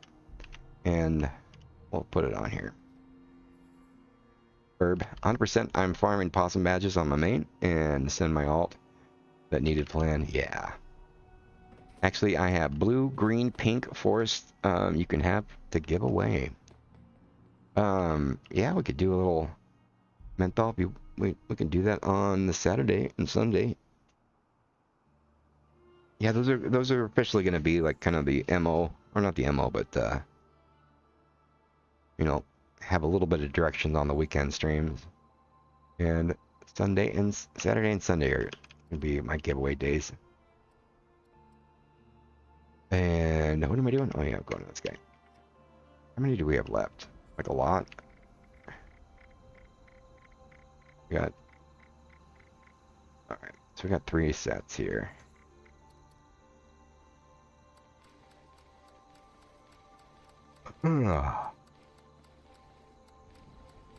and we'll put it on here. Herb, 100%. I'm farming possum badges on my main and send my alt. That needed plan, yeah. Actually, I have blue, green, pink forest. You can have to give away. Yeah, we could do a little menthol. We can do that on the Saturday and Sunday. Yeah, those are officially going to be like kind of the MO, or not the MO, but you know, have a little bit of directions on the weekend streams. And Saturday and Sunday are gonna be my giveaway days. And what am I doing? Oh yeah, I'm going to this guy. How many do we have left? Like a lot. We got. All right, so we got 3 sets here.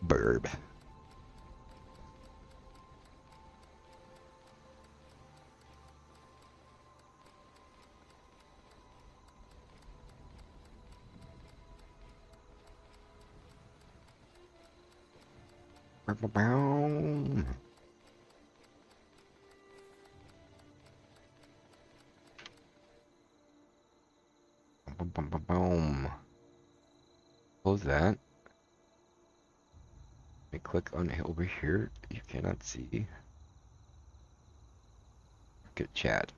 Burb. Boom. Close that. I click on it over here. You cannot see. Get chat.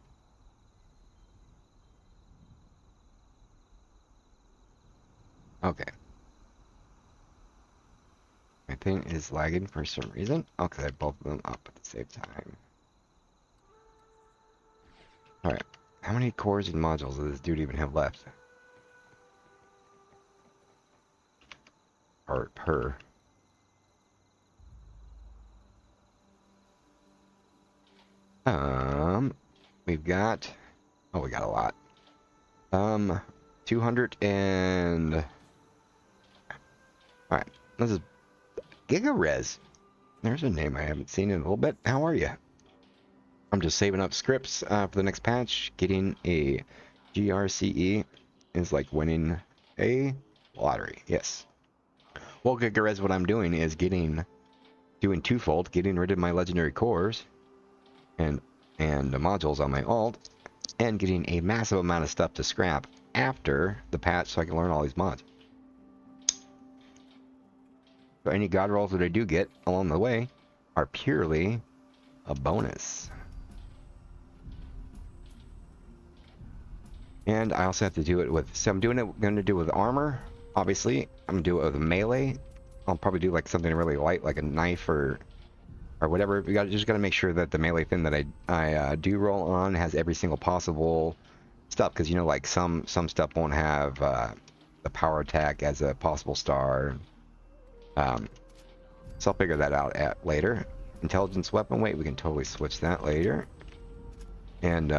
Okay. My thing is lagging for some reason. Okay, I have both of them up at the same time. Alright. How many cores and modules does this dude even have left? Or per. We've got, oh, we got a lot. 200 and, alright, this is GigaRes. There's a name I haven't seen in a little bit. How are you? I'm just saving up scripts for the next patch. Getting a GRCE is like winning a lottery. Yes. Well, GigaRes, what I'm doing is doing twofold, getting rid of my legendary cores and the modules on my alt, and getting a massive amount of stuff to scrap after the patch so I can learn all these mods. So any god rolls that I do get along the way are purely a bonus. And I also have to do it with, so I'm going to do it with armor, obviously. I'm going to do it with melee. I'll probably do like something really light, like a knife or whatever. We just got to make sure that the melee thing that I do roll on has every single possible stuff, because you know, like some stuff won't have the power attack as a possible star. So I'll figure that out later. Intelligence weapon weight, we can totally switch that later. And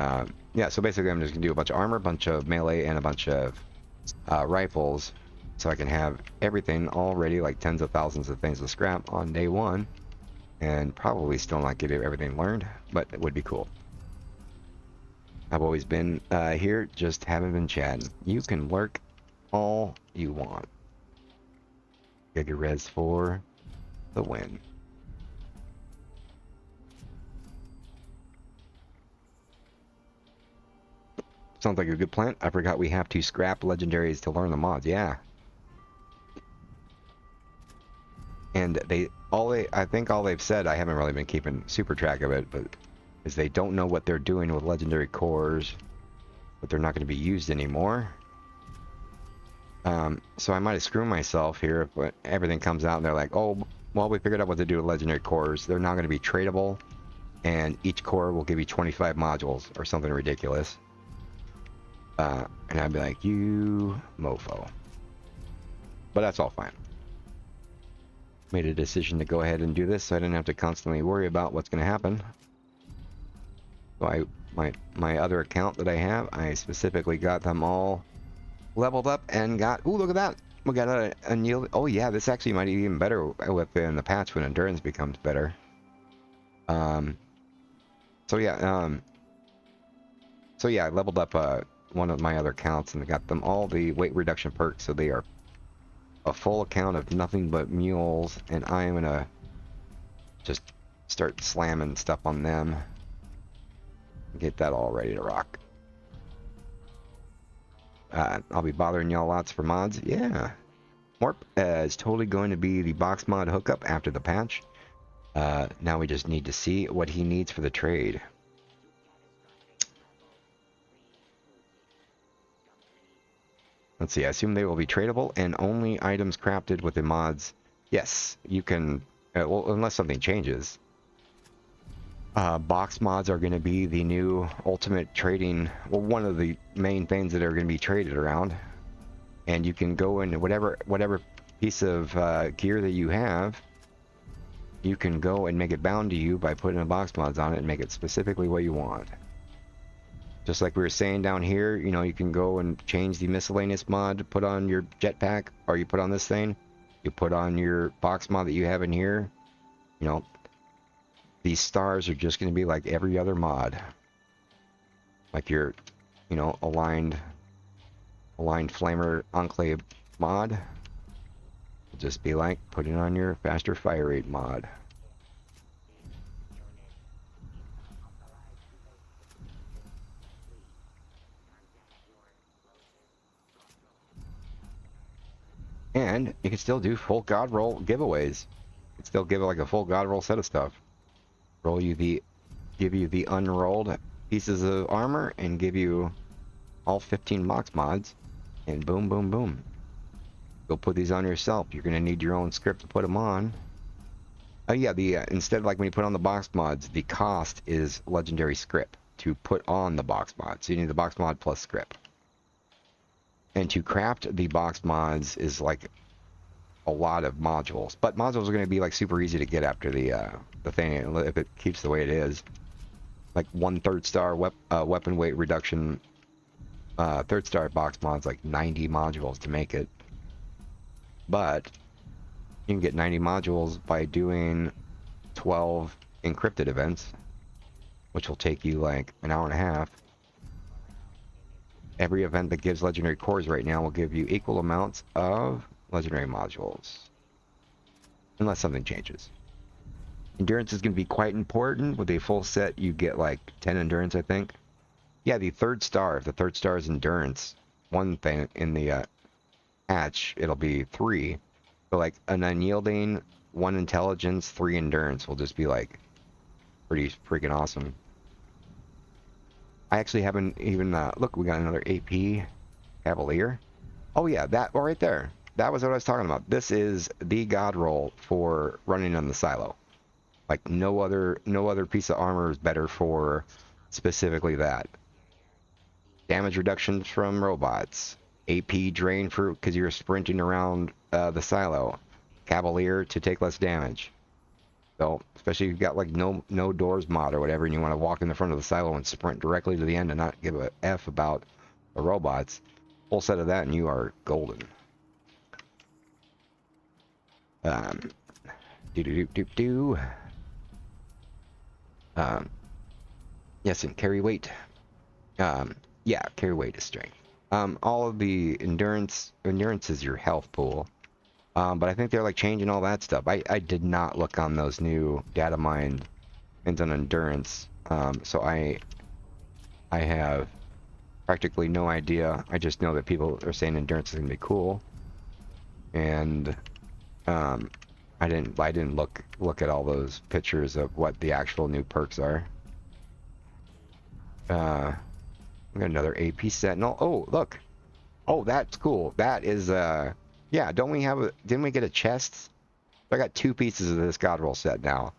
yeah, so basically I'm just gonna do a bunch of armor, a bunch of melee, and a bunch of rifles, so I can have everything all ready, like tens of thousands of things to scrap on day one, and probably still not get everything learned, but it would be cool. I've always been here, just haven't been chatting. You can lurk all you want. GigaRes for the win. Sounds like a good plan. I forgot we have to scrap legendaries to learn the mods. Yeah. And I think all they've said, I haven't really been keeping super track of it, but is they don't know what they're doing with legendary cores, but they're not going to be used anymore. So I might have screwed myself here, but everything comes out and they're like, oh, well, we figured out what to do with legendary cores. They're not going to be tradable, and each core will give you 25 modules or something ridiculous. And I'd be like, you mofo. But that's all fine. made a decision to go ahead and do this so I didn't have to constantly worry about what's going to happen. So my other account that I have, I specifically got them all leveled up and got, ooh, look at that. We got a yield. Oh yeah, this actually might be even better within the patch when endurance becomes better. So yeah, I leveled up one of my other accounts and got them all the weight reduction perks, so they are a full account of nothing but mules, and I'm gonna just start slamming stuff on them. Get that all ready to rock. I'll be bothering y'all lots for mods. Yeah. Morp is totally going to be the box mod hookup after the patch. Now we just need to see what he needs for the trade. Let's see, I assume they will be tradable and only items crafted with the mods. Yes, you can, well, unless something changes. Box mods are going to be the new ultimate trading, well, one of the main things that are going to be traded around. And you can go in whatever piece of gear that you have, you can go and make it bound to you by putting a box mods on it and make it specifically what you want. Just like we were saying down here, you know, you can go and change the miscellaneous mod to put on your jetpack, or you put on this thing, you put on your box mod that you have in here. You know, these stars are just going to be like every other mod. Like your, you know, aligned flamer enclave mod. It'll just be like putting on your faster fire rate mod. And you can still do full god roll giveaways. You can still give it like a full god roll set of stuff. Give you the unrolled pieces of armor and give you all 15 box mods, and boom, boom, boom. Go put these on yourself. You're gonna need your own script to put them on. Oh yeah, instead, like when you put on the box mods, the cost is legendary script to put on the box mod. So you need the box mod plus script. And to craft the box mods is like a lot of modules, but modules are going to be like super easy to get after the thing if it keeps the way it is. Like 1/3 star weapon weight reduction, 3rd star box mods, like 90 modules to make it. But you can get 90 modules by doing 12 encrypted events, which will take you like an hour and a half. Every event that gives legendary cores right now will give you equal amounts of legendary modules, unless something changes. Endurance is going to be quite important. With a full set, you get like 10 endurance, I think. Yeah, the 3rd star. If the 3rd star is endurance, one thing in the hatch, it'll be 3. But like an unyielding, 1 intelligence, 3 endurance will just be like pretty freaking awesome. I actually haven't even look. We got another AP Cavalier. Oh yeah, that right there. That was what I was talking about. This is the god roll for running on the silo. Like no other piece of armor is better for specifically that. Damage reduction from robots. AP drain for because you're sprinting around the silo. Cavalier to take less damage. So, especially if you've got like no doors mod or whatever, and you want to walk in the front of the silo and sprint directly to the end and not give a F about the robots. Full set of that and you are golden. Yes, and carry weight. Yeah, carry weight is strength. All of the endurance is your health pool. But I think they're like changing all that stuff. I did not look on those new data mine things on endurance. So I have practically no idea. I just know that people are saying endurance is gonna be cool. And I didn't look at all those pictures of what the actual new perks are. We got another AP Sentinel. Oh, look. Oh, that's cool. That is yeah, didn't we get a chest? I got 2 pieces of this god roll set now.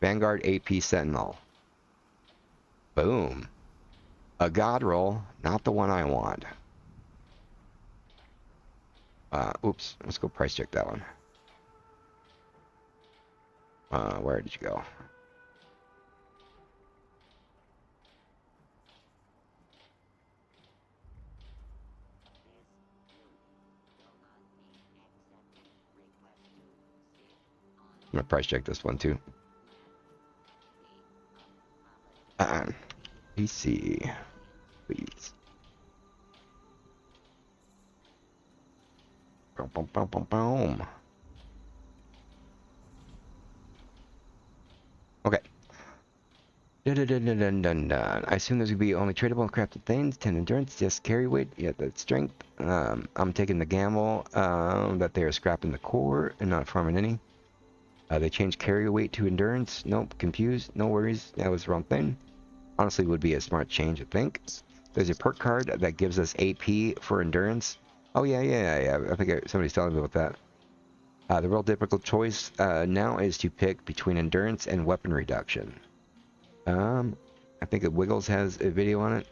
Vanguard AP Sentinel. Boom. A god roll, not the one I want. Oops, let's go price check that one. Where did you go? I'm gonna price check this one too. PC, please. Boom, boom, boom, boom, boom. Okay. Dun, dun, dun, dun, dun, dun. I assume there's gonna be only tradable and crafted things. 10 endurance, yes, carry weight, yeah, that's strength. I'm taking the gamble that they are scrapping the core and not farming any. They changed carry weight to endurance. Nope, confused. No worries, that was the wrong thing. Honestly, would be a smart change, I think. There's a perk card that gives us AP for endurance. Oh yeah. I think somebody's telling me about that. The real difficult choice now is to pick between endurance and weapon reduction. I think Wiggles has a video on it.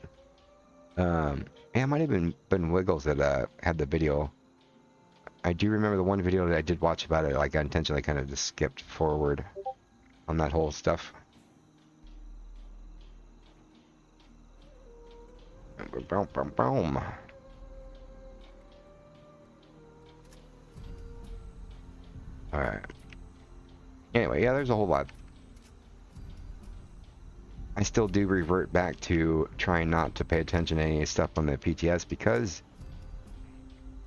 Yeah, it might have been Wiggles that had the video. I do remember the one video that I did watch about it. Like I intentionally kind of just skipped forward on that whole stuff. Boom, boom, boom. All right. Anyway, yeah, there's a whole lot. I still do revert back to trying not to pay attention to any stuff on the PTS because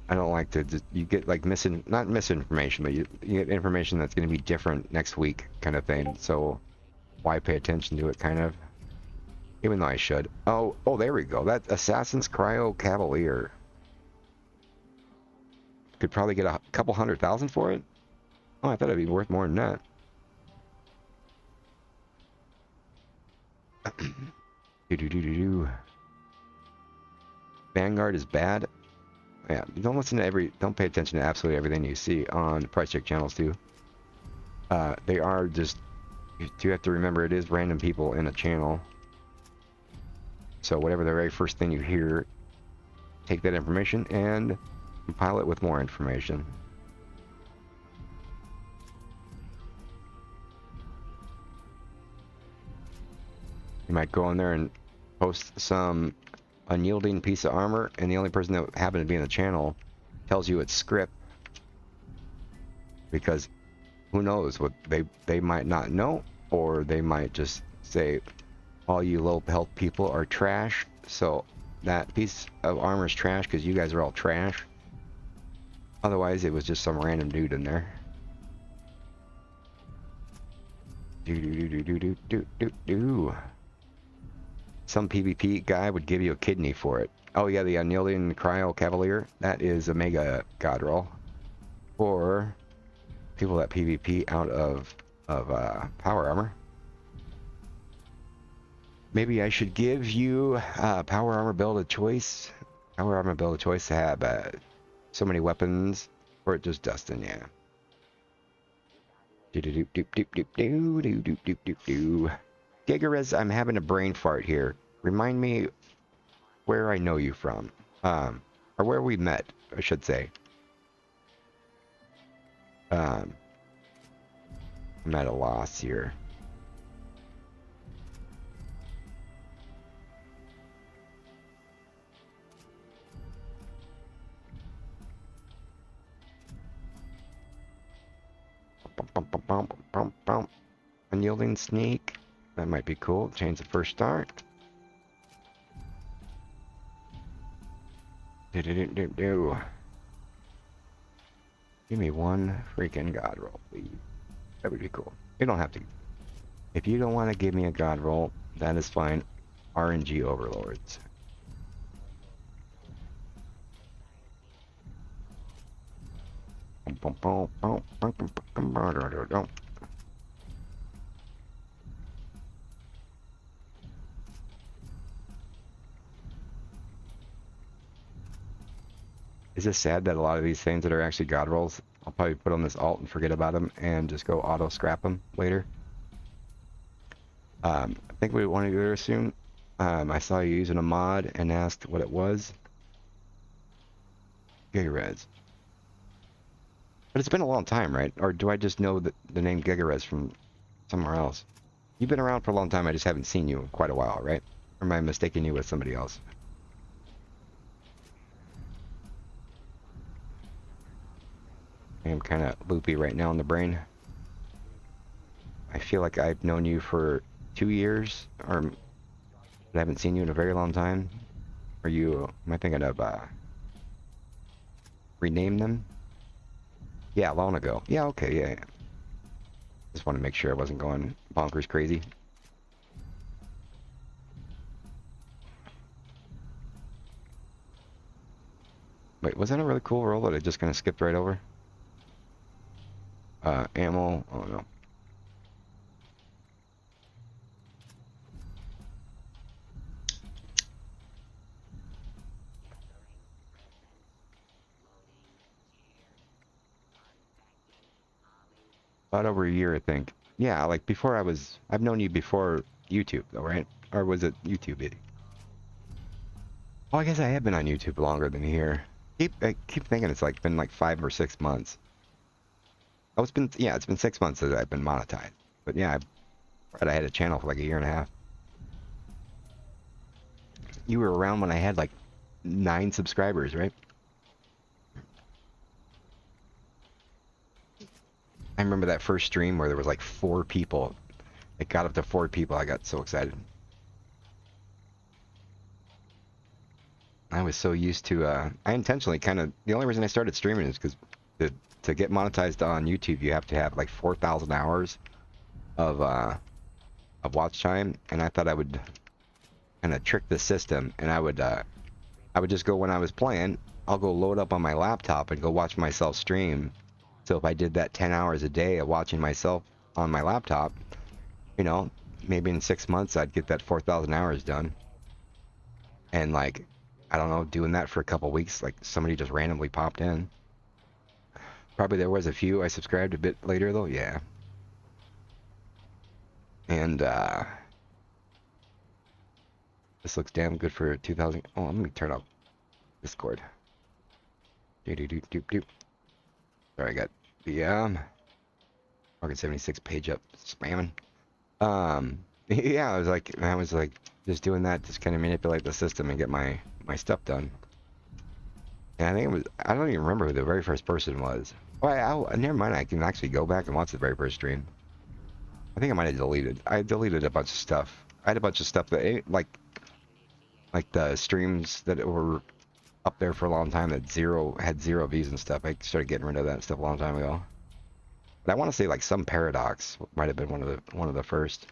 I don't like to. You get like not misinformation, but you get information that's going to be different next week, kind of thing. So why pay attention to it, kind of? Even though I should. Oh, there we go. That Assassin's Cryo Cavalier. Could probably get a couple 100,000 for it. Oh, I thought it'd be worth more than that. Vanguard is bad. Yeah, don't listen to don't pay attention to absolutely everything you see on price check channels too. They are just, you have to remember it is random people in a channel. So whatever the very first thing you hear, take that information and compile it with more information. You might go in there and post some unyielding piece of armor, and the only person that happened to be in the channel tells you it's script, because who knows what they might not know, or they might just say all you low health people are trash, so that piece of armor is trash because you guys are all trash. Otherwise it was just some random dude in there. Some PvP guy would give you a kidney for it. Oh yeah, the Unyielding Cryo Cavalier. That is a mega god roll. For people that PvP out of power armor. Maybe I should give you power armor build of choice. Power armor build of choice to have so many weapons, or just Dustin, yeah. Gigarez, I'm having a brain fart here. Remind me where I know you from. Or where we met, I should say. I'm at a loss here. Unyielding sneak. That might be cool. Change the first start. Give me one freaking god roll, please. That would be cool. You don't have to. If you don't want to give me a god roll, that is fine. RNG overlords. Is this sad that a lot of these things that are actually god rolls, I'll probably put on this alt and forget about them and just go auto scrap them later. I think we want to go there soon. I saw you using a mod and asked what it was. Gigarez. But it's been a long time, right? Or do I just know the name Gigarez from somewhere else. You've been around for a long time, I just haven't seen you in quite a while, right? Or am I mistaking you with somebody else? I'm kind of loopy right now in the brain. I feel like I've known you for 2 years, or I haven't seen you in a very long time. Are you, am I thinking of, rename them? Yeah, long ago. Yeah, okay, yeah. Just want to make sure I wasn't going bonkers crazy. Wait, was that a really cool roll that I just kind of skipped right over? Ammo, oh no. About over a year, I think. Yeah, like before I've known you before YouTube though, right? Or was it YouTube? Oh, I guess I have been on YouTube longer than here. I keep thinking it's like been like 5 or 6 months. Oh, it's been 6 months that I've been monetized. But yeah, I had a channel for like a year and a half. You were around when I had like 9 subscribers, right? I remember that first stream where there was like 4 people. It got up to 4 people. I got so excited. I was so used to, I intentionally kind of, the only reason I started streaming is because to get monetized on YouTube, you have to have like 4,000 hours of watch time, and I thought I would kind of trick the system, and I would just go when I was playing, I'll go load up on my laptop and go watch myself stream. So if I did that 10 hours a day of watching myself on my laptop, you know, maybe in 6 months I'd get that 4,000 hours done. And like, I don't know, doing that for a couple weeks, like somebody just randomly popped in. Probably there was a few I subscribed a bit later though, yeah. And this looks damn good for 2000. Oh, let me turn up Discord. Do. Sorry, I got the Market 76 page up spamming. Yeah, I was like just doing that, just kind of manipulate the system and get my stuff done. And I think it was, I don't even remember who the very first person was. Oh, never mind, I can actually go back and watch the very first stream. I think I might have deleted. I deleted a bunch of stuff. I had a bunch of stuff that, like the streams that were up there for a long time that had zero views and stuff. I started getting rid of that stuff a long time ago. But I want to say like some Paradox might have been one of the first.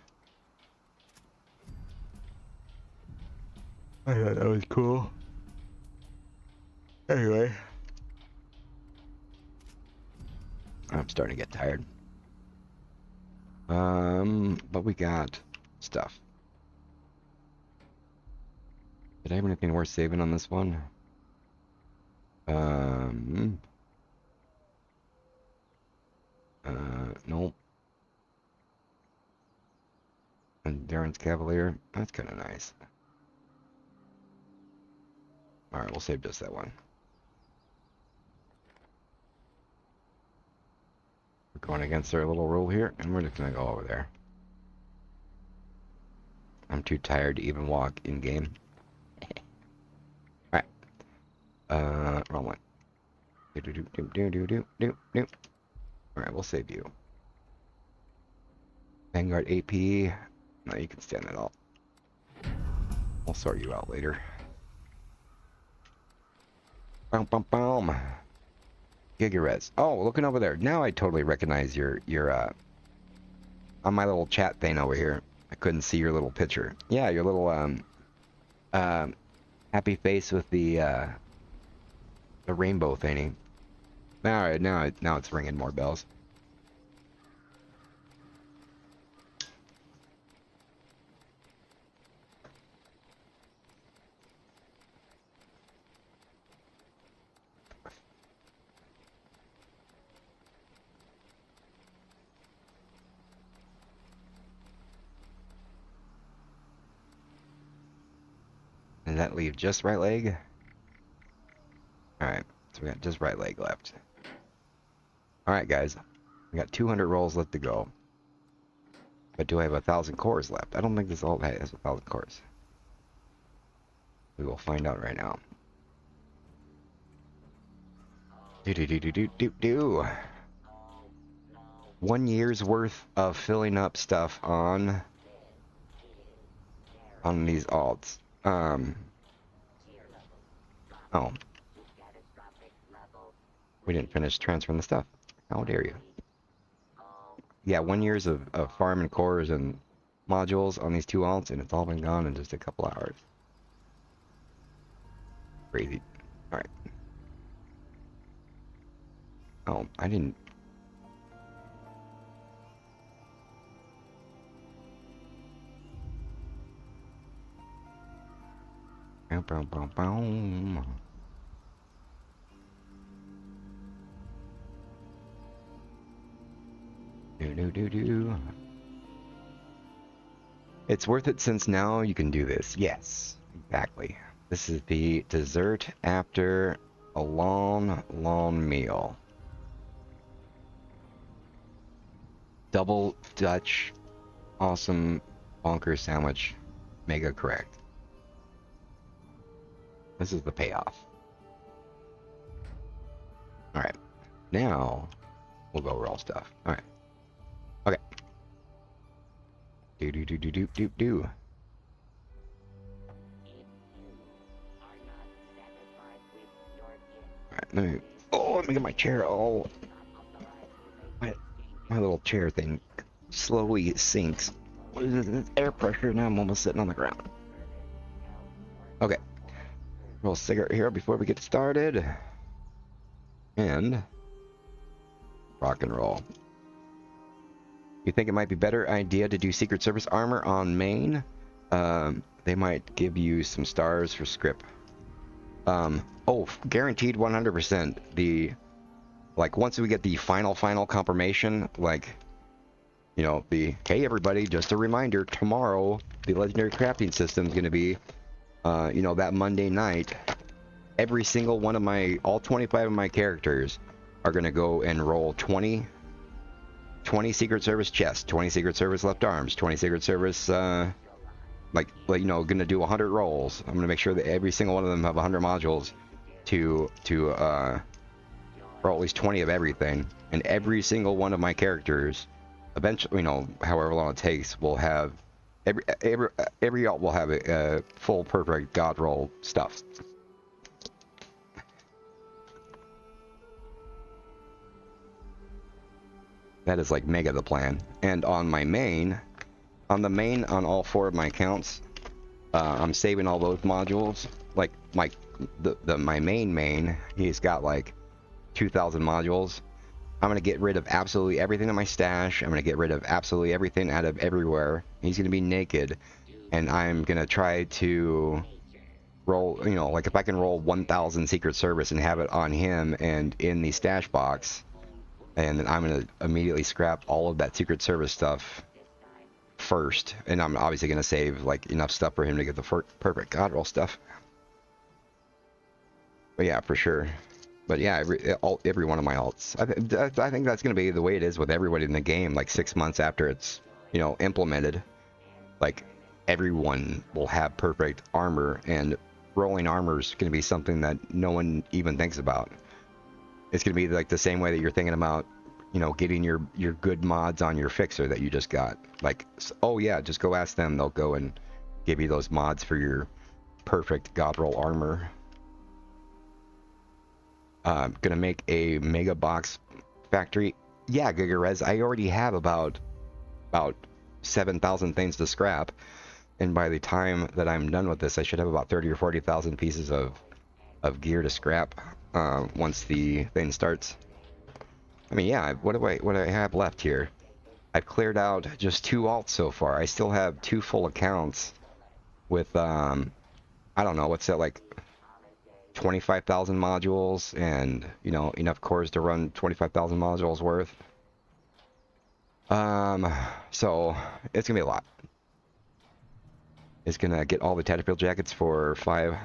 I thought that was cool. Anyway, I'm starting to get tired. But we got stuff. Did I have anything worth saving on this one? Nope. Endurance Cavalier. That's kind of nice. Alright, we'll save just that one. We're going against our little rule here, and we're just gonna go over there. I'm too tired to even walk in game. Alright. Wrong one. Do. Alright, we'll save you. Vanguard AP. No, you can stand that all. I'll sort you out later. Boom. Gigares. Oh, looking over there. Now I totally recognize your on my little chat thing over here. I couldn't see your little picture. Yeah, your little happy face with the rainbow thingy. Alright, now it's ringing more bells. Does that leave just right leg? Alright, so we got just right leg left. Alright guys, we got 200 rolls left to go. But do I have 1,000 cores left? I don't think this all has 1,000 cores. We will find out right now. Do do do do do do do. 1 year's worth of filling up stuff on these alts. Oh. We didn't finish transferring the stuff. How dare you? Yeah, 1 year's of farming cores and modules on these 2 alts, and it's all been gone in just a couple hours. Crazy. Alright. Oh, I didn't... Boom, boom, boom. Do. It's worth it since now you can do this. Yes, exactly. This is the dessert after a long, long meal. Double Dutch, awesome bonker sandwich, mega correct. This is the payoff. Alright, now we'll go raw stuff. Alright. Okay. Do. Alright, let me get my chair. Oh, my little chair thing slowly sinks. What is this air pressure? Now I'm almost sitting on the ground. Okay. Roll a cigarette here before we get started. And rock and roll. You think it might be a better idea to do Secret Service armor on main? They might give you some stars for script. Oh, guaranteed 100%. Like, once we get the final confirmation, like, you know, hey everybody, just a reminder, tomorrow the legendary crafting system is going to be, you know, that Monday night. Every single one of all 25 of my characters are going to go and roll 20 Secret Service chests, 20 Secret Service left arms, 20 Secret Service, like you know, gonna do 100 rolls. I'm gonna make sure that every single one of them have 100 modules to roll at least 20 of everything, and every single one of my characters, eventually, you know, however long it takes, will have every alt will have a full perfect god roll stuff. That is like mega the plan. And on my main, on all 4 of my accounts, I'm saving all those modules. Like my main, he's got like 2,000 modules. I'm gonna get rid of absolutely everything in my stash. I'm gonna get rid of absolutely everything out of everywhere. He's gonna be naked, and I'm gonna try to roll. You know, like if I can roll 1,000 Secret Service and have it on him and in the stash box. And then I'm going to immediately scrap all of that Secret Service stuff first. And I'm obviously going to save like enough stuff for him to get the perfect god roll stuff. But yeah, for sure. But yeah, every one of my alts. I think that's going to be the way it is with everybody in the game. Like 6 months after it's, you know, implemented. Like everyone will have perfect armor. And rolling armor is going to be something that no one even thinks about. It's going to be like the same way that you're thinking about, you know, getting your good mods on your fixer that you just got. Like, oh yeah, just go ask them. They'll go and give you those mods for your perfect god roll armor. Gonna make a mega box factory. Yeah, GigaRez, I already have about 7,000 things to scrap. And by the time that I'm done with this, I should have about 30 or 40,000 pieces of gear to scrap. Once the thing starts. I mean, yeah, what do I have left here? I've cleared out just 2 alts so far. I still have 2 full accounts with, I don't know, what's that, like 25,000 modules and, you know, enough cores to run 25,000 modules worth. So it's gonna be a lot. It's gonna get all the Tatterfield jackets for 5.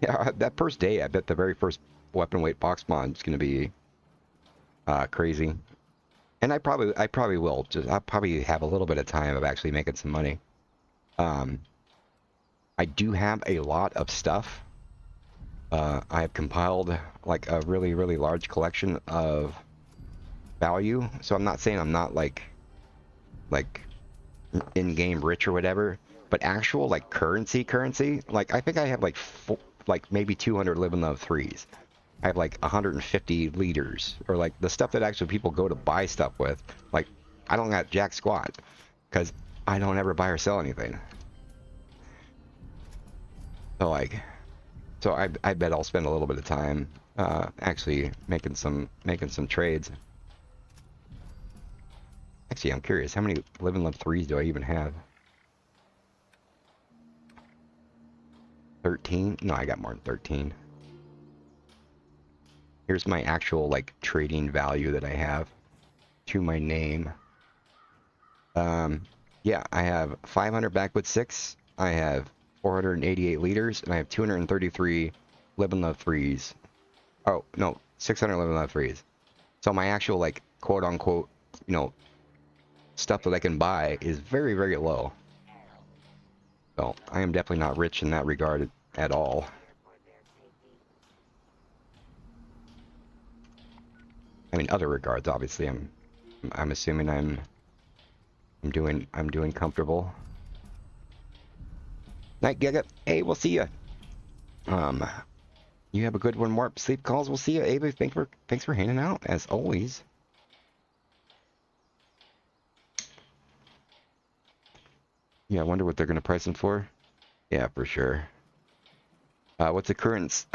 Yeah, that first day, I bet the very first weapon weight box mod is going to be crazy. And I probably will. I'll probably have a little bit of time of actually making some money. Um, I do have a lot of stuff. I have compiled like a really, really large collection of value. So I'm not saying I'm not like in-game rich or whatever, but actual like currency, like I think I have like maybe 200 live and love threes. I have like 150 liters, or like the stuff that actually people go to buy stuff with. Like I don't got jack squat because I don't ever buy or sell anything. So like, so I bet I'll spend a little bit of time actually making some trades. Actually, I'm curious, how many live and love threes do I even have? 13? No, I got more than 13. Here's my actual like trading value that I have to my name. Yeah, I have 500 backwood 6. I have 488 liters, and I have 233 live and love threes. Oh no, 600 live and love threes. So my actual like quote unquote, you know, stuff that I can buy is very, very low. So I am definitely not rich in that regard at all. I mean, other regards, obviously, I'm assuming I'm doing comfortable. Night Giga, hey, we'll see ya. You have a good one, Morp. Sleep calls, we'll see ya. Ava, thanks for hanging out as always. Yeah, I wonder what they're gonna price them for. Yeah, for sure. What's the current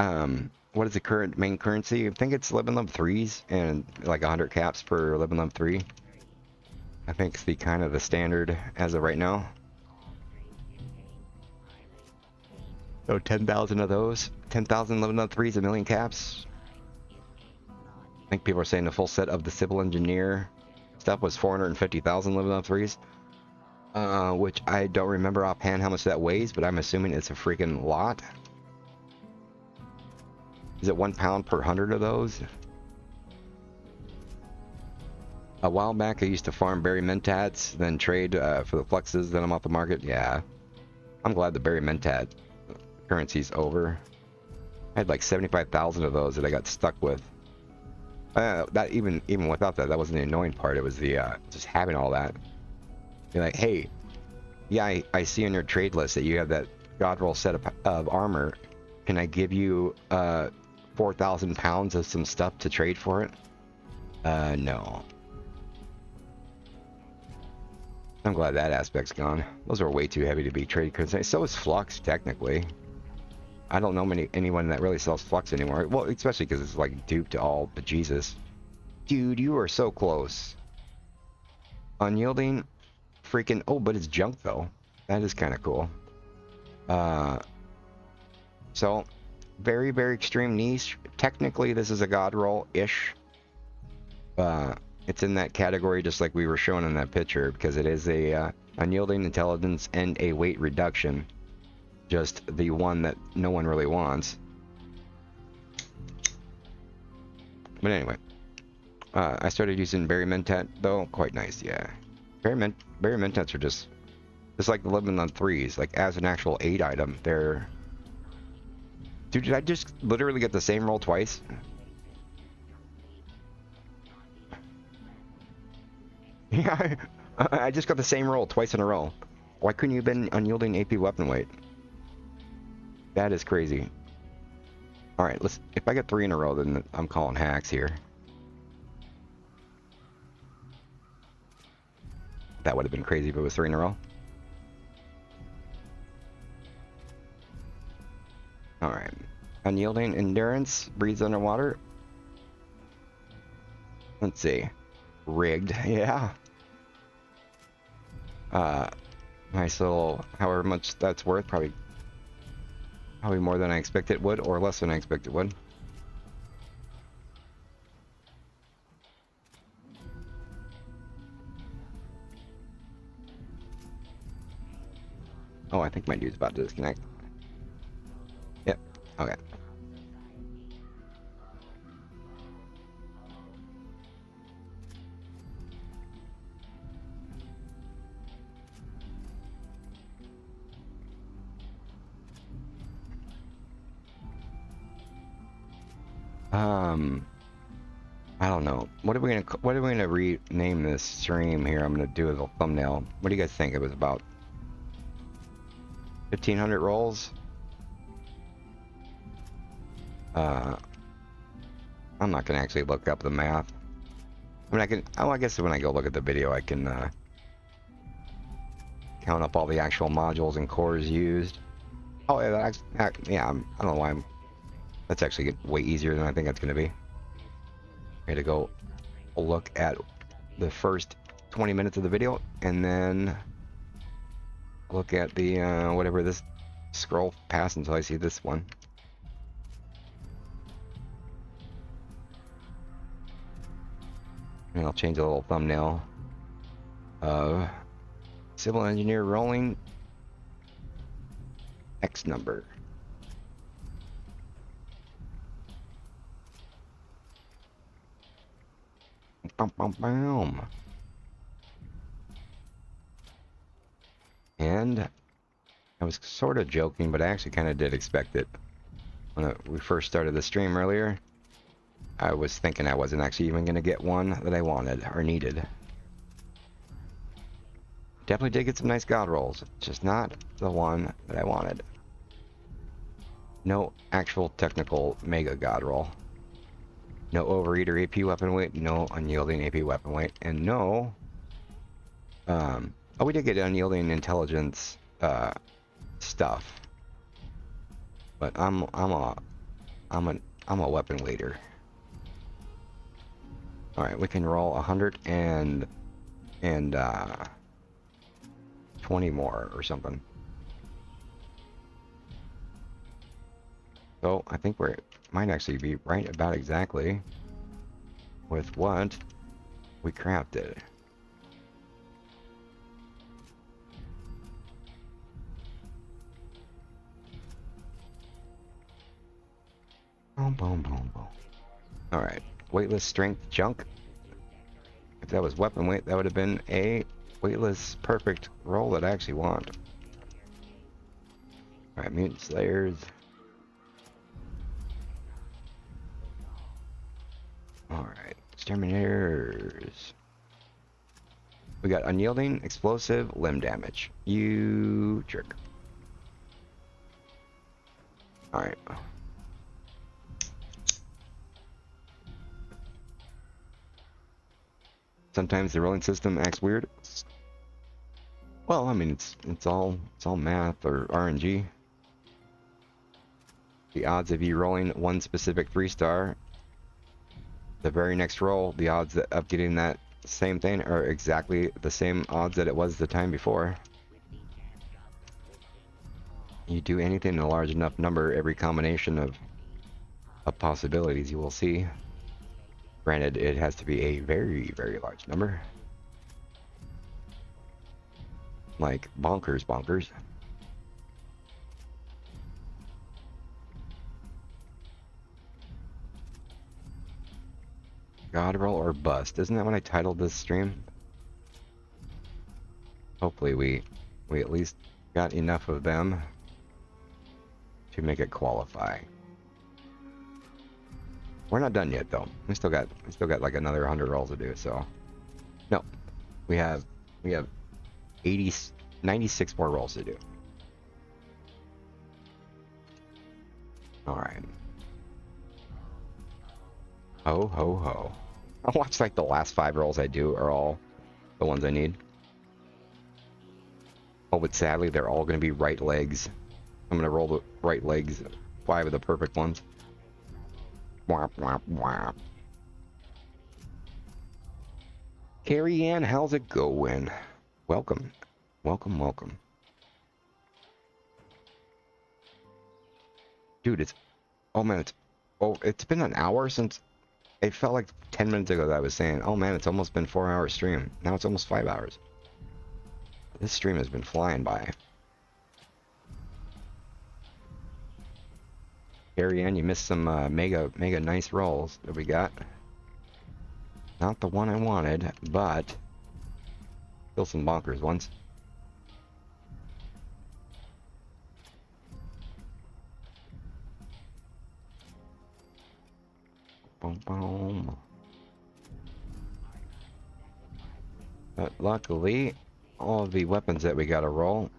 what is the current main currency? I think it's live and love threes and like 100 caps per live and love 3. I think it's the kind of the standard as of right now. So 10,000 of those, 10,000 live and love 3s, a million caps. I think people are saying the full set of the civil engineer stuff was 450,000 live and love 3s. Which I don't remember offhand how much that weighs, but I'm assuming it's a freaking lot. Is it 1 pound per 100 of those? A while back, I used to farm berry mentats, then trade for the fluxes, then I'm off the market. Yeah, I'm glad the berry mentat currency's over. I had like 75,000 of those that I got stuck with. That even without that, that wasn't the annoying part. It was the just having all that. You're like, hey, yeah, I see on your trade list that you have that God roll set of armor. Can I give you 4,000 pounds of some stuff to trade for it? No. I'm glad that aspect's gone. Those are way too heavy to be traded because so is Flux technically. I don't know anyone that really sells Flux anymore. Well, especially because it's like duped to all but Jesus. Dude, you are so close. Unyielding, freaking. Oh, but it's junk though. That is kind of cool. So very, very extreme niche. Technically, this is a God roll-ish. It's in that category just like we were showing in that picture because it is a unyielding intelligence and a weight reduction. Just the one that no one really wants. But anyway, I started using berry mentat though. Quite nice, yeah. Berry mentats are just like the living on 3s. Like as an actual 8 item, they're. Dude, did I just literally get the same roll twice? Yeah, I just got the same roll twice in a row. Why couldn't you have been unyielding AP weapon weight? That is crazy. Alright, if I get 3 in a row, then I'm calling hacks here. That would have been crazy if it was 3 in a row. Alright. Unyielding endurance, breathes underwater. Let's see. Rigged, yeah. Nice little, however much that's worth, probably more than I expected it would, or less than I expected it would. Oh, I think my dude's about to disconnect. Yep, okay. I don't know. What are we gonna rename this stream here? I'm gonna do as a thumbnail. What do you guys think it was about? 1,500 rolls? I'm not gonna actually look up the math. I mean, I can. Oh, I guess when I go look at the video, I can count up all the actual modules and cores used. Oh, yeah, yeah. I don't know why. That's actually way easier than I think it's gonna be. I had to go look at the first 20 minutes of the video and then look at the whatever this scroll past until I see this one. And I'll change the little thumbnail of civil engineer rolling X number. Bum, bum, bum. And I was sort of joking, but I actually kind of did expect it. When we first started the stream earlier, I was thinking I wasn't actually even going to get one that I wanted or needed. Definitely did get some nice god rolls, just not the one that I wanted. No actual technical mega god roll. No overeater AP weapon weight, no unyielding AP weapon weight, and no... oh, we did get unyielding intelligence stuff. But I'm a weapon leader. All right, we can roll 100 and 20 more or something. So I think we might actually be right about exactly with what we crafted. Boom, boom, boom, boom. All right, weightless strength junk. If that was weapon weight, that would have been a weightless perfect roll that I actually want. All right, mutant slayers. All right, exterminators. We got unyielding, explosive, limb damage. You jerk. All right. Sometimes the rolling system acts weird. Well, I mean, it's all math or RNG. The odds of you rolling one specific 3-star, the very next roll, the odds of getting that same thing are exactly the same odds that it was the time before. You do anything in a large enough number, every combination of possibilities you will see. Granted, it has to be a very, very large number. Like bonkers, bonkers. God roll or bust. Isn't that what I titled this stream? Hopefully we at least got enough of them to make it qualify. We're not done yet though. We still got like another 100 rolls to do, so no. We have 96 more rolls to do. Alright. Ho ho ho. I'll watch like the last 5 rolls I do are all the ones I need. Oh, but sadly they're all gonna be right legs. I'm gonna roll the right legs, 5 of the perfect ones. Womp womp womp. Carrie Ann, how's it going? Welcome. Welcome, welcome. Dude, it's... Oh man, it's been an hour since... It felt like 10 minutes ago that I was saying, oh man, it's almost been 4-hour stream. Now it's almost 5 hours. This stream has been flying by. Carrie Ann, you missed some mega nice rolls that we got. Not the one I wanted, but still some bonkers ones. boom, boom. But luckily, all of the weapons that we gotta roll,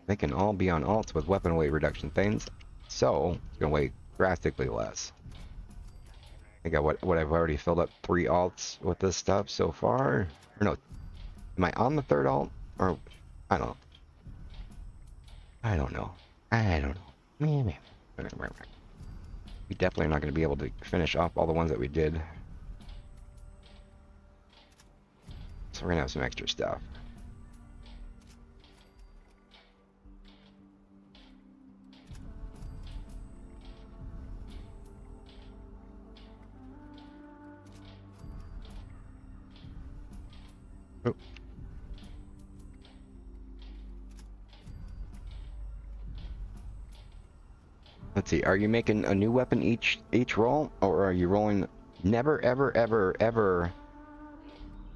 they can all be on alts with weapon weight reduction things, so it's gonna weigh drastically less. I think what I've already filled up 3 alts with this stuff so far. Or no, am I on the 3rd alt? Or I don't know. I don't know. I don't know. We definitely are not going to be able to finish off all the ones that we did. So we're going to have some extra stuff. Oh. Let's see, are you making a new weapon each roll, or are you rolling never ever ever ever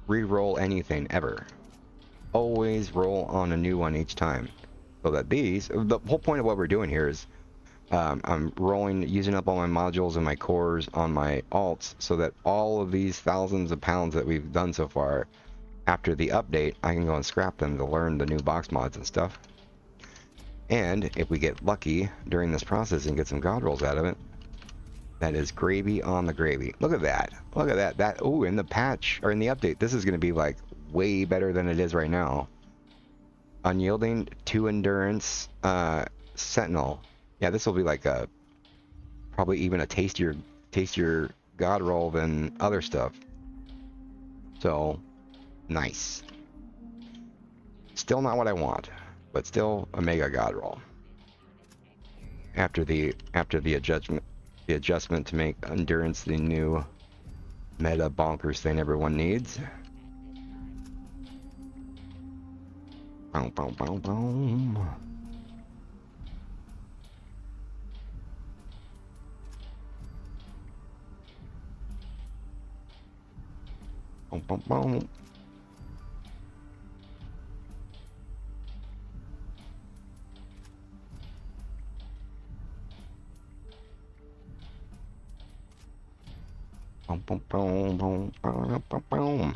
re-roll anything ever? Always roll on a new one each time. So that these, the whole point of what we're doing here is I'm using up all my modules and my cores on my alts so that all of these thousands of pounds that we've done so far, after the update, I can go and scrap them to learn the new box mods and stuff. And if we get lucky during this process and get some god rolls out of it, that is gravy on the gravy. Look at that. Look at that. Oh, in the patch, or in the update, this is going to be like way better than it is right now. Unyielding, 2 endurance, sentinel. Yeah, this will be like a probably even a tastier god roll than other stuff. So nice. Still not what I want, but still a mega god roll. After the adjustment to make endurance the new meta bonkers thing everyone needs. Boom, boom, boom, boom. Boom, boom, boom. Boom, boom, boom, boom, boom, boom, boom.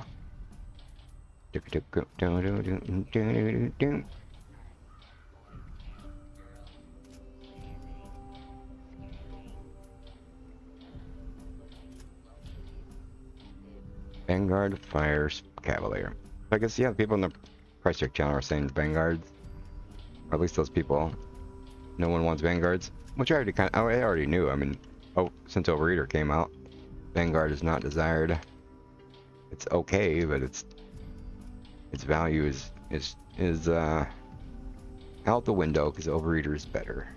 Vanguard fires Cavalier. I guess, yeah, people in the price check channel are saying Vanguards. Or at least those people. No one wants Vanguards. Which I already knew. I mean, since Overeater came out, Vanguard is not desired. It's okay, but its value is out the window because Overeater is better.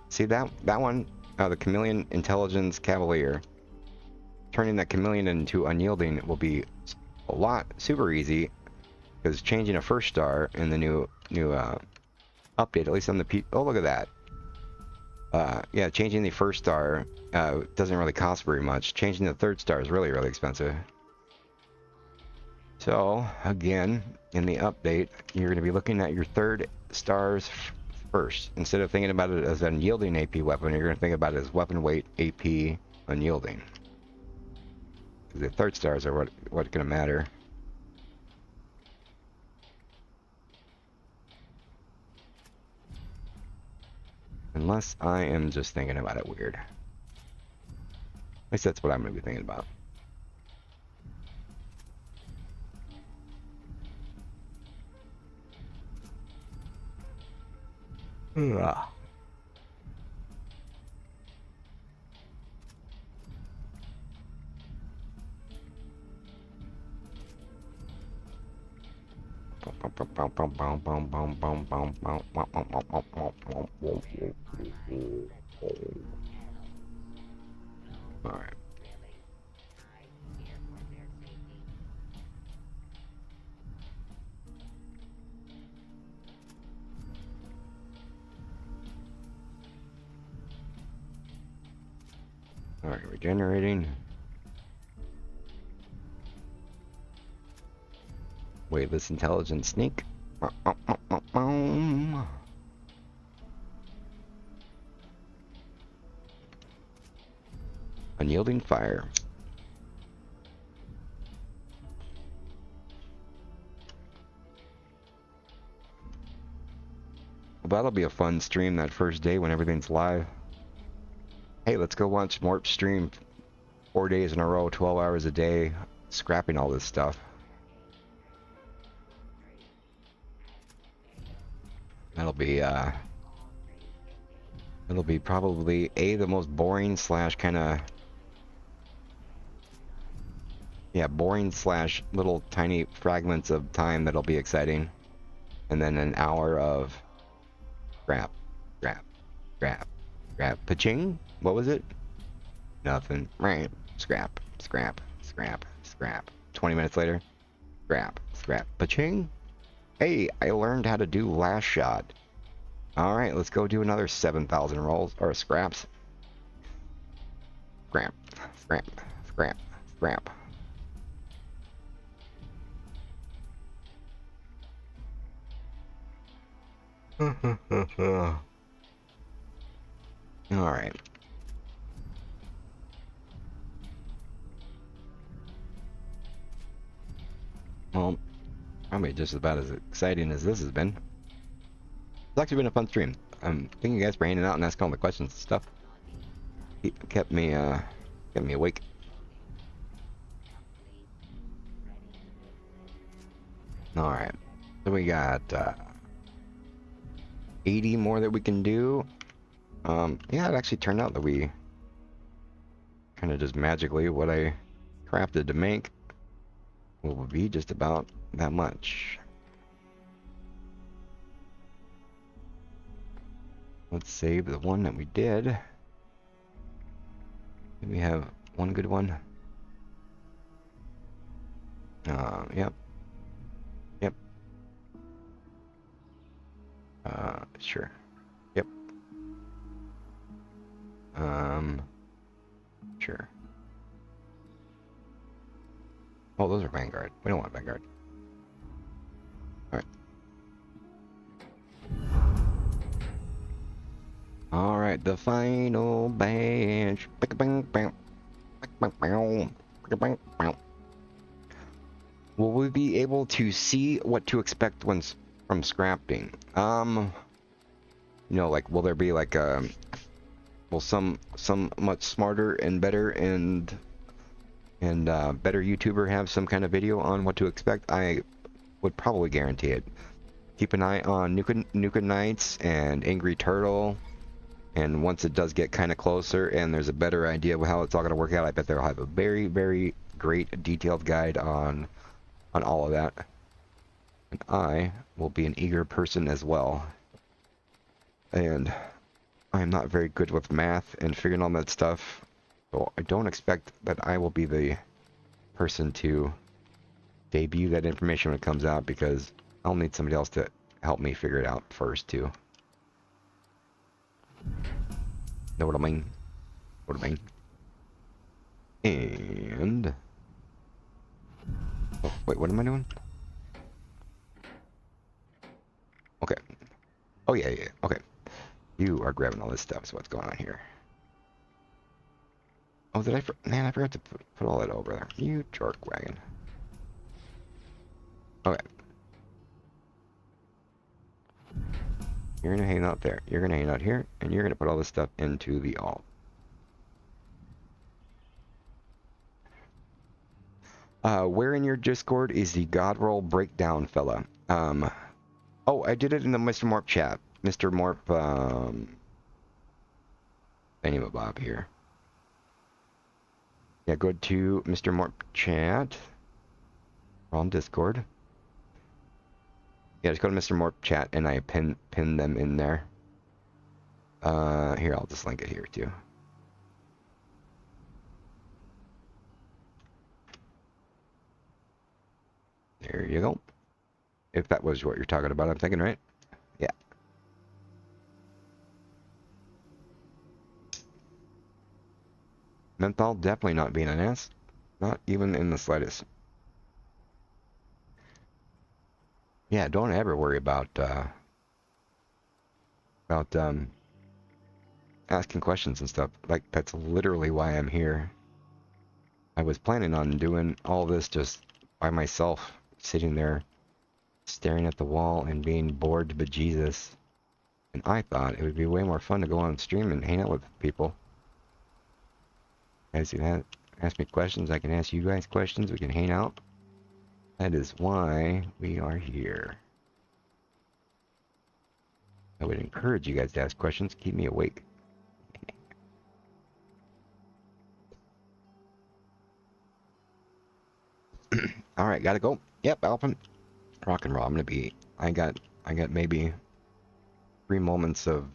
See that one, the Chameleon Intelligence Cavalier. Turning that Chameleon into Unyielding will be a lot super easy, because changing a 1st star in the new update, at least on the oh, look at that. Yeah, changing the 1st star doesn't really cost very much. Changing the 3rd star is really expensive. So again, in the update, you're going to be looking at your 3rd stars first. Instead of thinking about it as an unyielding AP weapon, you're going to think about it as weapon weight AP unyielding. The 3rd stars are what's going to matter. Unless I am just thinking about it weird. At least that's what I'm going to be thinking about. Ugh. Alright. Alright, regenerating. Waveless intelligence sneak. Unyielding fire. Well, that'll be a fun stream that first day when everything's live. Hey, let's go watch Morp stream 4 days in a row, 12 hours a day, scrapping all this stuff. That'll be probably the most boring slash kind of, yeah, boring slash little tiny fragments of time that'll be exciting. And then an hour of scrap, scrap, scrap, scrap, pa-ching? What was it? Nothing. Right. Scrap, scrap, scrap, scrap. 20 minutes later, scrap, scrap, pa-ching? Hey, I learned how to do last shot. Alright, let's go do another 7,000 rolls, or scraps. Scrap, scrap, scrap, scrap. Alright. Well, probably just about as exciting as this has been. It's actually been a fun stream. Thank you guys for hanging out and asking all the questions and stuff. It kept me awake. Alright. So we got 80 more that we can do. Yeah, it actually turned out that we kind of just magically what I crafted to make will be just about that much. Let's save the one that we did. We have one good one. Yep. Yep. Sure. Yep. Sure. Oh, those are Vanguard. We don't want Vanguard. Alright. Alright, the final batch. Will we be able to see what to expect when from scrapping? You know, like, will there be like will some much smarter and better and better YouTuber have some kind of video on what to expect? I would probably guarantee it. Keep an eye on Nuka Knights and Angry Turtle, and once it does get kind of closer and there's a better idea of how it's all going to work out, I bet they'll have a very, very great detailed guide on all of that. And I will be an eager person as well. And I'm not very good with math and figuring all that stuff, so I don't expect that I will be the person to debut that information when it comes out, because I'll need somebody else to help me figure it out first too. Know what I mean? What I mean? And oh, wait, what am I doing? Okay. Oh yeah, yeah. Okay. You are grabbing all this stuff. So what's going on here? Oh, did I? Man, I forgot to put all that over there. You jerk wagon. Okay. You're gonna hang out there. You're gonna hang out here, and you're gonna put all this stuff into the alt. Where in your Discord is the God roll breakdown, fella? Oh, I did it in the MrMorp chat. MrMorp, Bob here. Yeah, go to MrMorp chat. We're on Discord. Yeah, just go to MrMorp chat, and I pin them in there. Here, I'll just link it here too. There you go. If that was what you're talking about, I'm thinking, right? Yeah. Menthol definitely not being an ass. Not even in the slightest. Yeah, don't ever worry about asking questions and stuff. Like, that's literally why I'm here. I was planning on doing all this just by myself, sitting there, staring at the wall and being bored to bejesus. And I thought it would be way more fun to go on stream and hang out with people. As you ask me questions, I can ask you guys questions, we can hang out. That is why we are here. I would encourage you guys to ask questions, keep me awake. Alright, gotta go. Yep, Alpin. Rock and roll. I'm gonna be I got maybe 3 moments of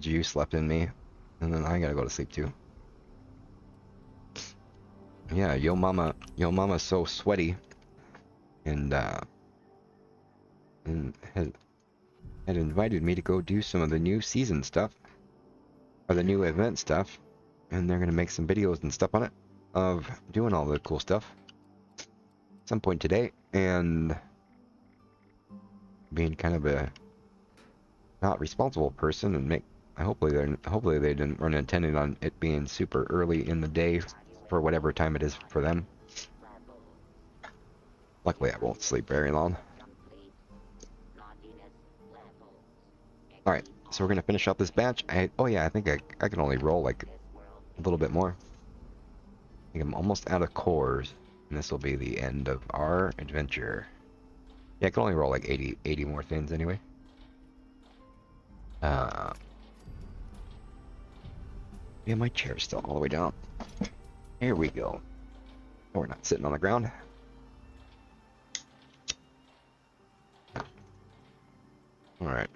juice left in me, and then I gotta go to sleep too. Yeah, yo mama's so sweaty, and had invited me to go do some of the new season stuff, or the new event stuff, and they're gonna make some videos and stuff on it of doing all the cool stuff at some point today, and being kind of a not responsible person and make hopefully they didn't weren't intending on it being super early in the day for whatever time it is for them. Luckily I won't sleep very long. Alright, so we're gonna finish up this batch. Oh yeah, I think I can only roll like a little bit more. I think I'm almost out of cores, and this will be the end of our adventure. Yeah, I can only roll like 80 more things anyway. Yeah, my chair's still all the way down. Here we go. Oh, we're not sitting on the ground. Alright.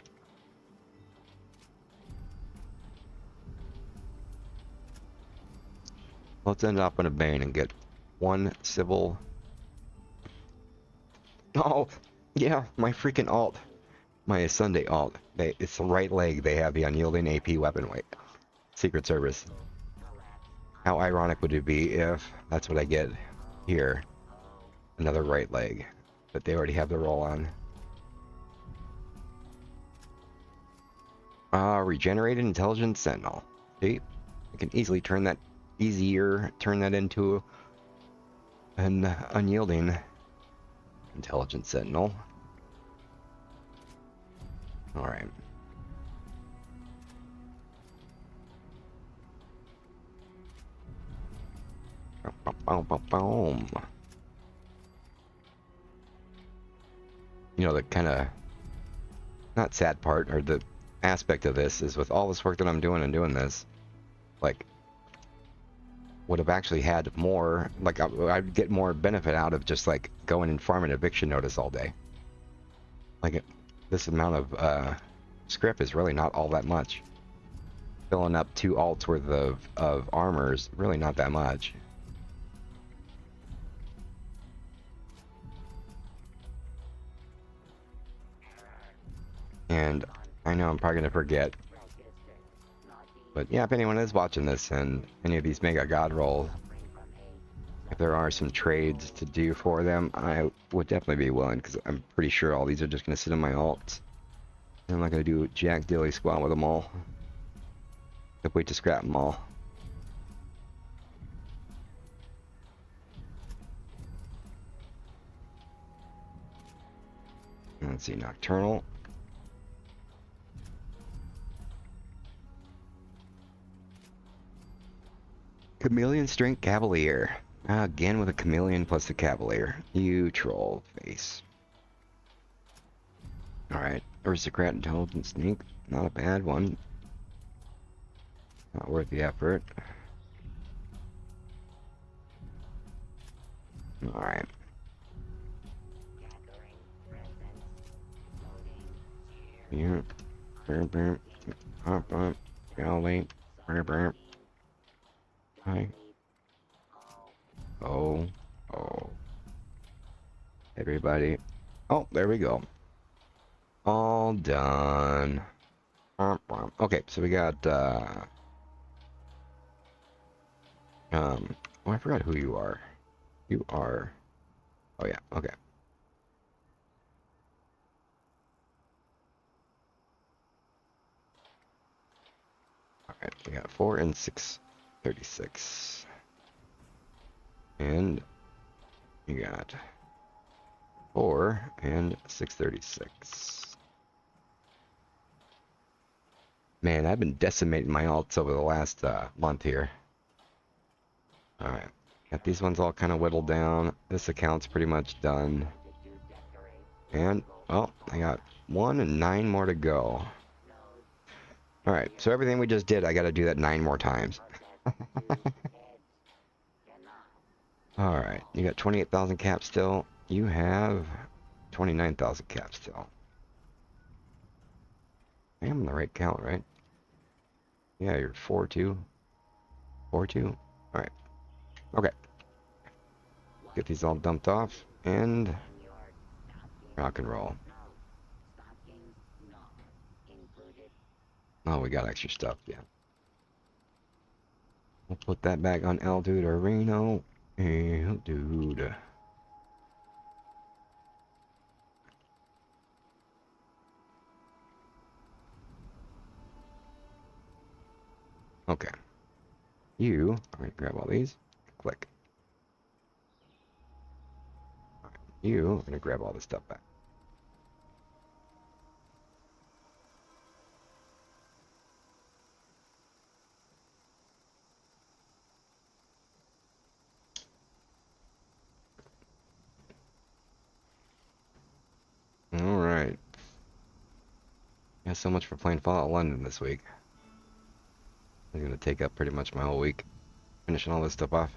Let's end up in a bane and get 1 civil. Oh, yeah, my freaking alt. My Sunday alt. It's the right leg. They have the unyielding AP weapon weight. Secret Service. How ironic would it be if that's what I get here? Another right leg. But they already have the roll on. Regenerated Intelligence Sentinel. See? I can easily turn that into an unyielding Intelligence Sentinel. Alright. You know, the kind of not sad part, or the aspect of this is with all this work that I'm doing and doing this, like, would have actually had more, like, I'd get more benefit out of just like going and farming eviction notice all day. Like, this amount of script is really not all that much. Filling up 2 alts worth of armor is really not that much. And I know I'm probably going to forget, but yeah, if anyone is watching this and any of these Mega God rolls, if there are some trades to do for them, I would definitely be willing, because I'm pretty sure all these are just going to sit in my alts. And I'm not going to do jack dilly squat with them all. Can't wait to scrap them all. Let's see, Nocturnal. Chameleon Strength Cavalier. Again with a chameleon plus a cavalier. You troll face. Alright, Aristocrat Intelligence Sneak. Not a bad one. Not worth the effort. Alright. Yeah. Burp, burp. Hop up. Golly. Burp, burp. Hi. Oh. Everybody. Oh, there we go. All done. Okay, so we got, oh, I forgot who you are. You are, oh yeah, okay. Alright, You got 4 and 636. And you got 4 and 636. Man, I've been decimating my alts over the last month here. Alright. Got these ones all kind of whittled down. This account's pretty much done. And, well, I got 1 and 9 more to go. Alright, so everything we just did, I gotta do that 9 more times. Alright, you got 28,000 caps still. You have 29,000 caps still. I am on the right count, right? Yeah, you're 4-2. 4-2? Alright. Okay. Get these all dumped off, and rock and roll. Oh, we got extra stuff, yeah. We'll put that back on El Dude or Reno. El Dude. Okay. You, I'm going to grab all these. Click. Right. You, I'm going to grab all this stuff back. Alright. Yeah, so much for playing Fallout London this week. I'm going to take up pretty much my whole week. Finishing all this stuff off.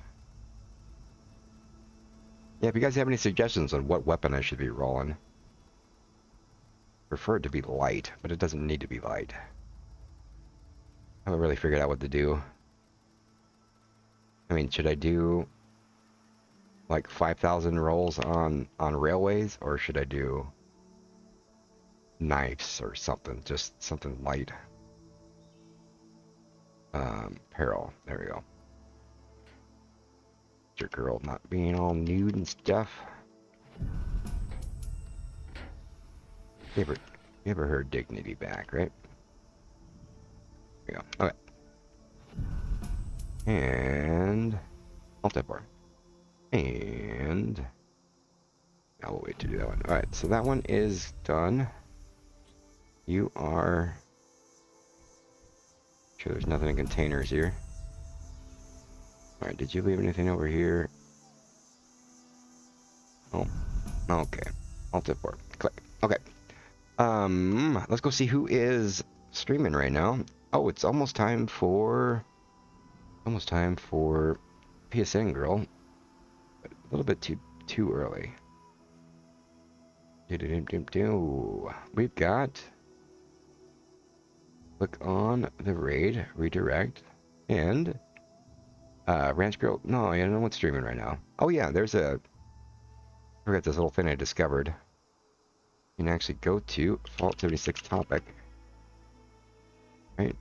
Yeah, if you guys have any suggestions on what weapon I should be rolling. Prefer it to be light, but it doesn't need to be light. I haven't really figured out what to do. I mean, should I do like 5,000 rolls on railways, or should I do knives or something? Just something light. Peril. There we go. Your girl not being all nude and stuff. Give her her dignity back, right? There we go. Okay. And multi-bar. And I will wait to do that one. Alright, so that one is done. You are sure there's nothing in containers here. Alright, did you leave anything over here? Oh, okay. Multi-bar. Click. Okay. Let's go see who is streaming right now. Oh, it's almost time for PSN girl. A little bit too early. We've got, click on the raid, redirect, and Ranch Girl. No, I don't know what's streaming right now. Oh yeah, there's I forgot this little thing I discovered. You can actually go to Fallout 76 topic. Right?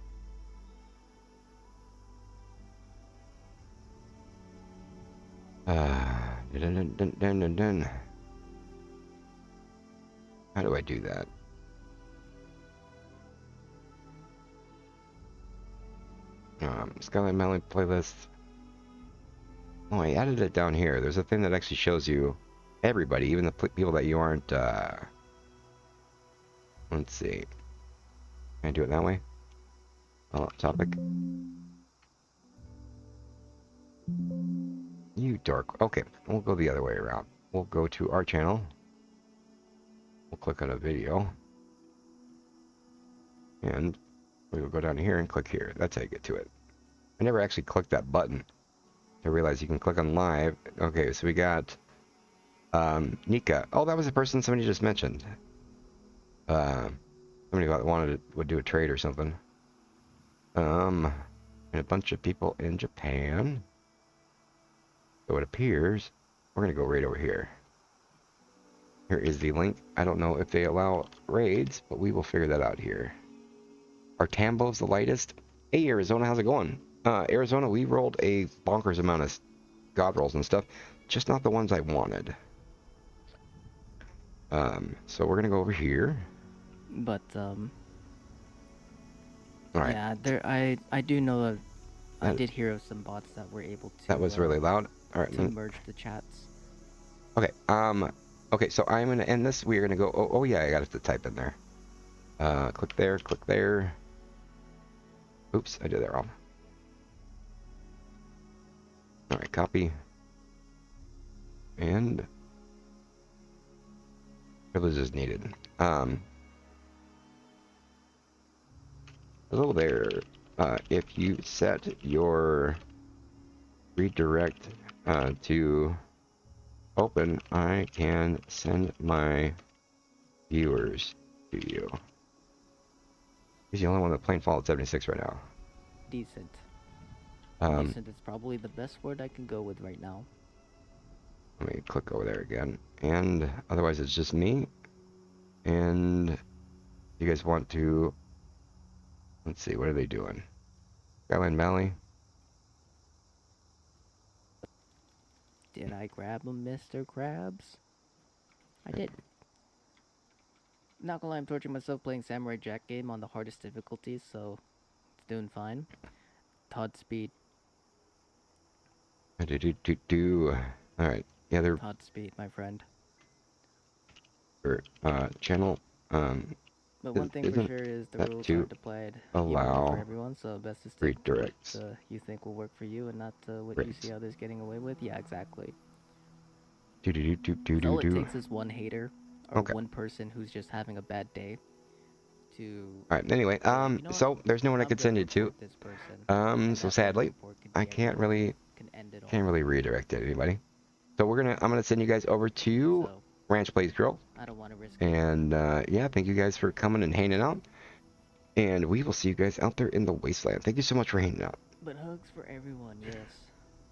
How do I do that? Skyline Melody playlist. Oh, I added it down here. There's a thing that actually shows you everybody, even the people that you aren't, let's see. Can I do it that way? Topic. You dork. Okay, we'll go the other way around. We'll go to our channel. We'll click on a video. And we will go down here and click here. That's how you get to it. I never actually clicked that button to realize you can click on live. Okay, so we got Nika. Oh, that was a person somebody just mentioned. Somebody would do a trade or something. And a bunch of people in Japan. So it appears we're gonna go right over here. Here is the link. I don't know if they allow raids, but we will figure that out here. Are Tambos the lightest? Hey Arizona, how's it going? Arizona, we rolled a bonkers amount of god rolls and stuff, just not the ones I wanted. So we're gonna go over here. But All right. Yeah, I do know that I That, did hear of some bots that were able that was really loud. All right. to merge the chats. Okay. Okay. So I'm gonna end this. We're gonna go. Oh yeah, I got to type in there. Click there. Click there. Oops, I did that wrong. All right. Copy. And privileges needed. Hello there. If you set your redirect to open, I can send my viewers to you. He's the only one that's playing Fallout 76 right now. Decent. Um, Decent is probably the best word I can go with right now. Let me click over there again. And otherwise it's just me. And you guys want to... Let's see, what are they doing? Skyline Valley? Did I grab him, Mr. Krabs? I did. Not gonna lie, I'm torturing myself playing Samurai Jack game on the hardest difficulty, so it's doing fine. Todd speed. Alright, yeah, they're Todd speed, my friend. channel. But one thing for Isn't sure is the that rules to aren't applied evenly for allow everyone, so best to stick to what redirects? you think will work for you and not what you Right. see others getting away with. Yeah, exactly. Do do do do do So do all it do. takes is one hater or Okay. one person who's just having a bad day to Alright, anyway, be like, you know what? so there's no one I I'm could gonna send it to. report this person, and So that one sadly, report could I be can't everyone and really can end it can't all. really redirect it to anybody. So I'm gonna send you guys over to So Ranch Plays Girl. I don't want to risk it. And yeah, thank you guys for coming and hanging out. And we will see you guys out there in the wasteland. Thank you so much for hanging out. But hugs for everyone, yes.